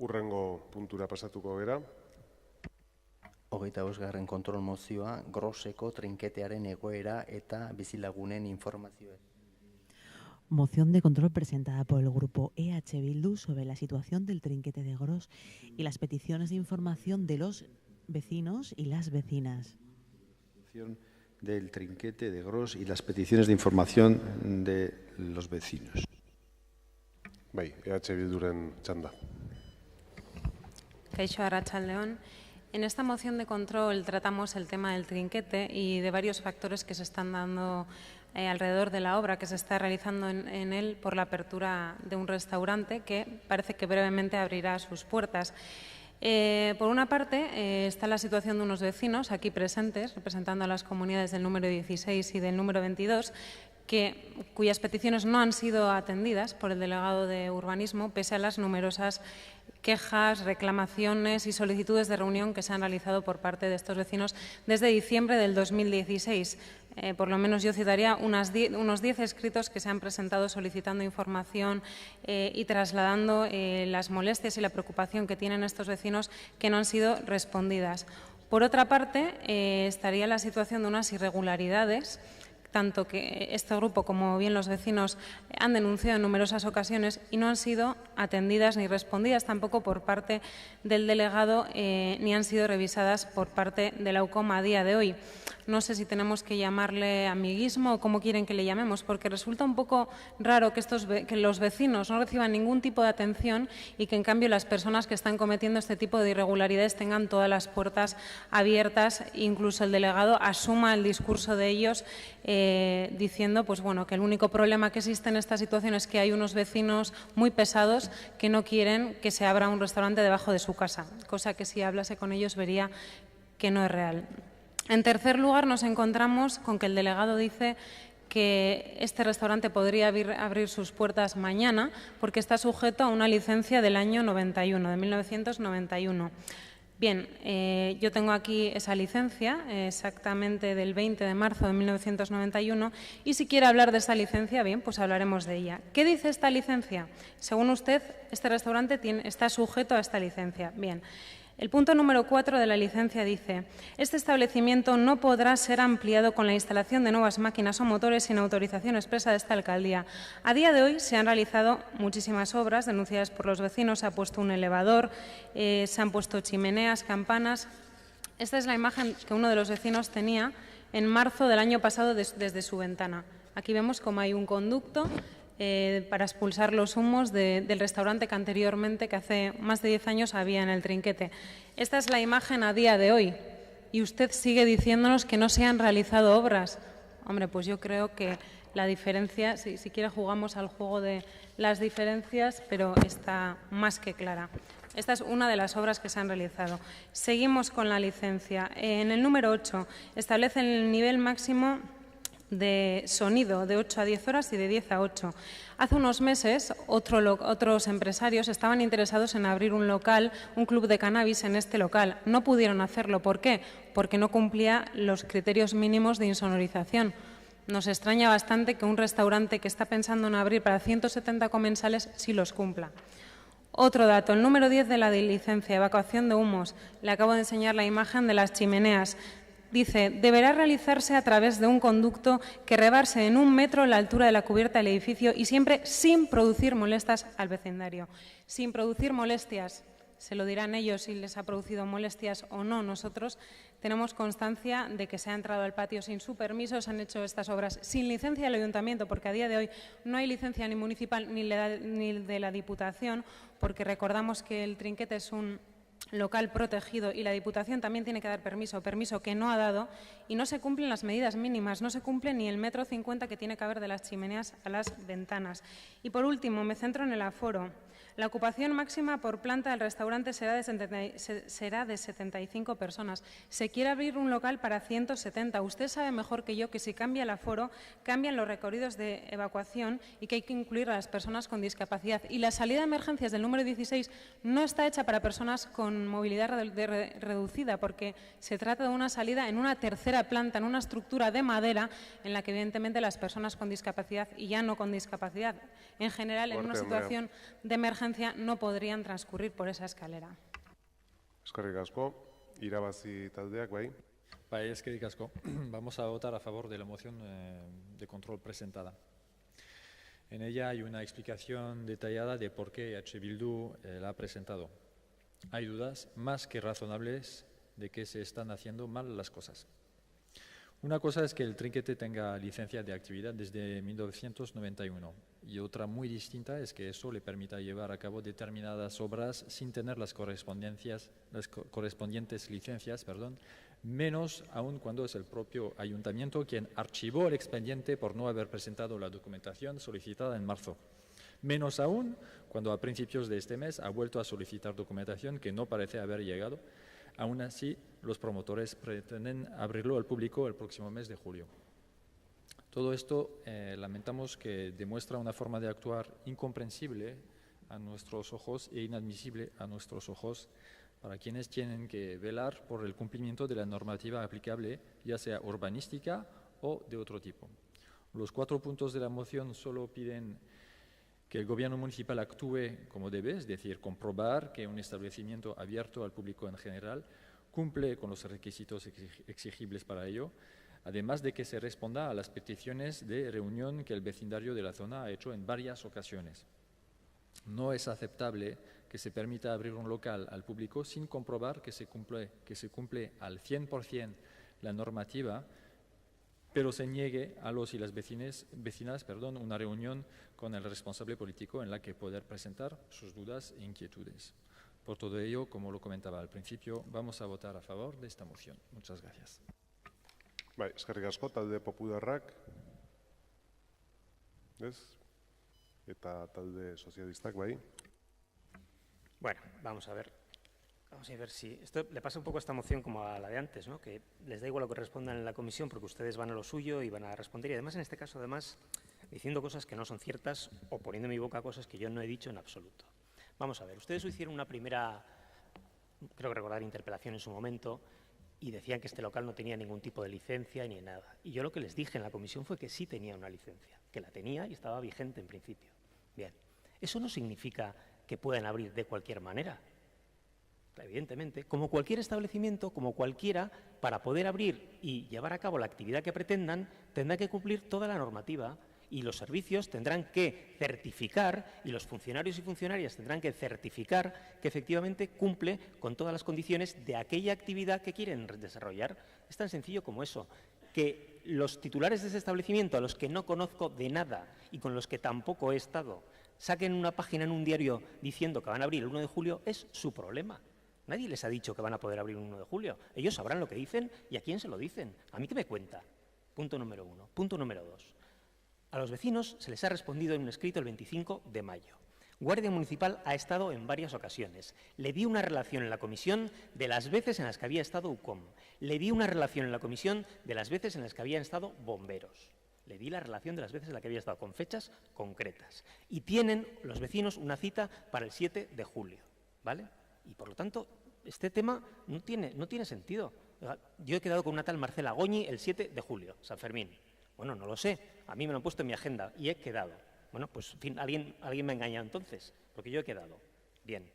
hurrengo puntura pasatuko gera.
25. kontrol mozioa, Groseko trinketearen egoera eta bizilagunen informazioa.
Moción de control presentada por el grupo EH Bildu sobre la situación del trinquete de Gros y las peticiones de información de los vecinos y las vecinas.
Del trinquete de Gros y las peticiones de información de los vecinos.
EH Bilduren txanda.
Kaixo, Arratsaldeon. En esta moción de control tratamos el tema del trinquete y de varios factores que se están dando alrededor de la obra que se está realizando en él por la apertura de un restaurante que parece que brevemente abrirá sus puertas. Por una parte, está la situación de unos vecinos aquí presentes, representando a las comunidades del número 16 y del número 22, cuyas peticiones no han sido atendidas por el delegado de urbanismo, pese a las numerosas quejas, reclamaciones y solicitudes de reunión que se han realizado por parte de estos vecinos desde diciembre del 2016. Por lo menos yo citaría unos 10 escritos que se han presentado solicitando información y trasladando las molestias y la preocupación que tienen estos vecinos que no han sido respondidas. Por otra parte, estaría la situación de unas irregularidades, tanto que este grupo como bien los vecinos han denunciado en numerosas ocasiones y no han sido atendidas ni respondidas tampoco por parte del delegado ni han sido revisadas por parte de la UCOM a día de hoy. No sé si tenemos que llamarle amiguismo o cómo quieren que le llamemos, porque resulta un poco raro que los vecinos no reciban ningún tipo de atención y que en cambio las personas que están cometiendo este tipo de irregularidades tengan todas las puertas abiertas, incluso el delegado asuma el discurso de ellos diciendo pues, bueno, que el único problema que existe en esta situación es que hay unos vecinos muy pesados que no quieren que se abra un restaurante debajo de su casa, cosa que si hablase con ellos vería que no es real. En tercer lugar, nos encontramos con que el delegado dice que este restaurante podría abrir sus puertas mañana porque está sujeto a una licencia del año 91, de 1991. Bien, yo tengo aquí esa licencia, exactamente del 20 de marzo de 1991, y si quiere hablar de esa licencia, bien, pues hablaremos de ella. ¿Qué dice esta licencia? Según usted, este restaurante está sujeto a esta licencia. Bien. El punto número 4 de la licencia dice: este establecimiento no podrá ser ampliado con la instalación de nuevas máquinas o motores sin autorización expresa de esta alcaldía. A día de hoy se han realizado muchísimas obras denunciadas por los vecinos, se ha puesto un elevador, se han puesto chimeneas, campanas. Esta es la imagen que uno de los vecinos tenía en marzo del año pasado desde su ventana. Aquí vemos cómo hay un conducto para expulsar los humos del restaurante que anteriormente, que hace más de 10 años, había en el Trinquete. Esta es la imagen a día de hoy y usted sigue diciéndonos que no se han realizado obras. Hombre, pues yo creo que la diferencia, si quiere jugamos al juego de las diferencias, pero está más que clara. Esta es una de las obras que se han realizado. Seguimos con la licencia. En el número 8 establece el nivel máximo de sonido de 8 a 10 horas y de 10 a 8. Hace unos meses otros empresarios estaban interesados en abrir un local, un club de cannabis en este local. No pudieron hacerlo. ¿Por qué? Porque no cumplía los criterios mínimos de insonorización. Nos extraña bastante que un restaurante que está pensando en abrir para 170 comensales sí los cumpla. Otro dato, el número 10 de la licencia, evacuación de humos. Le acabo de enseñar la imagen de las chimeneas. Dice, deberá realizarse a través de un conducto que rebase en 1 metro la altura de la cubierta del edificio y siempre sin producir molestias al vecindario. Sin producir molestias, se lo dirán ellos si les ha producido molestias o no. Nosotros tenemos constancia de que se ha entrado al patio sin su permiso, se han hecho estas obras sin licencia del ayuntamiento, porque a día de hoy no hay licencia ni municipal ni de la Diputación, porque recordamos que el Trinquete es un local protegido y la Diputación también tiene que dar permiso que no ha dado, y no se cumplen las medidas mínimas, no se cumple ni el 1,50 m que tiene que haber de las chimeneas a las ventanas. Y por último, me centro en el aforo. La ocupación máxima por planta del restaurante será de 75 personas. Se quiere abrir un local para 170. Usted sabe mejor que yo que si cambia el aforo, cambian los recorridos de evacuación y que hay que incluir a las personas con discapacidad. Y la salida de emergencias del número 16 no está hecha para personas con movilidad reducida, porque se trata de una salida en una tercera planta, en una estructura de madera, en la que evidentemente las personas con discapacidad y ya no con discapacidad, en general, en una situación de emergencia, no podrían transcurrir por esa escalera.
Eskerrik asko, irabazi taldeak, bai.
Bai, eskerrik asko. Vamos a votar a favor de la moción de control presentada. En ella hay una explicación detallada de por qué EH Bildu la ha presentado. Hay dudas más que razonables de que se están haciendo mal las cosas. Una cosa es que el Trinquete tenga licencia de actividad desde 1991 y otra muy distinta es que eso le permita llevar a cabo determinadas obras sin tener las correspondientes licencias, menos aún cuando es el propio ayuntamiento quien archivó el expediente por no haber presentado la documentación solicitada en marzo. Menos aún cuando a principios de este mes ha vuelto a solicitar documentación que no parece haber llegado. Aún así, los promotores pretenden abrirlo al público el próximo mes de julio. Todo esto lamentamos que demuestra una forma de actuar incomprensible a nuestros ojos e inadmisible a nuestros ojos para quienes tienen que velar por el cumplimiento de la normativa aplicable, ya sea urbanística o de otro tipo. Los 4 puntos de la moción solo piden que el gobierno municipal actúe como debe, es decir, comprobar que un establecimiento abierto al público en general cumple con los requisitos exigibles para ello, además de que se responda a las peticiones de reunión que el vecindario de la zona ha hecho en varias ocasiones. No es aceptable que se permita abrir un local al público sin comprobar que se cumple al 100% la normativa, pero se niegue a los y las vecinas una reunión con el responsable político en la que poder presentar sus dudas e inquietudes. Por todo ello, como lo comentaba al principio, vamos a votar a favor de esta moción. Muchas gracias.
Bai, eskerrik asko, talde popularrak, ez? Eta talde sozialistak, bai?
Bueno, vamos a ver si... Esto le pasa un poco a esta moción como a la de antes, ¿no? Que les da igual lo que respondan en la comisión porque ustedes van a lo suyo y van a responder. Y además, en este caso, diciendo cosas que no son ciertas o poniendo en mi boca cosas que yo no he dicho en absoluto. Vamos a ver, ustedes hicieron una primera, creo que recordar, interpelación en su momento y decían que este local no tenía ningún tipo de licencia ni nada. Y yo lo que les dije en la comisión fue que sí tenía una licencia, que la tenía y estaba vigente en principio. Bien, eso no significa que puedan abrir de cualquier manera. Evidentemente, como cualquier establecimiento, como cualquiera, para poder abrir y llevar a cabo la actividad que pretendan, tendrá que cumplir toda la normativa y los servicios tendrán que certificar y los funcionarios y funcionarias tendrán que certificar que efectivamente cumple con todas las condiciones de aquella actividad que quieren desarrollar. Es tan sencillo como eso, que los titulares de ese establecimiento, a los que no conozco de nada y con los que tampoco he estado, saquen una página en un diario diciendo que van a abrir el 1 de julio, es su problema. Nadie les ha dicho que van a poder abrir el 1 de julio. Ellos sabrán lo que dicen y a quién se lo dicen. ¿A mí qué me cuenta? Punto número 1. Punto número 2. A los vecinos se les ha respondido en un escrito el 25 de mayo. Guardia Municipal ha estado en varias ocasiones. Le di una relación en la comisión de las veces en las que había estado UCOM. Le di una relación en la comisión de las veces en las que habían estado bomberos. Le di la relación de las veces en las que había estado con fechas concretas. Y tienen los vecinos una cita para el 7 de julio. ¿Vale? Y por lo tanto, este tema no tiene sentido. Yo he quedado con una tal Marcela Goñi el 7 de julio, San Fermín. Bueno, no lo sé, a mí me lo han puesto en mi agenda y he quedado. Bueno, pues en fin, alguien me ha engañado entonces, porque yo he quedado. Bien,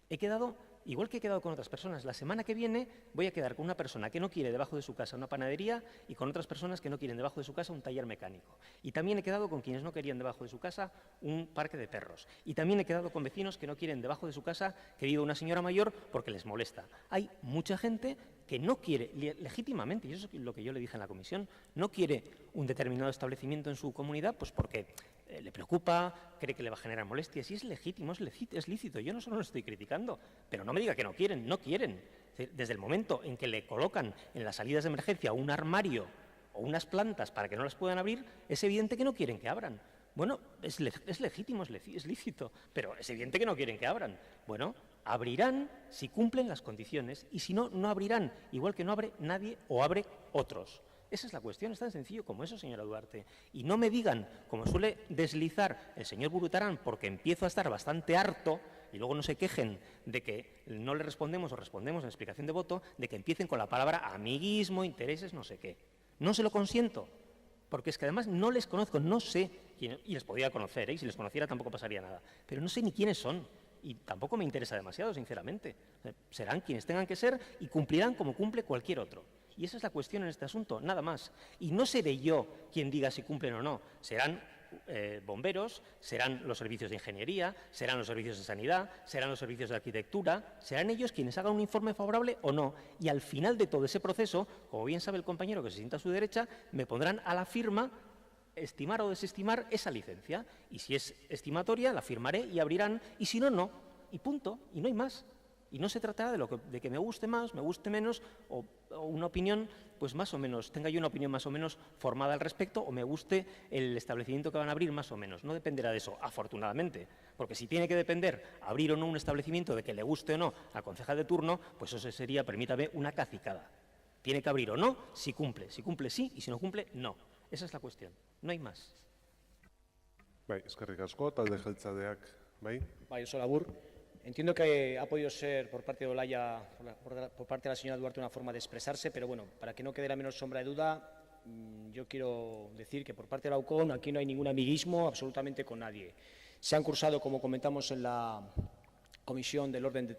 he quedado, igual que he quedado con otras personas. La semana que viene voy a quedar con una persona que no quiere debajo de su casa una panadería y con otras personas que no quieren debajo de su casa un taller mecánico. Y también he quedado con quienes no querían debajo de su casa un parque de perros. Y también he quedado con vecinos que no quieren debajo de su casa que viva una señora mayor porque les molesta. Hay mucha gente que no quiere, legítimamente, y eso es lo que yo le dije en la comisión, no quiere un determinado establecimiento en su comunidad pues porque le preocupa, cree que le va a generar molestias, y es legítimo, es lícito. Yo no solo lo estoy criticando, pero no me diga que no quieren, no quieren. Desde el momento en que le colocan en las salidas de emergencia un armario o unas plantas para que no las puedan abrir, es evidente que no quieren que abran. Bueno, es legítimo, es lícito, pero es evidente que no quieren que abran. Bueno, abrirán si cumplen las condiciones y si no, no abrirán, igual que no abre nadie o abre otros. Esa es la cuestión, es tan sencillo como eso, señora Duarte. Y no me digan, como suele deslizar el señor Burutarán, porque empiezo a estar bastante harto, y luego no se quejen de que no le respondemos o respondemos en explicación de voto, de que empiecen con la palabra amiguismo, intereses, no sé qué. No se lo consiento, porque es que además no les conozco, no sé, y les podría conocer, y si les conociera tampoco pasaría nada, pero no sé ni quiénes son. Y tampoco me interesa demasiado, sinceramente. Serán quienes tengan que ser y cumplirán como cumple cualquier otro. Y esa es la cuestión en este asunto, nada más. Y no seré yo quien diga si cumplen o no. Serán bomberos, serán los servicios de ingeniería, serán los servicios de sanidad, serán los servicios de arquitectura, serán ellos quienes hagan un informe favorable o no. Y al final de todo ese proceso, como bien sabe el compañero que se sienta a su derecha, me pondrán a la firma estimar o desestimar esa licencia. Y si es estimatoria, la firmaré y abrirán, y si no, no. Y punto, y no hay más. Y no se tratará de que me guste más, me guste menos, o una opinión, pues más o menos, tenga yo una opinión más o menos formada al respecto, o me guste el establecimiento que van a abrir más o menos. No dependerá de eso, afortunadamente, porque si tiene que depender abrir o no un establecimiento de que le guste o no al concejal de turno, pues eso sería, permítame, una cacicada. Tiene que abrir o no, si cumple sí, y si no cumple, no. Esa es la cuestión, no hay más.
Bai, eskerrik asko, talde jeltzaleak, bai?
Bai, oso labur. Entiendo que ha podido ser por parte de Olaya, por parte de la señora Duarte, una forma de expresarse, pero bueno, para que no quede la menor sombra de duda, yo quiero decir que por parte de la UCON aquí no hay ningún amiguismo absolutamente con nadie. Se han cursado, como comentamos en la comisión, del orden de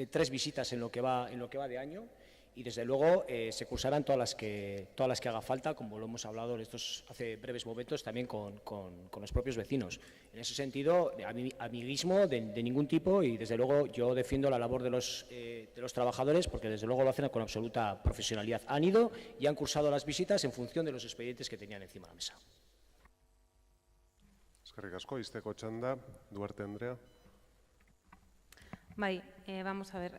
tres visitas en lo que va de año, y desde luego se cursarán todas las que haga falta, como lo hemos hablado hace breves momentos también con los propios vecinos. En ese sentido, amiguismo de ningún tipo, y desde luego yo defiendo la labor de los trabajadores, porque desde luego lo hacen con absoluta profesionalidad. Han ido y han cursado las visitas en función de los expedientes que tenían encima de la mesa.
Eskerrik asko, izteko txanda, Duarte Andrea.
Vamos a ver,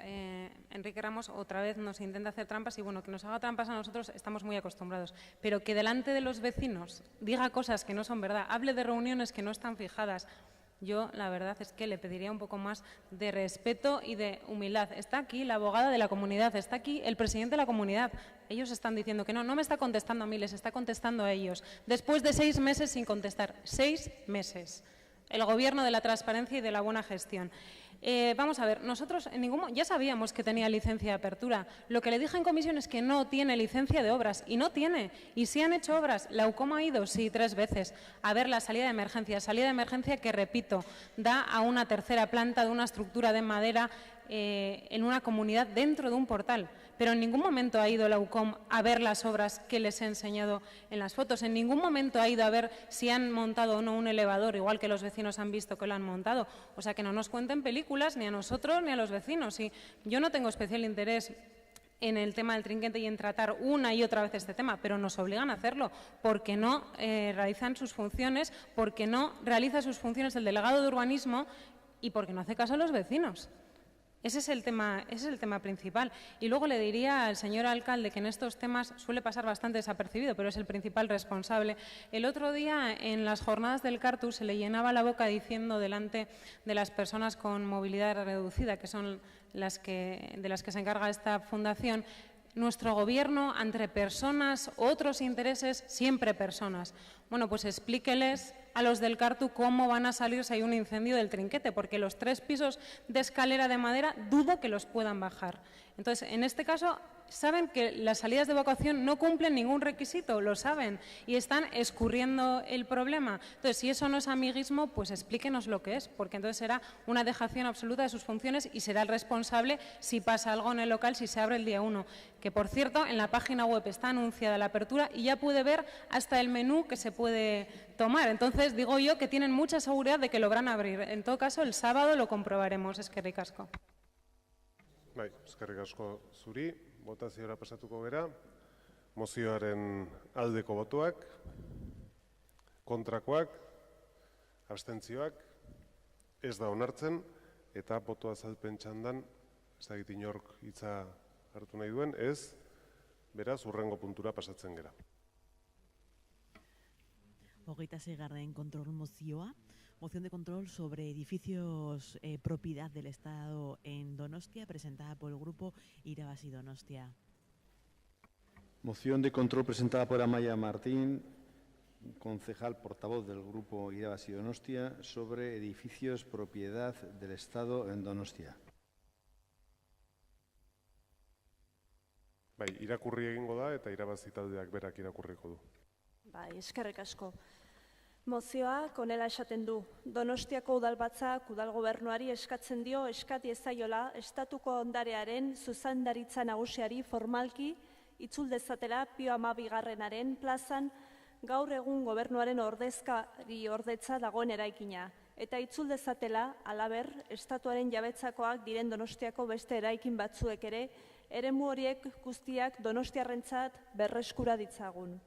Enrique Ramos otra vez nos intenta hacer trampas y bueno, que nos haga trampas a nosotros estamos muy acostumbrados, pero que delante de los vecinos diga cosas que no son verdad, hable de reuniones que no están fijadas. Yo la verdad es que le pediría un poco más de respeto y de humildad. Está aquí la abogada de la comunidad, está aquí el presidente de la comunidad. Ellos están diciendo que no me está contestando a mí, les está contestando a ellos. Después de 6 meses sin contestar, 6 meses. El gobierno de la transparencia y de la buena gestión. Vamos a ver, nosotros ya sabíamos que tenía licencia de apertura. Lo que le dije en comisión es que no tiene licencia de obras y no tiene. Y si han hecho obras, la UCOM ha ido, sí, 3 veces, a ver la salida de emergencia que, repito, da a una tercera planta de una estructura de madera en una comunidad dentro de un portal. Pero en ningún momento ha ido la UCOM a ver las obras que les he enseñado en las fotos. En ningún momento ha ido a ver si han montado o no un elevador, igual que los vecinos han visto que lo han montado. O sea, que no nos cuenten películas ni a nosotros ni a los vecinos. Y yo no tengo especial interés en el tema del trinquete y en tratar una y otra vez este tema, pero nos obligan a hacerlo porque no realizan sus funciones, porque no realiza sus funciones el delegado de urbanismo y porque no hace caso a los vecinos. Ese es el tema principal. Y luego le diría al señor alcalde que en estos temas suele pasar bastante desapercibido, pero es el principal responsable. El otro día, en las jornadas del Cartus, se le llenaba la boca diciendo delante de las personas con movilidad reducida, que son de las que se encarga esta fundación, nuestro gobierno, entre personas, otros intereses, siempre personas. Bueno, pues explíqueles a los del Cartu cómo van a salir si hay un incendio del trinquete, porque los 3 pisos de escalera de madera dudo que los puedan bajar. Entonces, en este caso, saben que las salidas de evacuación no cumplen ningún requisito, lo saben, y están escurriendo el problema. Entonces, si eso no es amiguismo, pues explíquenos lo que es, porque entonces será una dejación absoluta de sus funciones y será el responsable si pasa algo en el local, si se abre el día 1. Que, por cierto, en la página web está anunciada la apertura y ya puede ver hasta el menú que se puede tomar. Entonces, digo yo que tienen mucha seguridad de que lo van a abrir. En todo caso, el sábado lo comprobaremos. Eskerrik asko.
Eskerrik asko zuri. Botaziora pasatuko gera. Mozioaren aldeko botoak, kontrakoak, abstentzioak, ez da onartzen, eta boto azalpen txandan, ez da inork hitza hartu nahi duen, ez, beraz, hurrengo puntura pasatzen gera.
26. kontrol mozioa. Moción de control sobre edificios propiedad del Estado en Donostia, presentada por el Grupo Irabazi Donostia.
Moción de control presentada por Amaia Martín, concejal portavoz del Grupo Irabazi Donostia, sobre edificios propiedad del Estado en Donostia.
Bai, irakurri egingo da eta Irabazi taldeak berak irakurriko du.
Bai, eskerrik asko. Mozioak honela esaten du. Donostiako udalbatzak udal gobernuari eskatzen dio eskati ezaiola estatuko ondarearen zuzendaritza nagusiari formalki itzul dezatela Pio 12. plazan gaur egun gobernuaren ordezkari ordetza dagoen eraikina. Eta itzul dezatela, halaber, estatuaren jabetzakoak diren Donostiako beste eraikin batzuek ere, eremu horiek guztiak donostiarrentzat berreskura ditzagun.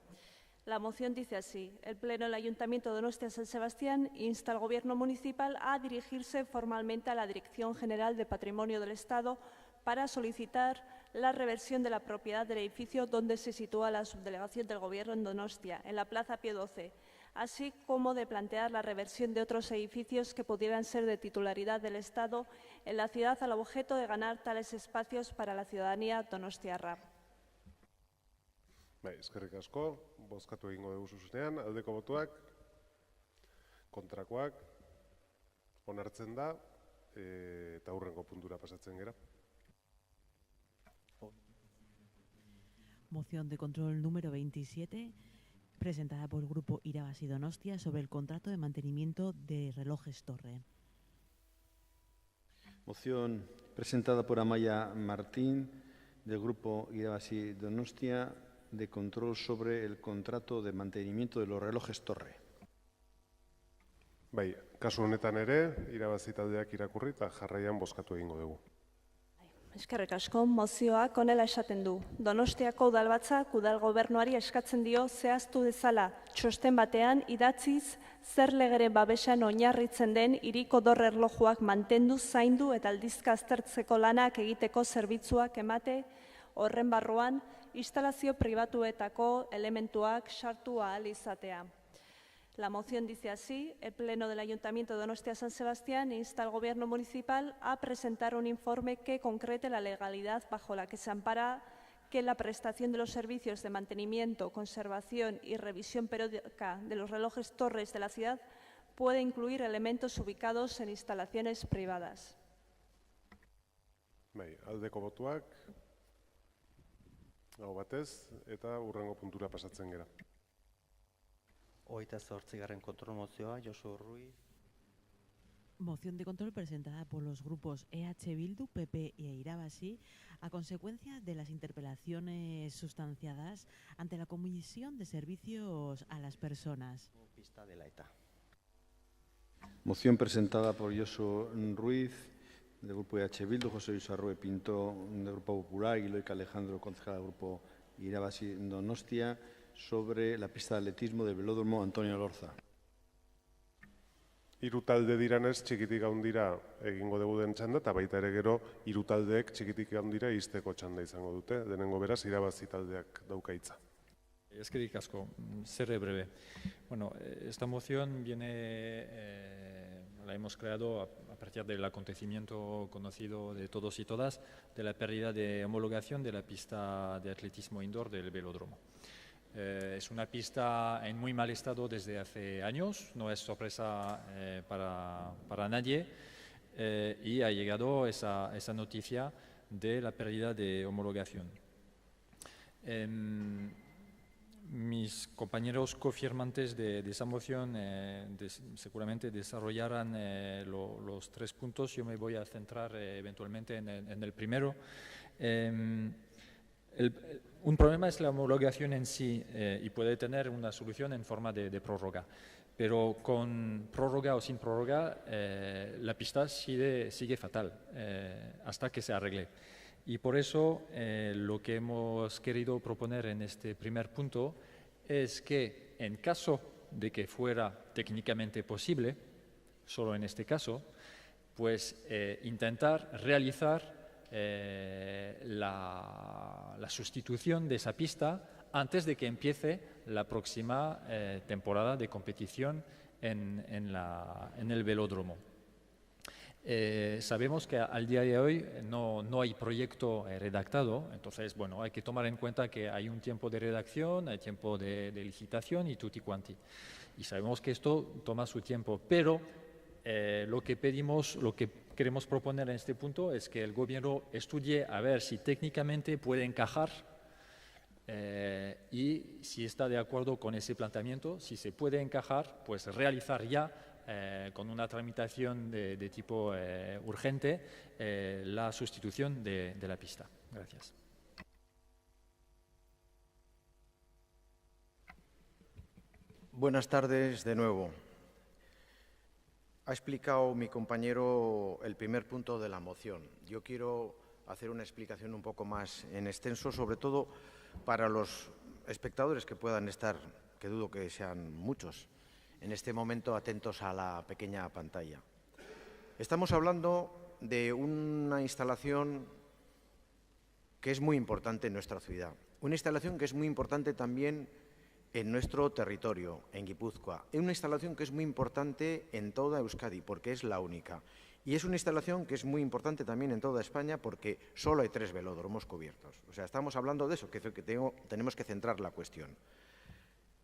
La moción dice así: el Pleno del Ayuntamiento de Donostia San Sebastián insta al Gobierno municipal a dirigirse formalmente a la Dirección General de Patrimonio del Estado para solicitar la reversión de la propiedad del edificio donde se sitúa la subdelegación del Gobierno en Donostia, en la Plaza Pío XII, así como de plantear la reversión de otros edificios que pudieran ser de titularidad del Estado en la ciudad al objeto de ganar tales espacios para la ciudadanía donostiarra.
Eskerrik asko, bozkatu egingo dugu zuzenean, aldeko botoak, kontrakoak, onartzen da, eta hurrengo puntura pasatzen gera.
Moción de control número 27, presentada por el Grupo Irabazi Donostia, sobre el contrato de mantenimiento de relojes Torre.
Moción presentada por Amaia Martín, del Grupo Irabazi Donostia, de control sobre el contrato de mantenimiento de los relojes Torre.
Bai, kasu honetan ere, Irabazi taldeak irakurri eta jarraian bozkatu egingo dugu.
Eskerrik asko, mozioak honela esaten du. Donostiako udalbatzak udal gobernuari eskatzen dio zehaztu dezala txosten batean idatziz zer legeren babesan oinarritzen den hiriko dorre erlojuak mantendu, zaindu eta aldizka aztertzeko lanak egiteko zerbitzuak emate horren barruan instalazio pribatuetako elementuak sartu ahal izatea. La moción dice así: el Pleno del Ayuntamiento de Donostia-San Sebastián insta al Gobierno municipal a presentar un informe que concrete la legalidad bajo la que se ampara que la prestación de los servicios de mantenimiento, conservación y revisión periódica de los relojes torres de la ciudad puede incluir elementos ubicados en instalaciones privadas.
Bai, aldeko botuak, hau batez, eta hurrengo puntura pasatzen gera.
28. kontrol mozioa, Josu Ruiz.
Moción de control presentada por los grupos EH Bildu, PP e Irabazi a consecuencia de las interpelaciones sustanciadas ante la Comisión de Servicios a las Personas.
Pista de la ETA.
Moción presentada por Josu Ruiz, del grupo EH Bildu, José Luis Arrue Pinto, del Grupo Popular, y Loica Alejandro, concejal del Grupo Irabazi Donostia, sobre la pista de atletismo del velódromo Antonio Lorza.
Hiru talde diranez txikitik handira egingo dugu den txanda, eta baita ere gero hiru taldeek txikitik handira izteko txanda izango dute. Denengo beraz, Irabazi taldeak dauka hitza.
Eskerrik asko, seré breve. Bueno, esta moción la hemos creado a partir del acontecimiento conocido de todos y todas de la pérdida de homologación de la pista de atletismo indoor del velódromo. Es una pista en muy mal estado desde hace años, no es sorpresa para nadie, y ha llegado esa noticia de la pérdida de homologación. Mis compañeros cofirmantes de esa moción seguramente desarrollarán los 3 puntos. Yo me voy a centrar eventualmente en el primero. Un problema es la homologación en sí y puede tener una solución en forma de prórroga, pero con prórroga o sin prórroga la pista sigue fatal hasta que se arregle. Y por eso lo que hemos querido proponer en este primer punto es que en caso de que fuera técnicamente posible, solo en este caso, pues intentar realizar la sustitución de esa pista antes de que empiece la próxima temporada de competición en el velódromo. Sabemos que al día de hoy no hay proyecto redactado, entonces bueno, hay que tomar en cuenta que hay un tiempo de redacción, hay tiempo de licitación y tutti quanti. Y sabemos que esto toma su tiempo, pero lo que queremos proponer en este punto es que el Gobierno estudie a ver si técnicamente puede encajar y si está de acuerdo con ese planteamiento, si se puede encajar, pues realizar ya con una tramitación de tipo urgente la sustitución de la pista. Gracias.
Buenas tardes de nuevo. Ha explicado mi compañero el primer punto de la moción. Yo quiero hacer una explicación un poco más en extenso, sobre todo para los espectadores que puedan estar, que dudo que sean muchos, en este momento atentos a la pequeña pantalla. Estamos hablando de una instalación que es muy importante en nuestra ciudad, una instalación que es muy importante también en nuestro territorio, en Guipúzcoa. Es una instalación que es muy importante en toda Euskadi, porque es la única. Y es una instalación que es muy importante también en toda España, porque solo hay 3 velódromos cubiertos. O sea, estamos hablando de eso, que tenemos que centrar la cuestión.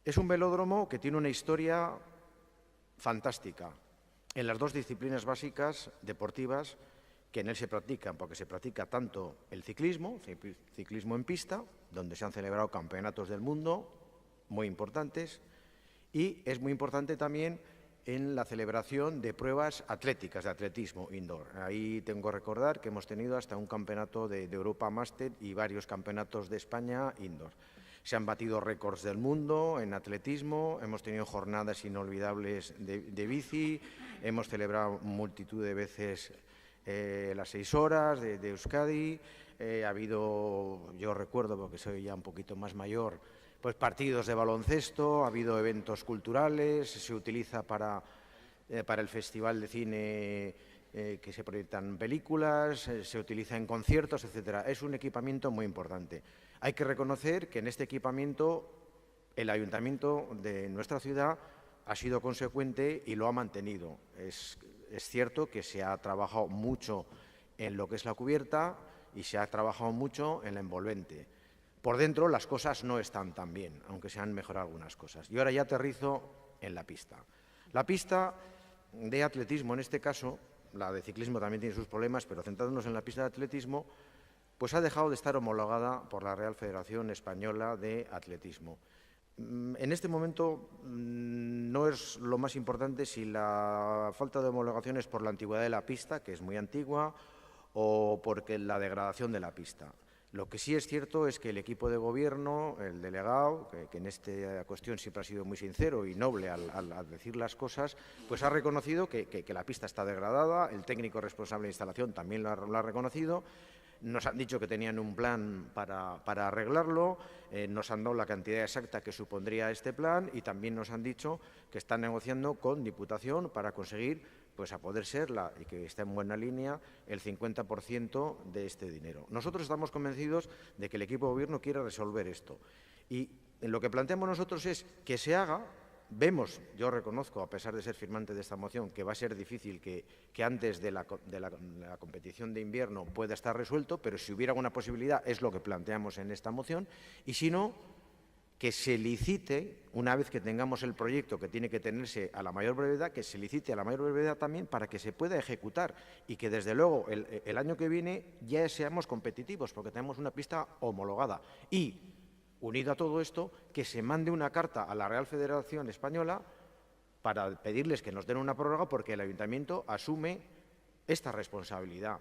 Es un velódromo que tiene una historia fantástica en las 2 disciplinas básicas deportivas que en él se practican, porque se practica tanto el ciclismo en pista, donde se han celebrado campeonatos del mundo muy importantes, y es muy importante también en la celebración de pruebas atléticas, de atletismo indoor. Ahí tengo que recordar que hemos tenido hasta un campeonato de Europa Master y varios campeonatos de España indoor. Se han batido récords del mundo en atletismo, hemos tenido jornadas inolvidables de bici, hemos celebrado multitud de veces las 6 horas de Euskadi, ha habido, yo recuerdo porque soy ya un poquito más mayor, pues partidos de baloncesto, ha habido eventos culturales, se utiliza para el Festival de Cine que se proyectan películas, se utiliza en conciertos, etcétera. Es un equipamiento muy importante. Hay que reconocer que en este equipamiento el Ayuntamiento de nuestra ciudad ha sido consecuente y lo ha mantenido. Es cierto que se ha trabajado mucho en lo que es la cubierta y se ha trabajado mucho en la envolvente. Por dentro las cosas no están tan bien, aunque se han mejorado algunas cosas. Y ahora ya aterrizo en la pista. La pista de atletismo, en este caso, la de ciclismo también tiene sus problemas, pero centrándonos en la pista de atletismo, pues ha dejado de estar homologada por la Real Federación Española de Atletismo. En este momento no es lo más importante si la falta de homologación es por la antigüedad de la pista, que es muy antigua, o porque la degradación de la pista. Lo que sí es cierto es que el equipo de gobierno, el delegado, que en esta cuestión siempre ha sido muy sincero y noble al decir las cosas, pues ha reconocido que la pista está degradada, el técnico responsable de instalación también lo ha reconocido. Nos han dicho que tenían un plan para arreglarlo, nos han dado la cantidad exacta que supondría este plan y también nos han dicho que están negociando con Diputación para conseguir, pues a poder ser, y que está en buena línea, el 50% de este dinero. Nosotros estamos convencidos de que el equipo de gobierno quiere resolver esto y lo que planteamos nosotros es que se haga. Vemos, yo reconozco, a pesar de ser firmante de esta moción, que va a ser difícil que antes de la competición de invierno pueda estar resuelto, pero si hubiera alguna posibilidad es lo que planteamos en esta moción, y si no, que se licite, una vez que tengamos el proyecto que tiene que tenerse a la mayor brevedad, que se licite a la mayor brevedad también para que se pueda ejecutar y que desde luego el año que viene ya seamos competitivos porque tenemos una pista homologada. Y unido a todo esto, que se mande una carta a la Real Federación Española para pedirles que nos den una prórroga porque el Ayuntamiento asume esta responsabilidad.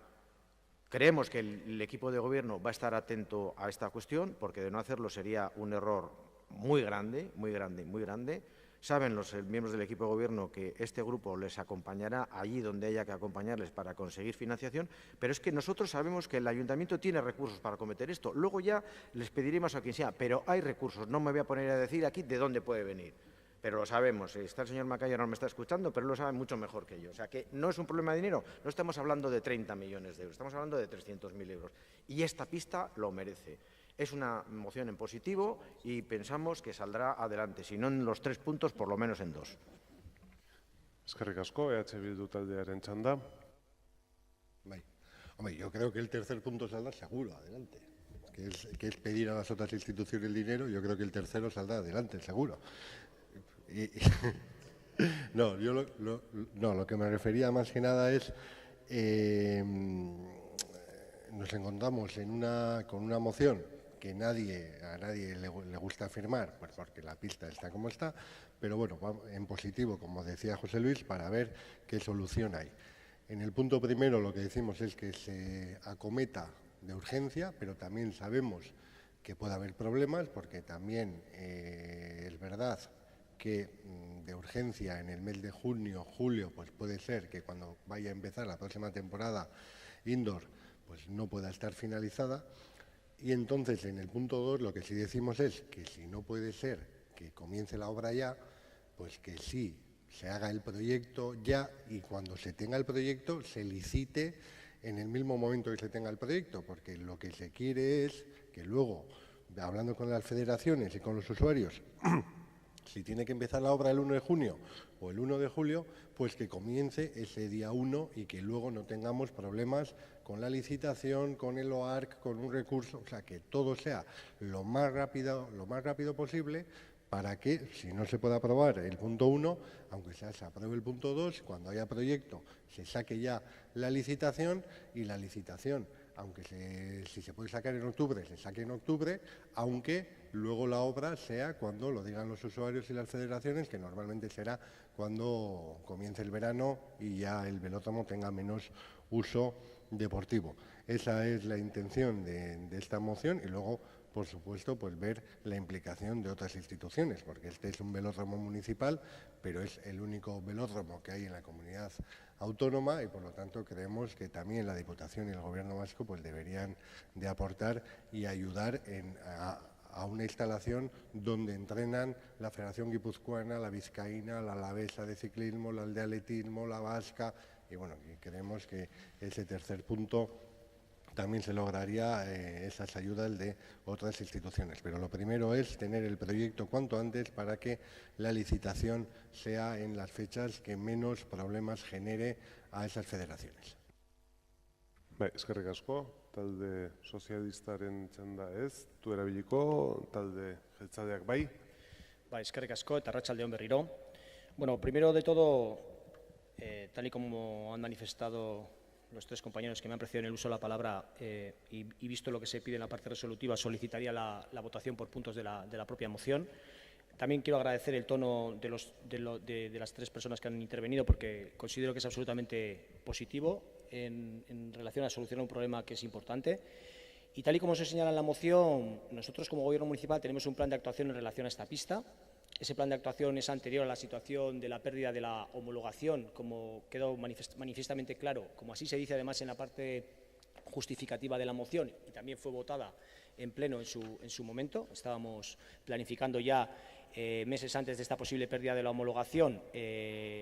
Creemos que el equipo de gobierno va a estar atento a esta cuestión porque de no hacerlo sería un error muy grande, muy grande, muy grande. Saben los miembros del equipo de gobierno que este grupo les acompañará allí donde haya que acompañarles para conseguir financiación, pero es que nosotros sabemos que el Ayuntamiento tiene recursos para acometer esto. Luego ya les pediremos a quien sea, pero hay recursos. No me voy a poner a decir aquí de dónde puede venir, pero lo sabemos. Está el señor Macaya, no me está escuchando, pero él lo sabe mucho mejor que yo. O sea que no es un problema de dinero, no estamos hablando de 30 millones de euros, estamos hablando de 300.000 euros. Y esta pista lo merece. Es una moción en positivo y pensamos que saldrá adelante, si no en los 3 puntos, por lo menos en 2.
Eskerrik asko, EH Bildu taldearen txanda.
Hombre, yo creo que el tercer punto saldrá seguro adelante. Que es pedir a las otras instituciones el dinero, yo creo que el tercero saldrá adelante, seguro. No, yo lo que me refería más que nada es... nos encontramos con una moción que a nadie le gusta firmar, pues porque la pista está como está, pero bueno, en positivo, como decía José Luis, para ver qué solución hay. En el punto primero lo que decimos es que se acometa de urgencia, pero también sabemos que puede haber problemas, porque también es verdad que de urgencia en el mes de junio, julio, pues puede ser que cuando vaya a empezar la próxima temporada indoor, pues no pueda estar finalizada. Y entonces, en el punto 2, lo que sí decimos es que si no puede ser que comience la obra ya, pues que sí se haga el proyecto ya y cuando se tenga el proyecto se licite en el mismo momento que se tenga el proyecto, porque lo que se quiere es que luego, hablando con las federaciones y con los usuarios, si tiene que empezar la obra el 1 de junio o el 1 de julio, pues que comience ese día 1 y que luego no tengamos problemas con la licitación, con el OARC, con un recurso, o sea, que todo sea lo más rápido posible para que, si no se puede aprobar el punto 1, aunque se apruebe el punto 2, cuando haya proyecto se saque ya la licitación y la licitación, aunque si se puede sacar en octubre, se saque en octubre, aunque luego la obra sea cuando lo digan los usuarios y las federaciones, que normalmente será cuando comience el verano y ya el velódromo tenga menos uso deportivo. Esa es la intención de esta moción y luego por supuesto, pues ver la implicación de otras instituciones, porque este es un velódromo municipal, pero es el único velódromo que hay en la comunidad autónoma y, por lo tanto, creemos que también la Diputación y el Gobierno vasco pues deberían de aportar y ayudar a una instalación donde entrenan la Federación Guipuzcoana, la Vizcaína, la Alavesa de Ciclismo, la de Atletismo, la Vasca, y bueno, y creemos que ese tercer punto también se lograría esas ayudas de otras instituciones. Pero lo primero es tener el proyecto cuanto antes para que la licitación sea en las fechas que menos problemas genere a esas federaciones.
Eskerrik asko, talde sozialistaren txanda ez, du erabiliko, talde jeltzaleak bai.
Eskerrik asko eta arratsaldeon berriro. Bueno, primero de todo, tal y como han manifestado los tres compañeros que me han precedido en el uso de la palabra y visto lo que se pide en la parte resolutiva, solicitaría la votación por puntos de la propia moción. También quiero agradecer el tono de las tres personas que han intervenido porque considero que es absolutamente positivo en relación a solucionar un problema que es importante. Y tal y como se señala en la moción, nosotros como Gobierno municipal tenemos un plan de actuación en relación a esta pista. Ese plan de actuación es anterior a la situación de la pérdida de la homologación, como quedó manifiestamente claro, como así se dice además en la parte justificativa de la moción y también fue votada en pleno en su momento. Estábamos planificando ya meses antes de esta posible pérdida de la homologación,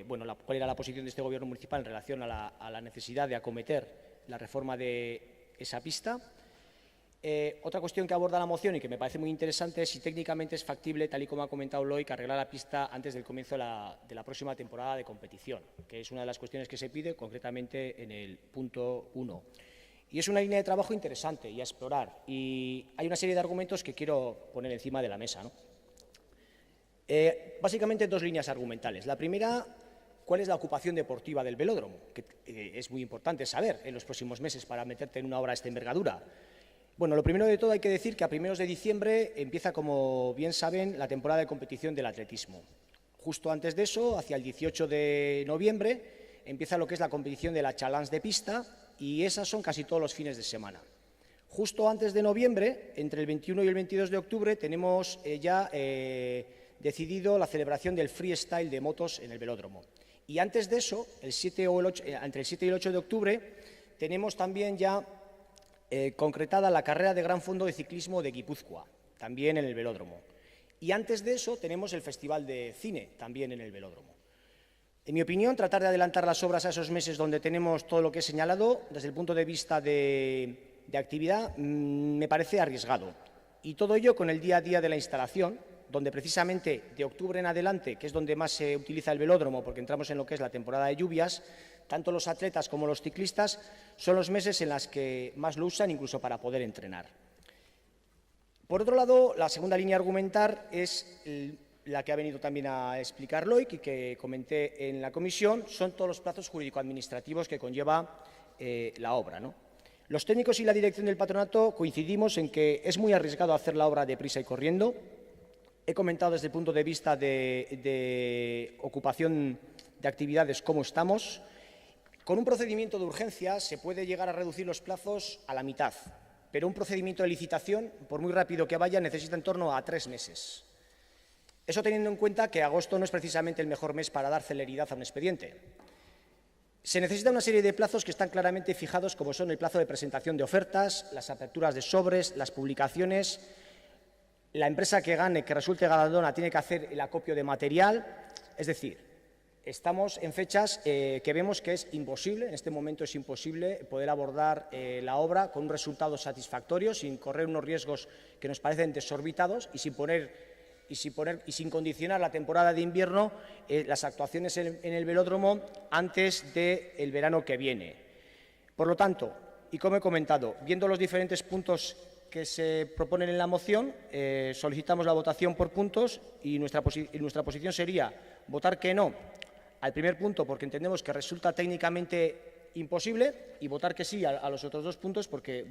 cuál era la posición de este Gobierno municipal en relación a la necesidad de acometer la reforma de esa pista. Otra cuestión que aborda la moción y que me parece muy interesante es si técnicamente es factible, tal y como ha comentado Loic, arreglar la pista antes del comienzo de la próxima temporada de competición, que es una de las cuestiones que se pide concretamente en el punto 1. Y es una línea de trabajo interesante y a explorar. Y hay una serie de argumentos que quiero poner encima de la mesa, ¿no? Básicamente dos líneas argumentales. La primera, ¿cuál es la ocupación deportiva del velódromo? Que es muy importante saber en los próximos meses para meterte en una obra de esta envergadura. Bueno, lo primero de todo hay que decir que a primeros de diciembre empieza, como bien saben, la temporada de competición del atletismo. Justo antes de eso, hacia el 18 de noviembre, empieza lo que es la competición de la challenge de pista y esas son casi todos los fines de semana. Justo antes de noviembre, entre el 21 y el 22 de octubre, tenemos ya decidido la celebración del freestyle de motos en el velódromo. Y antes de eso, entre el 7 y el 8 de octubre, tenemos también ya concretada la carrera de gran fondo de ciclismo de Guipúzcoa, también en el velódromo. Y antes de eso tenemos el Festival de Cine, también en el velódromo. En mi opinión, tratar de adelantar las obras a esos meses donde tenemos todo lo que he señalado, desde el punto de vista de actividad, me parece arriesgado. Y todo ello con el día a día de la instalación, donde precisamente de octubre en adelante, que es donde más se utiliza el velódromo, porque entramos en lo que es la temporada de lluvias, tanto los atletas como los ciclistas son los meses en los que más lo usan, incluso para poder entrenar. Por otro lado, la segunda línea argumental es la que ha venido también a explicar Loic y que comenté en la comisión, son todos los plazos jurídico-administrativos que conlleva la obra, ¿no? Los técnicos y la dirección del patronato coincidimos en que es muy arriesgado hacer la obra deprisa y corriendo. He comentado desde el punto de vista de ocupación de actividades cómo estamos. Con un procedimiento de urgencia se puede llegar a reducir los plazos a la mitad, pero un procedimiento de licitación, por muy rápido que vaya, necesita en torno a 3 meses. Eso teniendo en cuenta que agosto no es precisamente el mejor mes para dar celeridad a un expediente. Se necesita una serie de plazos que están claramente fijados, como son el plazo de presentación de ofertas, las aperturas de sobres, las publicaciones. La empresa que gane, que resulte ganadora, tiene que hacer el acopio de material. Es decir, estamos en fechas que vemos que es imposible, en este momento es imposible poder abordar la obra con un resultado satisfactorio, sin correr unos riesgos que nos parecen desorbitados y sin condicionar la temporada de invierno, las actuaciones en el velódromo antes del verano que viene. Por lo tanto, y como he comentado, viendo los diferentes puntos que se proponen en la moción, solicitamos la votación por puntos y nuestra posición sería votar que no al primer punto porque entendemos que resulta técnicamente imposible y votar que sí a los otros dos puntos porque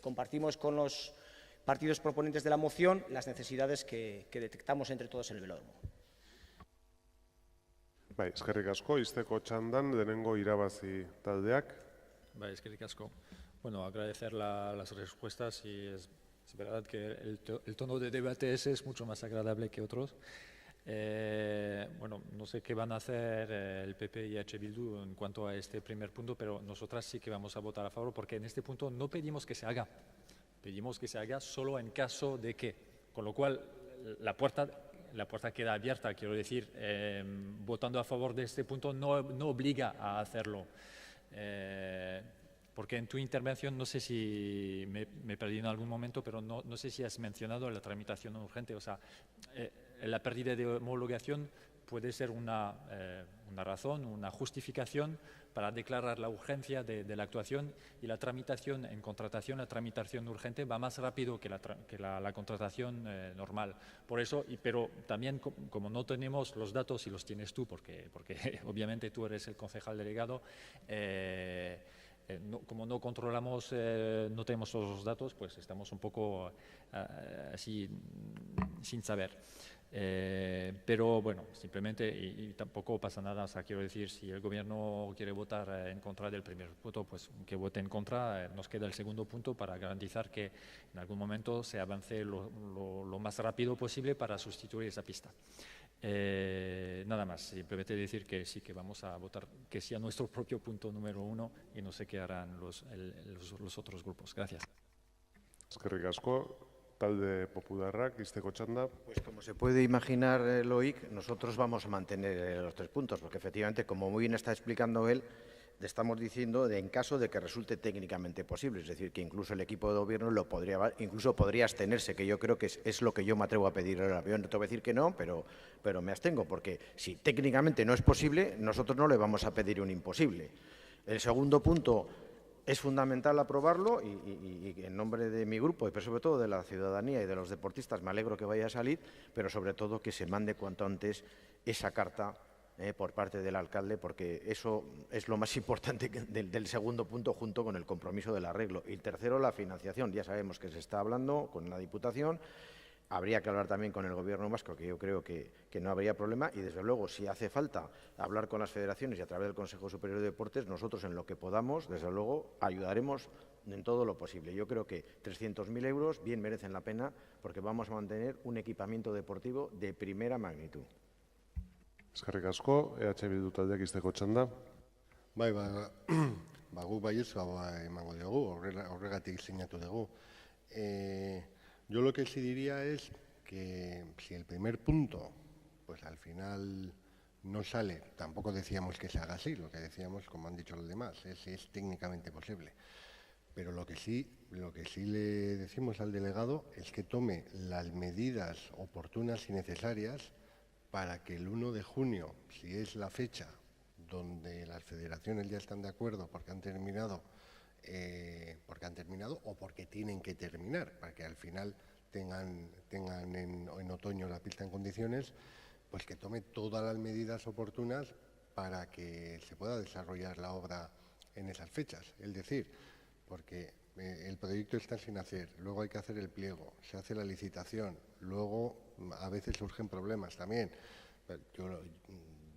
compartimos con los partidos proponentes de la moción las necesidades que detectamos entre todos en el velódromo.
Eskerrik asko, izteko txandan, denengo irabazi taldeak.
Eskerrik asko. Bueno, agradecer las respuestas y es Es verdad que el tono de debate ese es mucho más agradable que otros. Bueno, no sé qué van a hacer el PP y H. Bildu en cuanto a este primer punto, pero nosotras sí que vamos a votar a favor, porque en este punto no pedimos que se haga, pedimos que se haga solo en caso de que, con lo cual la puerta queda abierta, quiero decir, votando a favor de este punto no obliga a hacerlo. Porque en tu intervención, no sé si me perdí en algún momento, pero no sé si has mencionado la tramitación urgente. O sea, la pérdida de homologación puede ser una razón, una justificación para declarar la urgencia de la actuación, y la tramitación en contratación, la tramitación urgente va más rápido que la contratación normal. Por eso, pero también como no tenemos los datos, y los tienes tú, porque obviamente tú eres el concejal delegado, como no controlamos, no tenemos todos los datos, pues estamos un poco así sin saber. Pero bueno, simplemente, y tampoco pasa nada, o sea, quiero decir, si el gobierno quiere votar en contra del primer punto, pues que vote en contra. Nos queda el segundo punto para garantizar que en algún momento se avance lo más rápido posible para sustituir esa pista. Nada más, simplemente decir que sí, que vamos a votar que sí a nuestro propio punto número 1, y no sé qué harán los otros grupos. Gracias.
Eskerrik asko. Talde Popularrak, Ixteko txanda.
Pues como se puede imaginar, Loic, nosotros vamos a mantener los 3 puntos, porque efectivamente, como muy bien está explicando él, le estamos diciendo en caso de que resulte técnicamente posible, es decir, que incluso el equipo de gobierno incluso podría abstenerse, que yo creo que es lo que yo me atrevo a pedir ahora. Yo no te voy a decir que no, pero me abstengo, porque si técnicamente no es posible, nosotros no le vamos a pedir un imposible. El segundo punto, es fundamental aprobarlo, y en nombre de mi grupo, y sobre todo de la ciudadanía y de los deportistas, me alegro que vaya a salir, pero sobre todo que se mande cuanto antes esa carta por parte del alcalde, porque eso es lo más importante del segundo punto, junto con el compromiso del arreglo. Y el tercero, la financiación. Ya sabemos que se está hablando con la Diputación. Habría que hablar también con el Gobierno vasco, que yo creo que no habría problema, y desde luego, si hace falta hablar con las federaciones y a través del Consejo Superior de Deportes, nosotros en lo que podamos, desde luego, ayudaremos en todo lo posible. Yo creo que 300.000 euros bien merecen la pena, porque vamos a mantener un equipamiento deportivo de primera magnitud.
Eskerrik asko, EH Bildu taldeak Ixteko txanda.
Bai, guk baietz emango dugu, horregatik sinatu dugu. Yo lo que sí diría es que si el primer punto, pues al final no sale, tampoco decíamos que se haga así, lo que decíamos, como han dicho los demás, es técnicamente posible. Pero lo que sí le decimos al delegado es que tome las medidas oportunas y necesarias para que el 1 de junio, si es la fecha donde las federaciones ya están de acuerdo porque han terminado o porque tienen que terminar, para que al final tengan en otoño la pista en condiciones, pues que tome todas las medidas oportunas para que se pueda desarrollar la obra en esas fechas. Es decir, porque el proyecto está sin hacer, luego hay que hacer el pliego, se hace la licitación, luego a veces surgen problemas también. Yo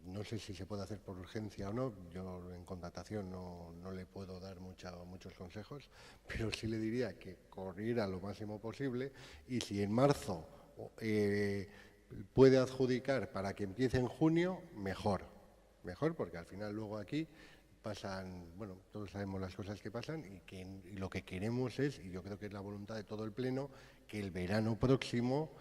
no sé si se puede hacer por urgencia o no, yo en contratación no le puedo dar muchos consejos, pero sí le diría que corriera lo máximo posible, y si en marzo puede adjudicar para que empiece en junio, mejor, porque al final luego aquí pasan, bueno, todos sabemos las cosas que pasan, y lo que queremos es, y yo creo que es la voluntad de todo el Pleno, que el verano próximo,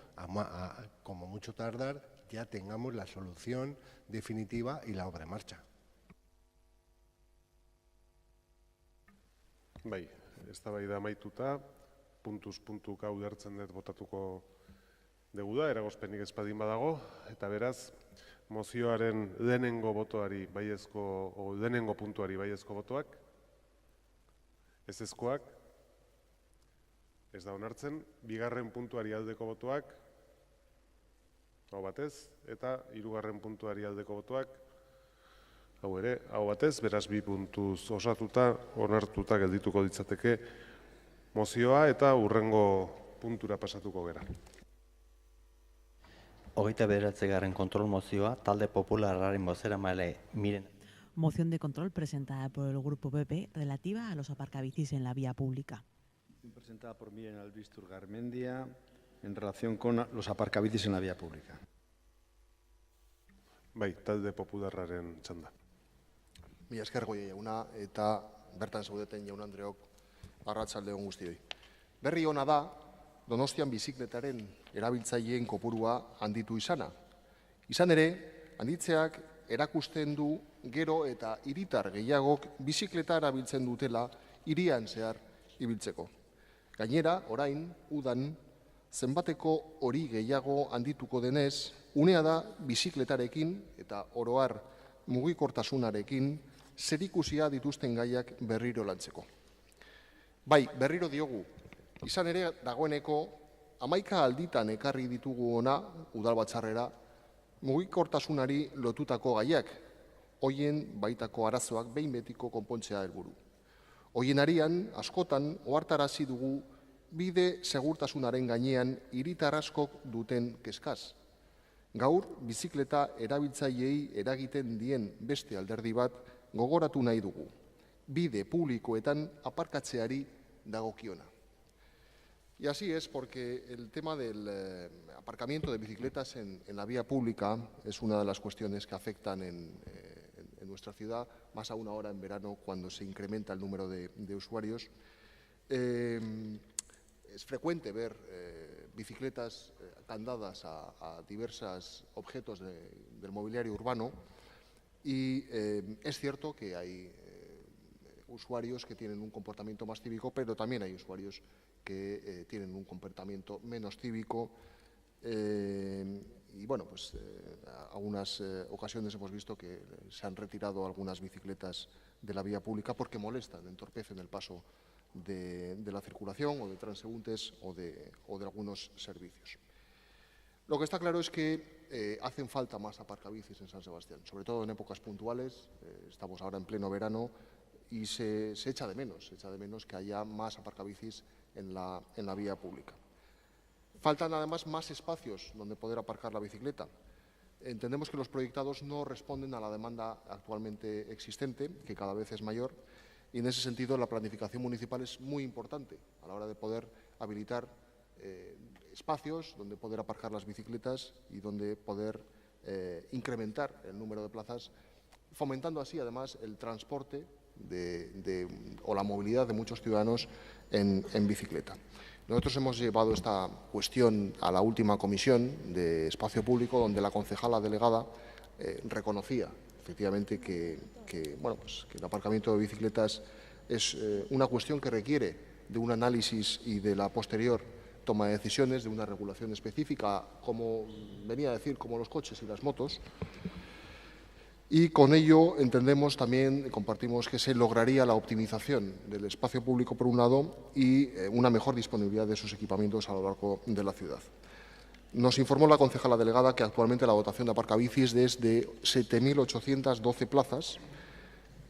como mucho tardar, ya tengamos la solución definitiva y la obra en marcha.
Bai, eztabaida amaituta, puntuz puntuka ulertzen dut botatuko dugu da, eragozpenik ez baldin badago, eta beraz, mozioaren lehenengo botoari baiezko, o lehenengo puntuari baiezko botoak, ezezkoak, ez da onartzen, bigarren puntuari aldeko botoak, hau batez, eta hirugarren puntuari aldeko botoak, hau ere, hau batez, beraz 2 puntuz osatuta, onartuta geldituko ditzateke mozioa, eta hurrengo puntura pasatuko gera.
29. kontrol mozioa, talde popularraren bozeramaile Miren.
Moción de control presentada por el Grupo PP relativa a los aparcabicis en la vía pública.
Presentada por Miren Albistur Garmendia en relación con los aparcabicis en la vía pública.
Bai, talde popularraren txanda.
Mila esker Goia jauna eta bertan zaudeten jaun Andreok arratsaldeon guztioi. Berri ona da Donostian bizikletaren erabiltzaileen kopurua handitu izana. Izan ere, handitzeak erakusten du gero eta hiritar gehiagok bizikleta erabiltzen dutela hirian zehar ibiltzeko. Gainera, orain, udan, zenbateko hori gehiago handituko denez, unea da bizikletarekin eta oro har mugikortasunarekin zerikusia dituzten gaiak berriro lantzeko. Bai, berriro diogu, izan ere dagoeneko 11 alditan ekarri ditugu ona udalbatzarrera mugikortasunari lotutako gaiak, hoien baitako arazoak behin betiko konpontzea helburu. Hoien arian, askotan, ohartarazi dugu bide segurtasunaren gainean hiritar askok duten kezkaz. Gaur, bizikleta erabiltzaileei eragiten dien beste alderdi bat gogoratu nahi dugu. Bide publikoetan aparkatzeari dagokiona. Y así es porque el tema del aparcamiento de bicicletas en la vía pública es una de las cuestiones que afectan en nuestra ciudad, más aún ahora en verano cuando se incrementa el número de usuarios. Es frecuente ver bicicletas candadas a diversos objetos del mobiliario urbano y es cierto que hay usuarios que tienen un comportamiento más cívico, pero también hay usuarios que tienen un comportamiento menos cívico y bueno, pues algunas ocasiones hemos visto que se han retirado algunas bicicletas de la vía pública porque molestan, entorpecen el paso de la circulación o de transeúntes o de algunos servicios. Lo que está claro es que hacen falta más aparcabicis en San Sebastián, sobre todo en épocas puntuales. Estamos ahora en pleno verano y se echa de menos que haya más aparcabicis en la vía pública. Faltan además más espacios donde poder aparcar la bicicleta. Entendemos que los proyectados no responden a la demanda actualmente existente, que cada vez es mayor, y en ese sentido la planificación municipal es muy importante a la hora de poder habilitar espacios donde poder aparcar las bicicletas y donde poder incrementar el número de plazas, fomentando así además el transporte o la movilidad de muchos ciudadanos en bicicleta. Nosotros hemos llevado esta cuestión a la última comisión de espacio público, donde la concejala delegada reconocía efectivamente que el aparcamiento de bicicletas es una cuestión que requiere de un análisis y de la posterior toma de decisiones, de una regulación específica, como venía a decir, como los coches y las motos. Y con ello entendemos también, compartimos que se lograría la optimización del espacio público por un lado y una mejor disponibilidad de sus equipamientos a lo largo de la ciudad. Nos informó la concejala delegada que actualmente la dotación de aparcabicis es de 7.812 plazas,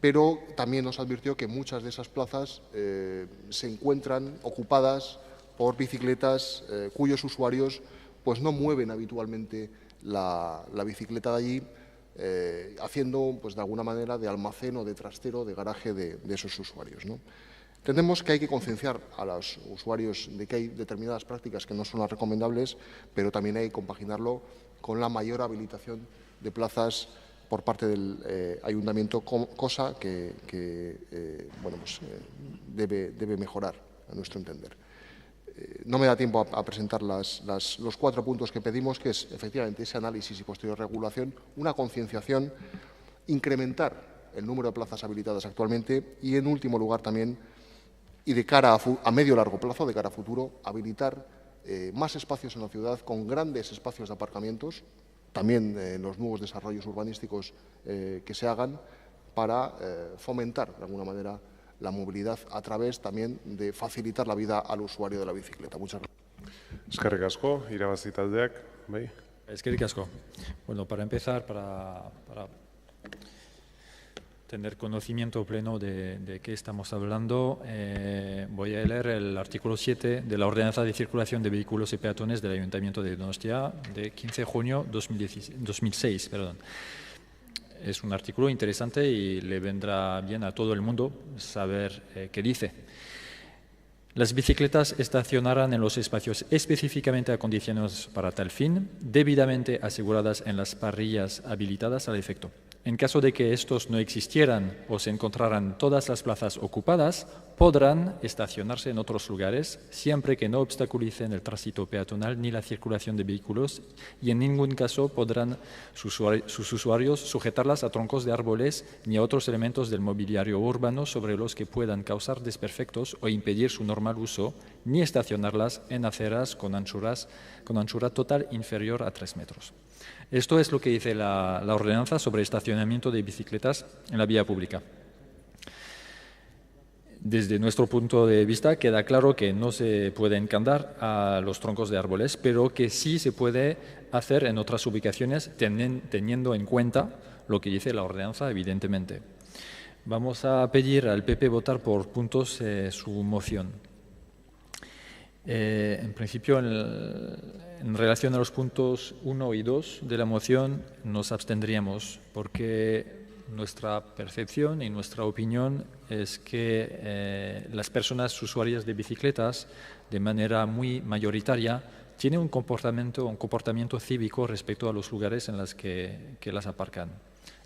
pero también nos advirtió que muchas de esas plazas se encuentran ocupadas por bicicletas cuyos usuarios pues, no mueven habitualmente la bicicleta de allí, haciendo pues, de alguna manera de almacén o de trastero, de garaje de esos usuarios, ¿no? Entendemos que hay que concienciar a los usuarios de que hay determinadas prácticas que no son las recomendables, pero también hay que compaginarlo con la mayor habilitación de plazas por parte del ayuntamiento, cosa que debe mejorar, a nuestro entender. No me da tiempo a presentar los 4 puntos que pedimos, que es efectivamente ese análisis y posterior regulación, una concienciación, incrementar el número de plazas habilitadas actualmente y, en último lugar, también, y de cara a medio o largo plazo, de cara a futuro, habilitar más espacios en la ciudad con grandes espacios de aparcamientos, también en los nuevos desarrollos urbanísticos que se hagan, para fomentar, de alguna manera, la movilidad a través también de facilitar la vida al usuario de la bicicleta. Muchas gracias.
Eskerrik asko, irabazi taldeak, bai.
Eskerrik asko. Bueno, para empezar, para tener conocimiento pleno de qué estamos hablando, voy a leer el artículo 7 de la Ordenanza de Circulación de Vehículos y Peatones del Ayuntamiento de Donostia de 15 de junio 2006. Es un artículo interesante y le vendrá bien a todo el mundo saber qué dice. Las bicicletas estacionarán en los espacios específicamente acondicionados para tal fin, debidamente aseguradas en las parrillas habilitadas al efecto. En caso de que estos no existieran o se encontraran todas las plazas ocupadas, podrán estacionarse en otros lugares, siempre que no obstaculicen el tránsito peatonal ni la circulación de vehículos, y en ningún caso podrán sus usuarios sujetarlas a troncos de árboles ni a otros elementos del mobiliario urbano sobre los que puedan causar desperfectos o impedir su normal uso, ni estacionarlas en aceras con anchura total inferior a 3 metros. Esto es lo que dice la ordenanza sobre estacionamiento de bicicletas en la vía pública. Desde nuestro punto de vista queda claro que no se puede encandar a los troncos de árboles, pero que sí se puede hacer en otras ubicaciones teniendo en cuenta lo que dice la ordenanza, evidentemente. Vamos a pedir al PP votar por puntos su moción. En principio, en relación a los puntos 1 y 2 de la moción, nos abstendríamos porque nuestra percepción y nuestra opinión es que las personas usuarias de bicicletas, de manera muy mayoritaria, tienen un comportamiento cívico respecto a los lugares en los que las aparcan.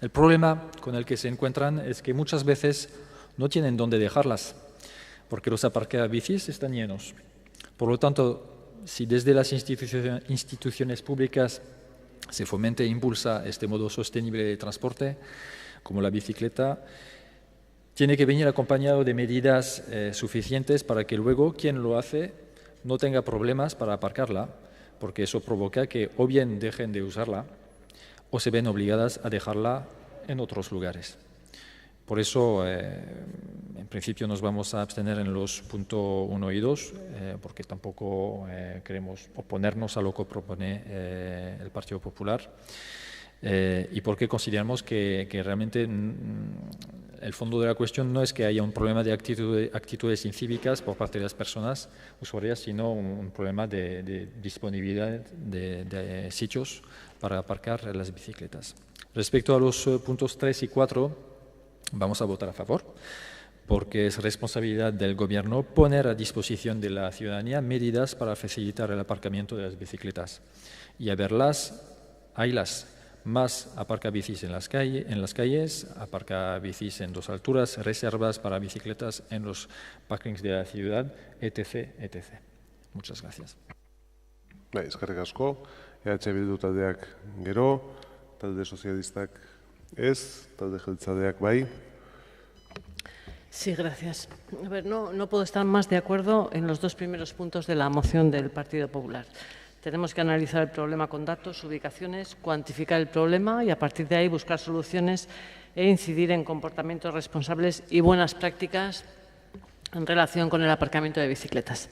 El problema con el que se encuentran es que muchas veces no tienen dónde dejarlas, porque los aparcabicis están llenos. Por lo tanto, si desde las instituciones públicas se fomenta e impulsa este modo sostenible de transporte, como la bicicleta, tiene que venir acompañado de medidas suficientes para que luego quien lo hace no tenga problemas para aparcarla, porque eso provoca que o bien dejen de usarla o se ven obligadas a dejarla en otros lugares. Por eso, en principio, nos vamos a abstener en los puntos 1 y 2, porque tampoco queremos oponernos a lo que propone el Partido Popular, y porque consideramos que realmente el fondo de la cuestión no es que haya un problema de actitudes incívicas por parte de las personas usuarias, sino un problema de disponibilidad de sitios para aparcar las bicicletas. Respecto a los puntos 3 y 4, vamos a votar a favor, porque es responsabilidad del Gobierno poner a disposición de la ciudadanía medidas para facilitar el aparcamiento de las bicicletas. Y a verlas, haylas, más aparcabicis en las calles, aparcabicis en 2 alturas, reservas para bicicletas en los parkings de la ciudad, etc. etc. Muchas gracias.
Eskerrik asko, Bildu taldeak gero, talde sozialistak ez, talde jeltzaleak bai.
Sí, gracias. A ver, no puedo estar más de acuerdo en los 2 primeros puntos de la moción del Partido Popular. Tenemos que analizar el problema con datos, ubicaciones, cuantificar el problema y a partir de ahí buscar soluciones e incidir en comportamientos responsables y buenas prácticas en relación con el aparcamiento de bicicletas.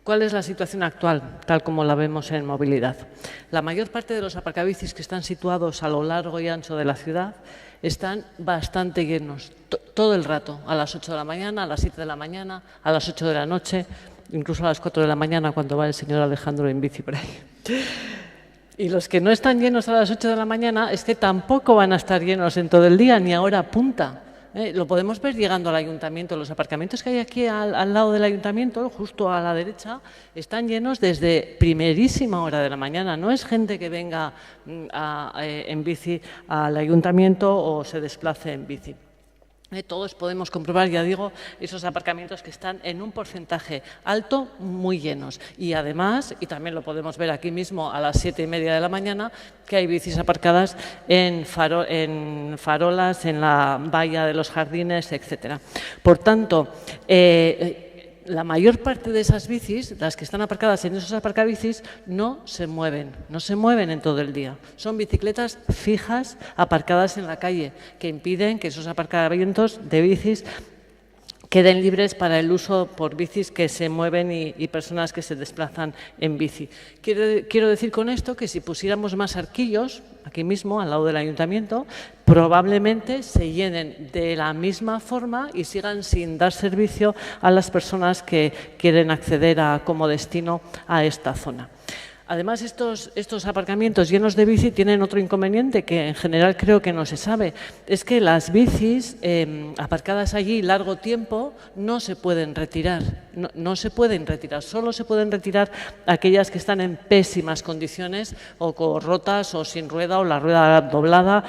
¿Cuál es la situación actual, tal como la vemos en movilidad? La mayor parte de los aparcabicis que están situados a lo largo y ancho de la ciudad están bastante llenos, todo el rato, a las 8 de la mañana, a las 7 de la mañana, a las 8 de la noche, incluso a las 4 de la mañana cuando va el señor Alejandro en bici por ahí. Y los que no están llenos a las 8 de la mañana es que tampoco van a estar llenos en todo el día, ni a hora punta. Lo podemos ver llegando al ayuntamiento. Los aparcamientos que hay aquí al lado del ayuntamiento, justo a la derecha, están llenos desde primerísima hora de la mañana. No es gente que venga en bici al ayuntamiento o se desplace en bici. Todos podemos comprobar, ya digo, esos aparcamientos que están en un porcentaje alto, muy llenos. Y además, y también lo podemos ver aquí mismo a las 7:30 de la mañana, que hay bicis aparcadas en farolas, en la valla de los jardines, etc. Por tanto, la mayor parte de esas bicis, las que están aparcadas en esos aparcabicis, no se mueven en todo el día. Son bicicletas fijas aparcadas en la calle que impiden que esos aparcamientos de bicis queden libres para el uso por bicis que se mueven y personas que se desplazan en bici. Quiero decir con esto que si pusiéramos más arquillos, aquí mismo, al lado del ayuntamiento, probablemente se llenen de la misma forma y sigan sin dar servicio a las personas que quieren acceder como destino a esta zona. Además, estos aparcamientos llenos de bici tienen otro inconveniente que en general creo que no se sabe. Es que las bicis aparcadas allí largo tiempo no se pueden retirar. No se pueden retirar, solo se pueden retirar aquellas que están en pésimas condiciones o rotas o sin rueda o la rueda doblada.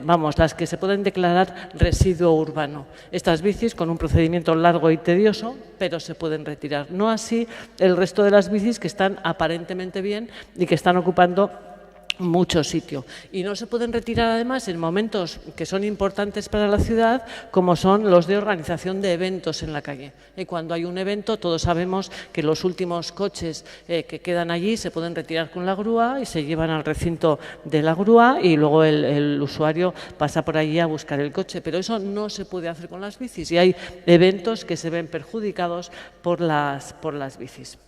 Vamos, las que se pueden declarar residuo urbano. Estas bicis con un procedimiento largo y tedioso, pero se pueden retirar. No así el resto de las bicis que están aparentemente bien y que están ocupando mucho sitio. Y no se pueden retirar además en momentos que son importantes para la ciudad, como son los de organización de eventos en la calle. Y cuando hay un evento, todos sabemos que los últimos coches que quedan allí se pueden retirar con la grúa y se llevan al recinto de la grúa y luego el usuario pasa por allí a buscar el coche. Pero eso no se puede hacer con las bicis y hay eventos que se ven perjudicados por las bicis.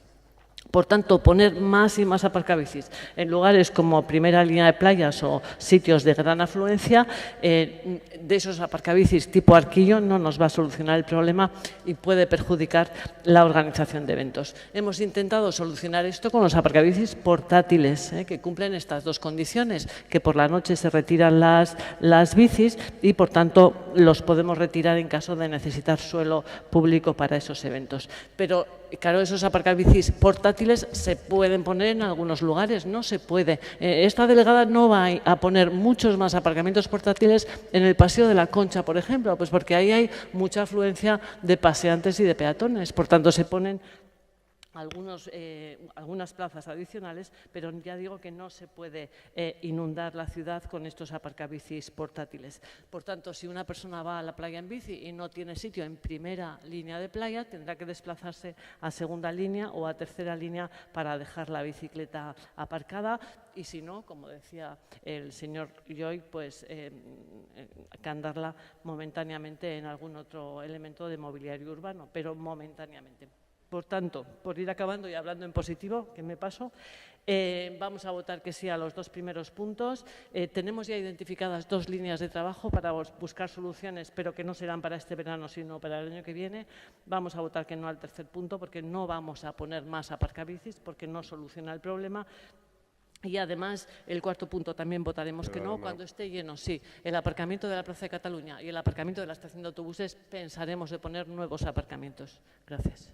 Por tanto, poner más y más aparcabicis en lugares como primera línea de playas o sitios de gran afluencia, de esos aparcabicis tipo Arquillo no nos va a solucionar el problema y puede perjudicar la organización de eventos. Hemos intentado solucionar esto con los aparcabicis portátiles, que cumplen estas dos condiciones, que por la noche se retiran las bicis y, por tanto, los podemos retirar en caso de necesitar suelo público para esos eventos. Pero, claro, esos aparcabicis portátiles se pueden poner en algunos lugares, no se puede. Esta delegada no va a poner muchos más aparcamientos portátiles en el Paseo de la Concha, por ejemplo, pues porque ahí hay mucha afluencia de paseantes y de peatones. Por tanto, se ponen algunas plazas adicionales, pero ya digo que no se puede inundar la ciudad con estos aparcabicis portátiles. Por tanto, si una persona va a la playa en bici y no tiene sitio en primera línea de playa, tendrá que desplazarse a segunda línea o a tercera línea para dejar la bicicleta aparcada y si no, como decía el señor Joy, pues que andarla momentáneamente en algún otro elemento de mobiliario urbano, pero momentáneamente. Por tanto, por ir acabando y hablando en positivo, que me paso, vamos a votar que sí a los dos primeros puntos. Tenemos ya identificadas dos líneas de trabajo para buscar soluciones, pero que no serán para este verano, sino para el año que viene. Vamos a votar que no al tercer punto, porque no vamos a poner más aparcabicis, porque no soluciona el problema. Y además, el cuarto punto también votaremos que no. Cuando esté lleno, sí, el aparcamiento de la Plaza de Cataluña y el aparcamiento de la estación de autobuses, pensaremos de poner nuevos aparcamientos. Gracias.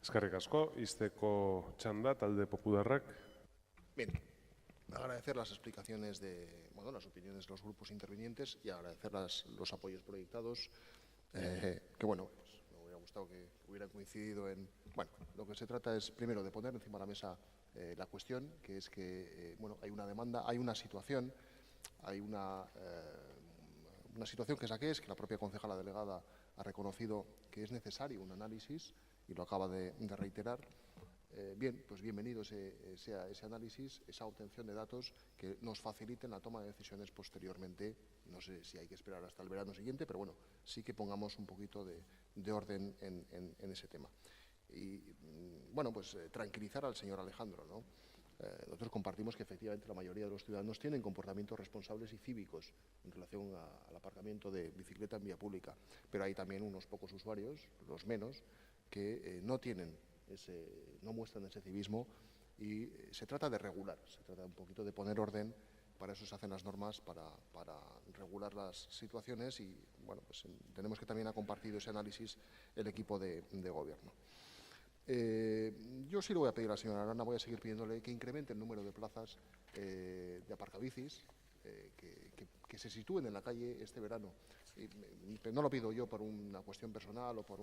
Eskerrik asko, izteko txanda, talde popularrak.
Bien, agradecer las explicaciones las opiniones de los grupos intervinientes y agradecer los apoyos proyectados, que bueno, pues me hubiera gustado que hubieran coincidido en... Bueno, lo que se trata es primero de poner encima de la mesa la cuestión, que es que, hay una demanda, hay una situación, hay una situación que es que la propia concejala delegada ha reconocido que es necesario un análisis y lo acaba de reiterar. Bien, pues bienvenido sea ese análisis, esa obtención de datos que nos faciliten la toma de decisiones posteriormente. No sé si hay que esperar hasta el verano siguiente, pero bueno, sí que pongamos un poquito de orden en ese tema. Y, bueno, pues tranquilizar al señor Alejandro, ¿no? Nosotros compartimos que efectivamente la mayoría de los ciudadanos tienen comportamientos responsables y cívicos en relación al aparcamiento de bicicleta en vía pública, pero hay también unos pocos usuarios, los menos, que no muestran ese civismo y se trata de regular, se trata un poquito de poner orden. Para eso se hacen las normas, para regular las situaciones y, bueno, pues tenemos que también ha compartido ese análisis el equipo de gobierno. Yo sí le voy a pedir a la señora Arana, voy a seguir pidiéndole que incremente el número de plazas de aparcabicis que se sitúen en la calle este verano. No lo pido yo por una cuestión personal o por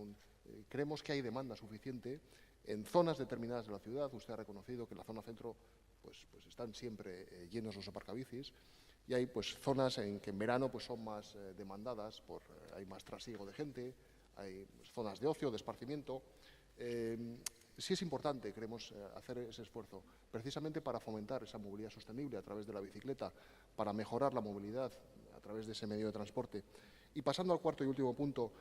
creemos que hay demanda suficiente en zonas determinadas de la ciudad. Usted ha reconocido que en la zona centro pues están siempre llenos los aparcabicis y hay pues zonas en que en verano pues son más demandadas, hay más trasiego de gente, hay zonas de ocio, de esparcimiento. Sí es importante, queremos hacer ese esfuerzo, precisamente para fomentar esa movilidad sostenible a través de la bicicleta, para mejorar la movilidad a través de ese medio de transporte. Y pasando al cuarto y último punto,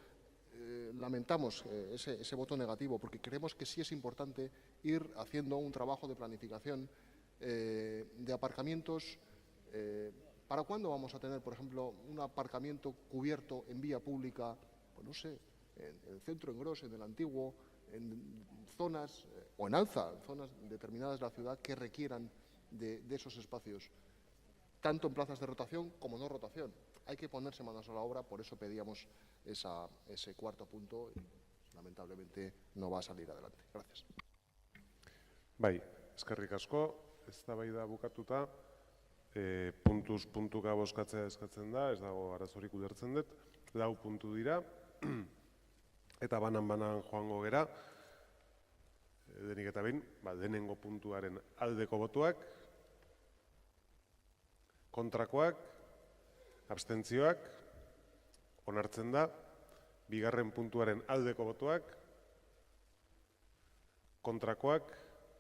lamentamos ese voto negativo, porque creemos que sí es importante ir haciendo un trabajo de planificación de aparcamientos. ¿Para cuándo vamos a tener, por ejemplo, un aparcamiento cubierto en vía pública? Pues no sé, en el centro, en Gros, en el Antiguo, en zonas, o en Alza, zonas determinadas de la ciudad que requieran de esos espacios, tanto en plazas de rotación como no rotación. Hay que ponerse manos a la obra, por eso pedíamos ese cuarto punto y lamentablemente no va a salir adelante. Gracias.
Bai, eskerrik asko, eztabaida bukatuta, puntuz puntuka bozkatzea eskatzen da, ez dago arazorik ulertzen dut, 4 puntu dira, eta banan joango gera, denik eta behin, lehenengo puntuaren aldeko botuak, kontrakoak, abstentzioak, onartzen da, bigarren puntuaren aldeko botuak, kontrakoak,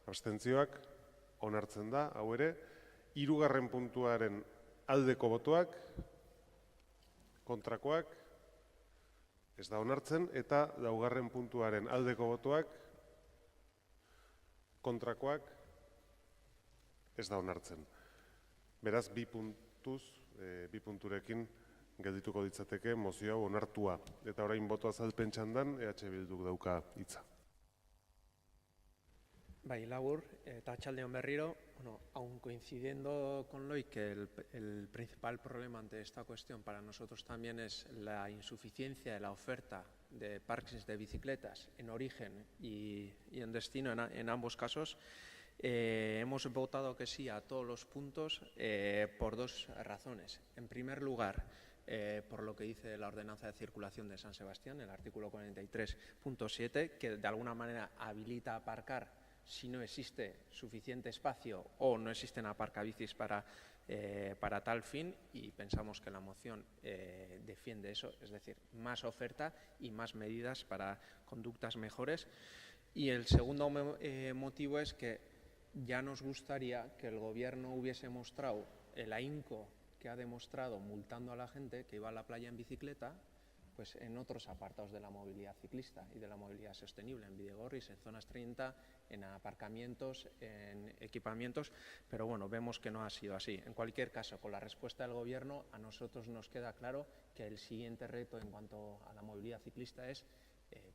abstentzioak, onartzen da, hau ere, hirugarren puntuaren aldeko botuak, kontrakoak, ez da onartzen, eta laugarren puntuaren aldeko botuak, kontrakoak, ez da onartzen. Beraz, bi punturekin geldituko ditzateke mozio hau onartua. Eta orain boto azalpen txandan, EH Bilduk dauka hitza.
Bai, labur, eta atxaldeon berriro, aun coincidiendo con Loy que el principal problema ante esta cuestión para nosotros también es la insuficiencia de la oferta de parkings de bicicletas en origen y en destino en ambos casos, hemos votado que sí a todos los puntos por 2 razones. En primer lugar, por lo que dice la ordenanza de circulación de San Sebastián, el artículo 43.7, que de alguna manera habilita aparcar si no existe suficiente espacio o no existen aparcabicis para tal fin, y pensamos que la moción defiende eso, es decir, más oferta y más medidas para conductas mejores. Y el segundo motivo es que ya nos gustaría que el Gobierno hubiese mostrado el ahínco que ha demostrado multando a la gente que iba a la playa en bicicleta, pues en otros apartados de la movilidad ciclista y de la movilidad sostenible, en Bidegorris, en zonas 30, en aparcamientos, en equipamientos, pero bueno, vemos que no ha sido así. En cualquier caso, con la respuesta del Gobierno, a nosotros nos queda claro que el siguiente reto en cuanto a la movilidad ciclista es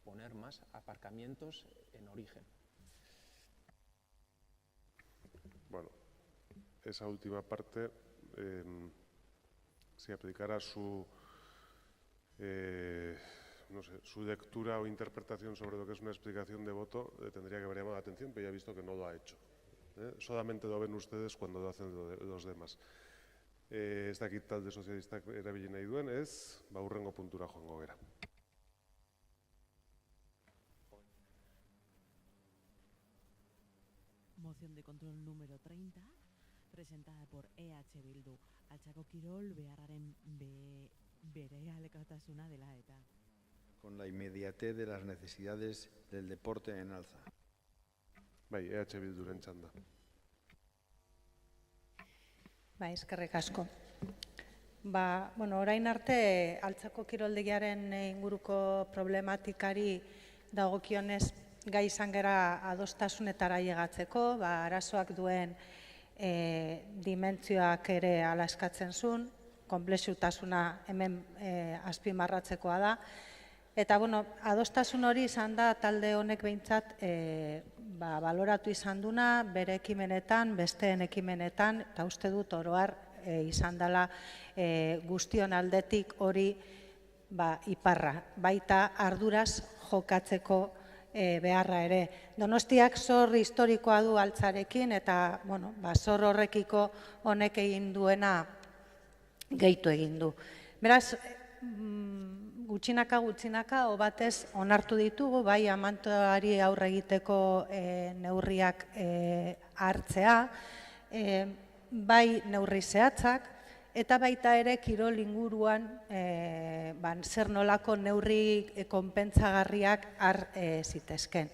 poner más aparcamientos en origen.
Bueno, esa última parte, si aplicara su lectura o interpretación sobre lo que es una explicación de voto, tendría que haber llamado la atención, pero ya he visto que no lo ha hecho. Solamente lo ven ustedes cuando lo hacen los demás. Ez dakit talde sozialistak erabili nahi duen, ez, hurrengo puntura joango gera.
Moción de control número 30, presentada por EH Bildu. Altxako Kirol beharraren berehalekatasuna dela eta.
Con la inmediatez de las necesidades del deporte en alza.
Bai, EH Bilduren txanda.
Bai, eskerrik asko. Orain arte, Altxako kiroldegiaren inguruko problematikari dagokionez gai izan gera adostasunetara llegatzeko, arazoak duen dimentzioak ere ala eskatzen zuen, konplexutasuna hemen azpimarratzekoa da. Eta, adostasun hori izan da talde honek behintzat baloratu izan duna, bere ekimenetan, besteen ekimenetan, eta uste dut oroar izan dela guztion aldetik hori iparra, baita arduraz jokatzeko beharra ere. Donostiak zor historikoa du altzarekin, eta zor horrekiko honek egin duena gehitu egin du. Beraz, gutxinaka, batez onartu ditugu, bai amantoari aurre egiteko neurriak hartzea, bai neurri zehatzak, eta baita ere kirol inguruan zer nolako neurri konpentsagarriak har zitezken.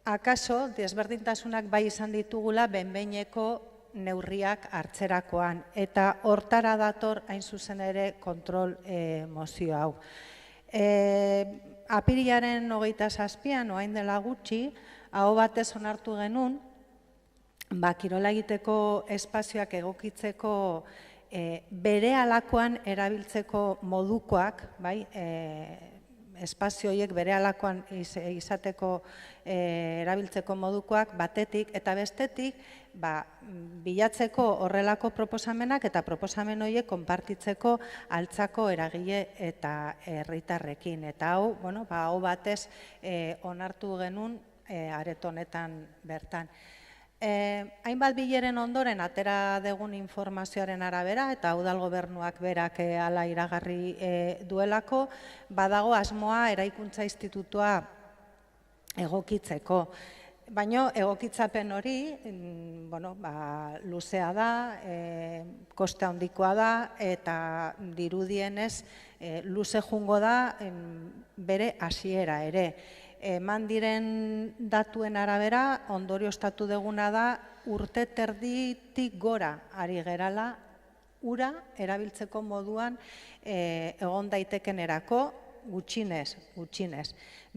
Akaso, desberdintasunak bai izan ditugula behin-behineko neurriak hartzerakoan, eta hortara dator hain zuzen ere kontrol mozio hau. Apirilaren 27an, orain dela gutxi, aho batez onartu genuen, kirola egiteko espazioak egokitzeko bere alakoan erabiltzeko modukoak, bai, espazio horiek bere alakoan izateko erabiltzeko modukoak batetik eta bestetik bilatzeko horrelako proposamenak eta proposamen horiek konpartitzeko altzako eragile eta herritarrekin. Eta hau, hau batez onartu genuen areto honetan bertan. Hainbat bileren ondoren atera degun informazioaren arabera eta udal gobernuak berak hala iragarri duelako, badago asmoa eraikuntza institutua egokitzeko. Baina egokitzapen hori luzea da, koste handikoa da eta dirudienez luze jungo da bere hasiera ere. Eman diren datuen arabera, ondorioztatu deguna da urte terditik gora ari gerala ura erabiltzeko moduan egon daitekenerako gutxinez.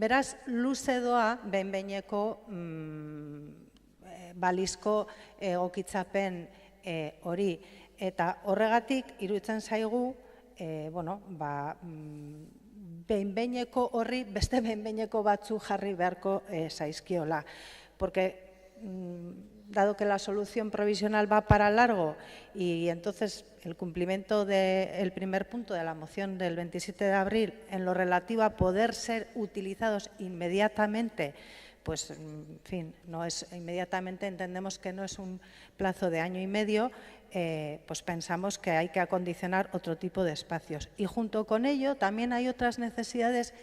Beraz, luze doa behin-behineko balizko egokitzapen hori. Eta horregatik, iruditzen zaigu, behin-behineko horri beste behin-behineko batzu jarri beharko zaizkiola. Porque, dado que la solución provisional va para largo y entonces el cumplimiento del primer punto de la moción del 27 de abril en lo relativo a poder ser utilizados inmediatamente, pues, en fin, no es inmediatamente, entendemos que no es un plazo de año y medio, pues pensamos que hay que acondicionar otro tipo de espacios. Y junto con ello también hay otras necesidades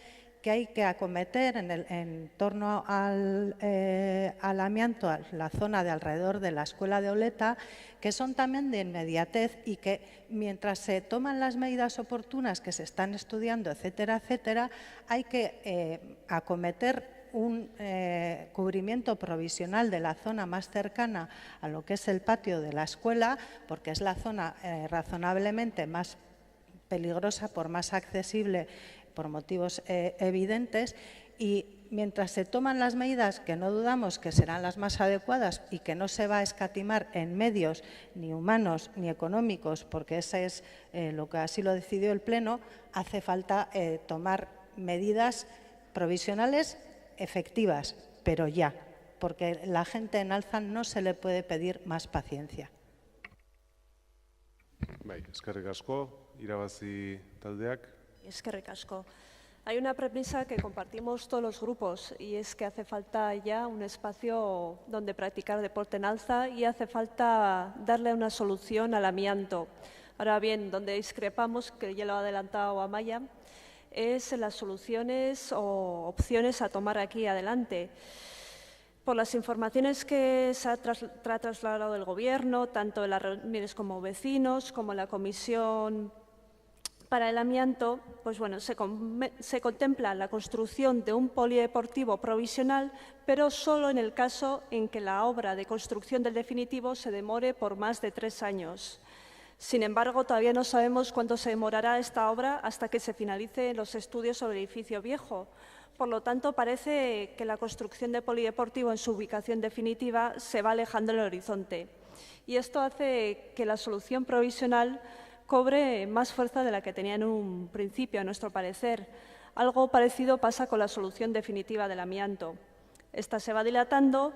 que hay que acometer en torno al amianto, a la zona de alrededor de la escuela de Oleta, que son también de inmediatez y que mientras se toman las medidas oportunas que se están estudiando, etcétera, etcétera, hay que acometer un cubrimiento provisional de la zona más cercana a lo que es el patio de la escuela, porque es la zona razonablemente más peligrosa, por más accesible, por motivos evidentes, y mientras se toman las medidas que no dudamos que serán las más adecuadas y que no se va a escatimar en medios ni humanos ni económicos, porque eso es lo que así lo decidió el Pleno, hace falta tomar medidas provisionales efectivas, pero ya, porque la gente en Alza no se le puede pedir más paciencia.
Eskerrik asko, irabazi taldeak.
Eskerrik asko. Hay una premisa que compartimos todos los grupos y es que hace falta ya un espacio donde practicar deporte en Alza y hace falta darle una solución al amianto. Ahora bien, donde discrepamos, que ya lo ha adelantado Amaya, es en las soluciones o opciones a tomar aquí adelante. Por las informaciones que se ha trasladado el Gobierno, tanto en las reuniones como vecinos, como en la Comisión para el Amianto, pues bueno, se contempla la construcción de un polideportivo provisional, pero solo en el caso en que la obra de construcción del definitivo se demore por más de 3 años. Sin embargo, todavía no sabemos cuánto se demorará esta obra hasta que se finalicen los estudios sobre el edificio viejo. Por lo tanto, parece que la construcción de polideportivo en su ubicación definitiva se va alejando en el horizonte. Y esto hace que la solución provisional cobre más fuerza de la que tenía en un principio, a nuestro parecer. Algo parecido pasa con la solución definitiva del amianto. Esta se va dilatando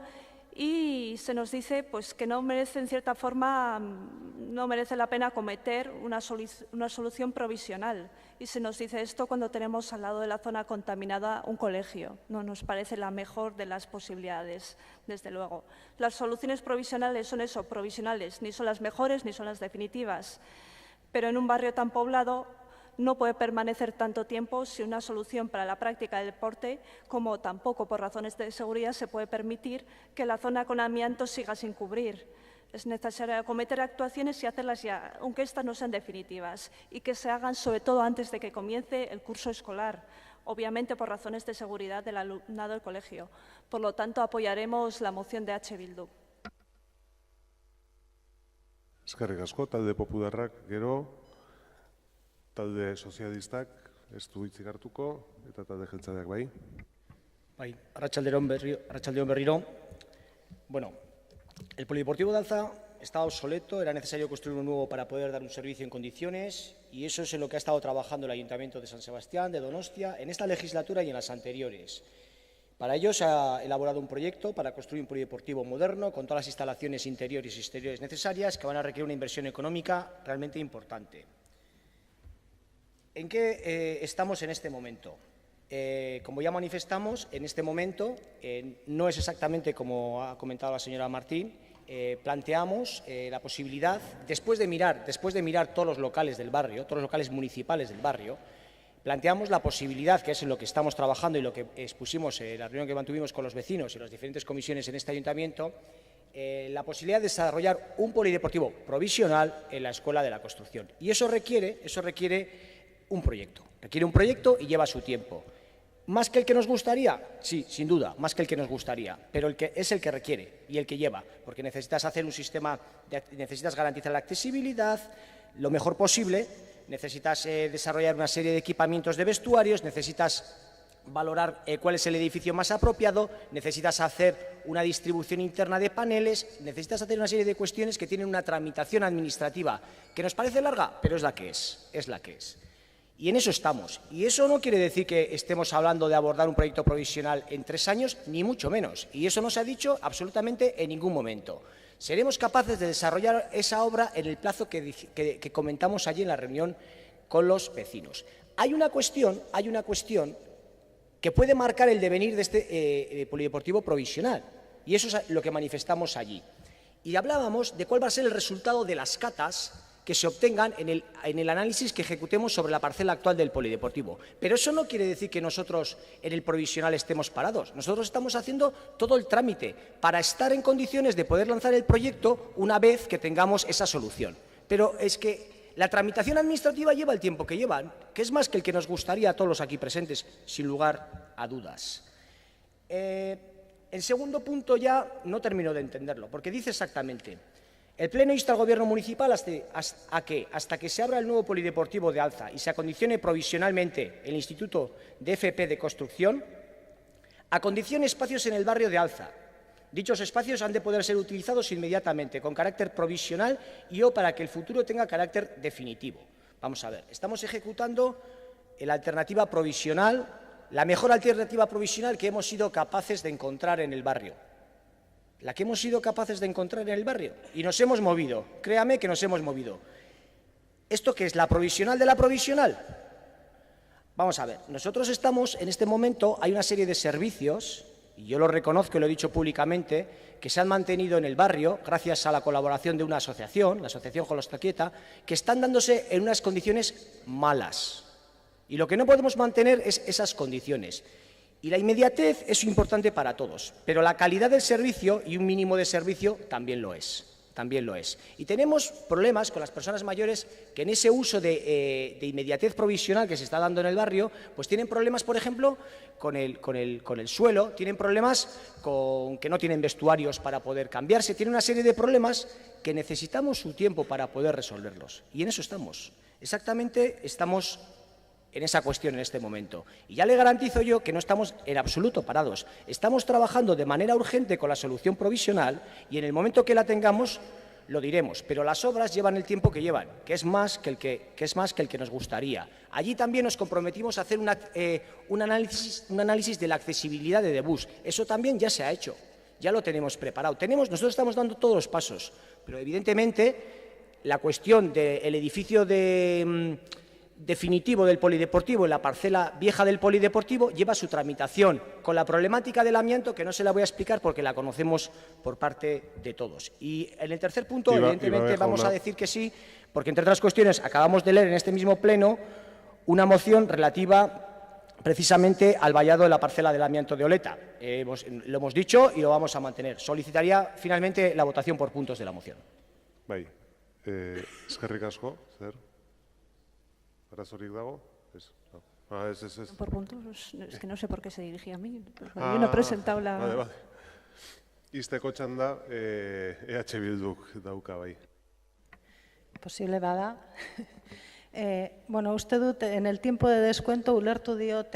y se nos dice pues, que no merece, en cierta forma, no merece la pena acometer una solución provisional. Y se nos dice esto cuando tenemos al lado de la zona contaminada un colegio. No nos parece la mejor de las posibilidades, desde luego. Las soluciones provisionales son eso, provisionales, ni son las mejores ni son las definitivas. Pero en un barrio tan poblado no puede permanecer tanto tiempo si una solución para la práctica del deporte, como tampoco por razones de seguridad se puede permitir que la zona con amianto siga sin cubrir. Es necesario acometer actuaciones y hacerlas ya, aunque estas no sean definitivas, y que se hagan sobre todo antes de que comience el curso escolar, obviamente por razones de seguridad del alumnado del colegio. Por lo tanto, apoyaremos la moción de H. Bildu.
Eskerrik asko, talde popularrak gero, talde sozialistak ez du hitzik hartuko, eta talde jeltzaleak bai.
Bai, arratsaldeon berriro. Bueno, el polideportivo de Alza estaba obsoleto, era necesario construir uno nuevo para poder dar un servicio en condiciones, y eso es en lo que ha estado trabajando el Ayuntamiento de San Sebastián, de Donostia, en esta legislatura y en las anteriores. Para ello se ha elaborado un proyecto para construir un polideportivo moderno con todas las instalaciones interiores y exteriores necesarias que van a requerir una inversión económica realmente importante. ¿En qué estamos en este momento? Como ya manifestamos, en este momento no es exactamente como ha comentado la señora Martín. Planteamos la posibilidad, después de mirar todos los locales del barrio, todos los locales municipales del barrio, planteamos la posibilidad, que es en lo que estamos trabajando y lo que expusimos en la reunión que mantuvimos con los vecinos y las diferentes comisiones en este ayuntamiento, la posibilidad de desarrollar un polideportivo provisional en la Escuela de la Construcción. Y eso requiere un proyecto. Requiere un proyecto y lleva su tiempo. ¿Más que el que nos gustaría? Sí, sin duda, más que el que nos gustaría, pero es el que requiere y el que lleva, porque necesitas hacer un sistema, necesitas garantizar la accesibilidad lo mejor posible, necesitas desarrollar una serie de equipamientos de vestuarios, necesitas valorar cuál es el edificio más apropiado, necesitas hacer una distribución interna de paneles, necesitas hacer una serie de cuestiones que tienen una tramitación administrativa que nos parece larga, pero es la que es. Y en eso estamos. Y eso no quiere decir que estemos hablando de abordar un proyecto provisional en 3 años, ni mucho menos. Y eso no se ha dicho absolutamente en ningún momento. Seremos capaces de desarrollar esa obra en el plazo que comentamos allí en la reunión con los vecinos. Hay una cuestión que puede marcar el devenir de este polideportivo provisional. Y eso es lo que manifestamos allí. Y hablábamos de cuál va a ser el resultado de las catas que se obtengan en el análisis que ejecutemos sobre la parcela actual del polideportivo. Pero eso no quiere decir que nosotros en el provisional estemos parados. Nosotros estamos haciendo todo el trámite para estar en condiciones de poder lanzar el proyecto una vez que tengamos esa solución. Pero es que la tramitación administrativa lleva el tiempo que lleva, que es más que el que nos gustaría a todos los aquí presentes, sin lugar a dudas. El segundo punto ya no termino de entenderlo, porque dice exactamente: el Pleno insta al Gobierno municipal hasta que se abra el nuevo polideportivo de Alza y se acondicione provisionalmente el Instituto de FP de Construcción, acondicione espacios en el barrio de Alza. Dichos espacios han de poder ser utilizados inmediatamente, con carácter provisional y o para que el futuro tenga carácter definitivo. Vamos a ver, estamos ejecutando la alternativa provisional, la mejor alternativa provisional que hemos sido capaces de encontrar en el barrio. La que hemos sido capaces de encontrar en el barrio. Y nos hemos movido, créame que nos hemos movido. ¿Esto qué es? ¿La provisional de la provisional? Vamos a ver, nosotros estamos, en este momento, hay una serie de servicios, y yo lo reconozco y lo he dicho públicamente, que se han mantenido en el barrio, gracias a la colaboración de una asociación, la Asociación Jolostaquieta, que están dándose en unas condiciones malas. Y lo que no podemos mantener es esas condiciones. Y la inmediatez es importante para todos, pero la calidad del servicio y un mínimo de servicio también lo es. Y tenemos problemas con las personas mayores que en ese uso de inmediatez provisional que se está dando en el barrio, pues tienen problemas, por ejemplo, con el suelo, tienen problemas con que no tienen vestuarios para poder cambiarse, tienen una serie de problemas que necesitamos su tiempo para poder resolverlos. Y en eso estamos. Exactamente estamos en esa cuestión en este momento. Y ya le garantizo yo que no estamos en absoluto parados. Estamos trabajando de manera urgente con la solución provisional y en el momento que la tengamos lo diremos. Pero las obras llevan el tiempo que llevan, que es más que el que nos gustaría. Allí también nos comprometimos a hacer un análisis de la accesibilidad de Debus. Eso también ya se ha hecho, ya lo tenemos preparado. Nosotros estamos dando todos los pasos, pero evidentemente la cuestión del edificio definitivo del polideportivo en la parcela vieja del polideportivo lleva su tramitación con la problemática del amianto, que no se la voy a explicar porque la conocemos por parte de todos. Y en el tercer punto, evidentemente, vamos a decir que sí, porque entre otras cuestiones acabamos de leer en este mismo pleno una moción relativa precisamente al vallado de la parcela del amianto de Oleta. Lo hemos dicho y lo vamos a mantener. Solicitaría finalmente la votación por puntos de la moción.
Bai, eskerrik asko, zer? ¿Arazorik dago? Es.
Por puntos, es que no sé por qué se dirigía a mí. Yo no he presentado la...
Vale. Izteko txanda, EH Bilduk dauka bai.
Posible bada. Uste dut, en el tiempo de descuento ulertu diot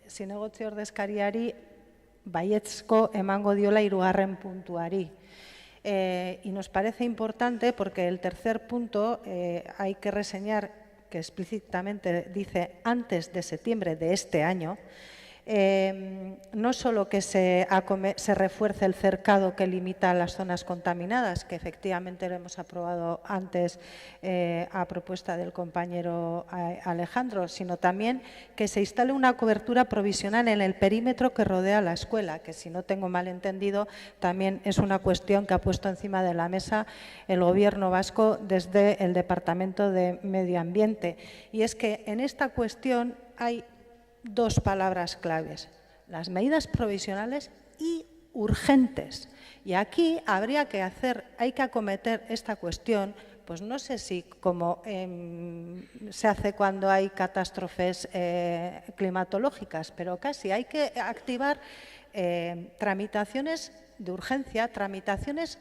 zinegotzi ordezkariari baietzko emango diola 3. puntuari. Y nos parece importante porque el tercer punto hay que reseñar que explícitamente dice antes de septiembre de este año. No solo que se refuerce el cercado que limita las zonas contaminadas, que efectivamente lo hemos aprobado antes a propuesta del compañero Alejandro, sino también que se instale una cobertura provisional en el perímetro que rodea la escuela, que si no tengo mal entendido también es una cuestión que ha puesto encima de la mesa el Gobierno vasco desde el Departamento de Medio Ambiente. Y es que en esta cuestión hay dos palabras claves, las medidas provisionales y urgentes. Y aquí habría que hay que acometer esta cuestión, pues no sé si como se hace cuando hay catástrofes climatológicas, pero casi hay que activar tramitaciones de urgencia, tramitaciones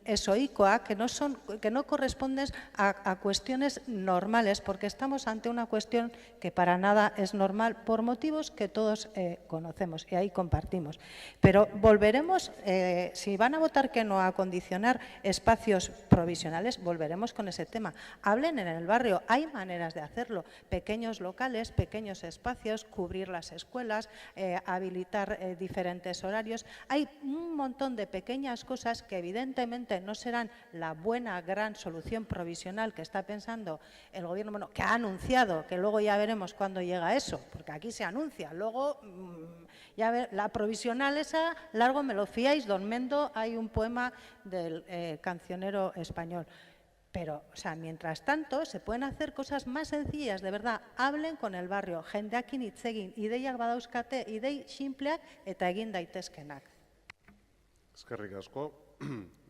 esoicoa, que no corresponden a cuestiones normales, porque estamos ante una cuestión que para nada es normal por motivos que todos conocemos y ahí compartimos. Pero volveremos, si van a votar que no a condicionar espacios provisionales, volveremos con ese tema. Hablen en el barrio, hay maneras de hacerlo, pequeños locales, pequeños espacios, cubrir las escuelas, habilitar diferentes horarios. Hay un montón de pequeñas cosas que evidentemente no serán la buena, gran solución provisional que está pensando el Gobierno, bueno, que ha anunciado, que luego ya veremos cuándo llega eso, porque aquí se anuncia, luego ya la provisional esa, largo me lo fiáis, don Mendo, hay un poema del cancionero español. Pero, o sea, mientras tanto, se pueden hacer cosas más sencillas, de verdad, hablen con el barrio, jendeakin hitz egin, ideiak badauzkate, idei sinpleak eta egin daitezkenak.
Eskerrik asko,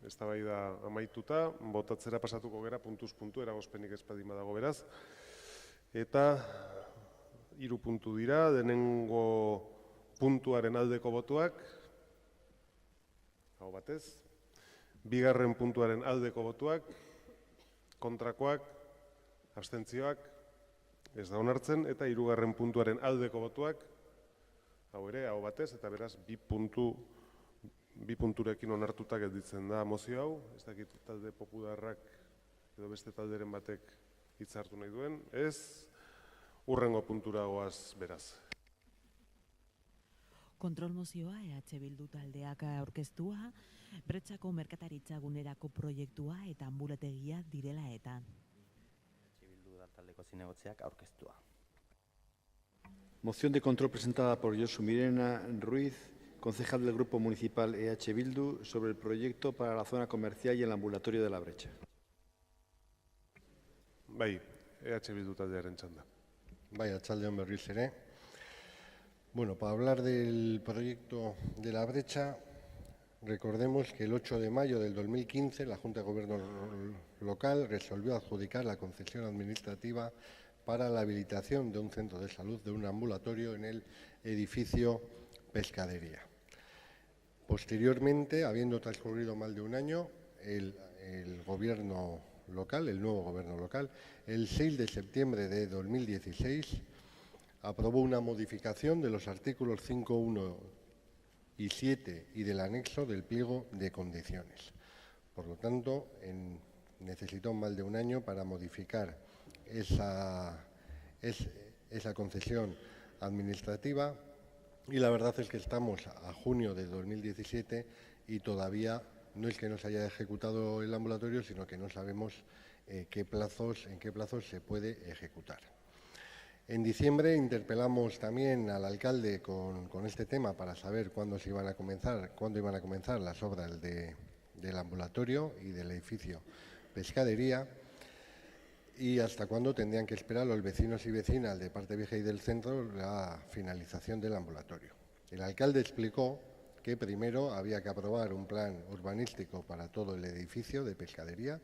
eztabaida amaituta, botatzera pasatuko gera puntuz puntu, eragozpenik ez baldin badago beraz. Eta 3 puntu dira, lehenengo puntuaren aldeko botuak, aho batez, bigarren puntuaren aldeko botuak, kontrakoak, abstentzioak, ez da onartzen, eta 3. puntuaren aldeko botuak, hau ere, aho batez, eta beraz, 2 punturekin onartuta gelditzen da mozio hau, ez dakit talde popularrak edo beste talderen batek hitz hartu nahi duen, ez, hurrengo puntura goaz beraz.
Kontrol mozioa EH Bildu taldeak aurkeztua, Bretxako merkataritza gunerako proiektua eta ambulategia direla eta.
EH Bildu taldeko zinegotziak aurkeztua.
Moción de control presentada por Josu Mirena Ruiz, concejal del Grupo Municipal EH Bildu, sobre el proyecto para la zona comercial y el ambulatorio de la Brecha.
Bai, EH Bildu taldearen txanda.
Bai, arratsaldeon berriz ere. Bueno, para hablar del proyecto de la Brecha, recordemos que el 8 de mayo del 2015 la Junta de Gobierno local resolvió adjudicar la concesión administrativa para la habilitación de un centro de salud, de un ambulatorio en el edificio Pescadería. Posteriormente, habiendo transcurrido más de un año, el Gobierno local, el nuevo Gobierno local, el 6 de septiembre de 2016, aprobó una modificación de los artículos 5.1 y 7 y del anexo del pliego de condiciones. Por lo tanto, necesitó más de un año para modificar esa concesión administrativa. Y la verdad es que estamos a junio de 2017 y todavía no es que no se haya ejecutado el ambulatorio, sino que no sabemos en qué plazos se puede ejecutar. En diciembre interpelamos también al alcalde con este tema para saber cuándo iban a comenzar las obras del ambulatorio y del edificio Pescadería y hasta cuándo tendrían que esperar los vecinos y vecinas de Parte Vieja y del centro la finalización del ambulatorio. El alcalde explicó que primero había que aprobar un plan urbanístico para todo el edificio de Pescadería,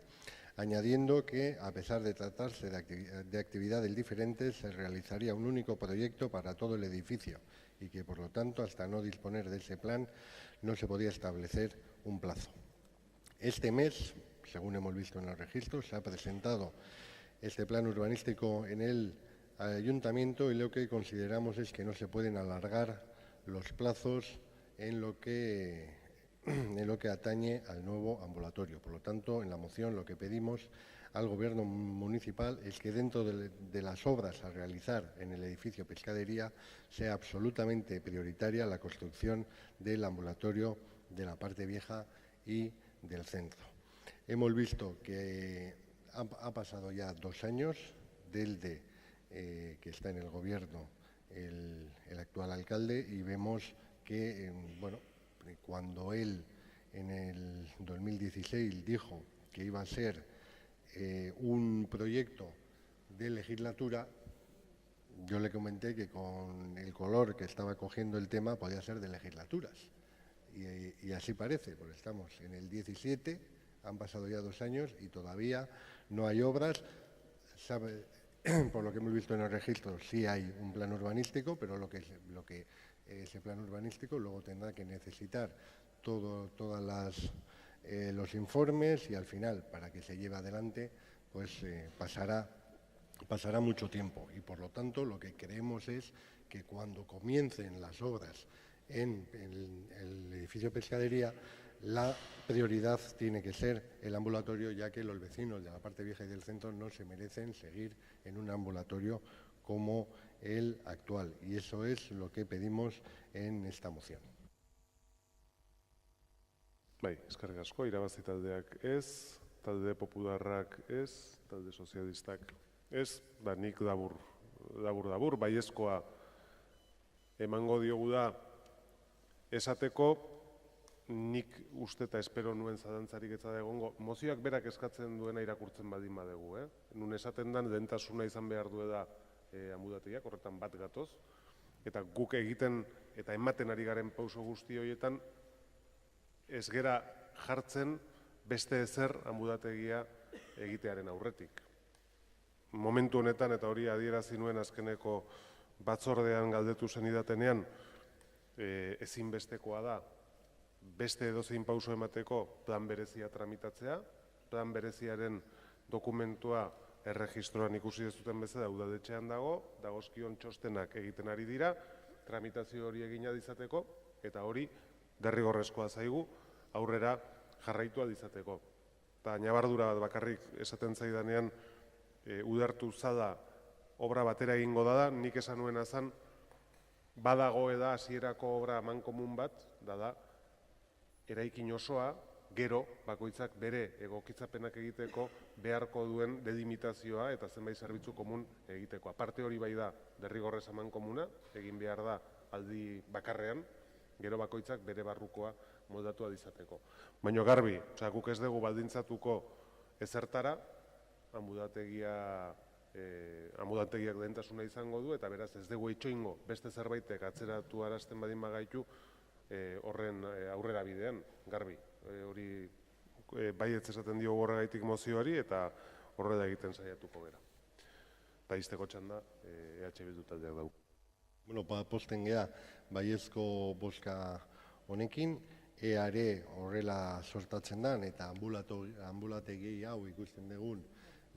añadiendo que, a pesar de tratarse de actividades diferentes, se realizaría un único proyecto para todo el edificio y que, por lo tanto, hasta no disponer de ese plan, no se podía establecer un plazo. Este mes, según hemos visto en los registros, se ha presentado este plan urbanístico en el ayuntamiento y lo que consideramos es que no se pueden alargar los plazos en lo que en lo que atañe al nuevo ambulatorio. Por lo tanto, en la moción lo que pedimos al Gobierno municipal es que dentro de las obras a realizar en el edificio Pescadería sea absolutamente prioritaria la construcción del ambulatorio de la parte vieja y del centro. Hemos visto que ha pasado ya 2 años desde que está en el Gobierno el actual alcalde y vemos que, cuando él en el 2016 dijo que iba a ser un proyecto de legislatura, yo le comenté que con el color que estaba cogiendo el tema podía ser de legislaturas. Y así parece, porque estamos en el 17, han pasado ya 2 años y todavía no hay obras. Por lo que hemos visto en el registro, sí hay un plan urbanístico, pero ese plan urbanístico luego tendrá que necesitar todos los informes y al final, para que se lleve adelante, pues pasará mucho tiempo. Y por lo tanto, lo que creemos es que cuando comiencen las obras en el edificio Pescadería, la prioridad tiene que ser el ambulatorio, ya que los vecinos de la parte vieja y del centro no se merecen seguir en un ambulatorio como el actual. Y eso es lo que pedimos en esta moción.
Bai, eskerrik asko, irabazi taldeak ez, talde popularrak ez, talde sozialistak ez, nik labur, baiezkoa emango diogu da esateko. Nik uste eta espero nuen zalantzarik ez da egongo, mozioak berak eskatzen duena irakurtzen badin badegu. Nun esaten den lehentasuna izan behar duela ambulategiak, horretan bat gatoz, eta guk egiten eta ematen ari garen pauso guzti horietan ez gera jartzen beste ezer ambulategia egitearen aurretik. Momentu honetan, eta hori adierazi nuen azkeneko batzordean galdetu zenidatenean, ezinbestekoa da beste edozein pauso emateko plan berezia tramitatzea, plan bereziaren dokumentua erregistroan ikusi dezuten bezala udaletxean dago, dagozkion txostenak egiten ari dira, tramitazio hori egina dizateko, eta hori derrigorrezkoa zaigu aurrera jarraitua dizateko. Eta nabardura bat bakarrik esaten zaidanean udartu zada obra batera egingo da, nik esan nuena zan, badago eda hasierako obra mankomun bat, da eraikin osoa, gero, bakoitzak bere egokitzapenak egiteko beharko duen delimitazioa eta zenbait zerbitzu komun egiteko. Aparte hori bai da derrigorrez amankomuna, egin behar da aldi bakarrean, gero bakoitzak bere barrukoa moldatua dizateko. Baina garbi, guk ez dugu baldintzatuko ezertara, ambulategiak lehentasuna izango du, eta beraz ez dugu itxoingo beste zerbaitek atzeratu arazten badin bagaitu horren aurrera bidean, garbi. Hori baietz esaten dio horregaitik mozioari eta horrela egiten saiatuko gara. Eta izteko txanda EH Bildu taldeak dauku.
Posten geha baiezko bozka honekin, eare horrela sortatzen dan eta ambulategi hau ikusten dugun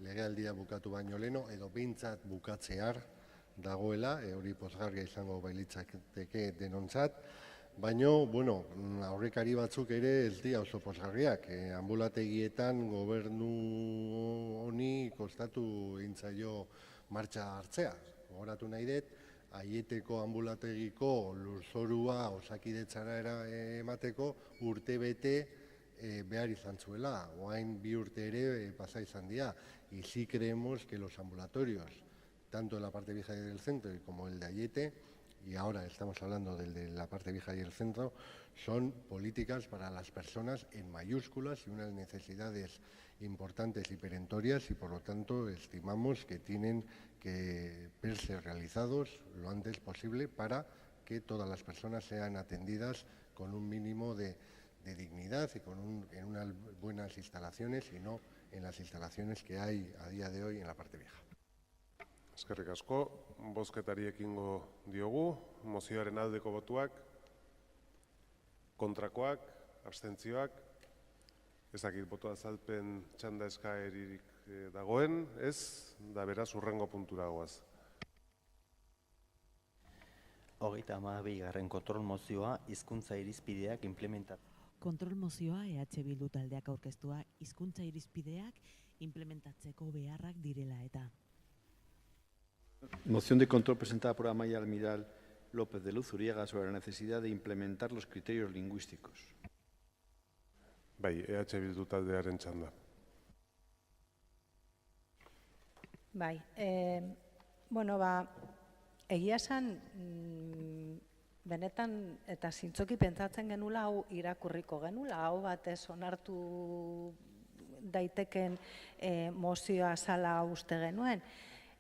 legealdia bukatu baino leno, edo behintzat bukatzear dagoela, hori pozgarria izango bailitzateke denontzat, baina, aurrekari batzuk ere ez dira oso pozgarriak. Ambulategietan gobernu honi kostatu egintzaio martxa hartzea. Gogoratu nahi dut, Aieteko ambulategiko lurzorua osakidetzara emateko urtebete behar izan zuela. Oain 2 urte ere pasa izan dira. Y sí creemos que los ambulatorios, tanto de la parte vieja del centro como el de Aiete, y ahora estamos hablando del de la parte vieja y el centro, son políticas para las personas en mayúsculas y unas necesidades importantes y perentorias y por lo tanto estimamos que tienen que verse realizados lo antes posible para que todas las personas sean atendidas con un mínimo de dignidad y en unas buenas instalaciones y no en las instalaciones que hay a día de hoy en la parte vieja.
Eskerrik asko, bozketari ekingo diogu, mozioaren aldeko botuak, kontrakoak, abstentzioak, ez dakit boto azalpen txanda eskaeririk dagoen, ez, da beraz hurrengo puntura goaz.
32. kontrol mozioa hizkuntza irizpideak implementatu.
Kontrol mozioa EH Bildu taldeak aurkeztua hizkuntza irizpideak implementatzeko beharrak direla eta.
Moción de control presentada por Amaia Almiral López de Luzuriaga sobre la necesidad de implementar los criterios lingüísticos.
Bai, EH Bildu taldearen txanda.
Bai, bueno, egia esan, benetan eta zintzoki pentsatzen genula hau irakurriko genula, hau batez onartu daiteken mozioa zala uste genuen.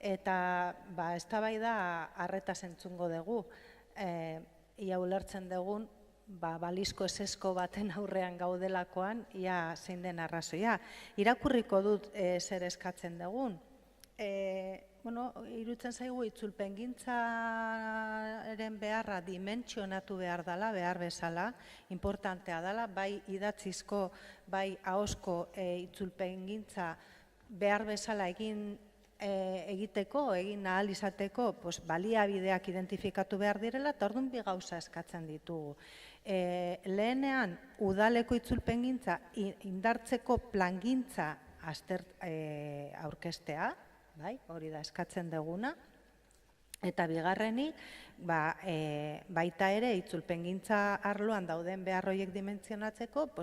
Eta eztabaida arretaz entzungo dugu, ia ulertzen dugun, balizko esesko baten aurrean gaudelakoan, ia zein den arrazoia. Irakurriko dut zer eskatzen dugun. Irutzen zaigu itzulpengintzaren beharra dimentsionatu behar dela, behar bezala, importantea dela, bai idatzizko, bai ahozko itzulpengintza behar bezala egiteko, egin ahal izateko, baliabideak identifikatu behar direla, eta orduan bi gauza eskatzen ditugu. Lehenean, udaleko itzulpengintza indartzeko plangintza aurkeztea, hori da eskatzen duguna, eta bigarrenik, baita ere itzulpengintza arloan dauden behar horiek dimentsionatzeko,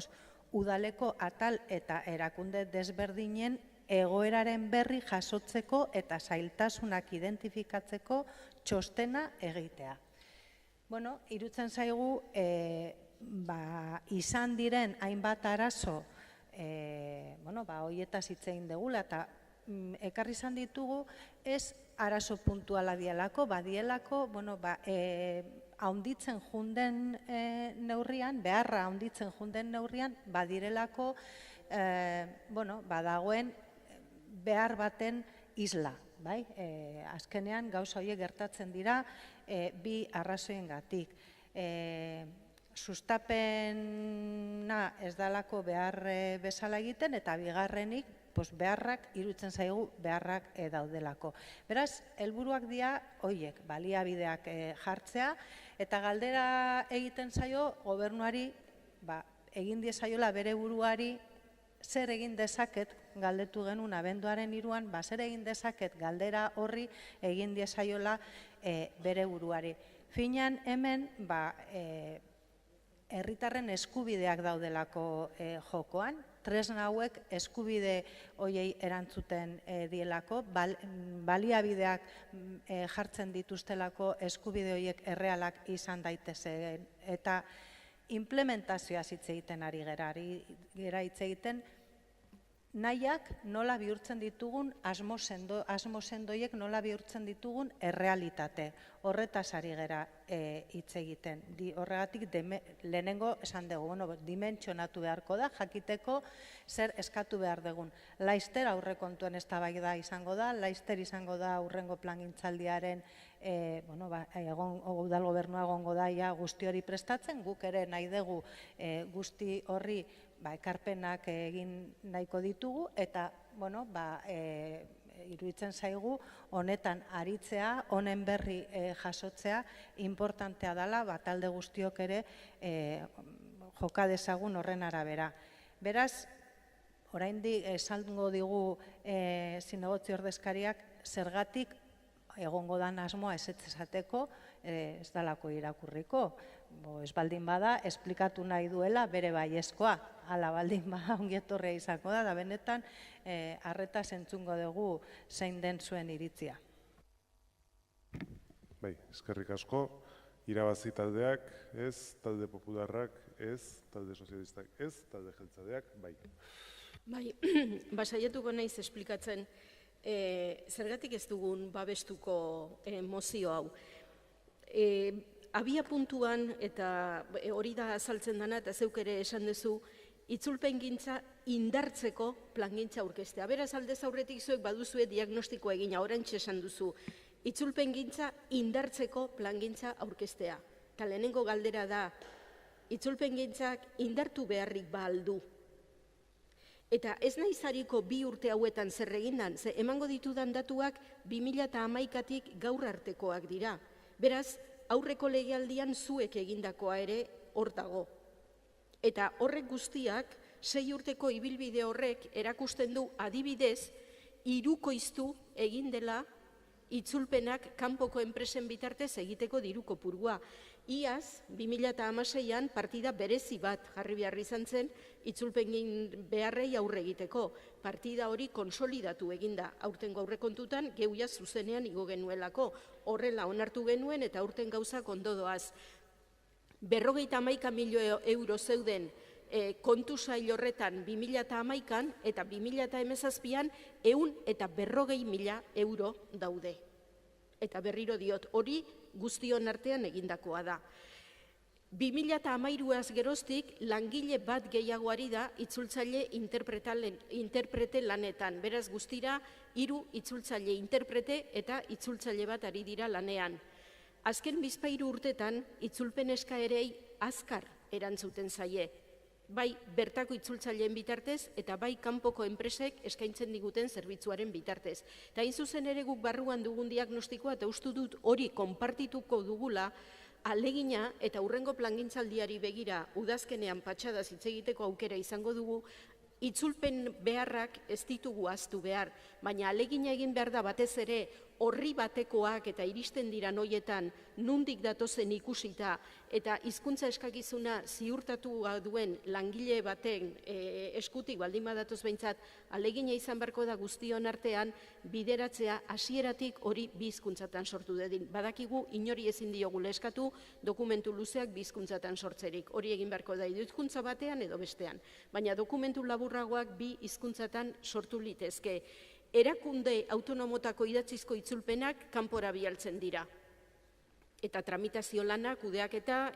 udaleko atal eta erakunde desberdinen egoeraren berri jasotzeko eta zailtasunak identifikatzeko txostena egitea. Irutzen zaigu, izan diren hainbat arazo, horietaz hitz egin dugula, eta ekarri izan ditugu, ez arazo puntuala dielako, badielako, haunditzen junden neurrian, beharra haunditzen junden neurrian, badirelako, badagoen behar baten isla. Azkenean, gauza horiek gertatzen dira, bi arrazoiengatik. Sustapena ez dalako behar bezala egiten, eta bigarrenik, beharrak, iruditzen zaigu, beharrak daudelako. Beraz, helburuak dira horiek, baliabideak jartzea, eta galdera egiten zaio, gobernuari, egin diezaiola bere buruari, zer egin dezaket, galdetu genuen abenduaren 3an, zer egin dezaket galdera horri egin diezaiola bere buruari. Finean hemen, herritarren eskubideak daudelako jokoan, tresna hauek eskubide horiei erantzuten dielako, baliabideak jartzen dituztelako eskubide horiek errealak izan daitezen, eta implementazioa hitz egiten ari gera hitz egiten, nahiak nola bihurtzen ditugun, asmo sendoiek nola bihurtzen ditugun errealitate. Horretaz ari gera hitz egiten. Horregatik lehenengo esan dugu, dimentsionatu beharko da, jakiteko zer eskatu behar dugun. Laster aurrekontuen eztabaida izango da, laster izango da aurrengo plangintzaldiaren udal gobernua egongo daia guzti hori prestatzen, guk ere nahi dugu guzti horri ekarpenak egin nahiko ditugu, eta iruditzen zaigu honetan aritzea, honen berri jasotzea, importantea dela, talde guztiok ere joka dezagun horren arabera. Beraz, oraindik esango digu zinegotzi ordezkariak zergatik egongo dan asmoa ezetz esateko, ez dalako irakurriko. Ez baldin bada, esplikatu nahi duela bere baiezkoa. Hala baldin bada, ongietorrea izango da, da benetan, arretaz entzungo dugu zein den zuen iritzia.
Bai, eskerrik asko. Irabazi taldeak, ez, talde popularrak, ez, talde sozialistak, ez, talde jeltzaleak, bai.
Bai, saietuko naiz esplikatzen zergatik ez dugun babestuko mozio hau. Abia puntuan, eta hori da azaltzen dena, eta zeuk ere esan duzu, itzulpengintza indartzeko plangintza aurkeztea. Beraz, aldez aurretik zuek baduzue diagnostikoa egina, oraintxe esan duzu, itzulpengintza indartzeko plangintza aurkeztea. Eta lehenengo galdera da, itzulpengintzak indartu beharrik aldu. Eta ez nahi zariko 2 urte hauetan zer egindan, ze emango ditudan datuak 2011-tik gaur artekoak dira. Beraz, aurreko legealdian zuek egindakoa ere hor dago. Eta horrek guztiak, 6 urteko ibilbide horrek erakusten du adibidez, hirukoiztu egin dela itzulpenak kanpoko enpresen bitartez egiteko diru kopurua. Iaz, 2016an partida berezi bat jarri behar izan zen itzulpen beharrei aurre egiteko. Partida hori konsolidatu eginda. Aurtengo aurrekontutan geuia zuzenean igo genuelako. Horrela onartu genuen eta aurten gauzak ondo doaz. 51 milioi euro zeuden kontu sail horretan 2011an eta 2017an 140.000 euro daude. Eta berriro diot, hori guztion artean egindakoa da. 2013az geroztik langile bat gehiagoari da itzultzaile interprete lanetan. Beraz guztira 3 itzultzaile interprete eta itzultzaile bat ari dira lanean. Azken bizpahiru urtetan itzulpen eskaerei azkar erantzuten zaie. Bai bertako itzultzaileen bitartez eta bai kanpoko enpresek eskaintzen diguten zerbitzuaren bitartez. Eta hain zuzen ere guk barruan dugun diagnostikoa eta uste dut hori konpartituko dugula alegina eta hurrengo plangintzaldiari begira udazkenean patxadaz hitz egiteko aukera izango dugu, itzulpen beharrak ez ditugu ahaztu behar, baina alegina egin behar da batez ere horri batekoak eta iristen dira noietan nundik datozen ikusita eta hizkuntza eskakizuna ziurtatu duen langile baten eskutik baldin badatoz behintzat alegina izan beharko da guztion artean bideratzea hasieratik hori bi hizkuntzatan sortu dedin. Badakigu inori ezin diogula eskatu dokumentu luzeak bi hizkuntzatan sortzerik. Hori egin beharko da hizkuntza batean edo bestean. Baina dokumentu laburragoak bi hizkuntzatan sortu litezke. Erakunde autonomotako idatzizko itzulpenak kanpora bialtzen dira. Eta tramitazio lanak, kudeak eta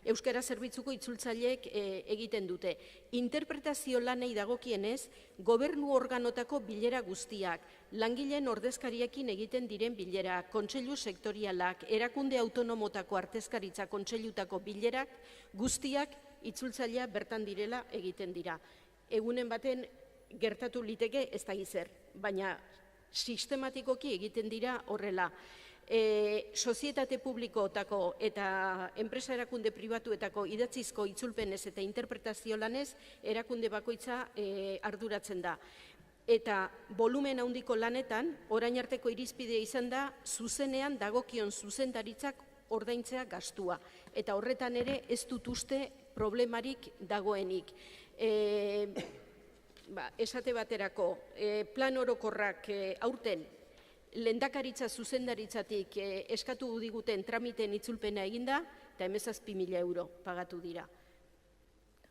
euskara zerbitzuko itzultzaileek egiten dute. Interpretazio lanei dagokienez, gobernu organotako bilera guztiak, langileen ordezkariekin egiten diren bilera, kontseilu sektorialak, erakunde autonomotako artezkaritza kontseilutako bilerak guztiak itzultzailea bertan direla egiten dira. Egunen baten gertatu liteke ez da zer, baina sistematikoki egiten dira horrela. Sozietate publikoetako eta enpresa erakunde pribatuetako idatzizko itzulpenez eta interpretazio lanez erakunde bakoitza arduratzen da. Eta volumen handiko lanetan, orain arteko irizpidea izan da, zuzenean dagokion zuzendaritzak ordaintzea gastua. Eta horretan ere ez dut uste problemarik dagoenik. Esate baterako, plan orokorrak aurten lehendakaritza zuzendaritzatik eskatu diguten tramiten itzulpena eginda, eta 17.000 euro pagatu dira.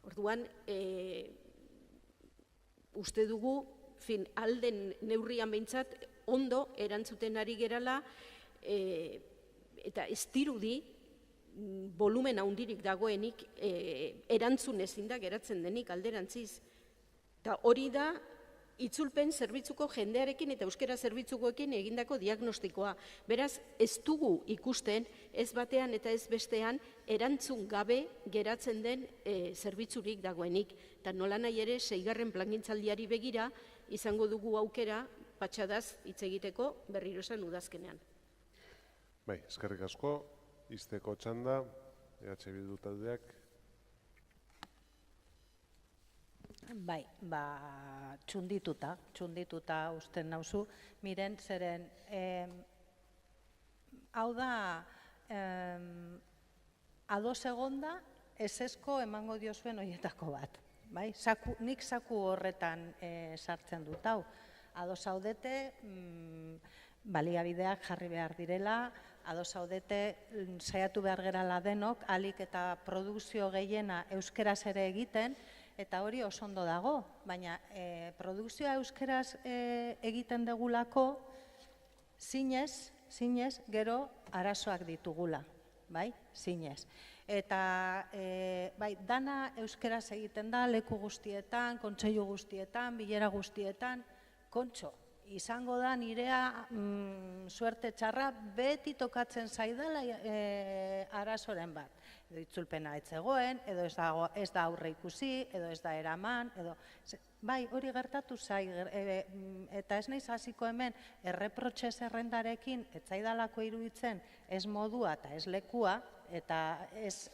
Orduan, uste dugu, alden neurrian behintzat, ondo erantzuten ari gerala, eta ez dirudi, volumen handirik dagoenik, erantzun ezin da geratzen denik alderantziz. Eta hori da, itzulpen zerbitzuko jendearekin eta euskara zerbitzukoekin egindako diagnostikoa. Beraz, ez dugu ikusten, ez batean eta ez bestean, erantzun gabe geratzen den zerbitzurik dagoenik. Eta nola nahi ere, 6. plangintzaldiari begira, izango dugu aukera, patxadaz hitz egiteko berriro esan udazkenean.
Bai, eskerrik asko, ixteko txanda, Bildu taldeak.
Bai, txundituta usten nauzu, miren zeren, hau da, ados egonda, esesko emango diozuen horietako bat. Nik zaku horretan sartzen dut, hau, ados haudete, baliabideak jarri behar direla, ados haudete, saiatu behar gerala denok, alik eta produkzio gehiena euskeraz ere egiten, eta hori oso ondo dago, baina produkzioa euskeraz egiten degulako, zinez, gero arazoak ditugula, bai, zinez. Eta, bai, dana euskeraz egiten da, leku guztietan, kontseilu guztietan, bilera guztietan, kontxo, izango da nirea suerte txarra beti tokatzen zaidala arazoren bat. Edo itzulpena ez zegoen, edo ez da aurre ikusi, edo ez da eraman, edo... Bai, hori gertatu zai, eta ez naiz hasiko hemen erreprotxe zerrendarekin ez zaidalako iruditzen ez modua eta ez lekua, eta ez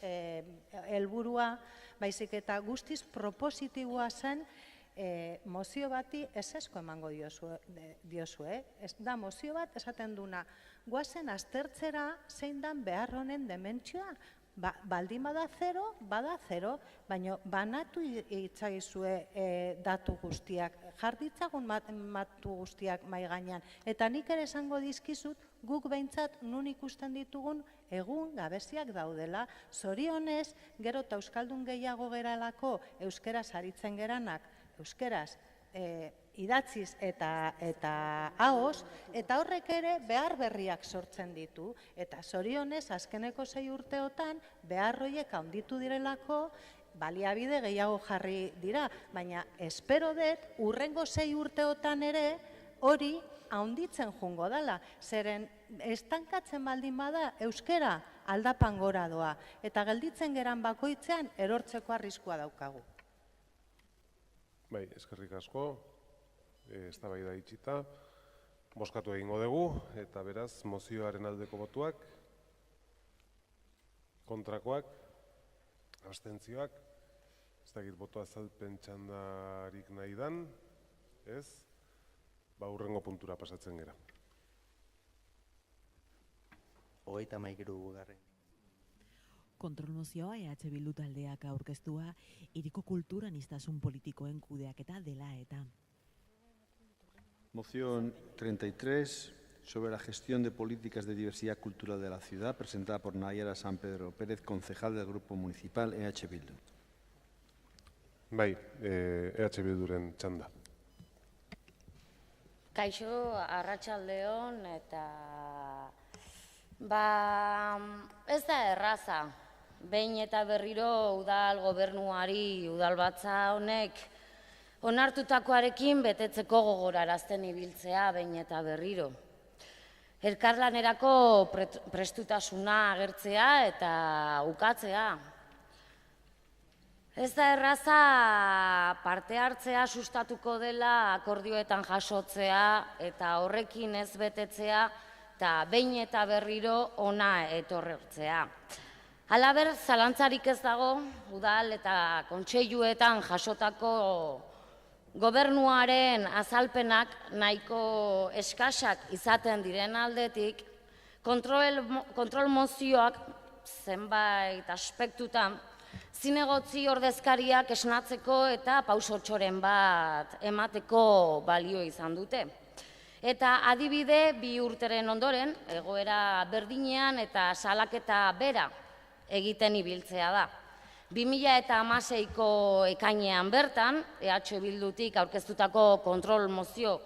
helburua, baizik eta guztiz propositiboa zen mozio bati ezezko emango diozue. Da mozio bat esaten duna, guazen aztertzera zein dan behar honen dementsioa. Baldin bada zero, baina banatu itzaizue datu guztiak, jarditzagun matu guztiak mai gainean. Eta nik ere esango dizkizut, guk behintzat nun ikusten ditugun egun gabeziak daudela. Zorionez, gero eta euskaldun gehiago geralako euskeraz aritzen geranak, euskeraz idatziz eta ahoz, eta horrek ere behar berriak sortzen ditu. Eta zorionez, azkeneko 6 urteotan, behar horiek handitu direlako, baliabide gehiago jarri dira. Baina, espero dut, urrengo 6 urteotan ere, hori handitzen jungo dela. Zeren, estankatzen baldin bada, euskera aldapan gora doa. Eta gelditzen geran bakoitzean, erortzeko arriskua daukagu.
Bai, eskerrik asko, eztabaida itxita, bozkatu egingo dugu, eta beraz, mozioaren aldeko botuak, kontrakoak, abstentzioak, ez dakit boto azalpen txandarik nahi dan, ez, hurrengo puntura pasatzen gera.
33.
Kontrolmozioa EH Bildu taldeak aurkeztua hiriko kulturaniztasun politikoen kudeaketa dela eta.
Moción 33 sobre la gestión de políticas de diversidad cultural de la ciudad, presentada por Nayara San Pedro Pérez, concejal del Grupo Municipal EH Bildu.
Bai, EH Bilduren txanda.
Kaixo, arratsaldeon eta ez da erraza. Behin eta berriro udal gobernuari, udalbatza honek onartutakoarekin betetzeko gogorarazten ibiltzea behin eta berriro. Elkarlanerako prestutasuna agertzea eta ukatzea. Ez da erraza parte hartzea sustatuko dela akordioetan jasotzea eta horrekin ez betetzea eta behin eta berriro ona etorrertzea. Halaber, zalantzarik ez dago, udal eta kontseiluetan jasotako gobernuaren azalpenak nahiko eskasak izaten diren aldetik, kontrol mozioak zenbait aspektutan zinegotzi ordezkariak esnatzeko eta pausotxoren bat emateko balio izan dute. Eta adibide 2 urteren ondoren, egoera berdinean eta salaketa bera egiten ibiltzea da. 2016ko ekainean bertan, EH Bildutik aurkeztutako kontrol mozio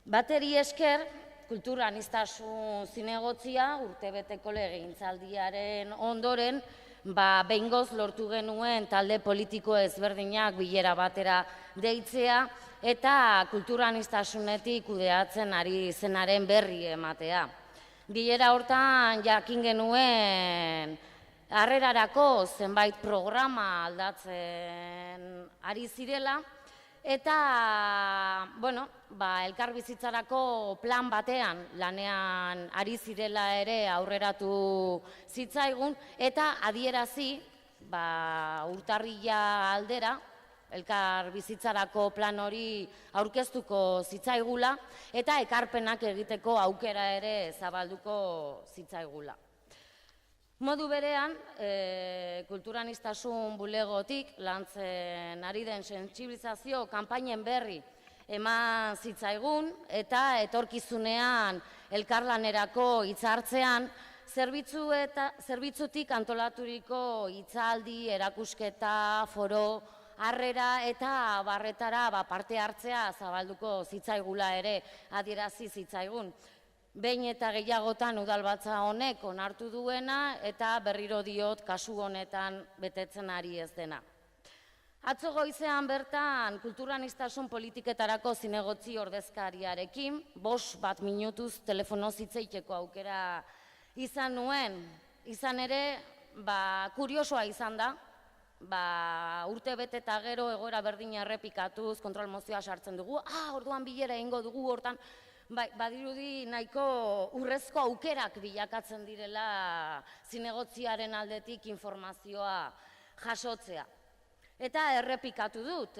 bateri esker, kulturaniztasun zinegotzia urtebeteko legegintzaldiaren ondoren, behingoz lortu genuen talde politiko ezberdinak bilera batera deitzea eta kulturaniztasunetik kudeatzen ari zenaren berri ematea. Bilera hortan jakin genuen harrerarako zenbait programa aldatzen ari zirela eta elkarbizitzarako plan batean lanean ari zirela ere aurreratu zitzaigun eta adierazi urtarrila aldera elkarbizitzarako plan hori aurkeztuko zitzaigula eta ekarpenak egiteko aukera ere zabalduko zitzaigula. Modu berean, kulturaniztasun bulegotik lantzen ari den sentsibilizazio kanpainen berri eman zitzaigun eta etorkizunean elkarlanerako hitzartzean zerbitzutik antolaturiko hitzaldi, erakusketa, foro, harrera eta barretara parte hartzea zabalduko zitzaigula ere adierazi zitzaigun. Behin eta gehiagotan udalbatza honek onartu duena eta berriro diot kasu honetan betetzen ari ez dena. Atzo goizean bertan kulturaniztasun politiketarako zinegotzi ordezkariarekin 5 minutuz telefonoz hitz egiteko aukera izan nuen. Izan ere, kuriosoa izan da, urte bete eta gero egoera berdina errepikatuz kontrol mozioa sartzen dugu, orduan bilera egingo dugu hortan, badirudi nahiko urrezko aukerak bilakatzen direla zinegotziaren aldetik informazioa jasotzea. Eta errepikatu dut,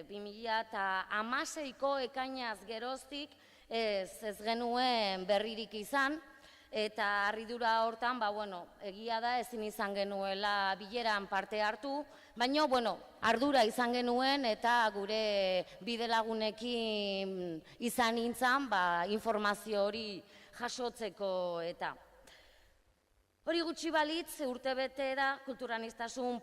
2016ko ekainaz geroztik ez genuen berririk izan, eta harridura hortan, egia da ezin izan genuela bileran parte hartu, baina, ardura izan genuen eta gure bidelagunekin izan nintzen, informazio hori jasotzeko eta. Hori gutxi balitz, urtebete da kulturaniztasun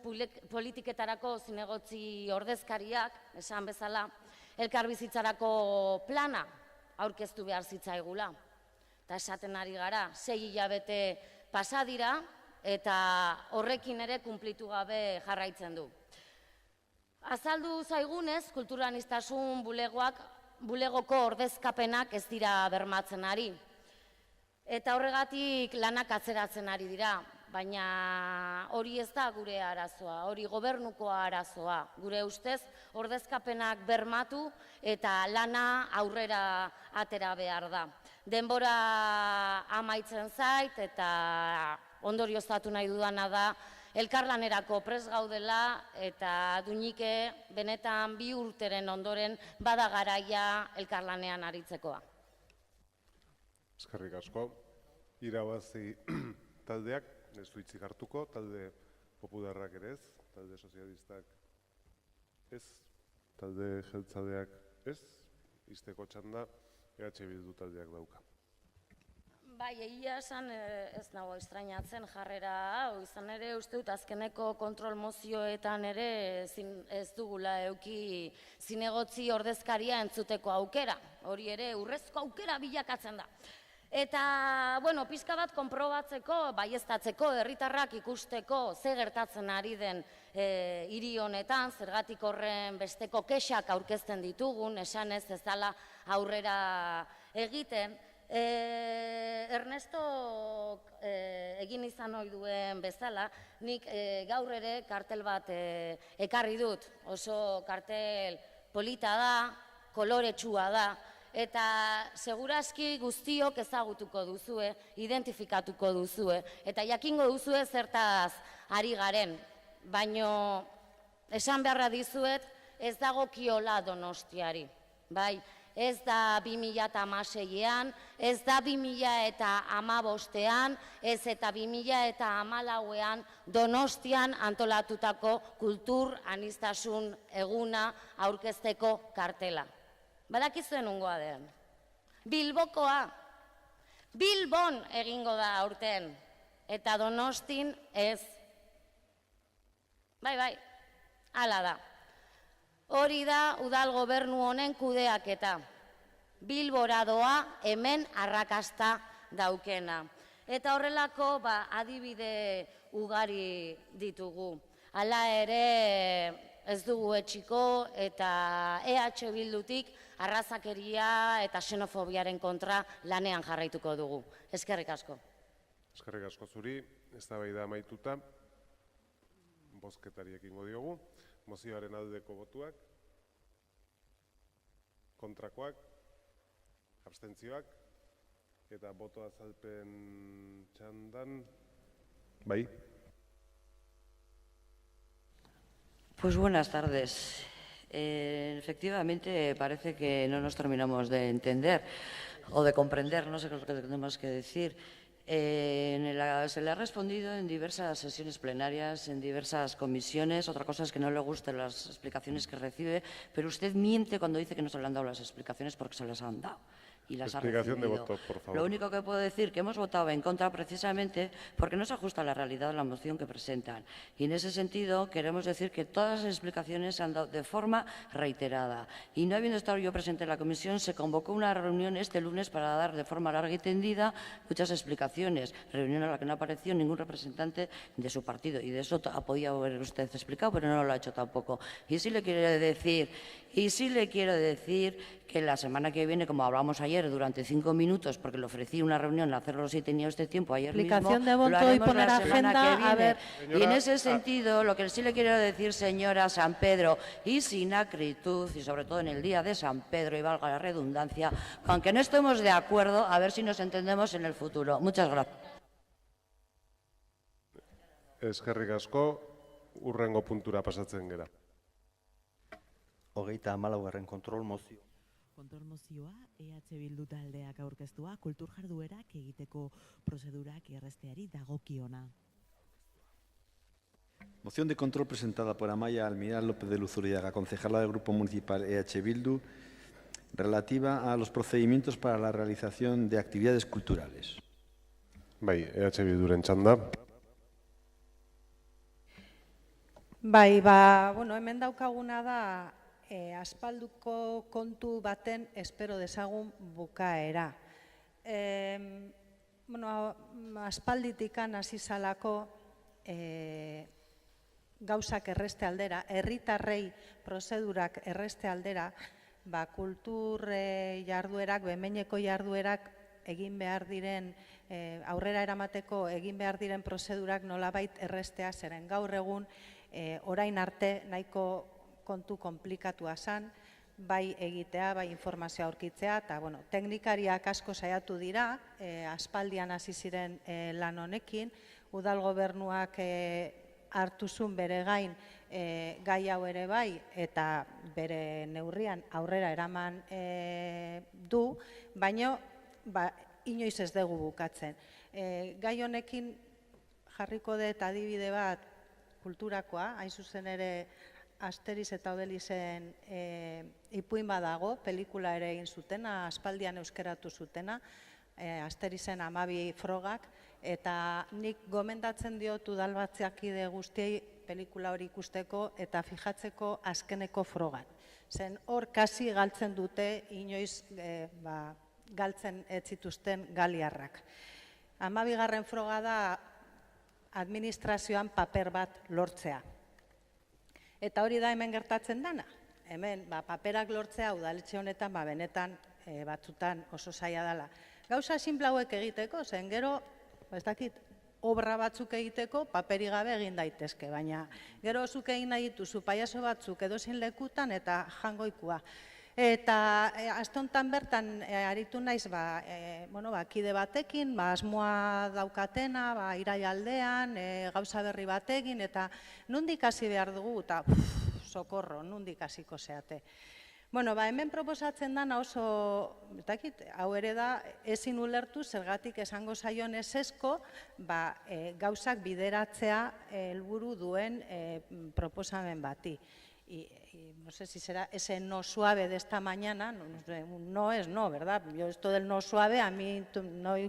politiketarako zinegotzi ordezkariak, esan bezala, elkarbizitzarako plana aurkeztu behar zitzaigula. Eta esaten ari gara, 6 hilabete pasa dira eta horrekin ere kunplitu gabe jarraitzen du. Azaldu zaigunez, kulturaniztasun bulegoko ordezkapenak ez dira bermatzen ari. Eta horregatik lanak atzeratzen ari dira, baina hori ez da gure arazoa, hori gobernuko arazoa. Gure ustez, ordezkapenak bermatu eta lana aurrera atera behar da. Denbora amaitzen zait eta ondorioztatu nahi dudana da elkarlanerako prest gaudela eta duinike benetan 2 urteren ondoren bada garaia elkarlanean aritzekoa.
Eskerrik asko. Irabazi taldeak ez du hitzik hartuko, talde popularrak ere ez, talde sozialistak ez, talde jeltzaleak ez, izteko txanda EH Bildu taldeak dauka.
Bai, egia esan ez nago estrainatzen jarrera hau, izan ere uste dut azkeneko kontrol mozioetan ere ez dugula euki zinegotzi ordezkaria entzuteko aukera, hori ere urrezko aukera bilakatzen da. Eta, pixka bat konprobatzeko, baieztatzeko, herritarrak ikusteko ze gertatzen ari den hiri honetan, zergatik horren besteko kexak aurkezten ditugun, esan ez dela aurrera egiten. Ernesto egin izan ohi duen bezala, nik gaur ere kartel bat ekarri dut, oso kartel polita da, koloretsua da, eta segurazki guztiok ezagutuko duzue, identifikatuko duzue, eta jakingo duzue zertaz ari garen, baino esan beharra dizuet ez dagokiola Donostiari, bai, ez da 2016ean, ez da 2015ean, ez eta 2014ean Donostian antolatutako kultur aniztasun eguna aurkezteko kartela. Badakizuen nungoa den. Bilbokoa. Bilbon egingo da aurten. Eta Donostin ez. Bai, hala da. Hori da udal gobernu honen kudeaketa. Bilbora doa hemen arrakasta daukena. Eta horrelako adibide ugari ditugu. Hala ere ez dugu etxiko eta EH Bildutik arrazakeria eta xenofobiaren kontra lanean jarraituko dugu. Eskerrik asko.
Eskerrik asko zuri, eztabaida amaituta, bozketari ekingo diogu. Mozioaren aldeko botuak, kontrakoak, abstentzioak, eta boto azalpen txandan, bai.
Pues buenas tardes. Efectivamente, parece que no nos terminamos de entender o de comprender, no sé qué es lo que tenemos que decir. Se le ha respondido en diversas sesiones plenarias, en diversas comisiones. Otra cosa es que no le gusten las explicaciones que recibe, pero usted miente cuando dice que no se le han dado las explicaciones porque se las han dado. Y las
explicación
ha recibido.
De voto, por favor.
Lo único que puedo decir es que hemos votado en contra precisamente porque no se ajusta a la realidad de la moción que presentan. Y en ese sentido queremos decir que todas las explicaciones se han dado de forma reiterada. Y no habiendo estado yo presente en la comisión, se convocó una reunión este lunes para dar de forma larga y tendida muchas explicaciones. Reunión a la que no apareció ningún representante de su partido. Y de eso ha podido haber usted explicado, pero no lo ha hecho tampoco. Y sí le quiero decir que la semana que viene, como hablamos ayer, durante 5 minutos, porque le ofrecí una reunión, hacerlo si tenía usted tiempo ayer
Explicación
mismo,
de voto
lo
y
haremos
poner
la semana
agenda,
que viene.
a ver.
Y en ese sentido, lo que sí le quiero decir, señora San Pedro, y sin acritud, y sobre todo en el día de San Pedro, y valga la redundancia, aunque no estemos de acuerdo, a ver si nos entendemos en el futuro. Muchas gracias.
Eskerrik asko, urrengo puntura pasatzen gera.
34. kontrol mozio.
Kontrol mozioa EH Bildu taldeak aurkeztua kultur jarduerak egiteko prozedurak errazteari dagokiona.
Moción de control presentada por Amaia Almiral López de Luzuriaga, concejala del Grupo Municipal EH Bildu, relativa a los procedimientos para la realización de actividades culturales.
Bai, EH Bilduren txanda.
Bai, bueno, hemen daukaguna da aspalduko kontu baten espero dezagun bukaera. Bueno, aspalditikan hasi zalako gauzak erreste aldera, herritarrei prozedurak erreste aldera, kultur jarduerak, behin-behineko jarduerak egin behar diren, aurrera eramateko egin behar diren prozedurak nolabait errestea, zeren gaur egun orain arte nahiko kontu komplikatua zen, bai egitea, bai informazioa aurkitzea, eta teknikariak asko saiatu dira, aspaldian hasi ziren lan honekin, udal gobernuak hartu zuen bere gain gai hau ere bai, eta bere neurrian aurrera eraman du, baina inoiz ez dugu bukatzen. Gai honekin jarriko dut adibide bat kulturakoa, hain zuzen ere Asteriz eta Obelizen ipuin badago, pelikula ere egin zutena, aspaldian euskeratu zutena, Asterizen 12 frogak, eta nik gomendatzen diot udalbatzakide guztiei pelikula hori ikusteko eta fijatzeko azkeneko frogan. Zen hor kasi galtzen dute inoiz galtzen ez zituzten galiarrak. 12. froga da administrazioan paper bat lortzea. Eta hori da hemen gertatzen dana. Hemen paperak lortzea udaletxe honetan benetan batzutan oso zaila dela. Gauza sinple hauek egiteko, zen gero, ez dakit, obra batzuk egiteko paperi gabe egin daitezke, baina gero zuk egin nahi dituzu paiazo batzuk edozein lekutan eta jangoikua. Eta aste honetan bertan aritu naiz kide batekin, asmoa daukatena, iraialdean, gauza berri batekin, eta nondik hasi behar dugu, eta sokorro, nondik hasiko zeate. Hemen proposatzen dana oso, hau ere da, ezin ulertu zergatik esango zaion ezezko, gauzak bideratzea helburu duen proposamen bati. No sé si será ese no suave de esta mañana, no es no, ¿verdad? Yo esto del no suave, a mí,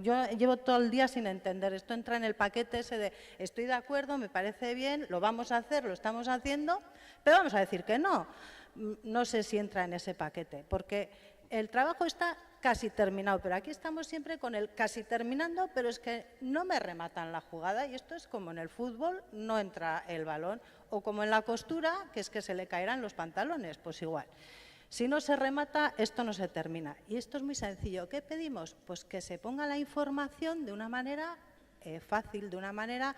yo llevo todo el día sin entender, esto entra en el paquete ese de estoy de acuerdo, me parece bien, lo vamos a hacer, lo estamos haciendo, pero vamos a decir que no. No sé si entra en ese paquete, porque el trabajo está casi terminado, pero aquí estamos siempre con el casi terminando, pero es que no me rematan la jugada y esto es como en el fútbol, no entra el balón, o como en la costura, que es que se le caerán los pantalones, pues igual. Si no se remata, esto no se termina. Y esto es muy sencillo. ¿Qué pedimos? Pues que se ponga la información de una manera fácil, de una manera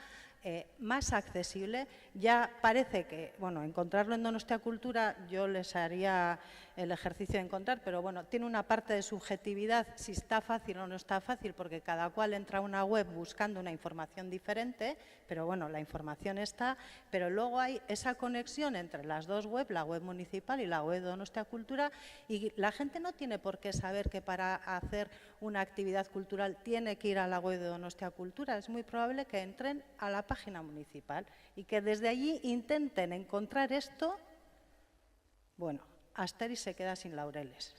más accesible. Ya parece que, encontrarlo en Donostia Cultura, yo les haría el ejercicio de encontrar, pero tiene una parte de subjetividad, si está fácil o no está fácil, porque cada cual entra a una web buscando una información diferente, pero la información está, pero luego hay esa conexión entre las dos webs, la web municipal y la web de Donostia Cultura, y la gente no tiene por qué saber que para hacer una actividad cultural tiene que ir a la web de Donostia Cultura. Es muy probable que entren a la página municipal y que desde allí intenten encontrar esto. Asteriz se queda sin laureles.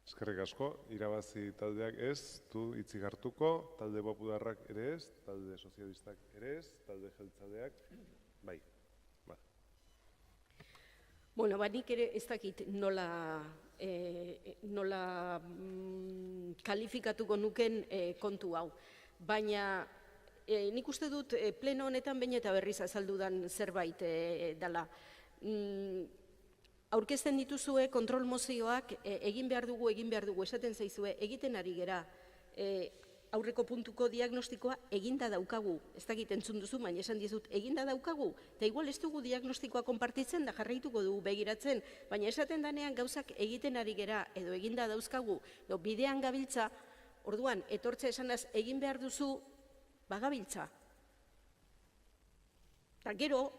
Eskerrik asko, irabazi taldeak ez, du hitzik hartuko, talde popularrak ere ez, talde sozialistak ere ez, talde jeltzaleak, bai.
Nik ere ez dakit nola kalifikatuko nuken kontu hau, baina nik uste dut pleno honetan behin eta berriz azaldudan zerbait dela. aurkezten dituzue kontrol mozioak egin behar dugu, esaten zaizue, egiten ari gera. Aurreko puntuko diagnostikoa eginda daukagu, ez dakit entzun duzu, baina esan dizut, eginda daukagu, eta igual ez dugu diagnostikoa konpartitzen da jarraituko dugu begiratzen, baina esaten danean gauzak egiten ari gera, edo eginda dauzkagu, edo bidean gabiltza, orduan, etortza esanaz, egin behar duzu, bagabiltza. Eta gero,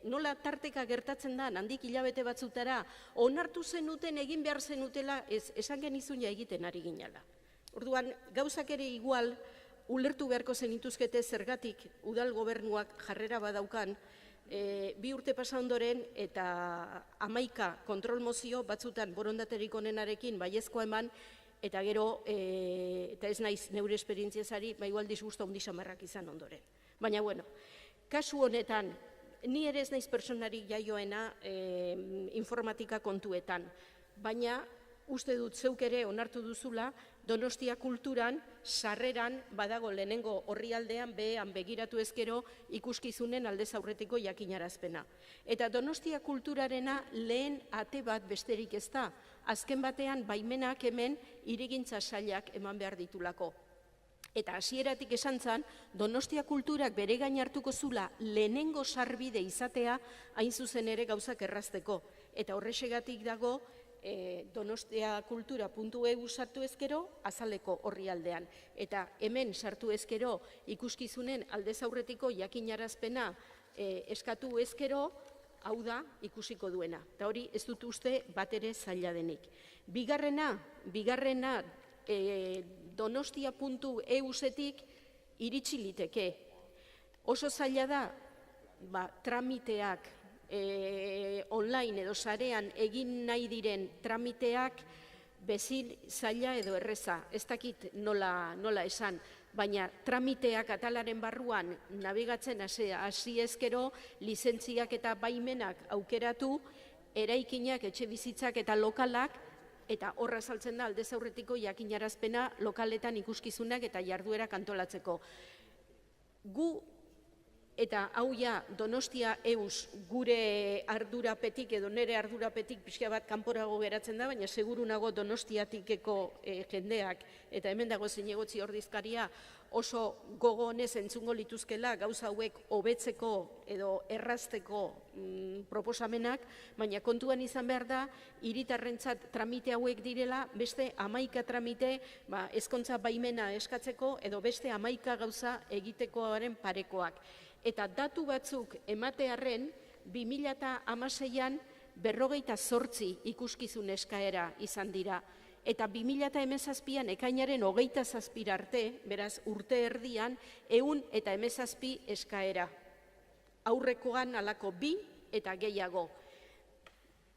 nola tarteka gertatzen da, handik hilabete batzutara, onartu zenuten, egin behar zenutela, esan genizun ja egiten ari ginala. Orduan, gauzak ere igual, ulertu beharko zenituzkete zergatik udal gobernuak jarrera badaukan, 2 urte pasa ondoren eta 11 kontrol mozio batzutan borondaterik onenarekin baiezkoa eman, eta gero, eta ez naiz neure esperientziazari, igual disgusto handi samarrak izan ondoren. Baina, bueno, kasu honetan, ni ere ez naiz personarik jaioena informatika kontuetan, baina uste dut zeuk ere onartu duzula, Donostia kulturan, sarreran, badago lehenengo orrialdean, behean begiratu ezkero ikuskizunen aldez aurretiko jakinarazpena. Eta Donostia kulturarena lehen ate bat besterik ez da, azken batean baimenak hemen hirigintza sailak eman behar ditulako. Eta hasieratik esan zan, Donostia kulturak bere gain hartuko zula lehenengo sarbide izatea hain zuzen ere gauzak errazteko. Eta horrexegatik dago, donostiakultura.eu sartu ezkero, azaleko orrialdean. Eta hemen sartu ezkero ikuskizunen aldez aurretiko jakinarazpena eskatu ezkero, hau da ikusiko duena. Eta hori ez dut uste bat ere zaila denik. Bigarrena donostia.eu-zetik iritsi liteke. Oso zaila da, tramiteak, online edo sarean egin nahi diren tramiteak bezin zaila edo erreza, ez dakit nola esan, baina tramiteak atalaren barruan nabigatzen hasi ezkero, lizentziak eta baimenak aukeratu, eraikinak, etxebizitzak eta lokalak, eta horra saltzen da aldez aurretiko jakinarazpena lokaletan ikuskizunak eta jarduerak antolatzeko. Gu eta hau ja Donostia eus gure ardurapetik edo nire ardurapetik pixka bat kanporago geratzen da, baina seguru nago Donostiatikeko jendeak eta hemen dago zinegotzi ordizkaria oso gogo honez entzungo lituzkela gauza hauek hobetzeko edo errazteko proposamenak, baina kontuan izan behar da, hiritarrentzat tramite hauek direla, beste 11 tramite ezkontza baimena eskatzeko edo beste 11 gauza egitekoaren parekoak. Eta datu batzuk ematearren 2016an 58 ikuskizun eskaera izan dira. Eta 2017an ekainaren 27 arte, beraz urte erdian, 117 eskaera. Aurrekoan alako 2 eta gehiago.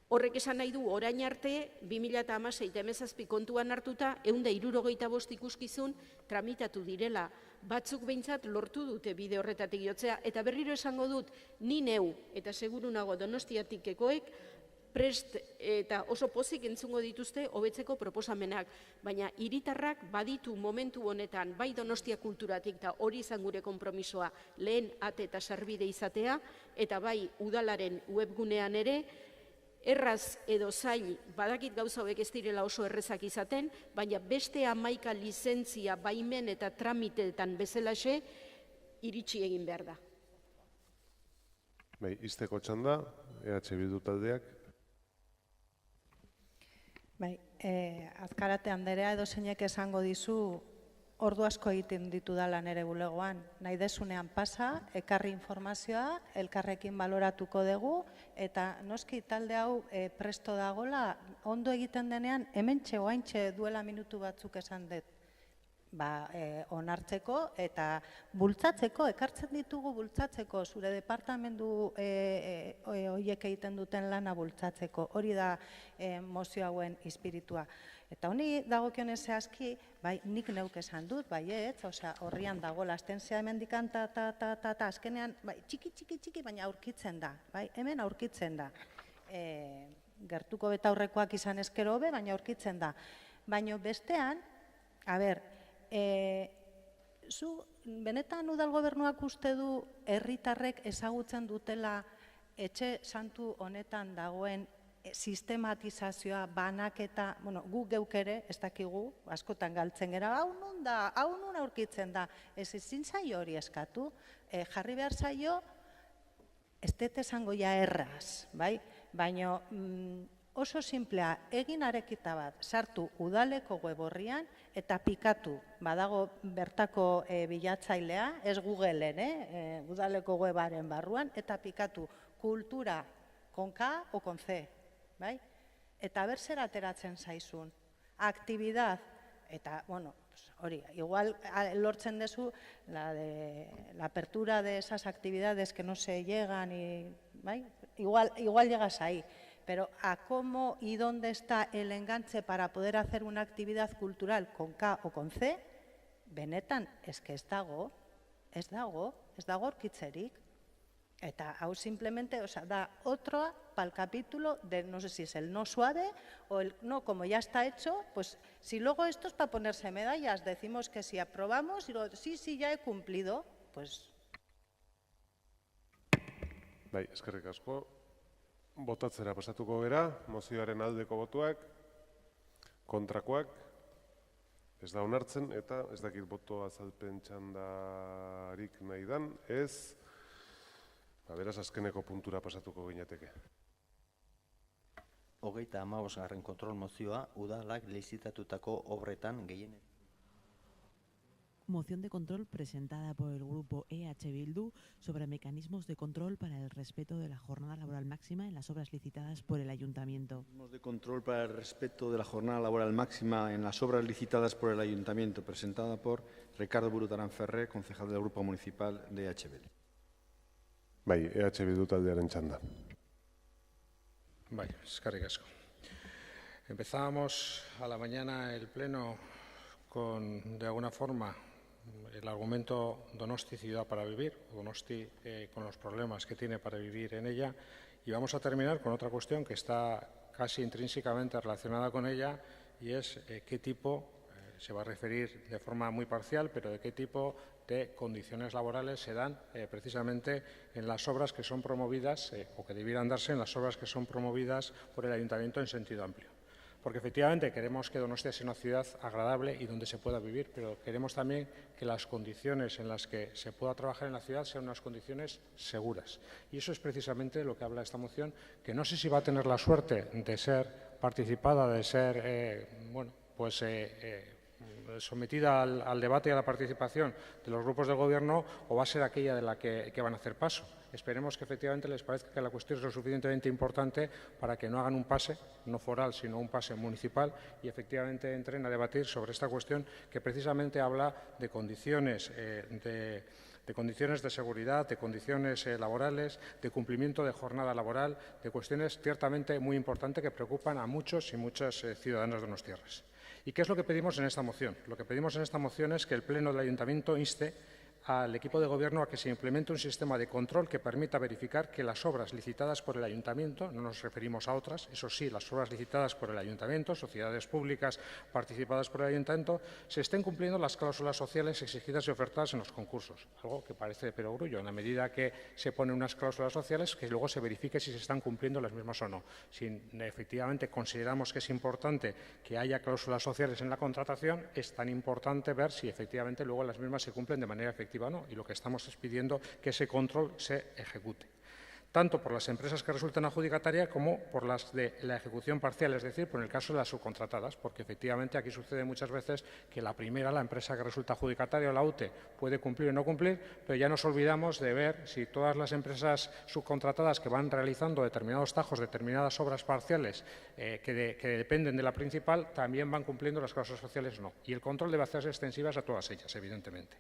Horrek esan nahi du orain arte, 2016 eta 2017 kontuan hartuta, 165 ikuskizun tramitatu direla. Batzuk behintzat lortu dute bide horretatik jotzea, eta berriro esango dut, ni neu, eta seguru nago Donostiatikekoek, prest eta oso pozik entzungo dituzte hobetzeko proposamenak, baina hiritarrak baditu momentu honetan, bai Donostia kulturatik, eta hori izan gure konpromisoa, lehen ate eta sarbide izatea, eta bai udalaren webgunean ere, erraz edo zail, badakit gauza hauek ez direla oso errezak izaten, baina beste 11 lizentzia, baimen eta tramiteetan bezalaxe, iritsi egin behar da.
Bai, izteko txanda, EH Bildu taldeak.
Bai, Azkarate Anderea edo zeinek esango dizu, ordu asko egiten ditu dala nere bulegoan. Nahi desunean pasa, ekarri informazioa, elkarrekin baloratuko dugu, eta noski talde hau presto dagola, ondo egiten denean, hementxe oaintxe duela minutu batzuk esan dut, onartzeko eta bultzatzeko, ekartzen ditugu bultzatzeko, zure departamendu horiek egiten duten lana bultzatzeko, hori da mozio hauen espiritua. Eta honi dagokionez zehazki, nik neuk esan dut, horrian dago, lastentzia hemendikan, azkenean, txiki, baina aurkitzen da, hemen aurkitzen da. Gertuko betaurrekoak izan ezkero hobe, baina aurkitzen da. Baina bestean, zu benetan udal gobernuak uste du herritarrek ezagutzen dutela etxe santu honetan dagoen sistematizazioa, banaketa, gu geuk ere, ez dakigu, askotan galtzen gara, hau nun aurkitzen da, ezin zaio hori eskatu, jarri behar zaio, ez dut esango ja erraz, baina oso simplea, egin arekita bat, sartu udaleko web orrian, eta pikatu, badago bertako bilatzailea, ez Googleen, udaleko webaren barruan, eta pikatu kultura con K o con C, eta ber zer ateratzen zaizun, aktibidad, eta, hori, igual lortzen dezu la apertura de esas actividades que no se llegan, igual llegas ahí, pero a cómo y dónde está el enganche para poder hacer una actividad cultural con K o con C, benetan, ez dago orkitzerik. Eta hau simplemente, da otra para el capítulo de, no sé si es el no suave o el no, como ya está hecho, pues si luego esto es para ponerse medallas, decimos que si aprobamos y luego, sí, ya he cumplido, pues...
Bai, eskerrik asko. Botatzera pasatuko gera, mozioaren aldeko botuak, kontrakoak, ez da onartzen, eta ez dakit boto azalpen txandarik nahi dan, ez... Beraz, azkeneko puntura pasatuko ginateke.
35. kontrol mozioa, udalak lizitatutako obretan gehienet.
Moción de control presentada por el Grupo EH Bildu sobre mecanismos de control para el respeto de la jornada laboral máxima en las obras licitadas por el Ayuntamiento.
Mecanismos de control para el respeto de la jornada laboral máxima en las obras licitadas por el Ayuntamiento, presentada por Ricardo Burutarán Ferrer, concejal del Grupo Municipal de EH Bildu.
Bai, EH Bildu taldearen txanda.
Bai, eskerrik asko. Empezábamos a la mañana el pleno con, de alguna forma, el argumento Donosti ciudad para vivir, Donosti con los problemas que tiene para vivir en ella, y vamos a terminar con otra cuestión que está casi intrínsecamente relacionada con ella, y es qué tipo, se va a referir de forma muy parcial, pero de qué tipo de condiciones laborales se dan precisamente en las obras que son promovidas o que debieran darse en las obras que son promovidas por el Ayuntamiento en sentido amplio. Porque efectivamente queremos que Donostia sea una ciudad agradable y donde se pueda vivir, pero queremos también que las condiciones en las que se pueda trabajar en la ciudad sean unas condiciones seguras. Y eso es precisamente lo que habla esta moción, que no sé si va a tener la suerte de ser participada, de ser, sometida al debate y a la participación de los grupos del Gobierno, o va a ser aquella de la que van a hacer paso. Esperemos que efectivamente les parezca que la cuestión es lo suficientemente importante para que no hagan un pase, no foral, sino un pase municipal, y efectivamente entren a debatir sobre esta cuestión que precisamente habla de condiciones de condiciones de seguridad, de condiciones laborales, de cumplimiento de jornada laboral, de cuestiones ciertamente muy importantes que preocupan a muchos y muchas ciudadanos de Donostierras. ¿Y qué es lo que pedimos en esta moción? Lo que pedimos en esta moción es que el Pleno del Ayuntamiento inste al equipo de Gobierno a que se implemente un sistema de control que permita verificar que las obras licitadas por el Ayuntamiento, no nos referimos a otras, eso sí, las obras licitadas por el Ayuntamiento, sociedades públicas participadas por el Ayuntamiento, se estén cumpliendo las cláusulas sociales exigidas y ofertadas en los concursos. Algo que parece de perogrullo, en la medida que se ponen unas cláusulas sociales, que luego se verifique si se están cumpliendo las mismas o no. Si efectivamente consideramos que es importante que haya cláusulas sociales en la contratación, es tan importante ver si efectivamente luego las mismas se cumplen de manera efectiva. No, y lo que estamos es pidiendo que ese control se ejecute, tanto por las empresas que resultan adjudicatarias como por las de la ejecución parcial, es decir, por el caso de las subcontratadas, porque efectivamente aquí sucede muchas veces que la primera, la empresa que resulta adjudicataria o la UTE, puede cumplir o no cumplir, pero ya nos olvidamos de ver si todas las empresas subcontratadas que van realizando determinados tajos, determinadas obras parciales que dependen de la principal, también van cumpliendo las cláusulas sociales o no. Y el control debe hacerse extensivas a todas ellas, evidentemente.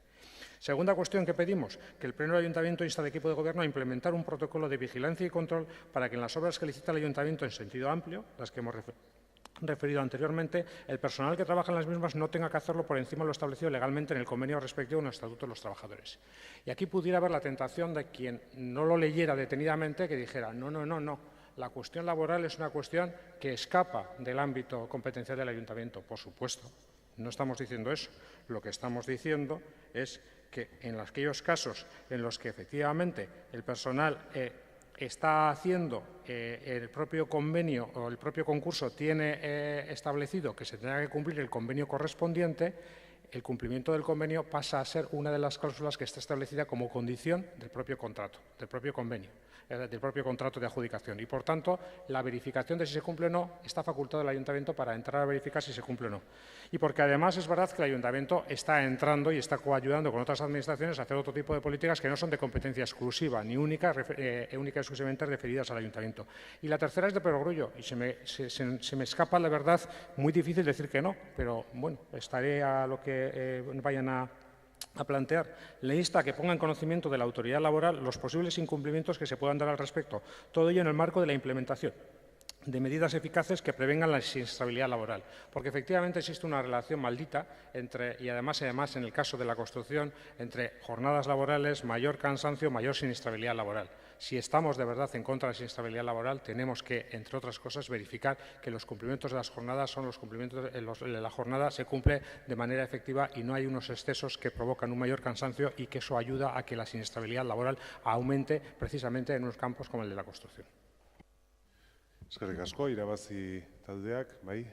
Segunda cuestión que pedimos, que el Pleno del Ayuntamiento insta al equipo de Gobierno a implementar un protocolo de vigilancia y control para que en las obras que licita el Ayuntamiento en sentido amplio, las que hemos referido anteriormente, el personal que trabaja en las mismas no tenga que hacerlo por encima de lo establecido legalmente en el convenio respectivo en el Estatuto de los Trabajadores. Y aquí pudiera haber la tentación de quien no lo leyera detenidamente que dijera no. La cuestión laboral es una cuestión que escapa del ámbito competencial del Ayuntamiento. Por supuesto, no estamos diciendo eso. Lo que estamos diciendo es que en aquellos casos en los que efectivamente el personal
está haciendo el propio convenio o el propio concurso tiene establecido que se tendrá que cumplir el convenio correspondiente, el cumplimiento del convenio pasa a ser una de las cláusulas que está establecida como condición del propio contrato, del propio convenio, del propio contrato de adjudicación. Y, por tanto, la verificación de si se cumple o no está facultado el Ayuntamiento para entrar a verificar si se cumple o no. Y porque, además, es verdad que el Ayuntamiento está entrando y está coayudando con otras administraciones a hacer otro tipo de políticas que no son de competencia exclusiva ni única y exclusivamente referidas al Ayuntamiento. Y la tercera es de perogrullo. Y se me escapa, la verdad, muy difícil decir que no, pero, bueno, estaré a lo que vayan a plantear. Le insta a que ponga en conocimiento de la autoridad laboral los posibles incumplimientos que se puedan dar al respecto. Todo ello en el marco de la implementación de medidas eficaces que prevengan la inestabilidad laboral. Porque efectivamente existe una relación maldita entre, y además en el caso de la construcción, entre jornadas laborales, mayor cansancio, mayor siniestrabilidad laboral. Si estamos de verdad en contra de la siniestrabilidad laboral, tenemos que, entre otras cosas, verificar que los cumplimientos de las jornadas son los cumplimientos, la jornada se cumple de manera efectiva y no hay unos excesos que provocan un mayor cansancio y que eso ayuda a que la siniestrabilidad laboral aumente precisamente en unos campos como el de la construcción.
Eskerrik asko, irabazi taldeak, bai.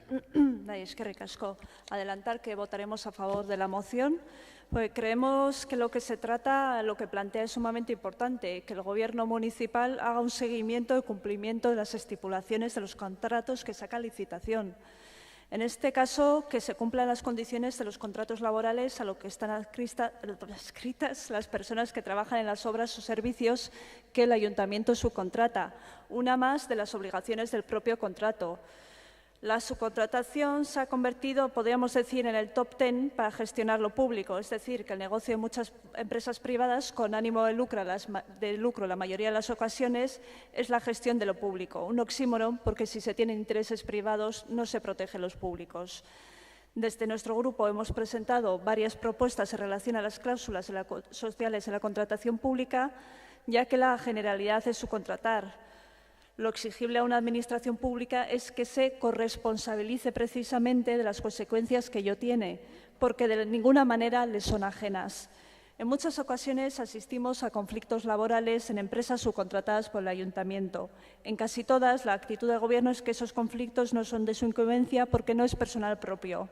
Eskerrik asko. Adelantar que votaremos a favor de la moción, porque creemos que lo que se trata, lo que plantea es sumamente importante, que el Gobierno municipal haga un seguimiento y cumplimiento de las estipulaciones de los contratos que saca a licitación. En este caso, que se cumplan las condiciones de los contratos laborales a lo que están adscritas las personas que trabajan en las obras o servicios que el Ayuntamiento subcontrata, una más de las obligaciones del propio contrato. La subcontratación se ha convertido, podríamos decir, en el top 10 para gestionar lo público, es decir, que el negocio de muchas empresas privadas con ánimo de lucro, la mayoría de las ocasiones, es la gestión de lo público. Un oxímoron, porque si se tienen intereses privados no se protegen los públicos. Desde nuestro grupo hemos presentado varias propuestas en relación a las cláusulas sociales en la contratación pública, ya que la generalidad es subcontratar. Lo exigible a una administración pública es que se corresponsabilice precisamente de las consecuencias que ello tiene, porque de ninguna manera le son ajenas. En muchas ocasiones asistimos a conflictos laborales en empresas subcontratadas por el Ayuntamiento. En casi todas, la actitud del Gobierno es que esos conflictos no son de su incumbencia porque no es personal propio.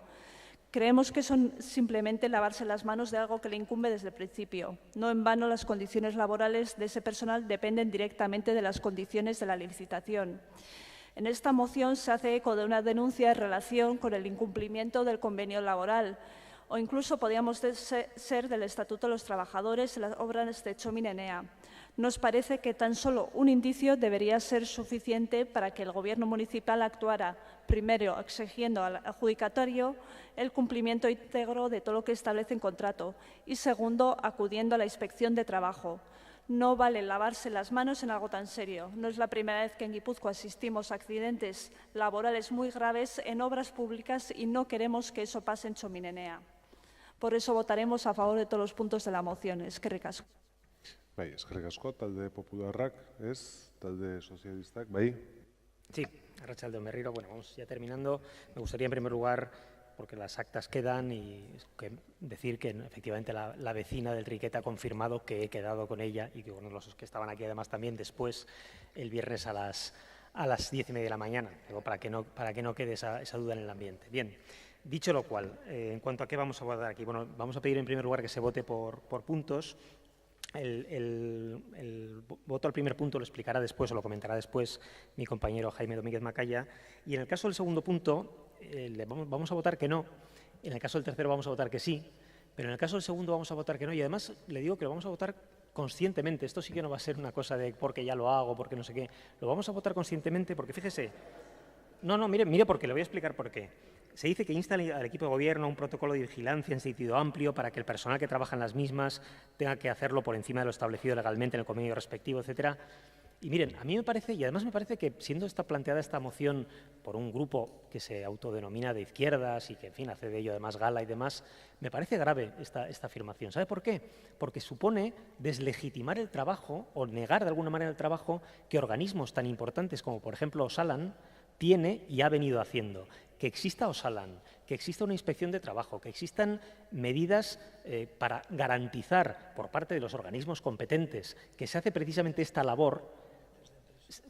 Creemos que son simplemente lavarse las manos de algo que le incumbe desde el principio. No en vano las condiciones laborales de ese personal dependen directamente de las condiciones de la licitación. En esta moción se hace eco de una denuncia en relación con el incumplimiento del convenio laboral o incluso podríamos ser del Estatuto de los Trabajadores en las obras de Txomin Enea. Nos parece que tan solo un indicio debería ser suficiente para que el Gobierno municipal actuara, primero exigiendo al adjudicatario el cumplimiento íntegro de todo lo que establece en contrato y segundo, acudiendo a la inspección de trabajo. No vale lavarse las manos en algo tan serio. No es la primera vez que en Guipúzcoa asistimos a accidentes laborales muy graves en obras públicas y no queremos que eso pase en Txomin Enea. Por eso votaremos a favor de todos los puntos de la moción. Eskerrik asko.
Bai, eskerrik asko, talde popularrak, ez, talde sozialistak, bai.
Sí, Arratsalde on berriro. Bueno, vamos ya terminando. Me gustaría en primer lugar, porque las actas quedan, y decir que efectivamente la vecina del Riquet ha confirmado que he quedado con ella y que con los que estaban aquí además también después el viernes a las 10:30 de la mañana, digo, para que no quede esa duda en el ambiente. Bien. Dicho lo cual, en cuanto a qué vamos a votar aquí, bueno, vamos a pedir en primer lugar que se vote por puntos. El voto al primer punto lo explicará después o lo comentará después mi compañero Jaime Domínguez Macaya. Y en el caso del segundo punto, vamos a votar que no. En el caso del tercero vamos a votar que sí. Pero en el caso del segundo vamos a votar que no. Y además le digo que lo vamos a votar conscientemente. Esto sí que no va a ser una cosa de porque ya lo hago, porque no sé qué. Lo vamos a votar conscientemente porque, fíjese, mire porque le voy a explicar por qué. Se dice que insta al equipo de gobierno un protocolo de vigilancia en sentido amplio para que el personal que trabaja en las mismas tenga que hacerlo por encima de lo establecido legalmente en el convenio respectivo, etcétera. Y miren, a mí me parece, y además me parece que siendo planteada esta moción por un grupo que se autodenomina de izquierdas y que, en fin, hace de ello además gala y demás, me parece grave esta afirmación. ¿Sabe por qué? Porque supone deslegitimar el trabajo o negar de alguna manera el trabajo que organismos tan importantes como, por ejemplo, Osalan tiene y ha venido haciendo. Que exista Osalan, que exista una inspección de trabajo, que existan medidas para garantizar por parte de los organismos competentes que se hace precisamente esta labor,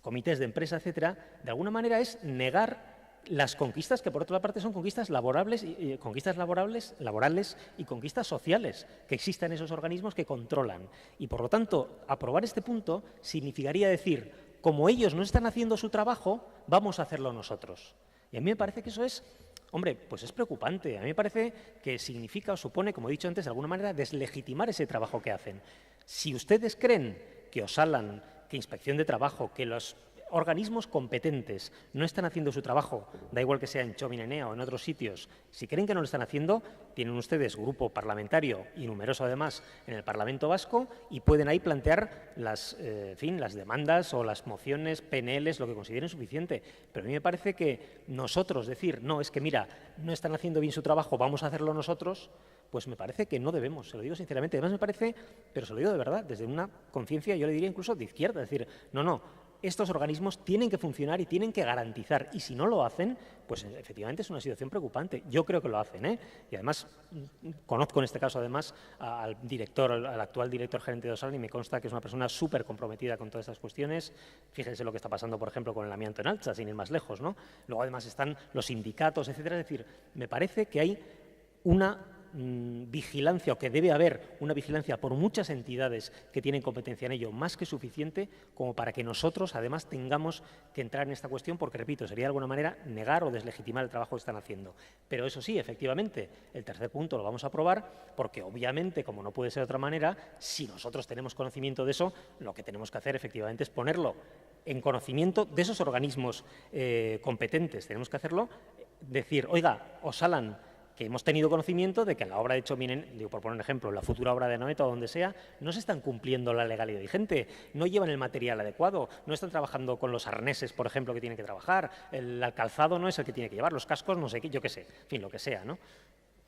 comités de empresa, etcétera, de alguna manera es negar las conquistas que por otra parte son conquistas laborales y conquistas sociales que existen en esos organismos que controlan. Y por lo tanto, aprobar este punto significaría decir, como ellos no están haciendo su trabajo, vamos a hacerlo nosotros. Y a mí me parece que eso es, hombre, pues es preocupante. A mí me parece que significa o supone, como he dicho antes, de alguna manera deslegitimar ese trabajo que hacen. Si ustedes creen que Osalan, que Inspección de Trabajo, que los organismos competentes no están haciendo su trabajo, da igual que sea en Txomin Enea o en otros sitios, si creen que no lo están haciendo, tienen ustedes grupo parlamentario y numeroso además en el Parlamento Vasco y pueden ahí plantear las demandas o las mociones, PNLs, lo que consideren suficiente. Pero a mí me parece que nosotros decir, no, es que mira, no están haciendo bien su trabajo, vamos a hacerlo nosotros, pues me parece que no debemos, se lo digo sinceramente. Además me parece, pero se lo digo de verdad, desde una conciencia, yo le diría incluso de izquierda, es decir, no, estos organismos tienen que funcionar y tienen que garantizar, y si no lo hacen, pues efectivamente es una situación preocupante. Yo creo que lo hacen, y además conozco en este caso además al actual director gerente de Osalan y me consta que es una persona súper comprometida con todas estas cuestiones. Fíjense lo que está pasando, por ejemplo, con el amianto en Altza, sin ir más lejos, ¿no? Luego además están los sindicatos, etcétera. Es decir, me parece que hay una vigilancia, o que debe haber una vigilancia por muchas entidades que tienen competencia en ello, más que suficiente como para que nosotros además tengamos que entrar en esta cuestión, porque repito, sería de alguna manera negar o deslegitimar el trabajo que están haciendo. Pero eso sí, efectivamente, el tercer punto lo vamos a aprobar porque obviamente, como no puede ser de otra manera, si nosotros tenemos conocimiento de eso, lo que tenemos que hacer efectivamente es ponerlo en conocimiento de esos organismos competentes. Tenemos que hacerlo, decir, oiga, Osalan, que hemos tenido conocimiento de que en la obra de Txomin, digo por poner un ejemplo, en la futura obra de Anoeta o donde sea, no se están cumpliendo la legalidad vigente, no llevan el material adecuado, no están trabajando con los arneses, por ejemplo, que tienen que trabajar, el calzado no es el que tiene que llevar, los cascos no sé qué, yo qué sé, en fin, lo que sea, ¿no?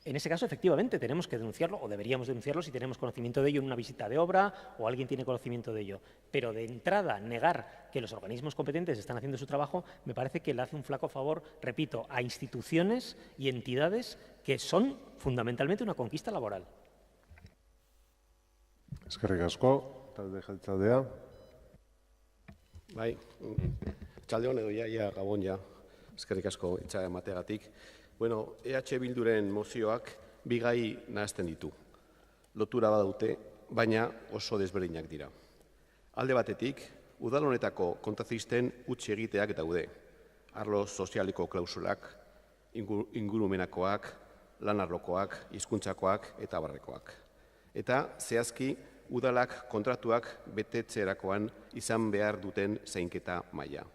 En ese caso, efectivamente, tenemos que denunciarlo o deberíamos denunciarlo si tenemos conocimiento de ello en una visita de obra o alguien tiene conocimiento de ello. Pero de entrada, negar que los organismos competentes están haciendo su trabajo, me parece que le hace un flaco favor, repito, a instituciones y entidades que son fundamentalmente una conquista laboral.
Eskerrik asko, talde jeltzalea.
Bai, txaldeon edo ia gabon ja, eskerrik asko hitza emateagatik. Bueno, EH Bilduren mozioak bi gai nahazten ditu. Lotura badute, baina oso desberdinak dira. Alde batetik, udal honetako kontratisten utzi egiteak daude. Arlo sozialiko klausulak, ingurumenakoak, lanarlokoak, hizkuntzakoak eta abarrekoak. Eta zehazki, udalak kontratuak betetzerakoan izan behar duten zainketa maila.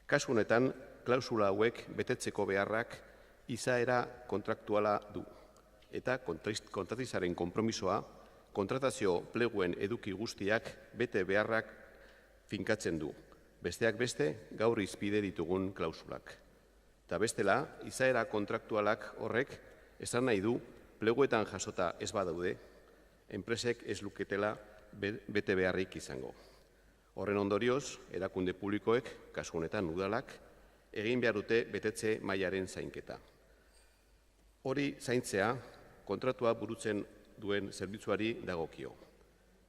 Kasu honetan, klausula hauek betetzeko beharrak izaera kontraktuala du. Eta kontratizaren konpromisoa, kontratazio pleguen eduki guztiak bete beharrak finkatzen du. Besteak beste, gaur izpide ditugun klausulak. Eta bestela, izaera kontraktualak horrek esan nahi du pleguetan jasota ez badaude, enpresek ez luketela bete beharrik izango. Horren ondorioz, erakunde publikoek, kasu honetan udalak, egin behar dute betetze mailaren zainketa. Hori zaintzea, kontratua burutzen duen zerbitzuari dagokio.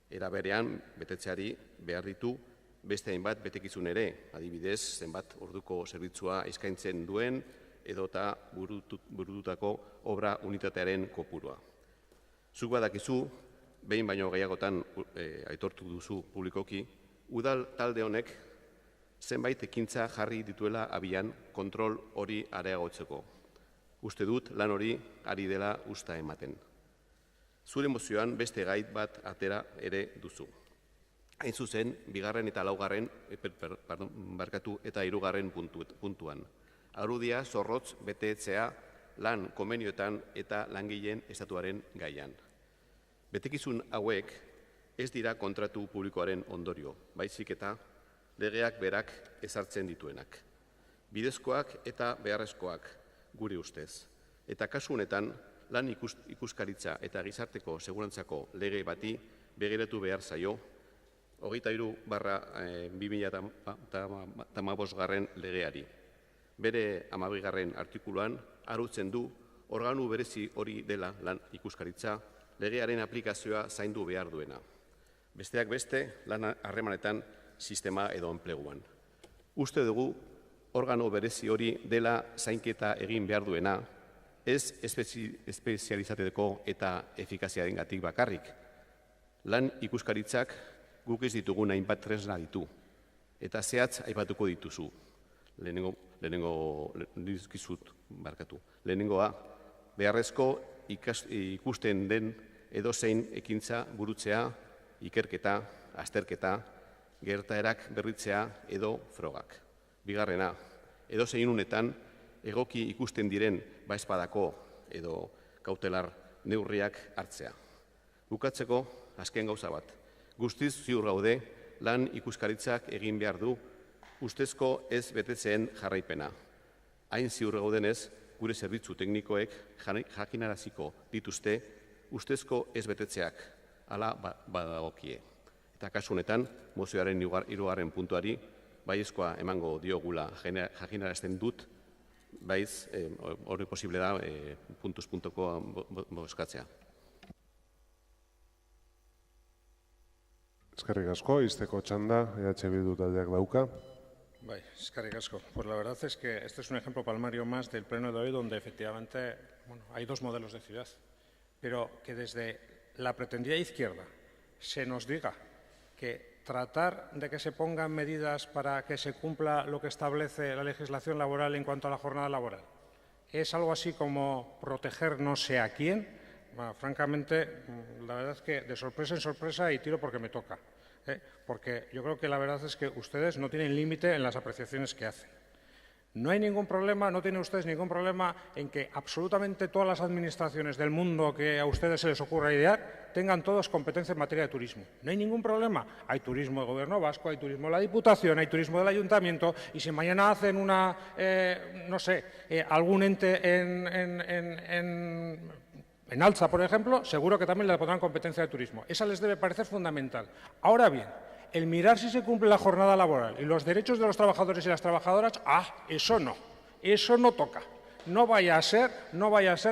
Era berean, betetzeari behar ditu beste hainbat betekizun ere, adibidez, zenbat orduko zerbitzua eskaintzen duen edota burututako obra unitatearen kopurua. Zuk badakizu, behin baino gehiagotan aitortu duzu publikoki, udal talde honek zenbait ekintza jarri dituela abian kontrol hori areagotzeko. Uste dut lan hori ari dela usta ematen. Zure mozioan beste gait bat atera ere duzu. Hain zuzen, bigarren eta laugarren, eta hirugarren puntuan. Arudia zorrotz betetzea lan konbenioetan eta langileen estatuaren gaian. Betekizun hauek ez dira kontratu publikoaren ondorio, baizik eta legeak berak ezartzen dituenak. Bidezkoak eta beharrezkoak gure ustez. Eta kasu honetan, lan ikuskaritza eta gizarteko segurantzako lege bati begiratu behar zaio, 23/2015 legeari. Bere 12. artikuluan arautzen du organu berezi hori dela lan ikuskaritza legearen aplikazioa zaindu behar duena. Besteak beste, lan harremanetan sistema edo enpleguan. Uste dugu, organo berezi hori dela zainketa egin behar duena, ez espezializateko eta efikaziarengatik bakarrik. Lan ikuskaritzak guk ez ditugun hainbat tresna ditu, eta zehatz aipatuko dituzu. Lehenengoa, beharrezko ikusten den edozein ekintza burutzea, ikerketa, azterketa, gertaerak berritzea edo frogak. Bigarrena, edozein unetan egoki ikusten diren baizpadako edo kautelar neurriak hartzea. Bukatzeko, azken gauza bat. Guztiz ziur gaude, lan ikuskaritzak egin behar du ustezko ez betetzeen jarraipena. Hain ziur gaudenez, gure zerbitzu teknikoek jakinaraziko dituzte ustezko ez betetzeak, hala badagokie. Eta kasu honetan, mozioaren 3. puntuari, baiezkoa emango diogula jakinarazten dut, baiz hori posible da puntuz puntuko bozkatzea.
Eskerrik asko, izteko txanda, EH Bildu taldeak dauka.
Eskerrik asko. Pues la verdad es que este es un ejemplo palmario más del pleno de hoy donde efectivamente hay dos modelos de ciudad, pero que desde la pretendida izquierda se nos diga que tratar de que se pongan medidas para que se cumpla lo que establece la legislación laboral en cuanto a la jornada laboral es algo así como proteger no sé a quién. Francamente, la verdad es que de sorpresa en sorpresa y tiro porque me toca, porque yo creo que la verdad es que ustedes no tienen límite en las apreciaciones que hacen. No hay ningún problema, no tienen ustedes ningún problema en que absolutamente todas las administraciones del mundo que a ustedes se les ocurra idear tengan todas competencia en materia de turismo. No hay ningún problema. Hay turismo del Gobierno vasco, hay turismo de la Diputación, hay turismo del Ayuntamiento y si mañana hacen una, no sé, algún ente en Alza, por ejemplo, seguro que también le pondrán competencia de turismo. Esa les debe parecer fundamental. Ahora bien, el mirar si se cumple la jornada laboral y los derechos de los trabajadores y las trabajadoras, eso no toca. No vaya a ser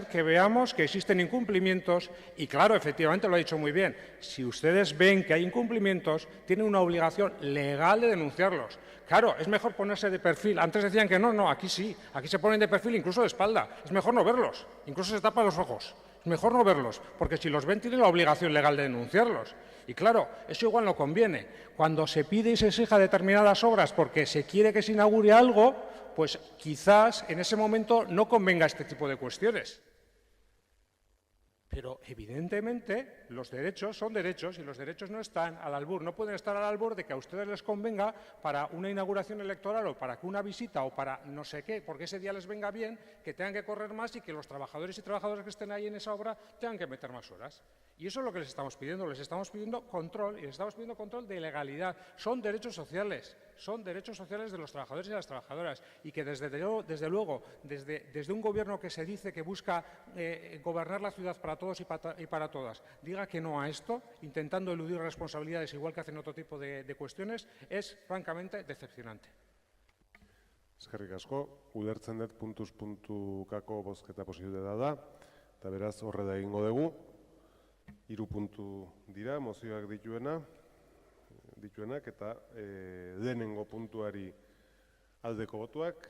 que veamos que existen incumplimientos y, claro, efectivamente lo ha dicho muy bien, si ustedes ven que hay incumplimientos, tienen una obligación legal de denunciarlos. Claro, es mejor ponerse de perfil. Antes decían que no, aquí sí, aquí se ponen de perfil incluso de espalda. Es mejor no verlos, incluso se tapan los ojos. Es mejor no verlos, porque si los ven tienen la obligación legal de denunciarlos. Y claro, eso igual no conviene. Cuando se pide y se exija determinadas obras porque se quiere que se inaugure algo, pues quizás en ese momento no convenga este tipo de cuestiones. Pero evidentemente los derechos son derechos y los derechos no están al albur, no pueden estar al albur de que a ustedes les convenga para una inauguración electoral o para que una visita o para no sé qué, porque ese día les venga bien, que tengan que correr más y que los trabajadores y trabajadoras que estén ahí en esa obra tengan que meter más horas. Y eso es lo que les estamos pidiendo control y les estamos pidiendo control de legalidad. Son derechos sociales de los trabajadores y las trabajadoras y que desde luego, desde un gobierno que se dice que busca gobernar la ciudad para todos y para todas, diga que no a esto, intentando eludir responsabilidades igual que hacen otro tipo de cuestiones, es francamente decepcionante.
Eskerrik asko, ulertzen dut puntuz puntukako bozketa posible da, eta beraz horre da egingo dugu. 3 puntu dira, mozioak dituenak eta lehenengo puntuari aldeko botuak,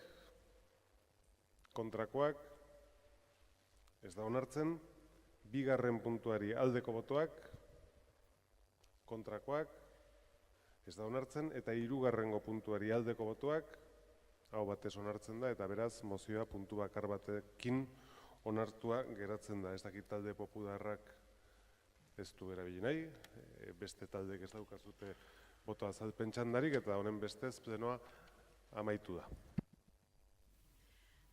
kontrakoak, ez da onartzen, 2. puntuari aldeko botuak, kontrakoak, ez da onartzen, eta 3. puntuari aldeko botuak, hau batez onartzen da, eta beraz mozioa puntu bakar batekin onartua geratzen da. Ez dakit talde popularrak ez du erabili nahi, beste taldek ez daukazute boto azalpen txandarik, eta honen bestez plenoa amaitu da.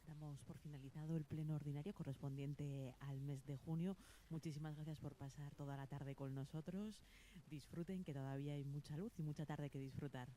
Damos por finalizado el pleno ordinario correspondiente al mes de junio. Muchísimas gracias por pasar toda la tarde con nosotros. Disfruten, que todavía hay mucha luz y mucha tarde que disfrutar.